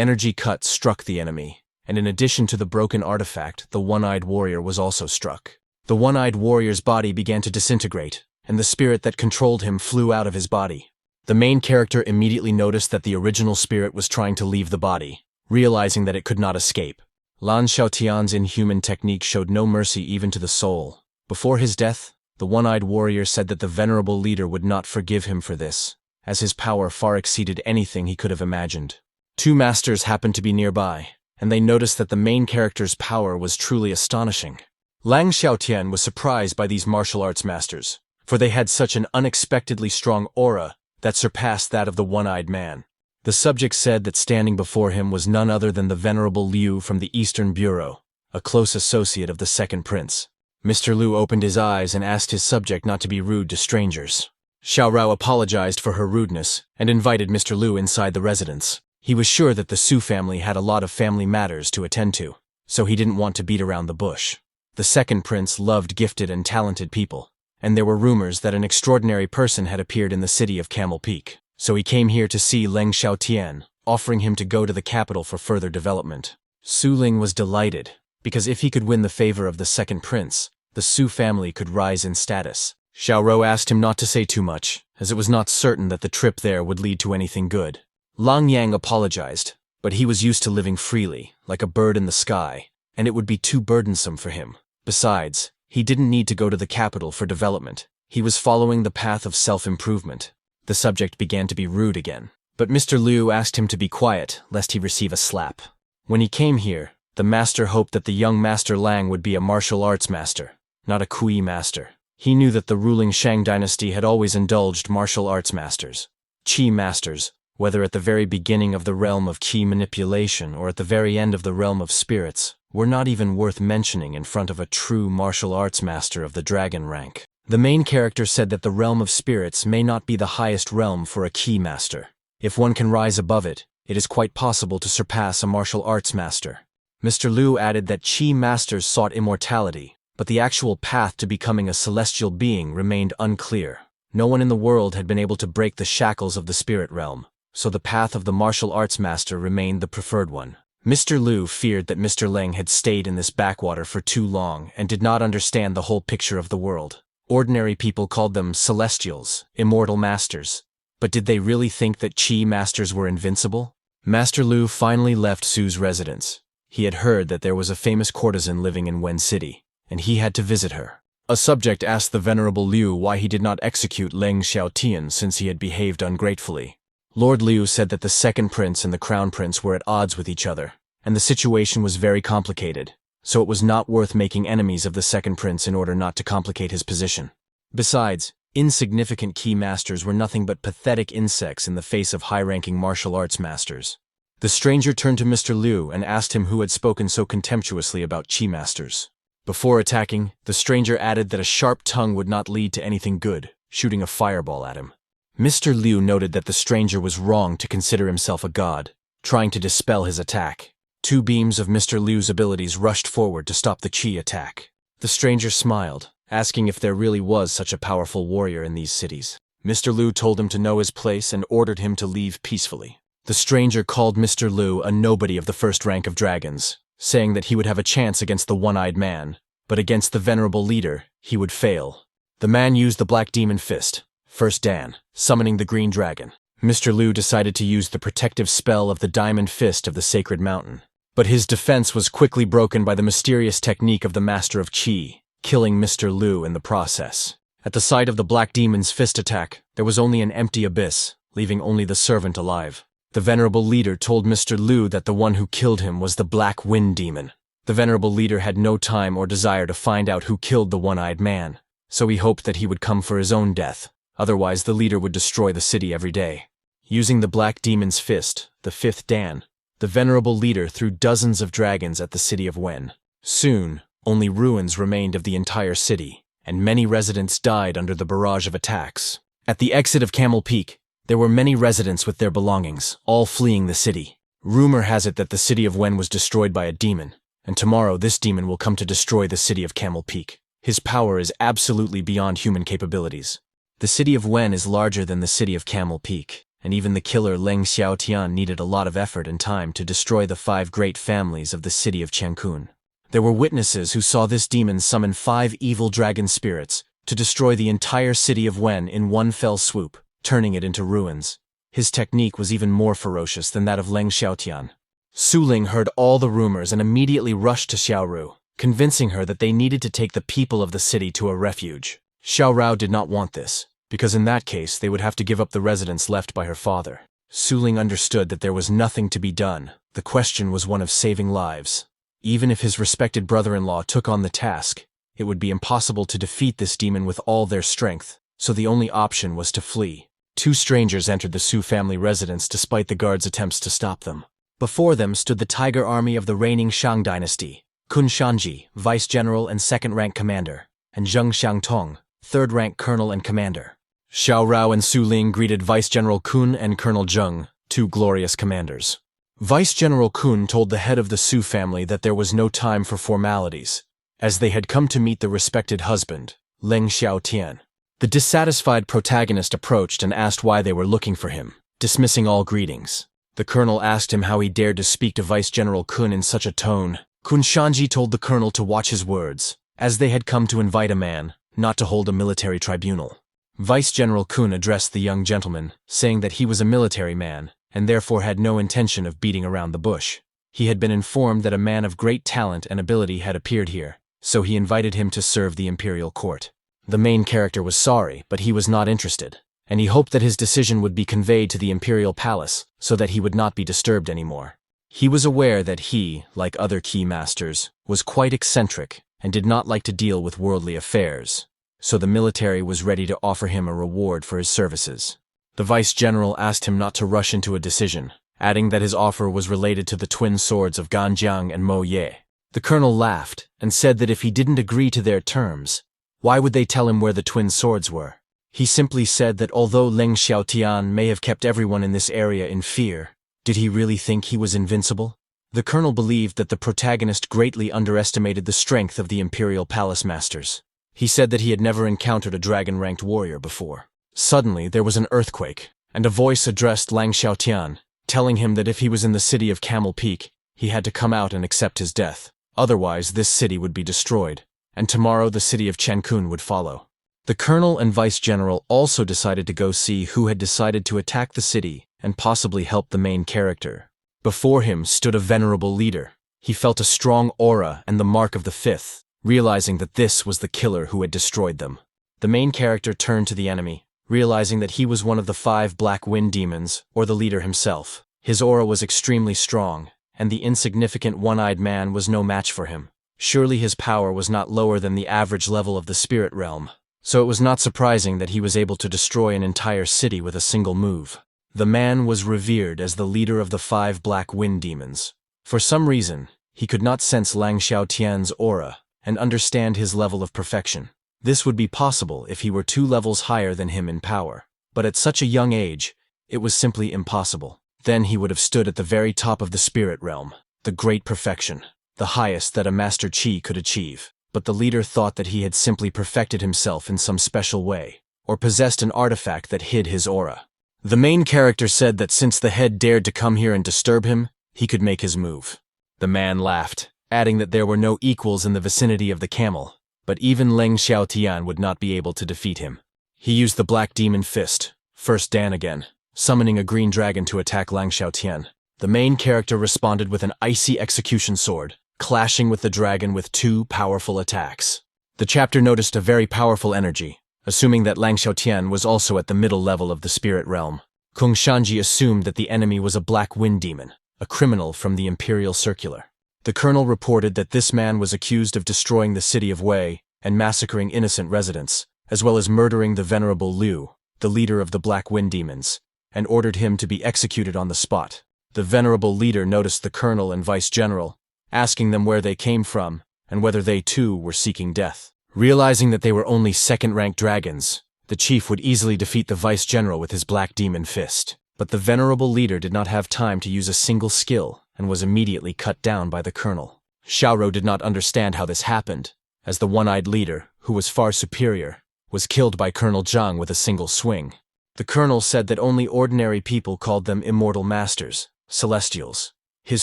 energy cut struck the enemy, and in addition to the broken artifact, the one-eyed warrior was also struck. The one-eyed warrior's body began to disintegrate, and the spirit that controlled him flew out of his body. The main character immediately noticed that the original spirit was trying to leave the body, realizing that it could not escape. Lan Xiaotian's inhuman technique showed no mercy even to the soul. Before his death, the one-eyed warrior said that the venerable leader would not forgive him for this, as his power far exceeded anything he could have imagined. Two masters happened to be nearby, and they noticed that the main character's power was truly astonishing. Lang Xiaotian was surprised by these martial arts masters, for they had such an unexpectedly strong aura that surpassed that of the one-eyed man. The subject said that standing before him was none other than the venerable Liu from the Eastern Bureau, a close associate of the second prince. Mr. Liu opened his eyes and asked his subject not to be rude to strangers. Xiao Rou apologized for her rudeness and invited Mr. Liu inside the residence. He was sure that the Su family had a lot of family matters to attend to, so he didn't want to beat around the bush. The second prince loved gifted and talented people, and there were rumors that an extraordinary person had appeared in the city of Camel Peak. So he came here to see Lang Xiaotian, offering him to go to the capital for further development. Su Ling was delighted, because if he could win the favor of the second prince, the Su family could rise in status. Xiao Rou asked him not to say too much, as it was not certain that the trip there would lead to anything good. Lang Yang apologized, but he was used to living freely, like a bird in the sky, and it would be too burdensome for him. Besides, he didn't need to go to the capital for development. He was following the path of self-improvement. The subject began to be rude again, but Mr. Liu asked him to be quiet, lest he receive a slap. When he came here, the master hoped that the young Master Lang would be a martial arts master, not a Kui master. He knew that the ruling Shang dynasty had always indulged martial arts masters. Qi masters, whether at the very beginning of the realm of Qi manipulation or at the very end of the realm of spirits, were not even worth mentioning in front of a true martial arts master of the dragon rank. The main character said that the realm of spirits may not be the highest realm for a Qi master. If one can rise above it, it is quite possible to surpass a martial arts master. Mr. Liu added that Qi masters sought immortality, but the actual path to becoming a celestial being remained unclear. No one in the world had been able to break the shackles of the spirit realm, so the path of the martial arts master remained the preferred one. Mr. Liu feared that Mr. Ling had stayed in this backwater for too long and did not understand the whole picture of the world. Ordinary people called them celestials, immortal masters. But did they really think that Qi masters were invincible? Master Liu finally left Su's residence. He had heard that there was a famous courtesan living in Wen City, and he had to visit her. A subject asked the venerable Liu why he did not execute Lang Xiaotian since he had behaved ungratefully. Lord Liu said that the second prince and the crown prince were at odds with each other, and the situation was very complicated, so it was not worth making enemies of the second prince in order not to complicate his position. Besides, insignificant Qi masters were nothing but pathetic insects in the face of high-ranking martial arts masters. The stranger turned to Mr. Liu and asked him who had spoken so contemptuously about Qi masters. Before attacking, the stranger added that a sharp tongue would not lead to anything good, shooting a fireball at him. Mr. Liu noted that the stranger was wrong to consider himself a god, trying to dispel his attack. Two beams of Mr. Liu's abilities rushed forward to stop the Qi attack. The stranger smiled, asking if there really was such a powerful warrior in these cities. Mr. Liu told him to know his place and ordered him to leave peacefully. The stranger called Mr. Liu a nobody of the first rank of dragons, saying that he would have a chance against the one-eyed man, but against the venerable leader, he would fail. The man used the black demon fist, first Dan, summoning the green dragon. Mr. Liu decided to use the protective spell of the diamond fist of the sacred mountain. But his defense was quickly broken by the mysterious technique of the Master of Qi, killing Mr. Liu in the process. At the sight of the Black Demon's fist attack, there was only an empty abyss, leaving only the servant alive. The venerable leader told Mr. Liu that the one who killed him was the Black Wind Demon. The venerable leader had no time or desire to find out who killed the one-eyed man, so he hoped that he would come for his own death. Otherwise, the leader would destroy the city every day. Using the Black Demon's fist, the fifth Dan, the venerable leader threw dozens of dragons at the city of Wen. Soon, only ruins remained of the entire city, and many residents died under the barrage of attacks. At the exit of Camel Peak, there were many residents with their belongings, all fleeing the city. Rumor has it that the city of Wen was destroyed by a demon, and tomorrow this demon will come to destroy the city of Camel Peak. His power is absolutely beyond human capabilities. The city of Wen is larger than the city of Camel Peak, and even the killer Ling Xiaotian needed a lot of effort and time to destroy the 5 great families of the city of Changkun. There were witnesses who saw this demon summon 5 evil dragon spirits to destroy the entire city of Wen in one fell swoop, turning it into ruins. His technique was even more ferocious than that of Ling Xiaotian. Su Ling heard all the rumors and immediately rushed to Xiao Rou, convincing her that they needed to take the people of the city to a refuge. Xiao Rou did not want this, because in that case they would have to give up the residence left by her father. Su Ling understood that there was nothing to be done. The question was one of saving lives. Even if his respected brother-in-law took on the task, it would be impossible to defeat this demon with all their strength, so the only option was to flee. 2 strangers entered the Su family residence despite the guards' attempts to stop them. Before them stood the tiger army of the reigning Shang dynasty, Kun Shanji, vice general and second-rank commander, and Zheng Xiangtong, third-rank colonel and commander. Xiao Rou and Su Ling greeted Vice General Kun and Colonel Zheng, 2 glorious commanders. Vice General Kun told the head of the Su family that there was no time for formalities, as they had come to meet the respected husband, Ling Xiaotian. The dissatisfied protagonist approached and asked why they were looking for him, dismissing all greetings. The colonel asked him how he dared to speak to Vice General Kun in such a tone. Kun Shanji told the colonel to watch his words, as they had come to invite a man, not to hold a military tribunal. Vice General Kun addressed the young gentleman, saying that he was a military man, and therefore had no intention of beating around the bush. He had been informed that a man of great talent and ability had appeared here, so he invited him to serve the imperial court. The main character was sorry, but he was not interested, and he hoped that his decision would be conveyed to the imperial palace so that he would not be disturbed anymore. He was aware that he, like other key masters, was quite eccentric and did not like to deal with worldly affairs, so the military was ready to offer him a reward for his services. The vice general asked him not to rush into a decision, adding that his offer was related to the twin swords of Ganjiang and Mo Ye. The colonel laughed and said that if he didn't agree to their terms, why would they tell him where the twin swords were? He simply said that although Ling Xiaotian may have kept everyone in this area in fear, did he really think he was invincible? The colonel believed that the protagonist greatly underestimated the strength of the imperial palace masters. He said that he had never encountered a dragon-ranked warrior before. Suddenly, there was an earthquake, and a voice addressed Lang Xiaotian, telling him that if he was in the city of Camel Peak, he had to come out and accept his death. Otherwise, this city would be destroyed, and tomorrow the city of Changkun would follow. The colonel and vice general also decided to go see who had decided to attack the city and possibly help the main character. Before him stood a venerable leader. He felt a strong aura and the mark of the 5th, realizing that this was the killer who had destroyed them. The main character turned to the enemy, realizing that he was one of the 5 black wind demons, or the leader himself. His aura was extremely strong, and the insignificant one-eyed man was no match for him. Surely his power was not lower than the average level of the spirit realm, so it was not surprising that he was able to destroy an entire city with a single move. The man was revered as the leader of the 5 black wind demons. For some reason, he could not sense Lang Xiaotian's aura and understand his level of perfection. This would be possible if he were 2 levels higher than him in power, but at such a young age, it was simply impossible. Then he would have stood at the very top of the spirit realm, the great perfection, the highest that a master Qi could achieve. But the leader thought that he had simply perfected himself in some special way, or possessed an artifact that hid his aura. The main character said that since the head dared to come here and disturb him, he could make his move. The man laughed, adding that there were no equals in the vicinity of the camel, but even Ling Xiaotian would not be able to defeat him. He used the Black Demon Fist, first Dan again, summoning a green dragon to attack Lang Xiaotian. The main character responded with an icy execution sword, clashing with the dragon with 2 powerful attacks. The chapter noticed a very powerful energy, assuming that Lang Xiaotian was also at the middle level of the spirit realm. Kung Shanji assumed that the enemy was a black wind demon, a criminal from the Imperial Circular. The colonel reported that this man was accused of destroying the city of Wei and massacring innocent residents, as well as murdering the venerable Liu, the leader of the black wind demons, and ordered him to be executed on the spot. The venerable leader noticed the colonel and vice general, asking them where they came from and whether they too were seeking death. Realizing that they were only second-rank dragons, the chief would easily defeat the vice general with his Black Demon Fist. But the venerable leader did not have time to use a single skill and was immediately cut down by the colonel. Xiao Rou did not understand how this happened, as the one-eyed leader, who was far superior, was killed by Colonel Zhang with a single swing. The colonel said that only ordinary people called them immortal masters, celestials. His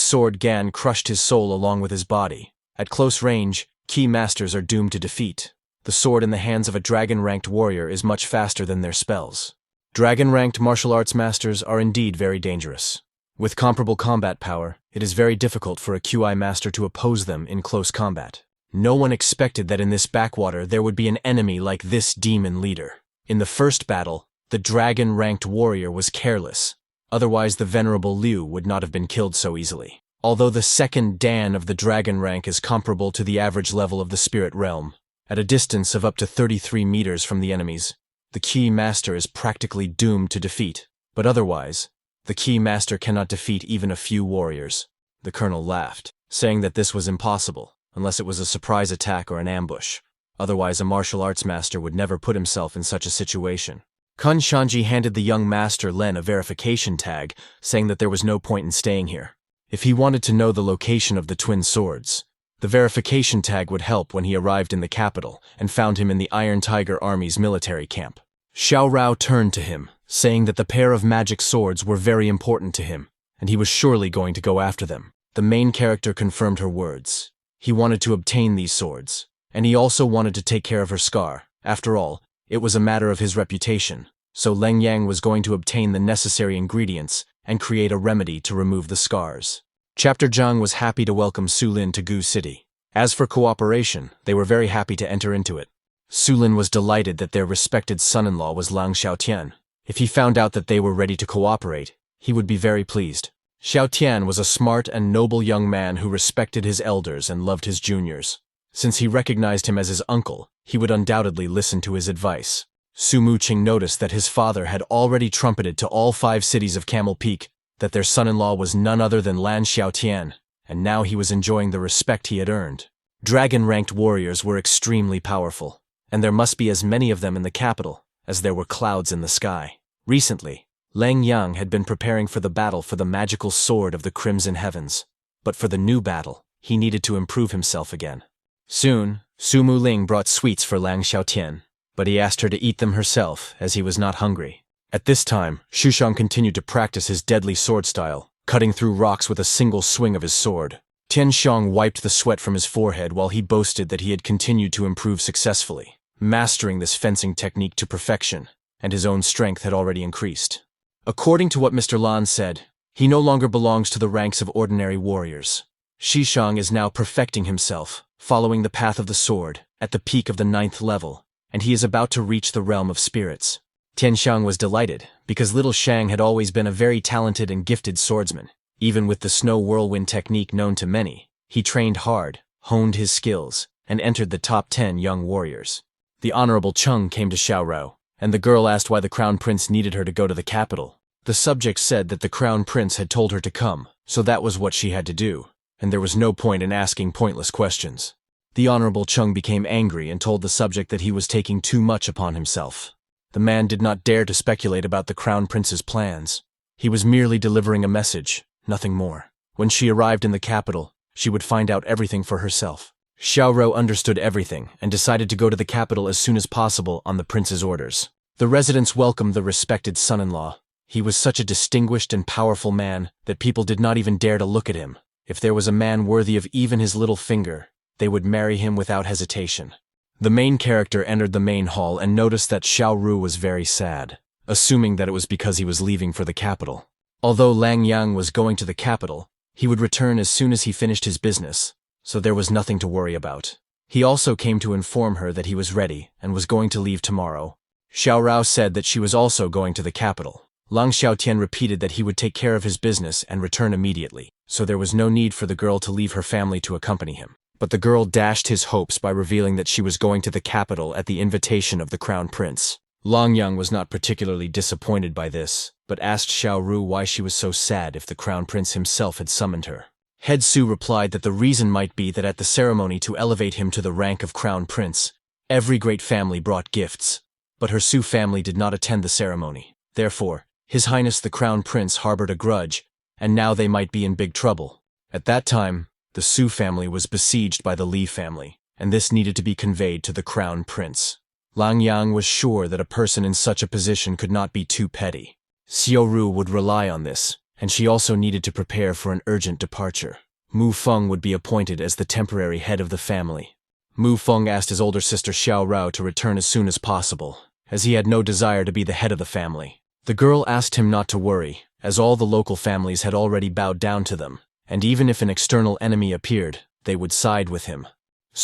sword Gan crushed his soul along with his body. At close range, key masters are doomed to defeat. The sword in the hands of a dragon-ranked warrior is much faster than their spells. Dragon-ranked martial arts masters are indeed very dangerous. With comparable combat power, it is very difficult for a QI master to oppose them in close combat. No one expected that in this backwater there would be an enemy like this demon leader. In the first battle, the dragon-ranked warrior was careless. Otherwise the venerable Liu would not have been killed so easily. Although the second Dan of the dragon rank is comparable to the average level of the spirit realm, at a distance of up to 33 meters from the enemies, the key master is practically doomed to defeat. But otherwise, the key master cannot defeat even a few warriors. The colonel laughed, saying that this was impossible, unless it was a surprise attack or an ambush. Otherwise a martial arts master would never put himself in such a situation. Kun Shanji handed the young master Len a verification tag, saying that there was no point in staying here. If he wanted to know the location of the twin swords, the verification tag would help when he arrived in the capital and found him in the Iron Tiger Army's military camp. Xiao Rou turned to him, saying that the pair of magic swords were very important to him, and he was surely going to go after them. The main character confirmed her words. He wanted to obtain these swords, and he also wanted to take care of her scar. After all, it was a matter of his reputation, so Leng Yang was going to obtain the necessary ingredients and create a remedy to remove the scars. Chapter Zhang was happy to welcome Su Lin to Gu City. As for cooperation, they were very happy to enter into it. Su Lin was delighted that their respected son-in-law was Lang Xiaotian. If he found out that they were ready to cooperate, he would be very pleased. Xiaotian was a smart and noble young man who respected his elders and loved his juniors. Since he recognized him as his uncle, he would undoubtedly listen to his advice. Su Muqing noticed that his father had already trumpeted to all 5 cities of Camel Peak that their son-in-law was none other than Lan Xiaotian, and now he was enjoying the respect he had earned. Dragon-ranked warriors were extremely powerful, and there must be as many of them in the capital as there were clouds in the sky. Recently, Leng Yang had been preparing for the battle for the magical sword of the Crimson Heavens, but for the new battle, he needed to improve himself again. Soon, Su Muling brought sweets for Lang Xiaotian, but he asked her to eat them herself as he was not hungry. At this time, Shushang continued to practice his deadly sword style, cutting through rocks with a single swing of his sword. Tianxiang wiped the sweat from his forehead while he boasted that he had continued to improve successfully, mastering this fencing technique to perfection, and his own strength had already increased. According to what Mr. Lan said, he no longer belongs to the ranks of ordinary warriors. Shishang is now perfecting himself, following the path of the sword, at the peak of the 9th level, and he is about to reach the realm of spirits. Tianxiang was delighted, because little Shang had always been a very talented and gifted swordsman. Even with the snow whirlwind technique known to many, he trained hard, honed his skills, and entered the top 10 young warriors. The Honorable Chung came to Xiao Rou, and the girl asked why the Crown Prince needed her to go to the capital. The subject said that the Crown Prince had told her to come, so that was what she had to do, and there was no point in asking pointless questions. The Honorable Chung became angry and told the subject that he was taking too much upon himself. The man did not dare to speculate about the Crown Prince's plans. He was merely delivering a message, nothing more. When she arrived in the capital, she would find out everything for herself. Xiao Rou understood everything and decided to go to the capital as soon as possible on the prince's orders. The residents welcomed the respected son-in-law. He was such a distinguished and powerful man that people did not even dare to look at him. If there was a man worthy of even his little finger, they would marry him without hesitation. The main character entered the main hall and noticed that Xiao Ru was very sad, assuming that it was because he was leaving for the capital. Although Lang Yang was going to the capital, he would return as soon as he finished his business, so there was nothing to worry about. He also came to inform her that he was ready and was going to leave tomorrow. Xiao Rou said that she was also going to the capital. Lang Xiaotian repeated that he would take care of his business and return immediately, so there was no need for the girl to leave her family to accompany him. But the girl dashed his hopes by revealing that she was going to the capital at the invitation of the Crown Prince. Lang Yang was not particularly disappointed by this, but asked Xiao Ru why she was so sad if the Crown Prince himself had summoned her. Head Su replied that the reason might be that at the ceremony to elevate him to the rank of Crown Prince, every great family brought gifts, but her Su family did not attend the ceremony. Therefore, His Highness the Crown Prince harbored a grudge, and now they might be in big trouble. At that time, the Su family was besieged by the Li family, and this needed to be conveyed to the Crown Prince. Lang Yang was sure that a person in such a position could not be too petty. Xiao Ru would rely on this, and she also needed to prepare for an urgent departure. Mu Feng would be appointed as the temporary head of the family. Mu Feng asked his older sister Xiao Rou to return as soon as possible, as he had no desire to be the head of the family. The girl asked him not to worry, as all the local families had already bowed down to them, and even if an external enemy appeared, they would side with him.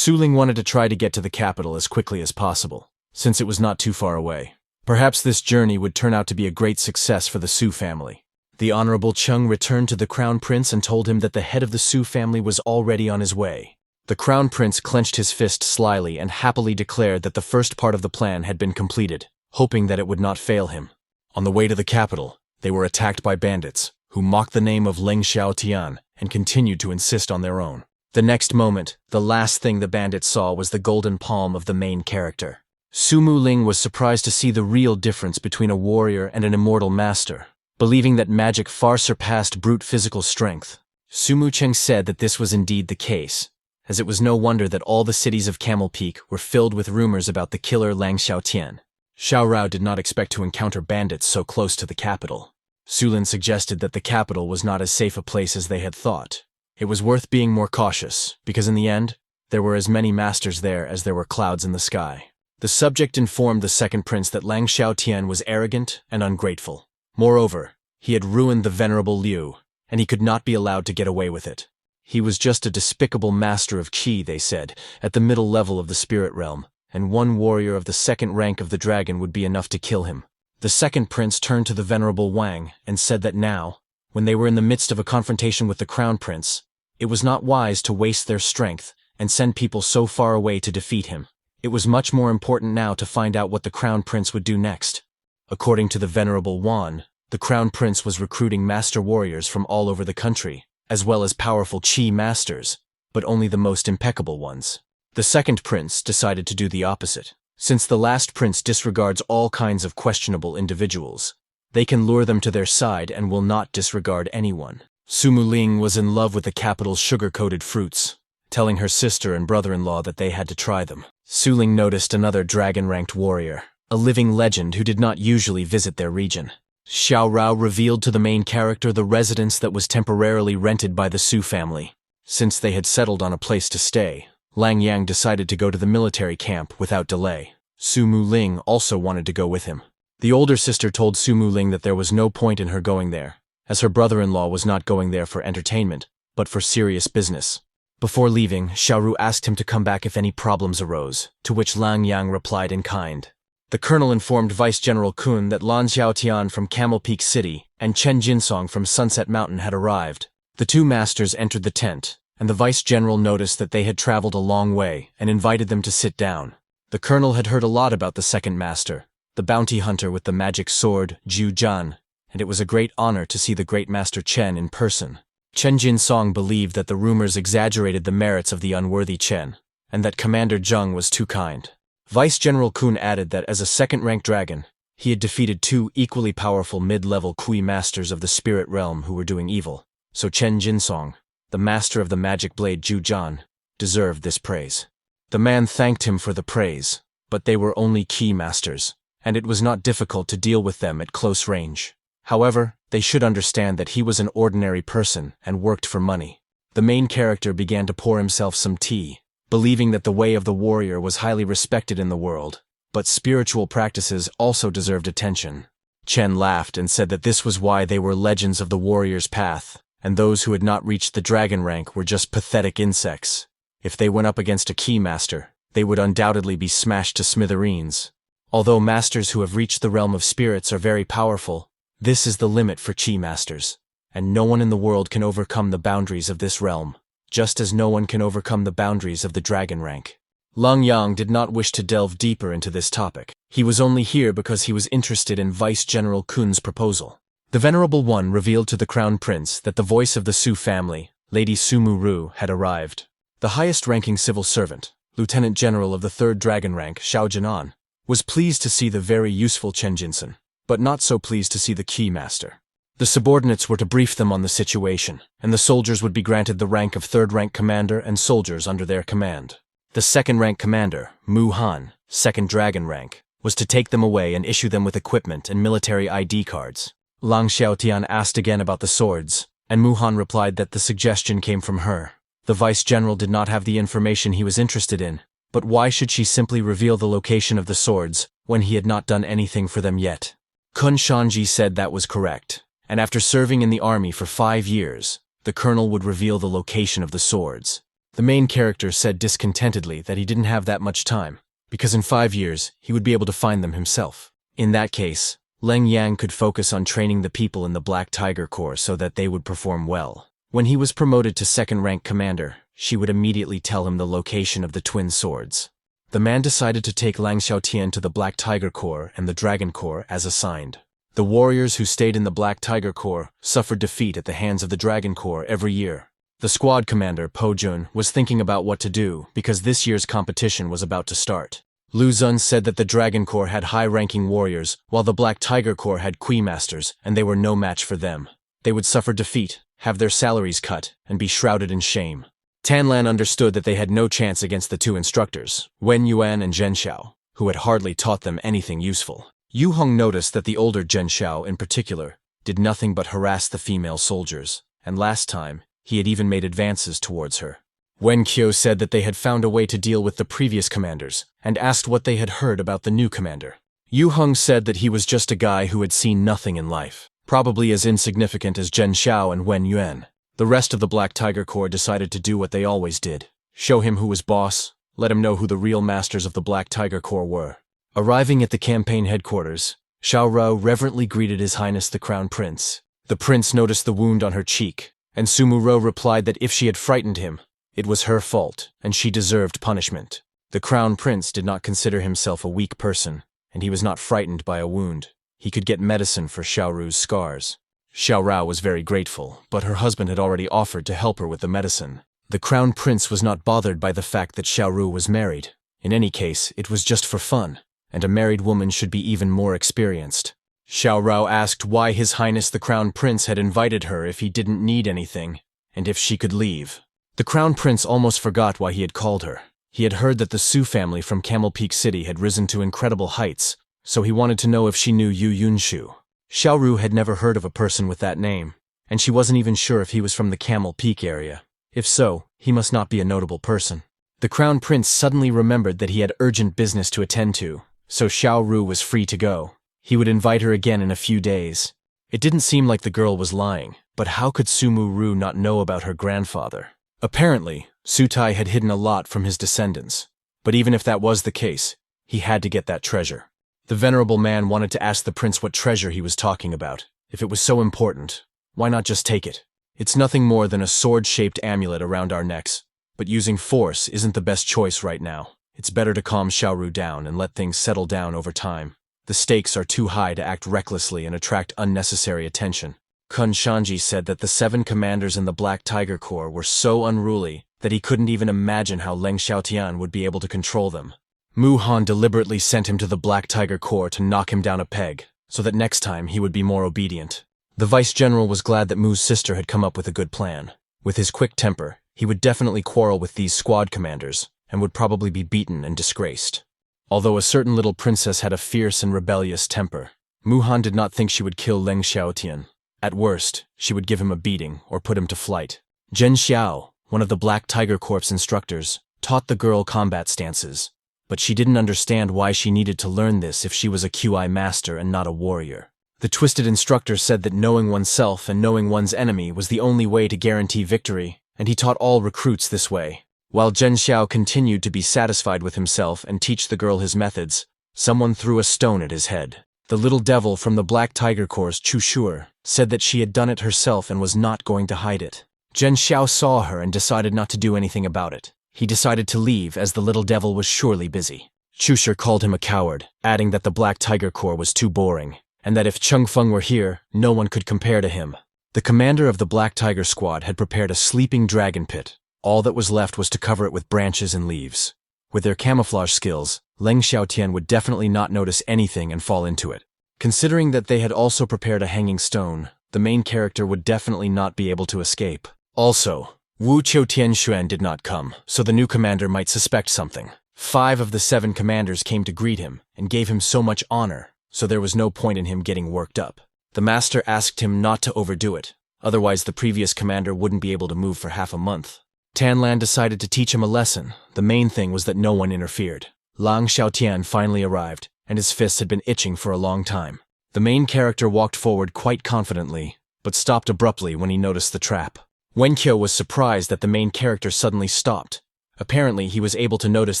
Ling wanted to try to get to the capital as quickly as possible, since it was not too far away. Perhaps this journey would turn out to be a great success for the Su family. The Honorable Chung returned to the Crown Prince and told him that the head of the Su family was already on his way. The Crown Prince clenched his fist slyly and happily declared that the first part of the plan had been completed, hoping that it would not fail him. On the way to the capital, they were attacked by bandits, who mocked the name of Ling Xiaotian and continued to insist on their own. The next moment, the last thing the bandits saw was the golden palm of the main character. Sumu Ling was surprised to see the real difference between a warrior and an immortal master, believing that magic far surpassed brute physical strength. Sumu Cheng said that this was indeed the case, as it was no wonder that all the cities of Camel Peak were filled with rumors about the killer Lang Xiaotian. Xiao Rou did not expect to encounter bandits so close to the capital. Sulin suggested that the capital was not as safe a place as they had thought. It was worth being more cautious, because in the end, there were as many masters there as there were clouds in the sky. The subject informed the second prince that Lang Xiaotian was arrogant and ungrateful. Moreover, he had ruined the venerable Liu, and he could not be allowed to get away with it. He was just a despicable master of qi, they said, at the middle level of the spirit realm, and one warrior of the second rank of the dragon would be enough to kill him. The second prince turned to the venerable Wang and said that now, when they were in the midst of a confrontation with the crown prince, it was not wise to waste their strength and send people so far away to defeat him. It was much more important now to find out what the crown prince would do next. According to the venerable Wan, the crown prince was recruiting master warriors from all over the country, as well as powerful qi masters, but only the most impeccable ones. The second prince decided to do the opposite. Since the last prince disregards all kinds of questionable individuals, they can lure them to their side and will not disregard anyone. Sumu Ling was in love with the capital's sugar-coated fruits, telling her sister and brother-in-law that they had to try them. Su Ling noticed another dragon-ranked warrior, a living legend who did not usually visit their region. Xiao Rou revealed to the main character the residence that was temporarily rented by the Su family. Since they had settled on a place to stay, Lang Yang decided to go to the military camp without delay. Sumu Ling also wanted to go with him. The older sister told Sumu Ling that there was no point in her going there, as her brother-in-law was not going there for entertainment, but for serious business. Before leaving, Xiao Ru asked him to come back if any problems arose, to which Lang Yang replied in kind. The colonel informed Vice General Kun that Lan Xiaotian from Camel Peak City and Chen Jinsong from Sunset Mountain had arrived. The two masters entered the tent, and the vice general noticed that they had traveled a long way and invited them to sit down. The colonel had heard a lot about the second master, the bounty hunter with the magic sword, Zhu Zhan, and it was a great honor to see the great master Chen in person. Chen Jinsong believed that the rumors exaggerated the merits of the unworthy Chen, and that Commander Zheng was too kind. Vice General Kun added that as a second-ranked dragon, he had defeated two equally powerful mid-level Kui masters of the spirit realm who were doing evil, so Chen Jinsong, the master of the magic blade Zhu Zhan, deserved this praise. The man thanked him for the praise, but they were only Qi masters, and it was not difficult to deal with them at close range. However, they should understand that he was an ordinary person and worked for money. The main character began to pour himself some tea, believing that the way of the warrior was highly respected in the world, but spiritual practices also deserved attention. Chen laughed and said that this was why they were legends of the warrior's path, and those who had not reached the dragon rank were just pathetic insects. If they went up against a Qi master, they would undoubtedly be smashed to smithereens. Although masters who have reached the realm of spirits are very powerful, this is the limit for Qi masters, and no one in the world can overcome the boundaries of this realm, just as no one can overcome the boundaries of the dragon rank. Lang Yang did not wish to delve deeper into this topic. He was only here because he was interested in Vice General Kun's proposal. The Venerable One revealed to the Crown Prince that the voice of the Su family, Lady Mu Rou, had arrived. The highest-ranking civil servant, Lieutenant General of the 3rd Dragon rank, Xiao Jinan, was pleased to see the very useful Chen Jinsen, but not so pleased to see the Qi master. The subordinates were to brief them on the situation, and the soldiers would be granted the rank of 3rd rank commander and soldiers under their command. The 2nd rank commander, Mu Han, second dragon rank, was to take them away and issue them with equipment and military ID cards. Lang Xiaotian asked again about the swords, and Mu Han replied that the suggestion came from her. The vice general did not have the information he was interested in, but why should she simply reveal the location of the swords when he had not done anything for them yet? Kun Shanji said that was correct, and after serving in the army for 5 years, the colonel would reveal the location of the swords. The main character said discontentedly that he didn't have that much time, because in 5 years he would be able to find them himself. In that case, Leng Yang could focus on training the people in the Black Tiger Corps so that they would perform well. When he was promoted to second-rank commander, she would immediately tell him the location of the twin swords. The man decided to take Lang Xiaotian to the Black Tiger Corps and the Dragon Corps as assigned. The warriors who stayed in the Black Tiger Corps suffered defeat at the hands of the Dragon Corps every year. The squad commander, Po Jun, was thinking about what to do because this year's competition was about to start. Lu Zun said that the Dragon Corps had high-ranking warriors, while the Black Tiger Corps had Kui Masters, and they were no match for them. They would suffer defeat, have their salaries cut, and be shrouded in shame. Tanlan understood that they had no chance against the two instructors, Wen Yuan and Zhen Xiao, who had hardly taught them anything useful. Yu Hong noticed that the older Zhen Xiao, in particular, did nothing but harass the female soldiers, and last time, he had even made advances towards her. Wen Qiu said that they had found a way to deal with the previous commanders, and asked what they had heard about the new commander. Yu Hong said that he was just a guy who had seen nothing in life, probably as insignificant as Zhen Xiao and Wen Yuan. The rest of the Black Tiger Corps decided to do what they always did. Show him who was boss, let him know who the real masters of the Black Tiger Corps were. Arriving at the campaign headquarters, Xiao Rou reverently greeted His Highness the Crown Prince. The prince noticed the wound on her cheek, and Mu Rou replied that if she had frightened him, it was her fault, and she deserved punishment. The Crown Prince did not consider himself a weak person, and he was not frightened by a wound. He could get medicine for Xiao Ru's scars. Xiao Rou was very grateful, but her husband had already offered to help her with the medicine. The Crown Prince was not bothered by the fact that Xiao Ru was married. In any case, it was just for fun, and a married woman should be even more experienced. Xiao Rou asked why His Highness the Crown Prince had invited her if he didn't need anything, and if she could leave. The Crown Prince almost forgot why he had called her. He had heard that the Su family from Camel Peak City had risen to incredible heights, so he wanted to know if she knew Yu Yunshu. Xiao Ru had never heard of a person with that name, and she wasn't even sure if he was from the Camel Peak area. If so, he must not be a notable person. The Crown Prince suddenly remembered that he had urgent business to attend to, so Xiao Ru was free to go. He would invite her again in a few days. It didn't seem like the girl was lying, but how could Mu Rou not know about her grandfather? Apparently, Su Tai had hidden a lot from his descendants, but even if that was the case, he had to get that treasure. The venerable man wanted to ask the prince what treasure he was talking about. If it was so important, why not just take it? It's nothing more than a sword-shaped amulet around our necks, but using force isn't the best choice right now. It's better to calm Xiao Ru down and let things settle down over time. The stakes are too high to act recklessly and attract unnecessary attention. Kun Shanji said that the 7 commanders in the Black Tiger Corps were so unruly that he couldn't even imagine how Leng Xiaotian would be able to control them. Mu Han deliberately sent him to the Black Tiger Corps to knock him down a peg, so that next time he would be more obedient. The vice-general was glad that Mu's sister had come up with a good plan. With his quick temper, he would definitely quarrel with these squad commanders, and would probably be beaten and disgraced. Although a certain little princess had a fierce and rebellious temper, Mu Han did not think she would kill Leng Xiaotian. At worst, she would give him a beating or put him to flight. Zhen Xiao, one of the Black Tiger Corps instructors, taught the girl combat stances, but she didn't understand why she needed to learn this if she was a QI master and not a warrior. The twisted instructor said that knowing oneself and knowing one's enemy was the only way to guarantee victory, and he taught all recruits this way. While Zhen Xiao continued to be satisfied with himself and teach the girl his methods, someone threw a stone at his head. The little devil from the Black Tiger Corps' Chu Shuer said that she had done it herself and was not going to hide it. Zhen Xiao saw her and decided not to do anything about it. He decided to leave as the little devil was surely busy. Chu Shuer called him a coward, adding that the Black Tiger Corps was too boring, and that if Cheng Feng were here, no one could compare to him. The commander of the Black Tiger Squad had prepared a sleeping dragon pit. All that was left was to cover it with branches and leaves. With their camouflage skills, Leng Xiaotian would definitely not notice anything and fall into it. Considering that they had also prepared a hanging stone, the main character would definitely not be able to escape. Also, Wu Qiu Tianxuan did not come, so the new commander might suspect something. 5 of the 7 commanders came to greet him and gave him so much honor, so there was no point in him getting worked up. The master asked him not to overdo it, otherwise the previous commander wouldn't be able to move for half a month. Tanlan decided to teach him a lesson. The main thing was that no one interfered. Lang Xiaotian finally arrived, and his fists had been itching for a long time. The main character walked forward quite confidently, but stopped abruptly when he noticed the trap. Wenqiu was surprised that the main character suddenly stopped. Apparently, he was able to notice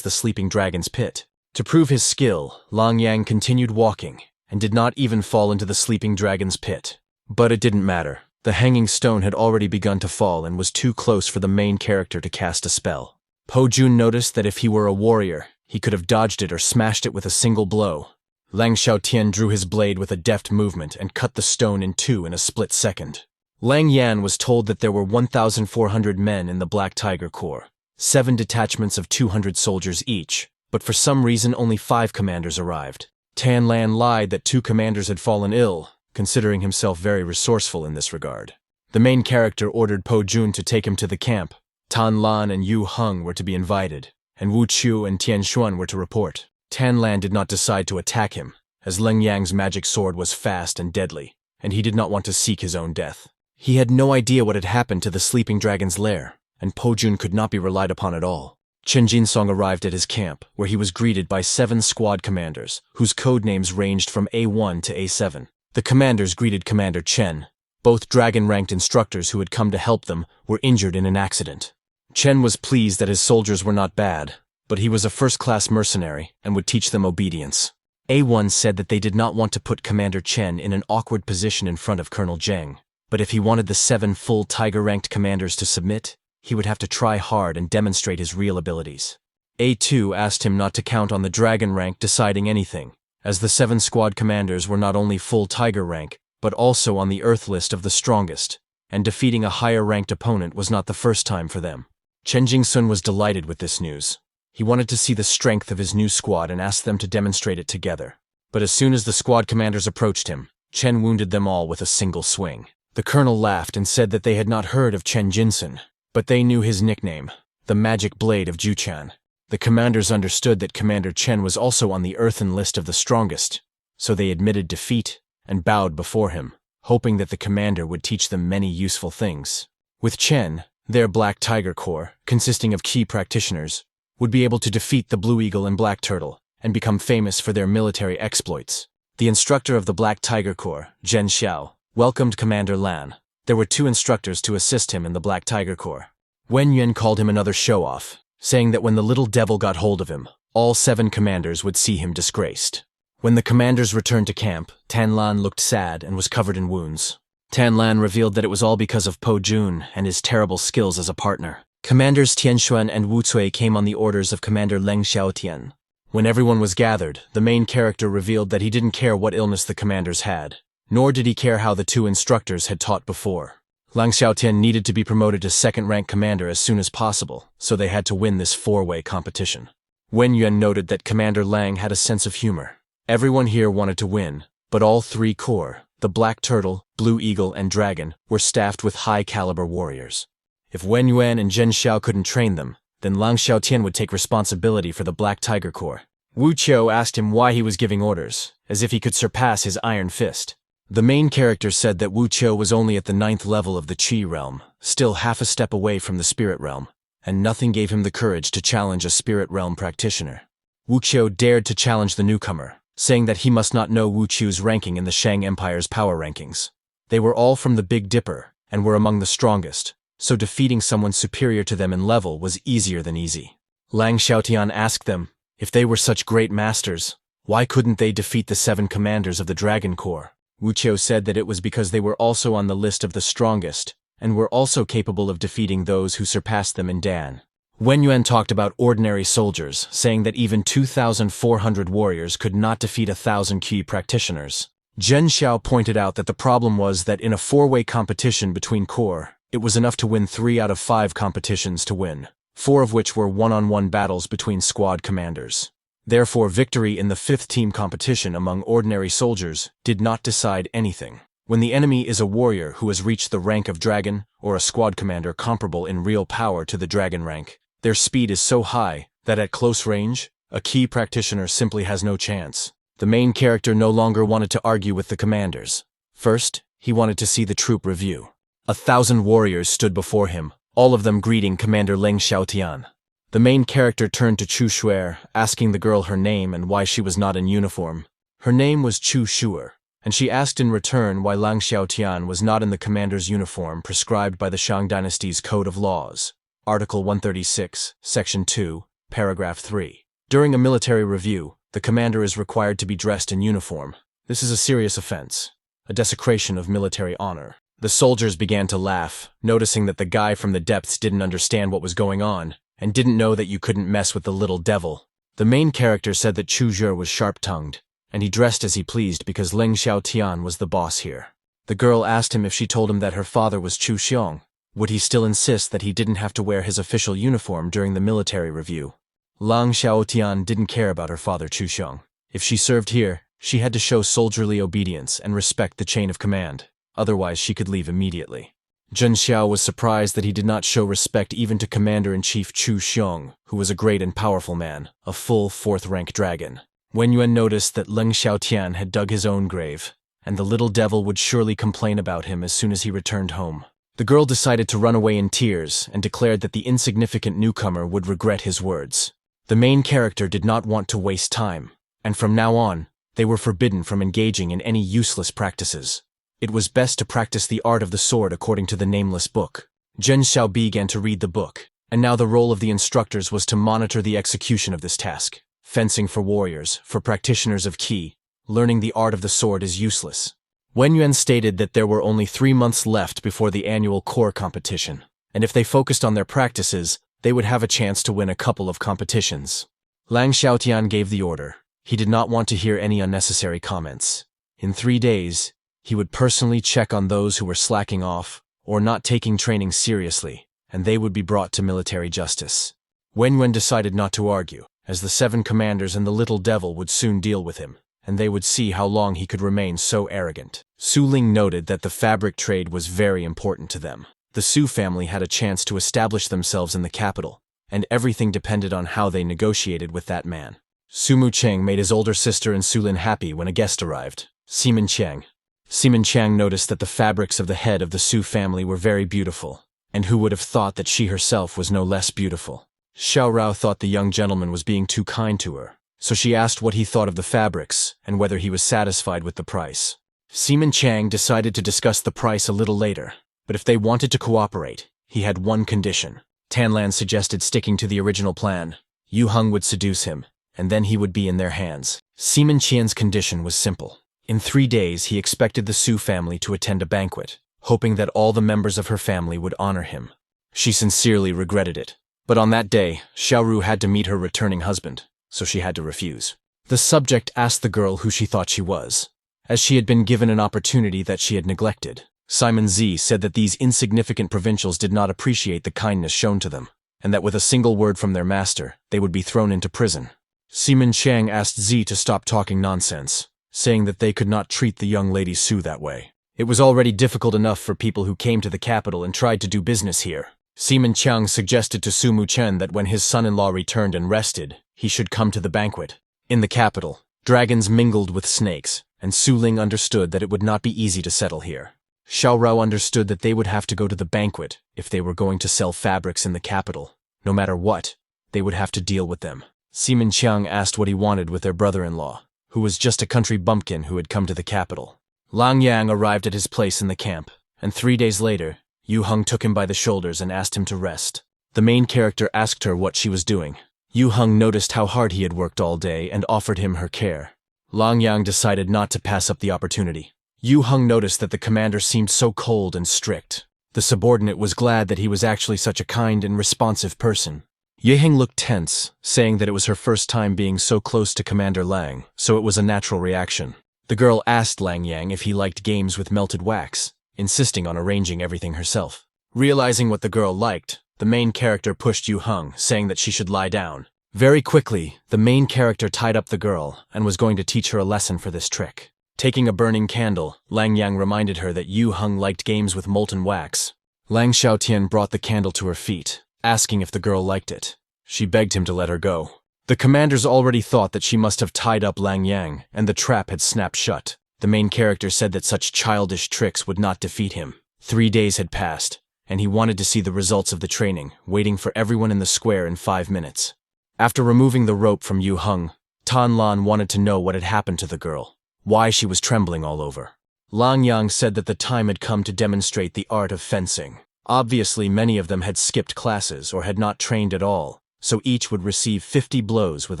the sleeping dragon's pit. To prove his skill, Lang Yang continued walking, and did not even fall into the sleeping dragon's pit. But it didn't matter. The hanging stone had already begun to fall and was too close for the main character to cast a spell. Po Jun noticed that if he were a warrior, he could have dodged it or smashed it with a single blow. Lang Xiaotian drew his blade with a deft movement and cut the stone in two in a split second. Lang Yan was told that there were 1,400 men in the Black Tiger Corps, 7 detachments of 200 soldiers each, but for some reason only 5 commanders arrived. Tan Lan lied that 2 commanders had fallen ill, considering himself very resourceful in this regard. The main character ordered Po Jun to take him to the camp. Tan Lan and Yu Heng were to be invited, and Wu Qiu and Tian Xuan were to report. Tan Lan did not decide to attack him, as Leng Yang's magic sword was fast and deadly, and he did not want to seek his own death. He had no idea what had happened to the sleeping dragon's lair, and Po Jun could not be relied upon at all. Chen Jinsong arrived at his camp, where he was greeted by 7 squad commanders, whose code names ranged from A1 to A7. The commanders greeted Commander Chen. Both dragon-ranked instructors who had come to help them were injured in an accident. Chen was pleased that his soldiers were not bad, but he was a first-class mercenary and would teach them obedience. A1 said that they did not want to put Commander Chen in an awkward position in front of Colonel Zheng, but if he wanted the 7 full tiger-ranked commanders to submit, he would have to try hard and demonstrate his real abilities. A2 asked him not to count on the dragon rank deciding anything, as the 7 squad commanders were not only full tiger rank, but also on the Earth list of the strongest, and defeating a higher-ranked opponent was not the first time for them. Chen Jingsun was delighted with this news. He wanted to see the strength of his new squad and asked them to demonstrate it together. But as soon as the squad commanders approached him, Chen wounded them all with a single swing. The colonel laughed and said that they had not heard of Chen Jinsun, but they knew his nickname, the Magic Blade of Juchan. The commanders understood that Commander Chen was also on the earthen list of the strongest, so they admitted defeat and bowed before him, hoping that the commander would teach them many useful things. With Chen, their Black Tiger Corps, consisting of key practitioners, would be able to defeat the Blue Eagle and Black Turtle and become famous for their military exploits. The instructor of the Black Tiger Corps, Zhen Xiao, welcomed Commander Lan. There were 2 instructors to assist him in the Black Tiger Corps. Wen Yun called him another show-off, saying that when the little devil got hold of him, all 7 commanders would see him disgraced. When the commanders returned to camp, Tan Lan looked sad and was covered in wounds. Tan Lan revealed that it was all because of Po Jun and his terrible skills as a partner. Commanders Tian Xuan and Wu Cui came on the orders of Commander Leng Xiaotian. When everyone was gathered, the main character revealed that he didn't care what illness the commanders had, nor did he care how the 2 instructors had taught before. Lang Xiaotian needed to be promoted to second-rank commander as soon as possible, so they had to win this 4-way competition. Wen Yuan noted that Commander Lang had a sense of humor. Everyone here wanted to win, but all 3 corps, the Black Turtle, Blue Eagle, and Dragon, were staffed with high-caliber warriors. If Wen Yuan and Zhen Xiao couldn't train them, then Lang Xiaotian would take responsibility for the Black Tiger Corps. Wu Qiu asked him why he was giving orders, as if he could surpass his Iron Fist. The main character said that Wu Qiu was only at the 9th level of the Qi realm, still half a step away from the Spirit realm, and nothing gave him the courage to challenge a Spirit realm practitioner. Wu Qiu dared to challenge the newcomer, saying that he must not know Wu Qiu's ranking in the Shang Empire's power rankings. They were all from the Big Dipper, and were among the strongest, so defeating someone superior to them in level was easier than easy. Lang Xiaotian asked them, if they were such great masters, why couldn't they defeat the 7 commanders of the Dragon Corps? Wu Qiu said that it was because they were also on the list of the strongest, and were also capable of defeating those who surpassed them in Dan. Wen Yuan talked about ordinary soldiers, saying that even 2,400 warriors could not defeat 1,000 key practitioners. Zhen Xiao pointed out that the problem was that in a 4-way competition between corps, it was enough to win 3 out of 5 competitions to win, 4 of which were one-on-one battles between squad commanders. Therefore, victory in the 5th team competition among ordinary soldiers did not decide anything. When the enemy is a warrior who has reached the rank of dragon, or a squad commander comparable in real power to the dragon rank, their speed is so high that at close range, a key practitioner simply has no chance. The main character no longer wanted to argue with the commanders. First, he wanted to see the troop review. 1,000 warriors stood before him, all of them greeting Commander Ling Xiaotian. The main character turned to Chu Shuer, asking the girl her name and why she was not in uniform. Her name was Chu Shuer, and she asked in return why Lang Xiaotian was not in the commander's uniform prescribed by the Shang Dynasty's Code of Laws. Article 136, Section 2, Paragraph 3. During a military review, the commander is required to be dressed in uniform. This is a serious offense, a desecration of military honor. The soldiers began to laugh, noticing that the guy from the depths didn't understand what was going on, and didn't know that you couldn't mess with the little devil. The main character said that Chu Zhe was sharp-tongued, and he dressed as he pleased because Ling Xiaotian was the boss here. The girl asked him if she told him that her father was Chu Xiong. Would he still insist that he didn't have to wear his official uniform during the military review? Lang Xiaotian didn't care about her father Chu Xiong. If she served here, she had to show soldierly obedience and respect the chain of command, otherwise she could leave immediately. Zhen Xiao was surprised that he did not show respect even to Commander-in-Chief Chu Xiong, who was a great and powerful man, a full 4th-rank dragon. Wen Yuan noticed that Ling Xiaotian had dug his own grave, and the little devil would surely complain about him as soon as he returned home. The girl decided to run away in tears and declared that the insignificant newcomer would regret his words. The main character did not want to waste time, and from now on, they were forbidden from engaging in any useless practices. It was best to practice the art of the sword according to the nameless book. Zhen Xiao began to read the book, and now the role of the instructors was to monitor the execution of this task. Fencing for warriors, for practitioners of Qi, learning the art of the sword is useless. Wen Yuan stated that there were only 3 months left before the annual core competition, and if they focused on their practices, they would have a chance to win a couple of competitions. Lang Xiaotian gave the order. He did not want to hear any unnecessary comments. In 3 days, he would personally check on those who were slacking off or not taking training seriously, and they would be brought to military justice. Wen Yuan decided not to argue, as the 7 commanders and the little devil would soon deal with him, and they would see how long he could remain so arrogant. Su Ling noted that the fabric trade was very important to them. The Su family had a chance to establish themselves in the capital, and everything depended on how they negotiated with that man. Su Mu Cheng made his older sister and Su Lin happy when a guest arrived, Simin Cheng. Simin Chang noticed that the fabrics of the head of the Su family were very beautiful, and who would have thought that she herself was no less beautiful. Xiao Rou thought the young gentleman was being too kind to her, so she asked what he thought of the fabrics and whether he was satisfied with the price. Simin Chang decided to discuss the price a little later, but if they wanted to cooperate, he had one condition. Tanlan suggested sticking to the original plan. Yu Heng would seduce him, and then he would be in their hands. Simin Qian's condition was simple. In 3 days, he expected the Su family to attend a banquet, hoping that all the members of her family would honor him. She sincerely regretted it. But on that day, Xiao Ru had to meet her returning husband, so she had to refuse. The subject asked the girl who she thought she was, as she had been given an opportunity that she had neglected. Simon Z said that these insignificant provincials did not appreciate the kindness shown to them, and that with a single word from their master, they would be thrown into prison. Simin Chang asked Z to stop talking nonsense, saying that they could not treat the young lady Su that way. It was already difficult enough for people who came to the capital and tried to do business here. Simin Chang suggested to Su Mu Chen that when his son-in-law returned and rested, he should come to the banquet. In the capital, dragons mingled with snakes, and Su Ling understood that it would not be easy to settle here. Xiao Rou understood that they would have to go to the banquet if they were going to sell fabrics in the capital. No matter what, they would have to deal with them. Simin Chang asked what he wanted with their brother-in-law, who was just a country bumpkin who had come to the capital. Lang Yang arrived at his place in the camp, and 3 days later, Yu Heng took him by the shoulders and asked him to rest. The main character asked her what she was doing. Yu Heng noticed how hard he had worked all day and offered him her care. Lang Yang decided not to pass up the opportunity. Yu Heng noticed that the commander seemed so cold and strict. The subordinate was glad that he was actually such a kind and responsive person. Yeheng looked tense, saying that it was her first time being so close to Commander Lang, so it was a natural reaction. The girl asked Lang Yang if he liked games with melted wax, insisting on arranging everything herself. Realizing what the girl liked, the main character pushed Yu Heng, saying that she should lie down. Very quickly, the main character tied up the girl and was going to teach her a lesson for this trick. Taking a burning candle, Lang Yang reminded her that Yu Heng liked games with molten wax. Lang Xiaotian brought the candle to her feet, asking if the girl liked it. She begged him to let her go. The commanders already thought that she must have tied up Lang Yang, and the trap had snapped shut. The main character said that such childish tricks would not defeat him. 3 days had passed, and he wanted to see the results of the training, waiting for everyone in the square in 5 minutes. After removing the rope from Yu Heng, Tan Lan wanted to know what had happened to the girl, why she was trembling all over. Lang Yang said that the time had come to demonstrate the art of fencing. Obviously, many of them had skipped classes or had not trained at all, so each would receive 50 blows with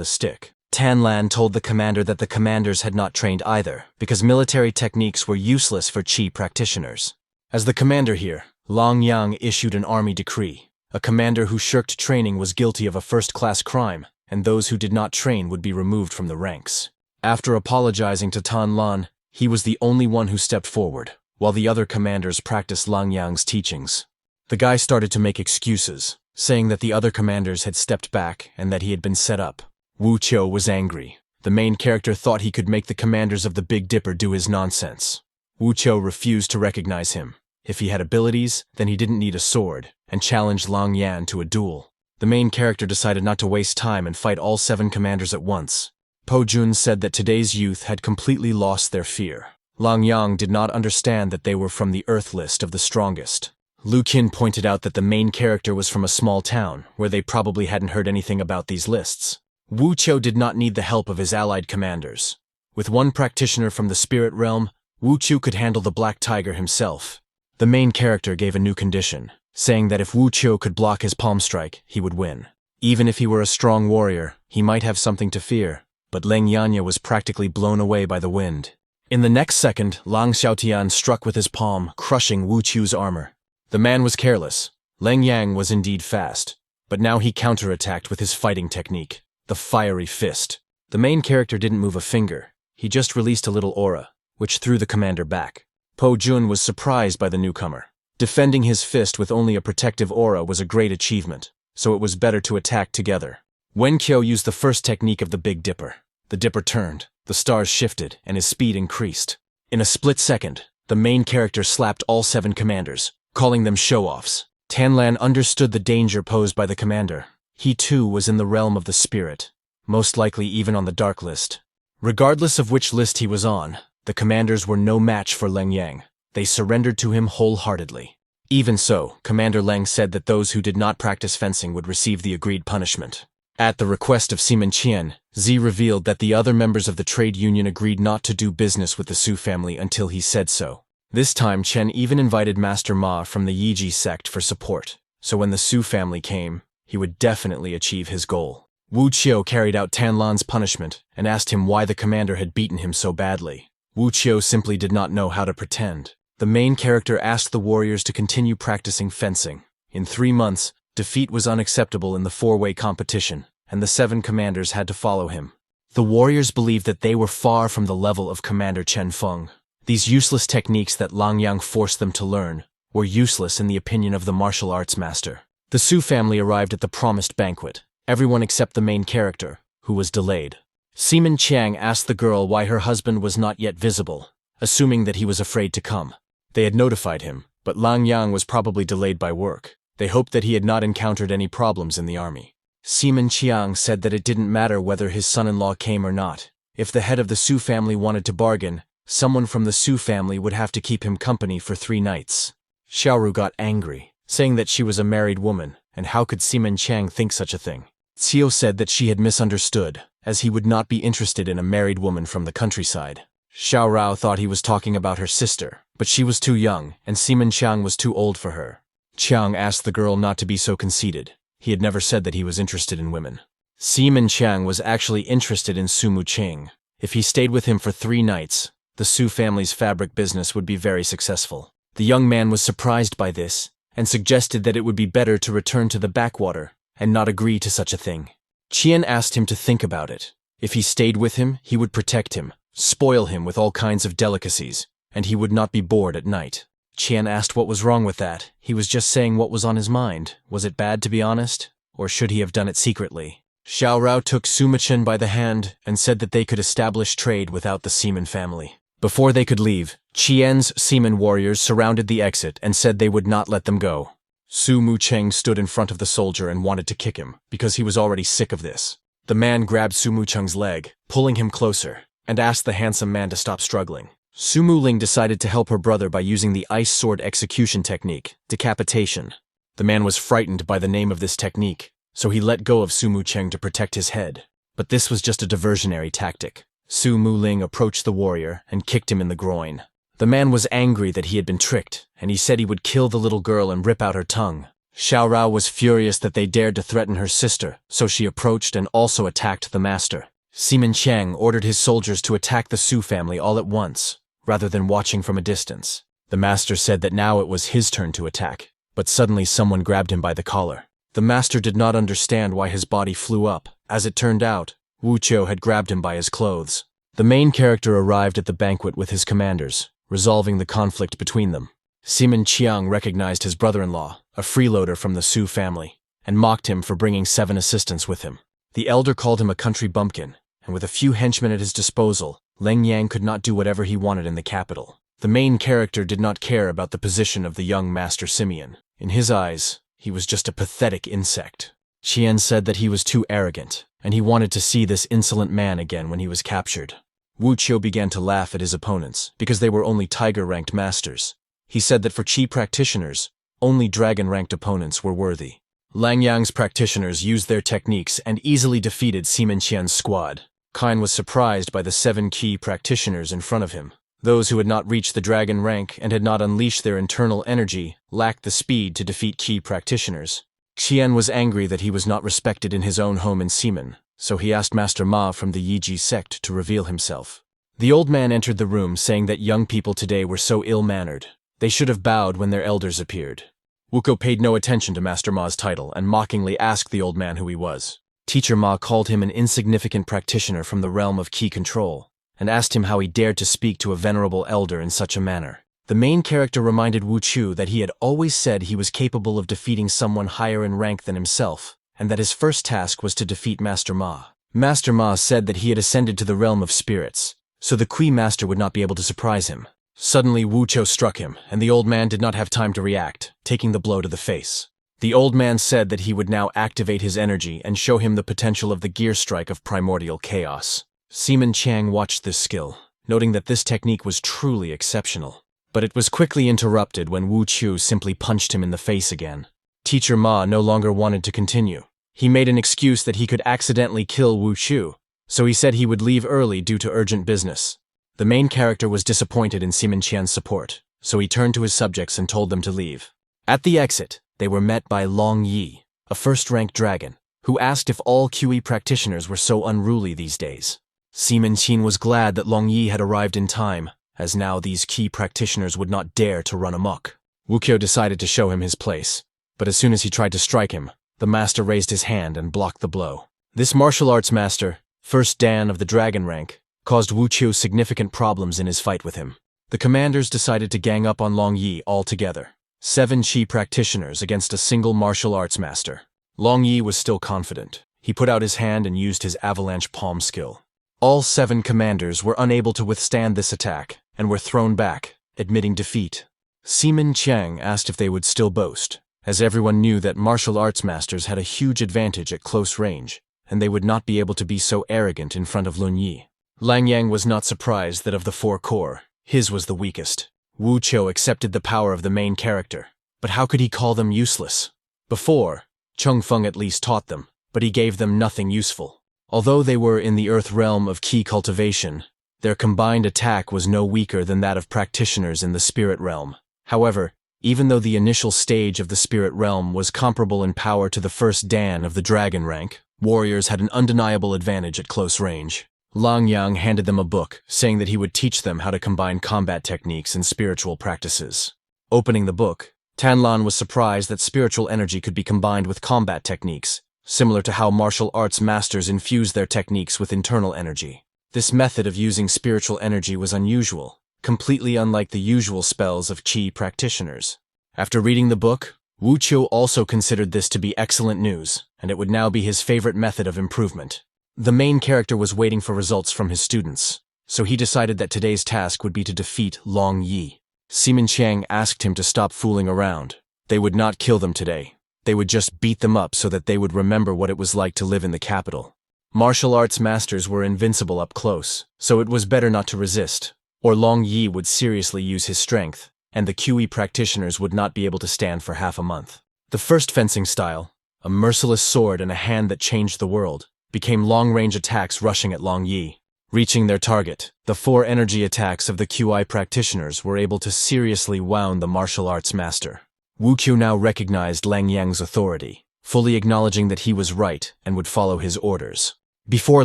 a stick. Tan Lan told the commander that the commanders had not trained either, because military techniques were useless for Qi practitioners. As the commander here, Lang Yang issued an army decree. A commander who shirked training was guilty of a first-class crime, and those who did not train would be removed from the ranks. After apologizing to Tan Lan, he was the only one who stepped forward, while the other commanders practiced Lang Yang's teachings. The guy started to make excuses, saying that the other commanders had stepped back and that he had been set up. Wu Qiu was angry. The main character thought he could make the commanders of the Big Dipper do his nonsense. Wu Qiu refused to recognize him. If he had abilities, then he didn't need a sword, and challenged Lang Yan to a duel. The main character decided not to waste time and fight all 7 commanders at once. Po Jun said that today's youth had completely lost their fear. Lang Yang did not understand that they were from the Earth list of the strongest. Lu Qin pointed out that the main character was from a small town, where they probably hadn't heard anything about these lists. Wu Qiu did not need the help of his allied commanders. With one practitioner from the spirit realm, Wu Qiu could handle the Black Tiger himself. The main character gave a new condition, saying that if Wu Qiu could block his palm strike, he would win. Even if he were a strong warrior, he might have something to fear, but Leng Yanya was practically blown away by the wind. In the next second, Lang Xiaotian struck with his palm, crushing Wu Qiu's armor. The man was careless. Leng Yang was indeed fast, but now he counterattacked with his fighting technique, the fiery fist. The main character didn't move a finger. He just released a little aura, which threw the commander back. Po Jun was surprised by the newcomer. Defending his fist with only a protective aura was a great achievement, so it was better to attack together. Wen Qiu used the first technique of the Big Dipper. The dipper turned, the stars shifted, and his speed increased. In a split second, the main character slapped all 7 commanders, calling them show-offs. Tanlan understood the danger posed by the commander. He too was in the realm of the spirit, most likely even on the dark list. Regardless of which list he was on, the commanders were no match for Leng Yang. They surrendered to him wholeheartedly. Even so, Commander Leng said that those who did not practice fencing would receive the agreed punishment. At the request of Sima Qian, Zi revealed that the other members of the trade union agreed not to do business with the Su family until he said so. This time, Chen even invited Master Ma from the Yiji sect for support, so when the Su family came, he would definitely achieve his goal. Wu Qiu carried out Tanlan's punishment and asked him why the commander had beaten him so badly. Wu Qiu simply did not know how to pretend. The main character asked the warriors to continue practicing fencing. In 3 months, defeat was unacceptable in the 4-way competition, and the 7 commanders had to follow him. The warriors believed that they were far from the level of Commander Chen Feng. These useless techniques that Lang Yang forced them to learn were useless in the opinion of the martial arts master. The Su family arrived at the promised banquet, everyone except the main character, who was delayed. Seaman Chiang asked the girl why her husband was not yet visible, assuming that he was afraid to come. They had notified him, but Lang Yang was probably delayed by work. They hoped that he had not encountered any problems in the army. Seaman Chiang said that it didn't matter whether his son-in-law came or not. If the head of the Su family wanted to bargain, someone from the Su family would have to keep him company for 3 nights. Xiao Rou got angry, saying that she was a married woman, and how could Seaman Chiang think such a thing? Xiao said that she had misunderstood, as he would not be interested in a married woman from the countryside. Xiao Rou thought he was talking about her sister, but she was too young, and Seaman Chiang was too old for her. Chiang asked the girl not to be so conceited. He had never said that he was interested in women. Seaman Chiang was actually interested in Su Mu Ching. If he stayed with him for 3 nights, the Su family's fabric business would be very successful. The young man was surprised by this, and suggested that it would be better to return to the backwater, and not agree to such a thing. Qian asked him to think about it. If he stayed with him, he would protect him, spoil him with all kinds of delicacies, and he would not be bored at night. Qian asked what was wrong with that. He was just saying what was on his mind. Was it bad to be honest? Or should he have done it secretly? Xiao Rou took Sima Chen by the hand and said that they could establish trade without the Seaman family. Before they could leave, Qian's Seaman warriors surrounded the exit and said they would not let them go. Su Mu Cheng stood in front of the soldier and wanted to kick him, because he was already sick of this. The man grabbed Su Mu Cheng's leg, pulling him closer, and asked the handsome man to stop struggling. Su Mu Ling decided to help her brother by using the ice sword execution technique, decapitation. The man was frightened by the name of this technique, so he let go of Su Mu Cheng to protect his head. But this was just a diversionary tactic. Su Mu Ling approached the warrior and kicked him in the groin. The man was angry that he had been tricked, and he said he would kill the little girl and rip out her tongue. Xiao Rou was furious that they dared to threaten her sister, so she approached and also attacked the master. Sima Qiang ordered his soldiers to attack the Su family all at once, rather than watching from a distance. The master said that now it was his turn to attack, but suddenly someone grabbed him by the collar. The master did not understand why his body flew up. As it turned out, Wu Qiu had grabbed him by his clothes. The main character arrived at the banquet with his commanders, resolving the conflict between them. Sima Qiang recognized his brother-in-law, a freeloader from the Su family, and mocked him for bringing 7 assistants with him. The elder called him a country bumpkin, and with a few henchmen at his disposal, Leng Yang could not do whatever he wanted in the capital. The main character did not care about the position of the young Master Simeon. In his eyes, he was just a pathetic insect. Qian said that he was too arrogant, and he wanted to see this insolent man again when he was captured. Wu Qiu began to laugh at his opponents, because they were only tiger-ranked masters. He said that for Qi practitioners, only dragon-ranked opponents were worthy. Lang Yang's practitioners used their techniques and easily defeated Sima Qian's squad. Kine was surprised by the 7 Qi practitioners in front of him. Those who had not reached the dragon rank and had not unleashed their internal energy lacked the speed to defeat Qi practitioners. Qian was angry that he was not respected in his own home in Ximen, so he asked Master Ma from the Yiji sect to reveal himself. The old man entered the room saying that young people today were so ill-mannered. They should have bowed when their elders appeared. Wuko paid no attention to Master Ma's title and mockingly asked the old man who he was. Teacher Ma called him an insignificant practitioner from the realm of Qi control, and asked him how he dared to speak to a venerable elder in such a manner. The main character reminded Wu Qiu that he had always said he was capable of defeating someone higher in rank than himself, and that his first task was to defeat Master Ma. Master Ma said that he had ascended to the realm of spirits, so the Qi master would not be able to surprise him. Suddenly Wu Qiu struck him, and the old man did not have time to react, taking the blow to the face. The old man said that he would now activate his energy and show him the potential of the gear strike of primordial chaos. Sima Qiang watched this skill, noting that this technique was truly exceptional. But it was quickly interrupted when Wu Qiu simply punched him in the face again. Teacher Ma no longer wanted to continue. He made an excuse that he could accidentally kill Wu Qiu, so he said he would leave early due to urgent business. The main character was disappointed in Sima Qian's support, so he turned to his subjects and told them to leave. At the exit, they were met by Long Yi, a first-ranked dragon, who asked if all QE practitioners were so unruly these days. Sima Qian was glad that Long Yi had arrived in time, as now these Qi practitioners would not dare to run amok. Wu Qiu decided to show him his place, but as soon as he tried to strike him, the master raised his hand and blocked the blow. This martial arts master, first Dan of the dragon rank, caused Wu Qiu significant problems in his fight with him. The commanders decided to gang up on Long Yi altogether. 7 Qi practitioners against a single martial arts master. Long Yi was still confident. He put out his hand and used his avalanche palm skill. All 7 commanders were unable to withstand this attack, and were thrown back, admitting defeat. Sima Qiang asked if they would still boast, as everyone knew that martial arts masters had a huge advantage at close range, and they would not be able to be so arrogant in front of Lun Yi. Lang Yang was not surprised that of the 4 corps, his was the weakest. Wu Qiu accepted the power of the main character, but how could he call them useless? Before, Chung Feng at least taught them, but he gave them nothing useful. Although they were in the earth realm of Qi cultivation, their combined attack was no weaker than that of practitioners in the spirit realm. However, even though the initial stage of the spirit realm was comparable in power to the first Dan of the dragon rank, warriors had an undeniable advantage at close range. Lang Yang handed them a book, saying that he would teach them how to combine combat techniques and spiritual practices. Opening the book, Tanlan was surprised that spiritual energy could be combined with combat techniques, similar to how martial arts masters infuse their techniques with internal energy. This method of using spiritual energy was unusual, completely unlike the usual spells of Qi practitioners. After reading the book, Wu Qiu also considered this to be excellent news, and it would now be his favorite method of improvement. The main character was waiting for results from his students, so he decided that today's task would be to defeat Long Yi. Sima Qiang asked him to stop fooling around, They would not kill them today. They would just beat them up so that they would remember what it was like to live in the capital. Martial arts masters were invincible up close, so it was better not to resist, or Long Yi would seriously use his strength, and the QE practitioners would not be able to stand for half a month. The first fencing style, a merciless sword and a hand that changed the world, became long-range attacks rushing at Long Yi. Reaching their target, the 4 energy attacks of the QI practitioners were able to seriously wound the martial arts master. Wu Qiu now recognized Lang Yang's authority, fully acknowledging that he was right and would follow his orders. Before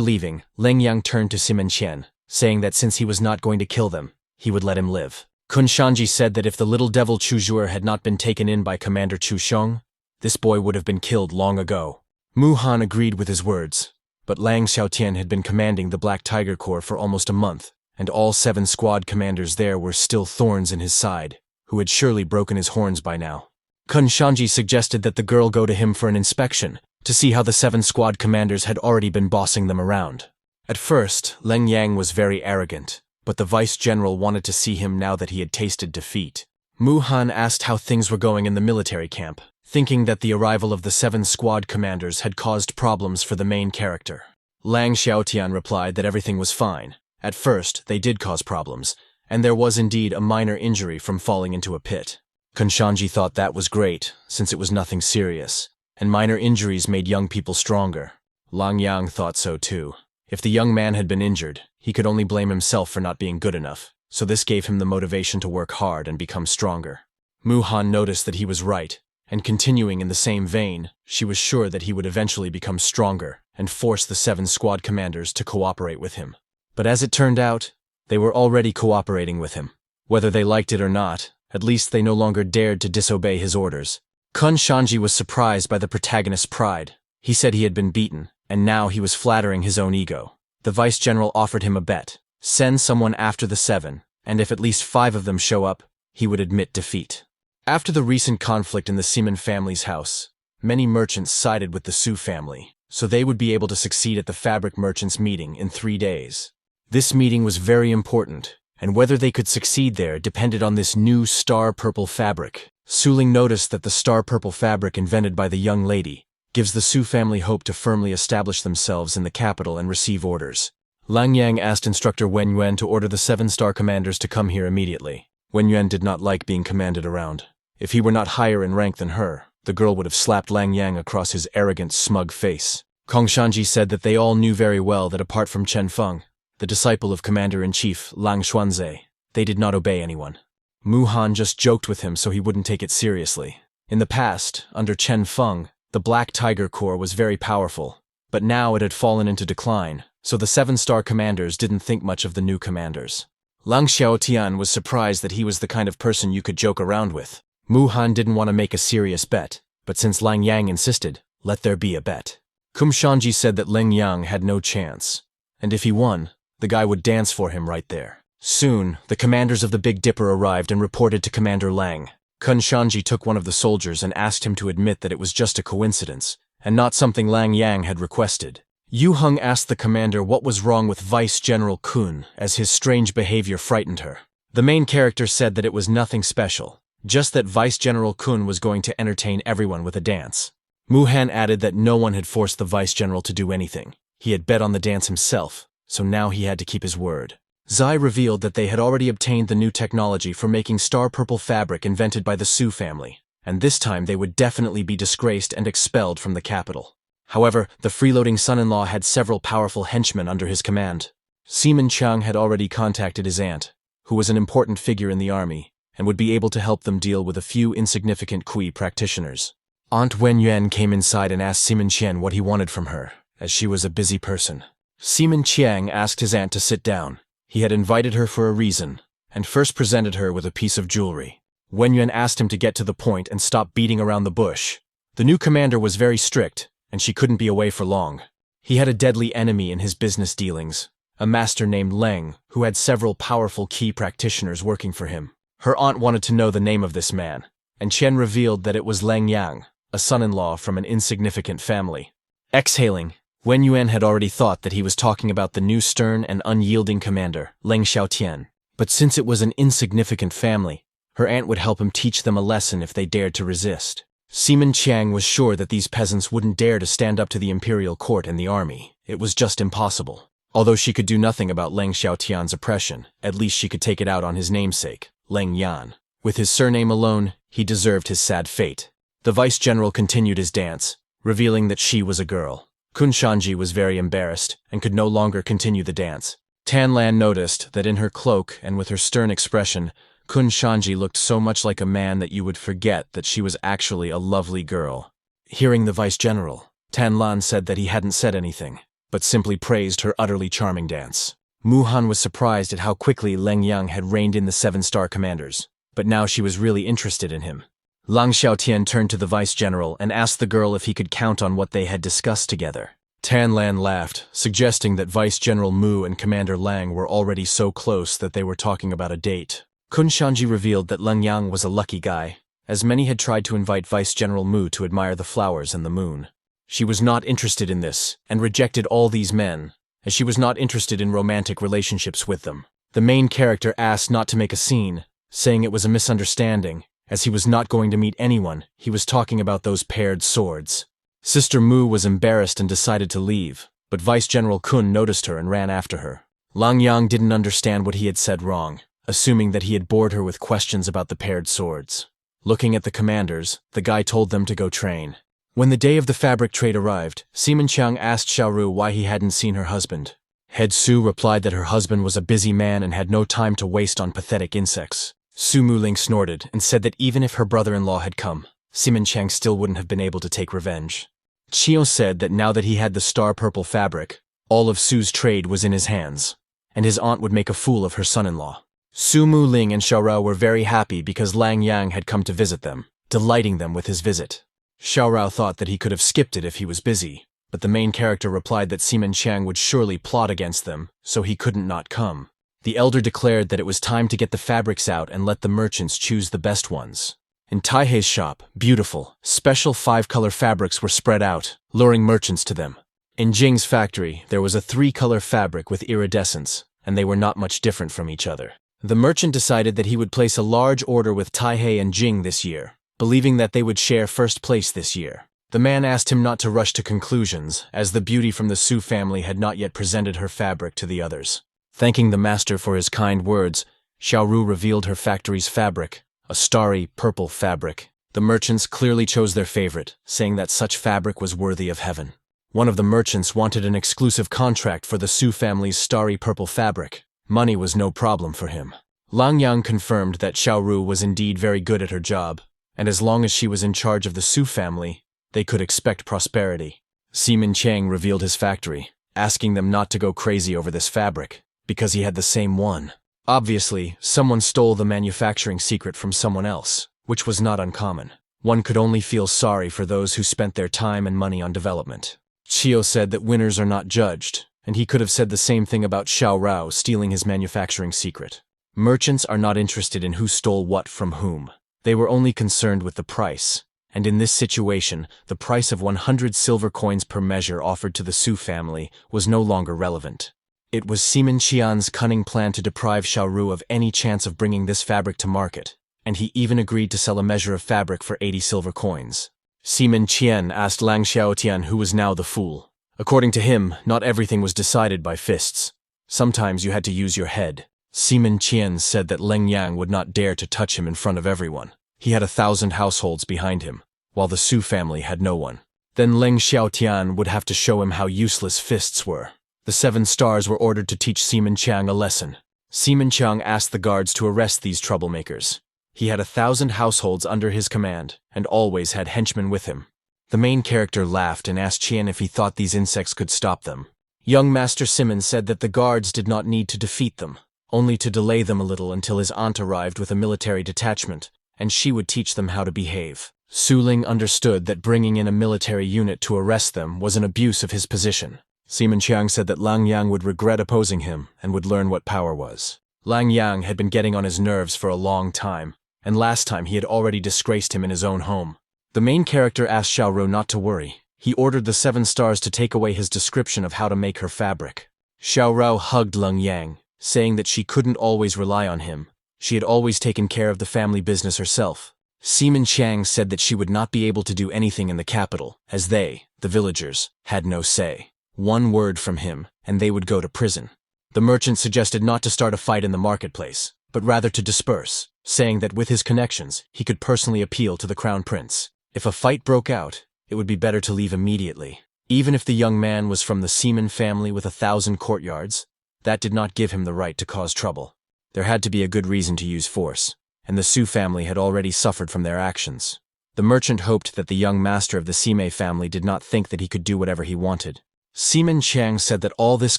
leaving, Lang Yang turned to Sima Qian, saying that since he was not going to kill them, he would let him live. Kun Shanji said that if the little devil Chu Zhuer had not been taken in by Commander Chu Xiong, this boy would have been killed long ago. Mu Han agreed with his words, but Lang Xiaotian had been commanding the Black Tiger Corps for almost a month, and all 7 squad commanders there were still thorns in his side, who had surely broken his horns by now. Kun Shanji suggested that the girl go to him for an inspection, to see how the 7 squad commanders had already been bossing them around. At first, Leng Yang was very arrogant, but the vice-general wanted to see him now that he had tasted defeat. Mu Han asked how things were going in the military camp, thinking that the arrival of the 7 squad commanders had caused problems for the main character. Lang Xiaotian replied that everything was fine. At first, they did cause problems, and there was indeed a minor injury from falling into a pit. Kun Shanji thought that was great, since it was nothing serious, and minor injuries made young people stronger. Lang Yang thought so too. If the young man had been injured, he could only blame himself for not being good enough, so this gave him the motivation to work hard and become stronger. Mu Han noticed that he was right, and continuing in the same vein, she was sure that he would eventually become stronger and force the 7 squad commanders to cooperate with him. But as it turned out, they were already cooperating with him. Whether they liked it or not, at least they no longer dared to disobey his orders. Kun Shanji was surprised by the protagonist's pride. He said he had been beaten, and now he was flattering his own ego. The vice-general offered him a bet. Send someone after the 7, and if at least 5 of them show up, he would admit defeat. After the recent conflict in the Seaman family's house, many merchants sided with the Su family, so they would be able to succeed at the fabric merchants' meeting in 3 days. This meeting was very important, and whether they could succeed there depended on this new star-purple fabric. Su Ling noticed that the star-purple fabric invented by the young lady gives the Su family hope to firmly establish themselves in the capital and receive orders. Lang Yang asked instructor Wen Yuan to order the 7-star commanders to come here immediately. Wen Yuan did not like being commanded around. If he were not higher in rank than her, the girl would have slapped Lang Yang across his arrogant, smug face. Kong Shanji said that they all knew very well that apart from Chen Feng, the disciple of Commander-in-Chief Lang Xuanze, they did not obey anyone. Mu Han just joked with him so he wouldn't take it seriously. In the past, under Chen Feng, the Black Tiger Corps was very powerful, but now it had fallen into decline, so the 7-star commanders didn't think much of the new commanders. Lang Xiaotian was surprised that he was the kind of person you could joke around with. Mu Han didn't want to make a serious bet, but since Lang Yang insisted, let there be a bet. Kum Shanji said that Ling Yang had no chance, and if he won, the guy would dance for him right there. Soon, the commanders of the Big Dipper arrived and reported to Commander Lang. Kun Shanji took one of the soldiers and asked him to admit that it was just a coincidence, and not something Lang Yang had requested. Yu Heng asked the commander what was wrong with Vice General Kun, as his strange behavior frightened her. The main character said that it was nothing special, just that Vice General Kun was going to entertain everyone with a dance. Mu Han added that no one had forced the Vice General to do anything. He had bet on the dance himself, so now he had to keep his word. Zai revealed that they had already obtained the new technology for making star-purple fabric invented by the Su family, and this time they would definitely be disgraced and expelled from the capital. However, the freeloading son-in-law had several powerful henchmen under his command. Seaman Chang had already contacted his aunt, who was an important figure in the army, and would be able to help them deal with a few insignificant Kui practitioners. Aunt Wen Yuan came inside and asked Seaman Qian what he wanted from her, as she was a busy person. Seaman Qiang asked his aunt to sit down. He had invited her for a reason, and first presented her with a piece of jewelry. Wen Yuan asked him to get to the point and stop beating around the bush. The new commander was very strict, and she couldn't be away for long. He had a deadly enemy in his business dealings, a master named Ling, who had several powerful key practitioners working for him. Her aunt wanted to know the name of this man, and Chen revealed that it was Lang Yang, a son-in-law from an insignificant family. Exhaling, Wen Yuan had already thought that he was talking about the new stern and unyielding commander, Leng Xiaotian. But since it was an insignificant family, Her aunt would help him teach them a lesson if they dared to resist. Seaman Chiang was sure that these peasants wouldn't dare to stand up to the imperial court and the army. It was just impossible. Although she could do nothing about Leng Xiaotian's oppression, at least she could take it out on his namesake, Leng Yan. With his surname alone, he deserved his sad fate. The vice-general continued his dance, revealing that she was a girl. Kun Shanji was very embarrassed and could no longer continue the dance. Tan Lan noticed that in her cloak and with her stern expression, Kun Shanji looked so much like a man that you would forget that she was actually a lovely girl. Hearing the vice-general, Tan Lan said that he hadn't said anything, but simply praised her utterly charming dance. Mu Han was surprised at how quickly Leng Yang had reined in the 7-star commanders, but now she was really interested in him. Lang Xiaotian turned to the vice-general and asked the girl if he could count on what they had discussed together. Tan Lan laughed, suggesting that Vice-General Mu and Commander Lang were already so close that they were talking about a date. Kun Shanji revealed that Leng Yang was a lucky guy, as many had tried to invite Vice-General Mu to admire the flowers and the moon. She was not interested in this, and rejected all these men, as she was not interested in romantic relationships with them. The main character asked not to make a scene, saying it was a misunderstanding, as he was not going to meet anyone. He was talking about those paired swords. Sister Mu was embarrassed and decided to leave, but Vice-General Kun noticed her and ran after her. Lang Yang didn't understand what he had said wrong, assuming that he had bored her with questions about the paired swords. Looking at the commanders, the guy told them to go train. When the day of the fabric trade arrived, Seaman Chiang asked Xiao Ru why he hadn't seen her husband. Head Su replied that her husband was a busy man and had no time to waste on pathetic insects. Su Muling snorted and said that even if her brother-in-law had come, Seaman Chiang still wouldn't have been able to take revenge. Chio said that now that he had the star-purple fabric, all of Su's trade was in his hands, and his aunt would make a fool of her son-in-law. Su Muling and Xiao Rou were very happy because Lang Yang had come to visit them, delighting them with his visit. Xiao Rou thought that he could have skipped it if he was busy, but the main character replied that Seaman Chiang would surely plot against them, so he couldn't not come. The elder declared that it was time to get the fabrics out and let the merchants choose the best ones. In Taihei's shop, beautiful, special 5-color fabrics were spread out, luring merchants to them. In Jing's factory, there was a 3-color fabric with iridescence, and they were not much different from each other. The merchant decided that he would place a large order with Taihei and Jing this year, believing that they would share first place this year. The man asked him not to rush to conclusions, as the beauty from the Su family had not yet presented her fabric to the others. Thanking the master for his kind words, Xiao Ru revealed her factory's fabric, a starry purple fabric. The merchants clearly chose their favorite, saying that such fabric was worthy of heaven. One of the merchants wanted an exclusive contract for the Su family's starry purple fabric. Money was no problem for him. Lang Yang confirmed that Xiao Ru was indeed very good at her job, and as long as she was in charge of the Su family, they could expect prosperity. Seaman Chiang revealed his factory, asking them not to go crazy over this fabric, because he had the same one. Obviously, someone stole the manufacturing secret from someone else, which was not uncommon. One could only feel sorry for those who spent their time and money on development. Chio said that winners are not judged, and he could have said the same thing about Xiao Rou stealing his manufacturing secret. Merchants are not interested in who stole what from whom. They were only concerned with the price, and in this situation, the price of 100 silver coins per measure offered to the Su family was no longer relevant. It was Seaman Qian's cunning plan to deprive Xiao Ru of any chance of bringing this fabric to market, and he even agreed to sell a measure of fabric for 80 silver coins. Seaman Qian asked Lang Xiaotian who was now the fool. According to him, not everything was decided by fists. Sometimes you had to use your head. Seaman Qian said that Leng Yang would not dare to touch him in front of everyone. He had 1,000 households behind him, while the Su family had no one. Then Leng Xiaotian would have to show him how useless fists were. The 7 stars were ordered to teach Seaman Chiang a lesson. Seaman Chiang asked the guards to arrest these troublemakers. He had 1,000 households under his command, and always had henchmen with him. The main character laughed and asked Qian if he thought these insects could stop them. Young Master Simmons said that the guards did not need to defeat them, only to delay them a little until his aunt arrived with a military detachment, and she would teach them how to behave. Su Ling understood that bringing in a military unit to arrest them was an abuse of his position. Seaman Chiang said that Lang Yang would regret opposing him and would learn what power was. Lang Yang had been getting on his nerves for a long time, and last time he had already disgraced him in his own home. The main character asked Xiao Rou not to worry. He ordered the 7 stars to take away his description of how to make her fabric. Xiao Rou hugged Lang Yang, saying that she couldn't always rely on him. She had always taken care of the family business herself. Seaman Chang said that she would not be able to do anything in the capital, as they, the villagers, had no say. One word from him, and they would go to prison. The merchant suggested not to start a fight in the marketplace, but rather to disperse, saying that with his connections, he could personally appeal to the crown prince. If a fight broke out, it would be better to leave immediately. Even if the young man was from the Seaman family with 1,000 courtyards, that did not give him the right to cause trouble. There had to be a good reason to use force, and the Su family had already suffered from their actions. The merchant hoped that the young master of the Sime family did not think that he could do whatever he wanted. Seaman Chang said that all this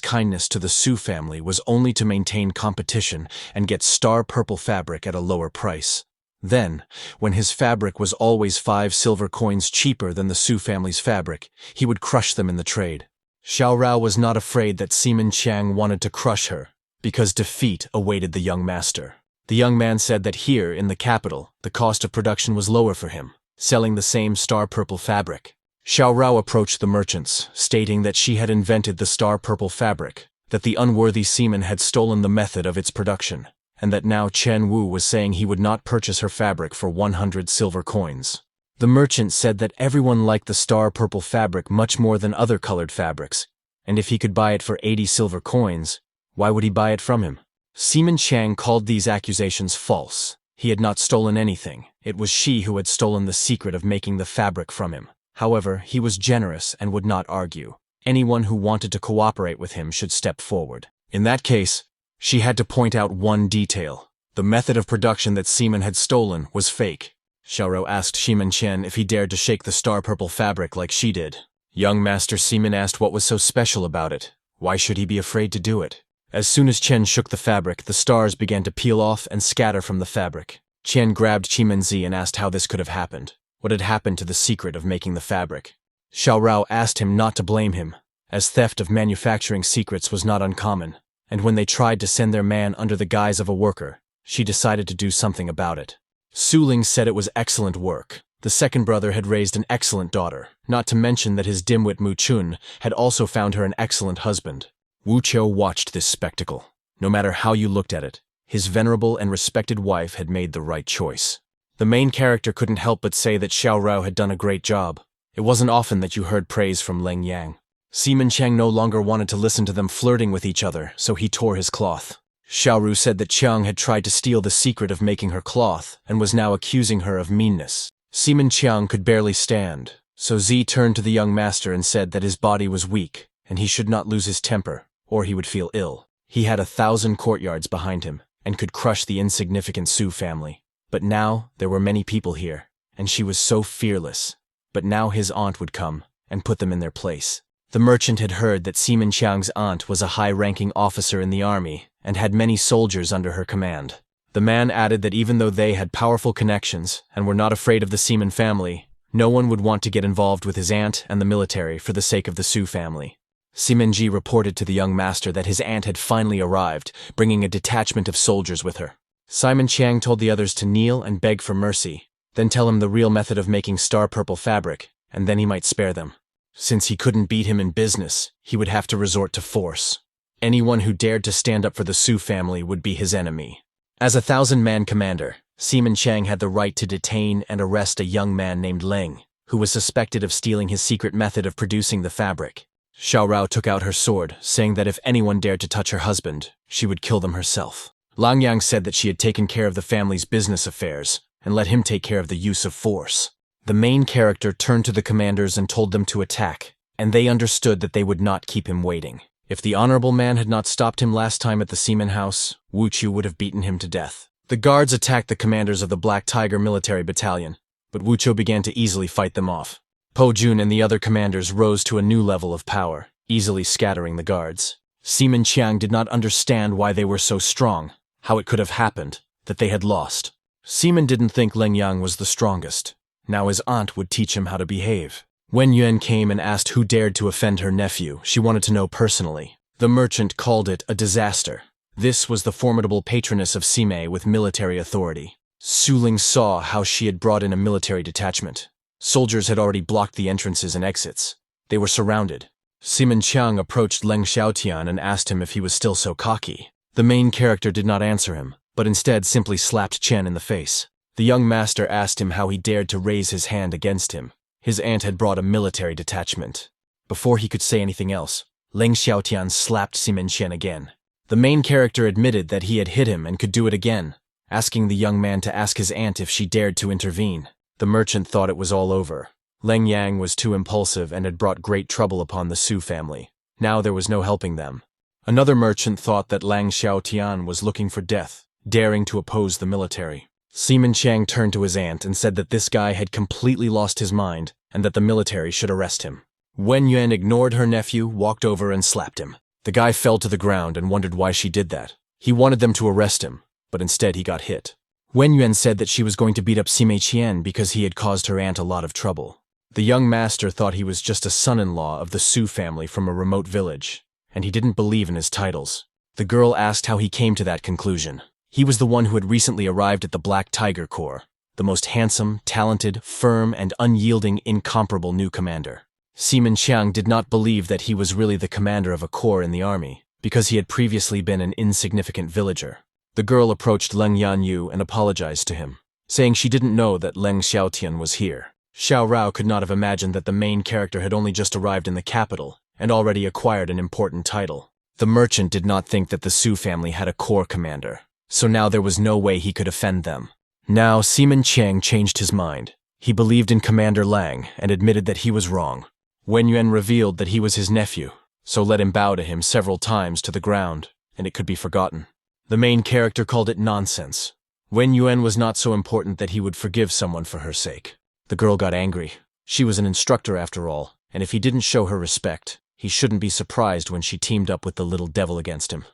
kindness to the Su family was only to maintain competition and get star purple fabric at a lower price. Then, when his fabric was always 5 silver coins cheaper than the Su family's fabric, he would crush them in the trade. Xiao Rou was not afraid that Seaman Chang wanted to crush her, because defeat awaited the young master. The young man said that here, in the capital, the cost of production was lower for him, selling the same star purple fabric. Xiao Rou approached the merchants, stating that she had invented the star purple fabric, that the unworthy seaman had stolen the method of its production, and that now Chen Wu was saying he would not purchase her fabric for 100 silver coins. The merchant said that everyone liked the star purple fabric much more than other colored fabrics, and if he could buy it for 80 silver coins, why would he buy it from him? Seaman Chang called these accusations false. He had not stolen anything. It was she who had stolen the secret of making the fabric from him. However, he was generous and would not argue. Anyone who wanted to cooperate with him should step forward. In that case, she had to point out one detail. The method of production that Seaman had stolen was fake. Xiao Rou asked Seaman Chen if he dared to shake the star purple fabric like she did. Young Master Seaman asked what was so special about it. Why should he be afraid to do it? As soon as Chen shook the fabric, the stars began to peel off and scatter from the fabric. Chen grabbed Chimenzi and asked how this could have happened. What had happened to the secret of making the fabric? Xiao Rou asked him not to blame him, as theft of manufacturing secrets was not uncommon, and when they tried to send their man under the guise of a worker, she decided to do something about it. Su Ling said it was excellent work. The second brother had raised an excellent daughter, not to mention that his dimwit Mu Chun had also found her an excellent husband. Wu Qiu watched this spectacle. No matter how you looked at it, his venerable and respected wife had made the right choice. The main character couldn't help but say that Xiao Rou had done a great job. It wasn't often that you heard praise from Ling Yang. Seaman Chang no longer wanted to listen to them flirting with each other, so he tore his cloth. Xiao Ru said that Chiang had tried to steal the secret of making her cloth and was now accusing her of meanness. Seaman Chiang could barely stand, so Zi turned to the young master and said that his body was weak and he should not lose his temper, or he would feel ill. He had 1,000 courtyards behind him and could crush the insignificant Su family. But now there were many people here, and she was so fearless. But now his aunt would come and put them in their place. The merchant had heard that Seaman Chiang's aunt was a high-ranking officer in the army and had many soldiers under her command. The man added that even though they had powerful connections and were not afraid of the Seaman family, no one would want to get involved with his aunt and the military for the sake of the Su family. Simenji reported to the young master that his aunt had finally arrived, bringing a detachment of soldiers with her. Simon Chiang told the others to kneel and beg for mercy, then tell him the real method of making star-purple fabric, and then he might spare them. Since he couldn't beat him in business, he would have to resort to force. Anyone who dared to stand up for the Su family would be his enemy. As a 1,000-man commander, Seaman Chang had the right to detain and arrest a young man named Ling, who was suspected of stealing his secret method of producing the fabric. Xiao Rou took out her sword, saying that if anyone dared to touch her husband, she would kill them herself. Lang Yang said that she had taken care of the family's business affairs, and let him take care of the use of force. The main character turned to the commanders and told them to attack, and they understood that they would not keep him waiting. If the honorable man had not stopped him last time at the Seaman House, Wu Qiu would have beaten him to death. The guards attacked the commanders of the Black Tiger military battalion, but Wu Qiu began to easily fight them off. Po Jun and the other commanders rose to a new level of power, easily scattering the guards. Seaman Chiang did not understand why they were so strong, how it could have happened, that they had lost. Seaman didn't think Ling Yang was the strongest. Now his aunt would teach him how to behave. When Yuan came and asked who dared to offend her nephew, she wanted to know personally. The merchant called it a disaster. This was the formidable patroness of Sime with military authority. Su Ling saw how she had brought in a military detachment. Soldiers had already blocked the entrances and exits. They were surrounded. Seaman Chiang approached Leng Xiaotian and asked him if he was still so cocky. The main character did not answer him, but instead simply slapped Chen in the face. The young master asked him how he dared to raise his hand against him. His aunt had brought a military detachment. Before he could say anything else, Ling Xiaotian slapped Sima Qian again. The main character admitted that he had hit him and could do it again, asking the young man to ask his aunt if she dared to intervene. The merchant thought it was all over. Leng Yang was too impulsive and had brought great trouble upon the Su family. Now there was no helping them. Another merchant thought that Lang Xiaotian was looking for death, daring to oppose the military. Sima Qian turned to his aunt and said that this guy had completely lost his mind and that the military should arrest him. Wen Yuan ignored her nephew, walked over and slapped him. The guy fell to the ground and wondered why she did that. He wanted them to arrest him, but instead he got hit. Wen Yuan said that she was going to beat up Sima Qian because he had caused her aunt a lot of trouble. The young master thought he was just a son-in-law of the Su family from a remote village, and he didn't believe in his titles. The girl asked how he came to that conclusion. He was the one who had recently arrived at the Black Tiger Corps, the most handsome, talented, firm, and unyielding, incomparable new commander. Sima Qian did not believe that he was really the commander of a corps in the army, because he had previously been an insignificant villager. The girl approached Leng Yanyu and apologized to him, saying she didn't know that Leng Xiaotian was here. Xiao Rou could not have imagined that the main character had only just arrived in the capital and already acquired an important title. The merchant did not think that the Su family had a corps commander, so now there was no way he could offend them. Now Sima Qian changed his mind. He believed in Commander Lang and admitted that he was wrong. Wen Yuan revealed that he was his nephew, so let him bow to him several times to the ground, and it could be forgotten. The main character called it nonsense. Wen Yuan was not so important that he would forgive someone for her sake. The girl got angry. She was an instructor after all, and if he didn't show her respect, he shouldn't be surprised when she teamed up with the little devil against him.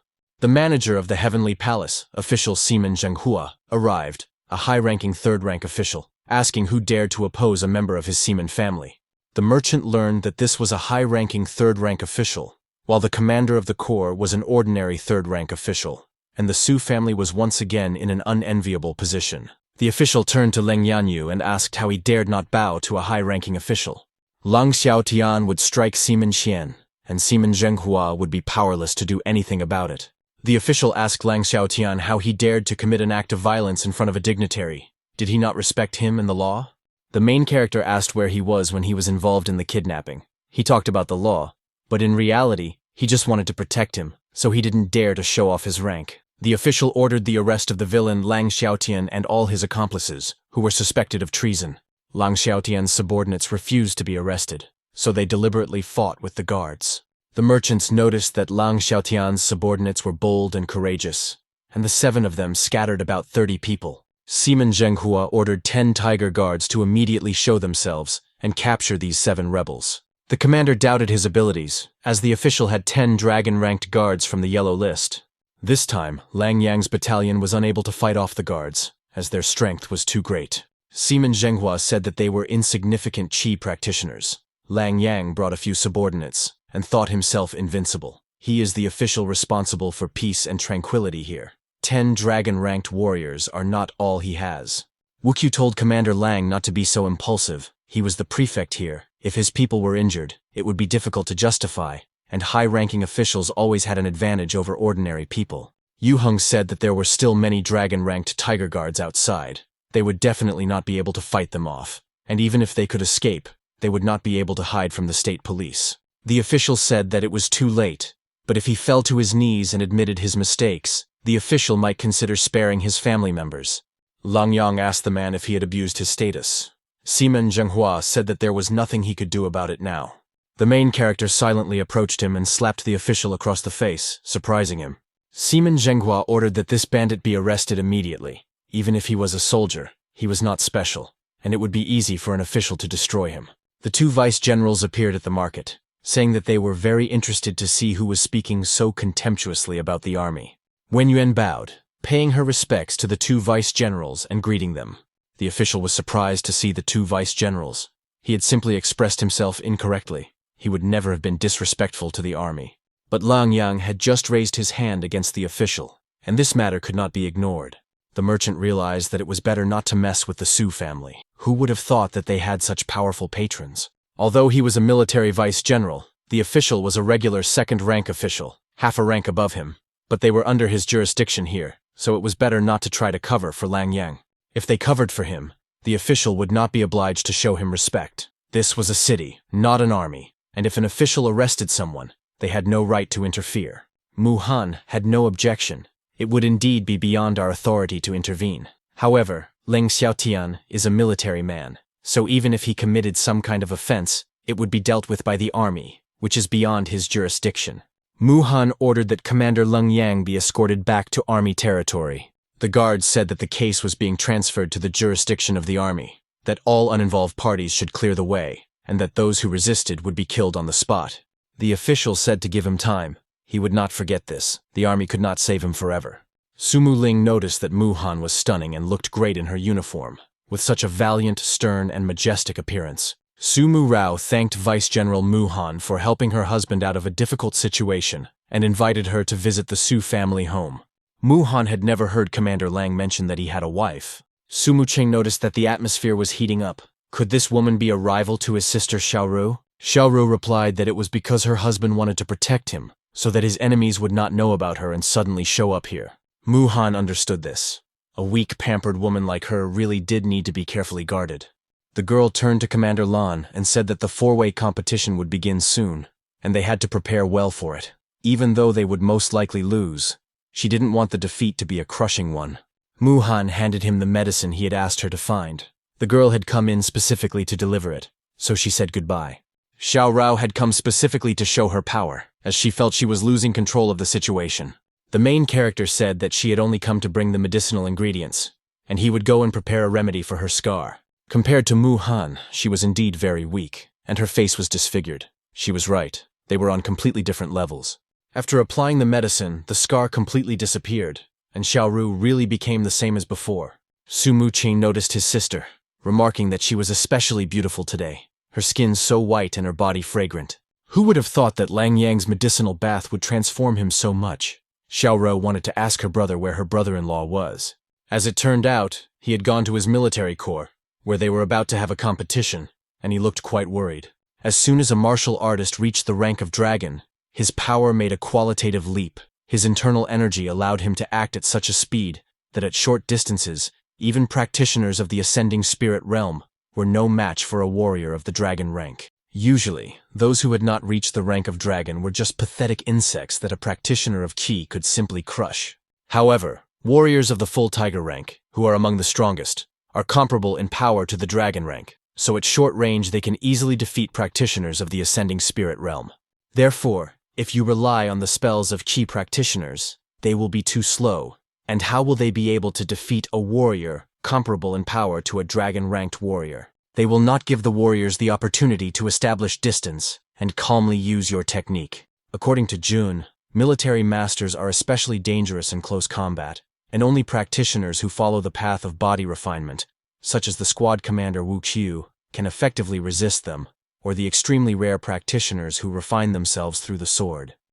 The manager of the Heavenly Palace, official Simen Zhenghua, arrived, a high-ranking third-rank official, asking who dared to oppose a member of his Simen family. The merchant learned that this was a high-ranking third-rank official, while the commander of the corps was an ordinary third-rank official, and the Su family was once again in an unenviable position. The official turned to Leng Yanyu and asked how he dared not bow to a high-ranking official. Lang Xiaotian would strike Sima Qian, and Sima Zhenghua would be powerless to do anything about it. The official asked Lang Xiaotian how he dared to commit an act of violence in front of a dignitary. Did he not respect him and the law? The main character asked where he was when he was involved in the kidnapping. He talked about the law, but in reality, he just wanted to protect him, so he didn't dare to show off his rank. The official ordered the arrest of the villain Lang Xiaotian and all his accomplices, who were suspected of treason. Lang Xiaotian's subordinates refused to be arrested, so they deliberately fought with the guards. The merchants noticed that Lang Xiaotian's subordinates were bold and courageous, and the 7 of them scattered about 30 people. Sima Zhenghua ordered 10 tiger guards to immediately show themselves and capture these 7 rebels. The commander doubted his abilities, as the official had 10 dragon-ranked guards from the yellow list. This time, Lang Yang's battalion was unable to fight off the guards, as their strength was too great. Sima Zhenghua said that they were insignificant Qi practitioners. Lang Yang brought a few subordinates, and thought himself invincible. He is the official responsible for peace and tranquility here. 10 dragon-ranked warriors are not all he has. Wukyu told Commander Lang not to be so impulsive. He was the prefect here. If his people were injured, it would be difficult to justify, and high-ranking officials always had an advantage over ordinary people. Yu Heng said that there were still many dragon-ranked tiger guards outside. They would definitely not be able to fight them off, and even if they could escape, they would not be able to hide from the state police. The official said that it was too late, but if he fell to his knees and admitted his mistakes, the official might consider sparing his family members. Lang Yang asked the man if he had abused his status. Sima Zhenghua said that there was nothing he could do about it now. The main character silently approached him and slapped the official across the face, surprising him. Sima Zhenghua ordered that this bandit be arrested immediately. Even if he was a soldier, he was not special, and it would be easy for an official to destroy him. The 2 vice-generals appeared at the market, saying that they were very interested to see who was speaking so contemptuously about the army. Wen Yuan bowed, paying her respects to the 2 vice-generals and greeting them. The official was surprised to see the 2 vice-generals. He had simply expressed himself incorrectly. He would never have been disrespectful to the army. But Lang Yang had just raised his hand against the official, and this matter could not be ignored. The merchant realized that it was better not to mess with the Su family. Who would have thought that they had such powerful patrons? Although he was a military vice-general, the official was a regular second-rank official, half a rank above him, but they were under his jurisdiction here, so it was better not to try to cover for Lang Yang. If they covered for him, the official would not be obliged to show him respect. This was a city, not an army, and if an official arrested someone, they had no right to interfere. Mu Han had no objection. It would indeed be beyond our authority to intervene. However, Ling Xiaotian is a military man, so even if he committed some kind of offense, it would be dealt with by the army, which is beyond his jurisdiction. Mu Han ordered that Commander Leng Yang be escorted back to army territory. The guards said that the case was being transferred to the jurisdiction of the army, that all uninvolved parties should clear the way, and that those who resisted would be killed on the spot. The official said to give him time. He would not forget this. The army could not save him forever. Sumu Ling noticed that Mu Han was stunning and looked great in her uniform, with such a valiant, stern, and majestic appearance. Mu Rou thanked Vice General Mu Han for helping her husband out of a difficult situation and invited her to visit the Su family home. Mu Han had never heard Commander Lang mention that he had a wife. Sumu Ching noticed that the atmosphere was heating up. Could this woman be a rival to his sister Xiao Rou? Xiao Rou replied that it was because her husband wanted to protect him, so that his enemies would not know about her and suddenly show up here. Mu Han understood this. A weak, pampered woman like her really did need to be carefully guarded. The girl turned to Commander Lan and said that the four-way competition would begin soon, and they had to prepare well for it. Even though they would most likely lose, she didn't want the defeat to be a crushing one. Mu Han handed him the medicine he had asked her to find. The girl had come in specifically to deliver it, so she said goodbye. Xiao Rou had come specifically to show her power, as she felt she was losing control of the situation. The main character said that she had only come to bring the medicinal ingredients, and he would go and prepare a remedy for her scar. Compared to Mu Han, she was indeed very weak, and her face was disfigured. She was right. They were on completely different levels. After applying the medicine, the scar completely disappeared, and Xiao Ru really became the same as before. Su Muqing noticed his sister, remarking that she was especially beautiful today, her skin so white and her body fragrant. Who would have thought that Lang Yang's medicinal bath would transform him so much? Xiao Rou wanted to ask her brother where her brother-in-law was. As it turned out, he had gone to his military corps, where they were about to have a competition, and he looked quite worried. As soon as a martial artist reached the rank of dragon, his power made a qualitative leap. His internal energy allowed him to act at such a speed that at short distances, even practitioners of the ascending spirit realm were no match for a warrior of the dragon rank. Usually, those who had not reached the rank of dragon were just pathetic insects that a practitioner of Qi could simply crush. However, warriors of the full tiger rank, who are among the strongest, are comparable in power to the dragon rank, so at short range they can easily defeat practitioners of the ascending spirit realm. Therefore, if you rely on the spells of Qi practitioners, they will be too slow, and how will they be able to defeat a warrior comparable in power to a dragon-ranked warrior? They will not give the warriors the opportunity to establish distance and calmly use your technique. According to Jun, military masters are especially dangerous in close combat, and only practitioners who follow the path of body refinement, such as the squad commander Wu Qiu, can effectively resist them, or the extremely rare practitioners who refine themselves through the sword.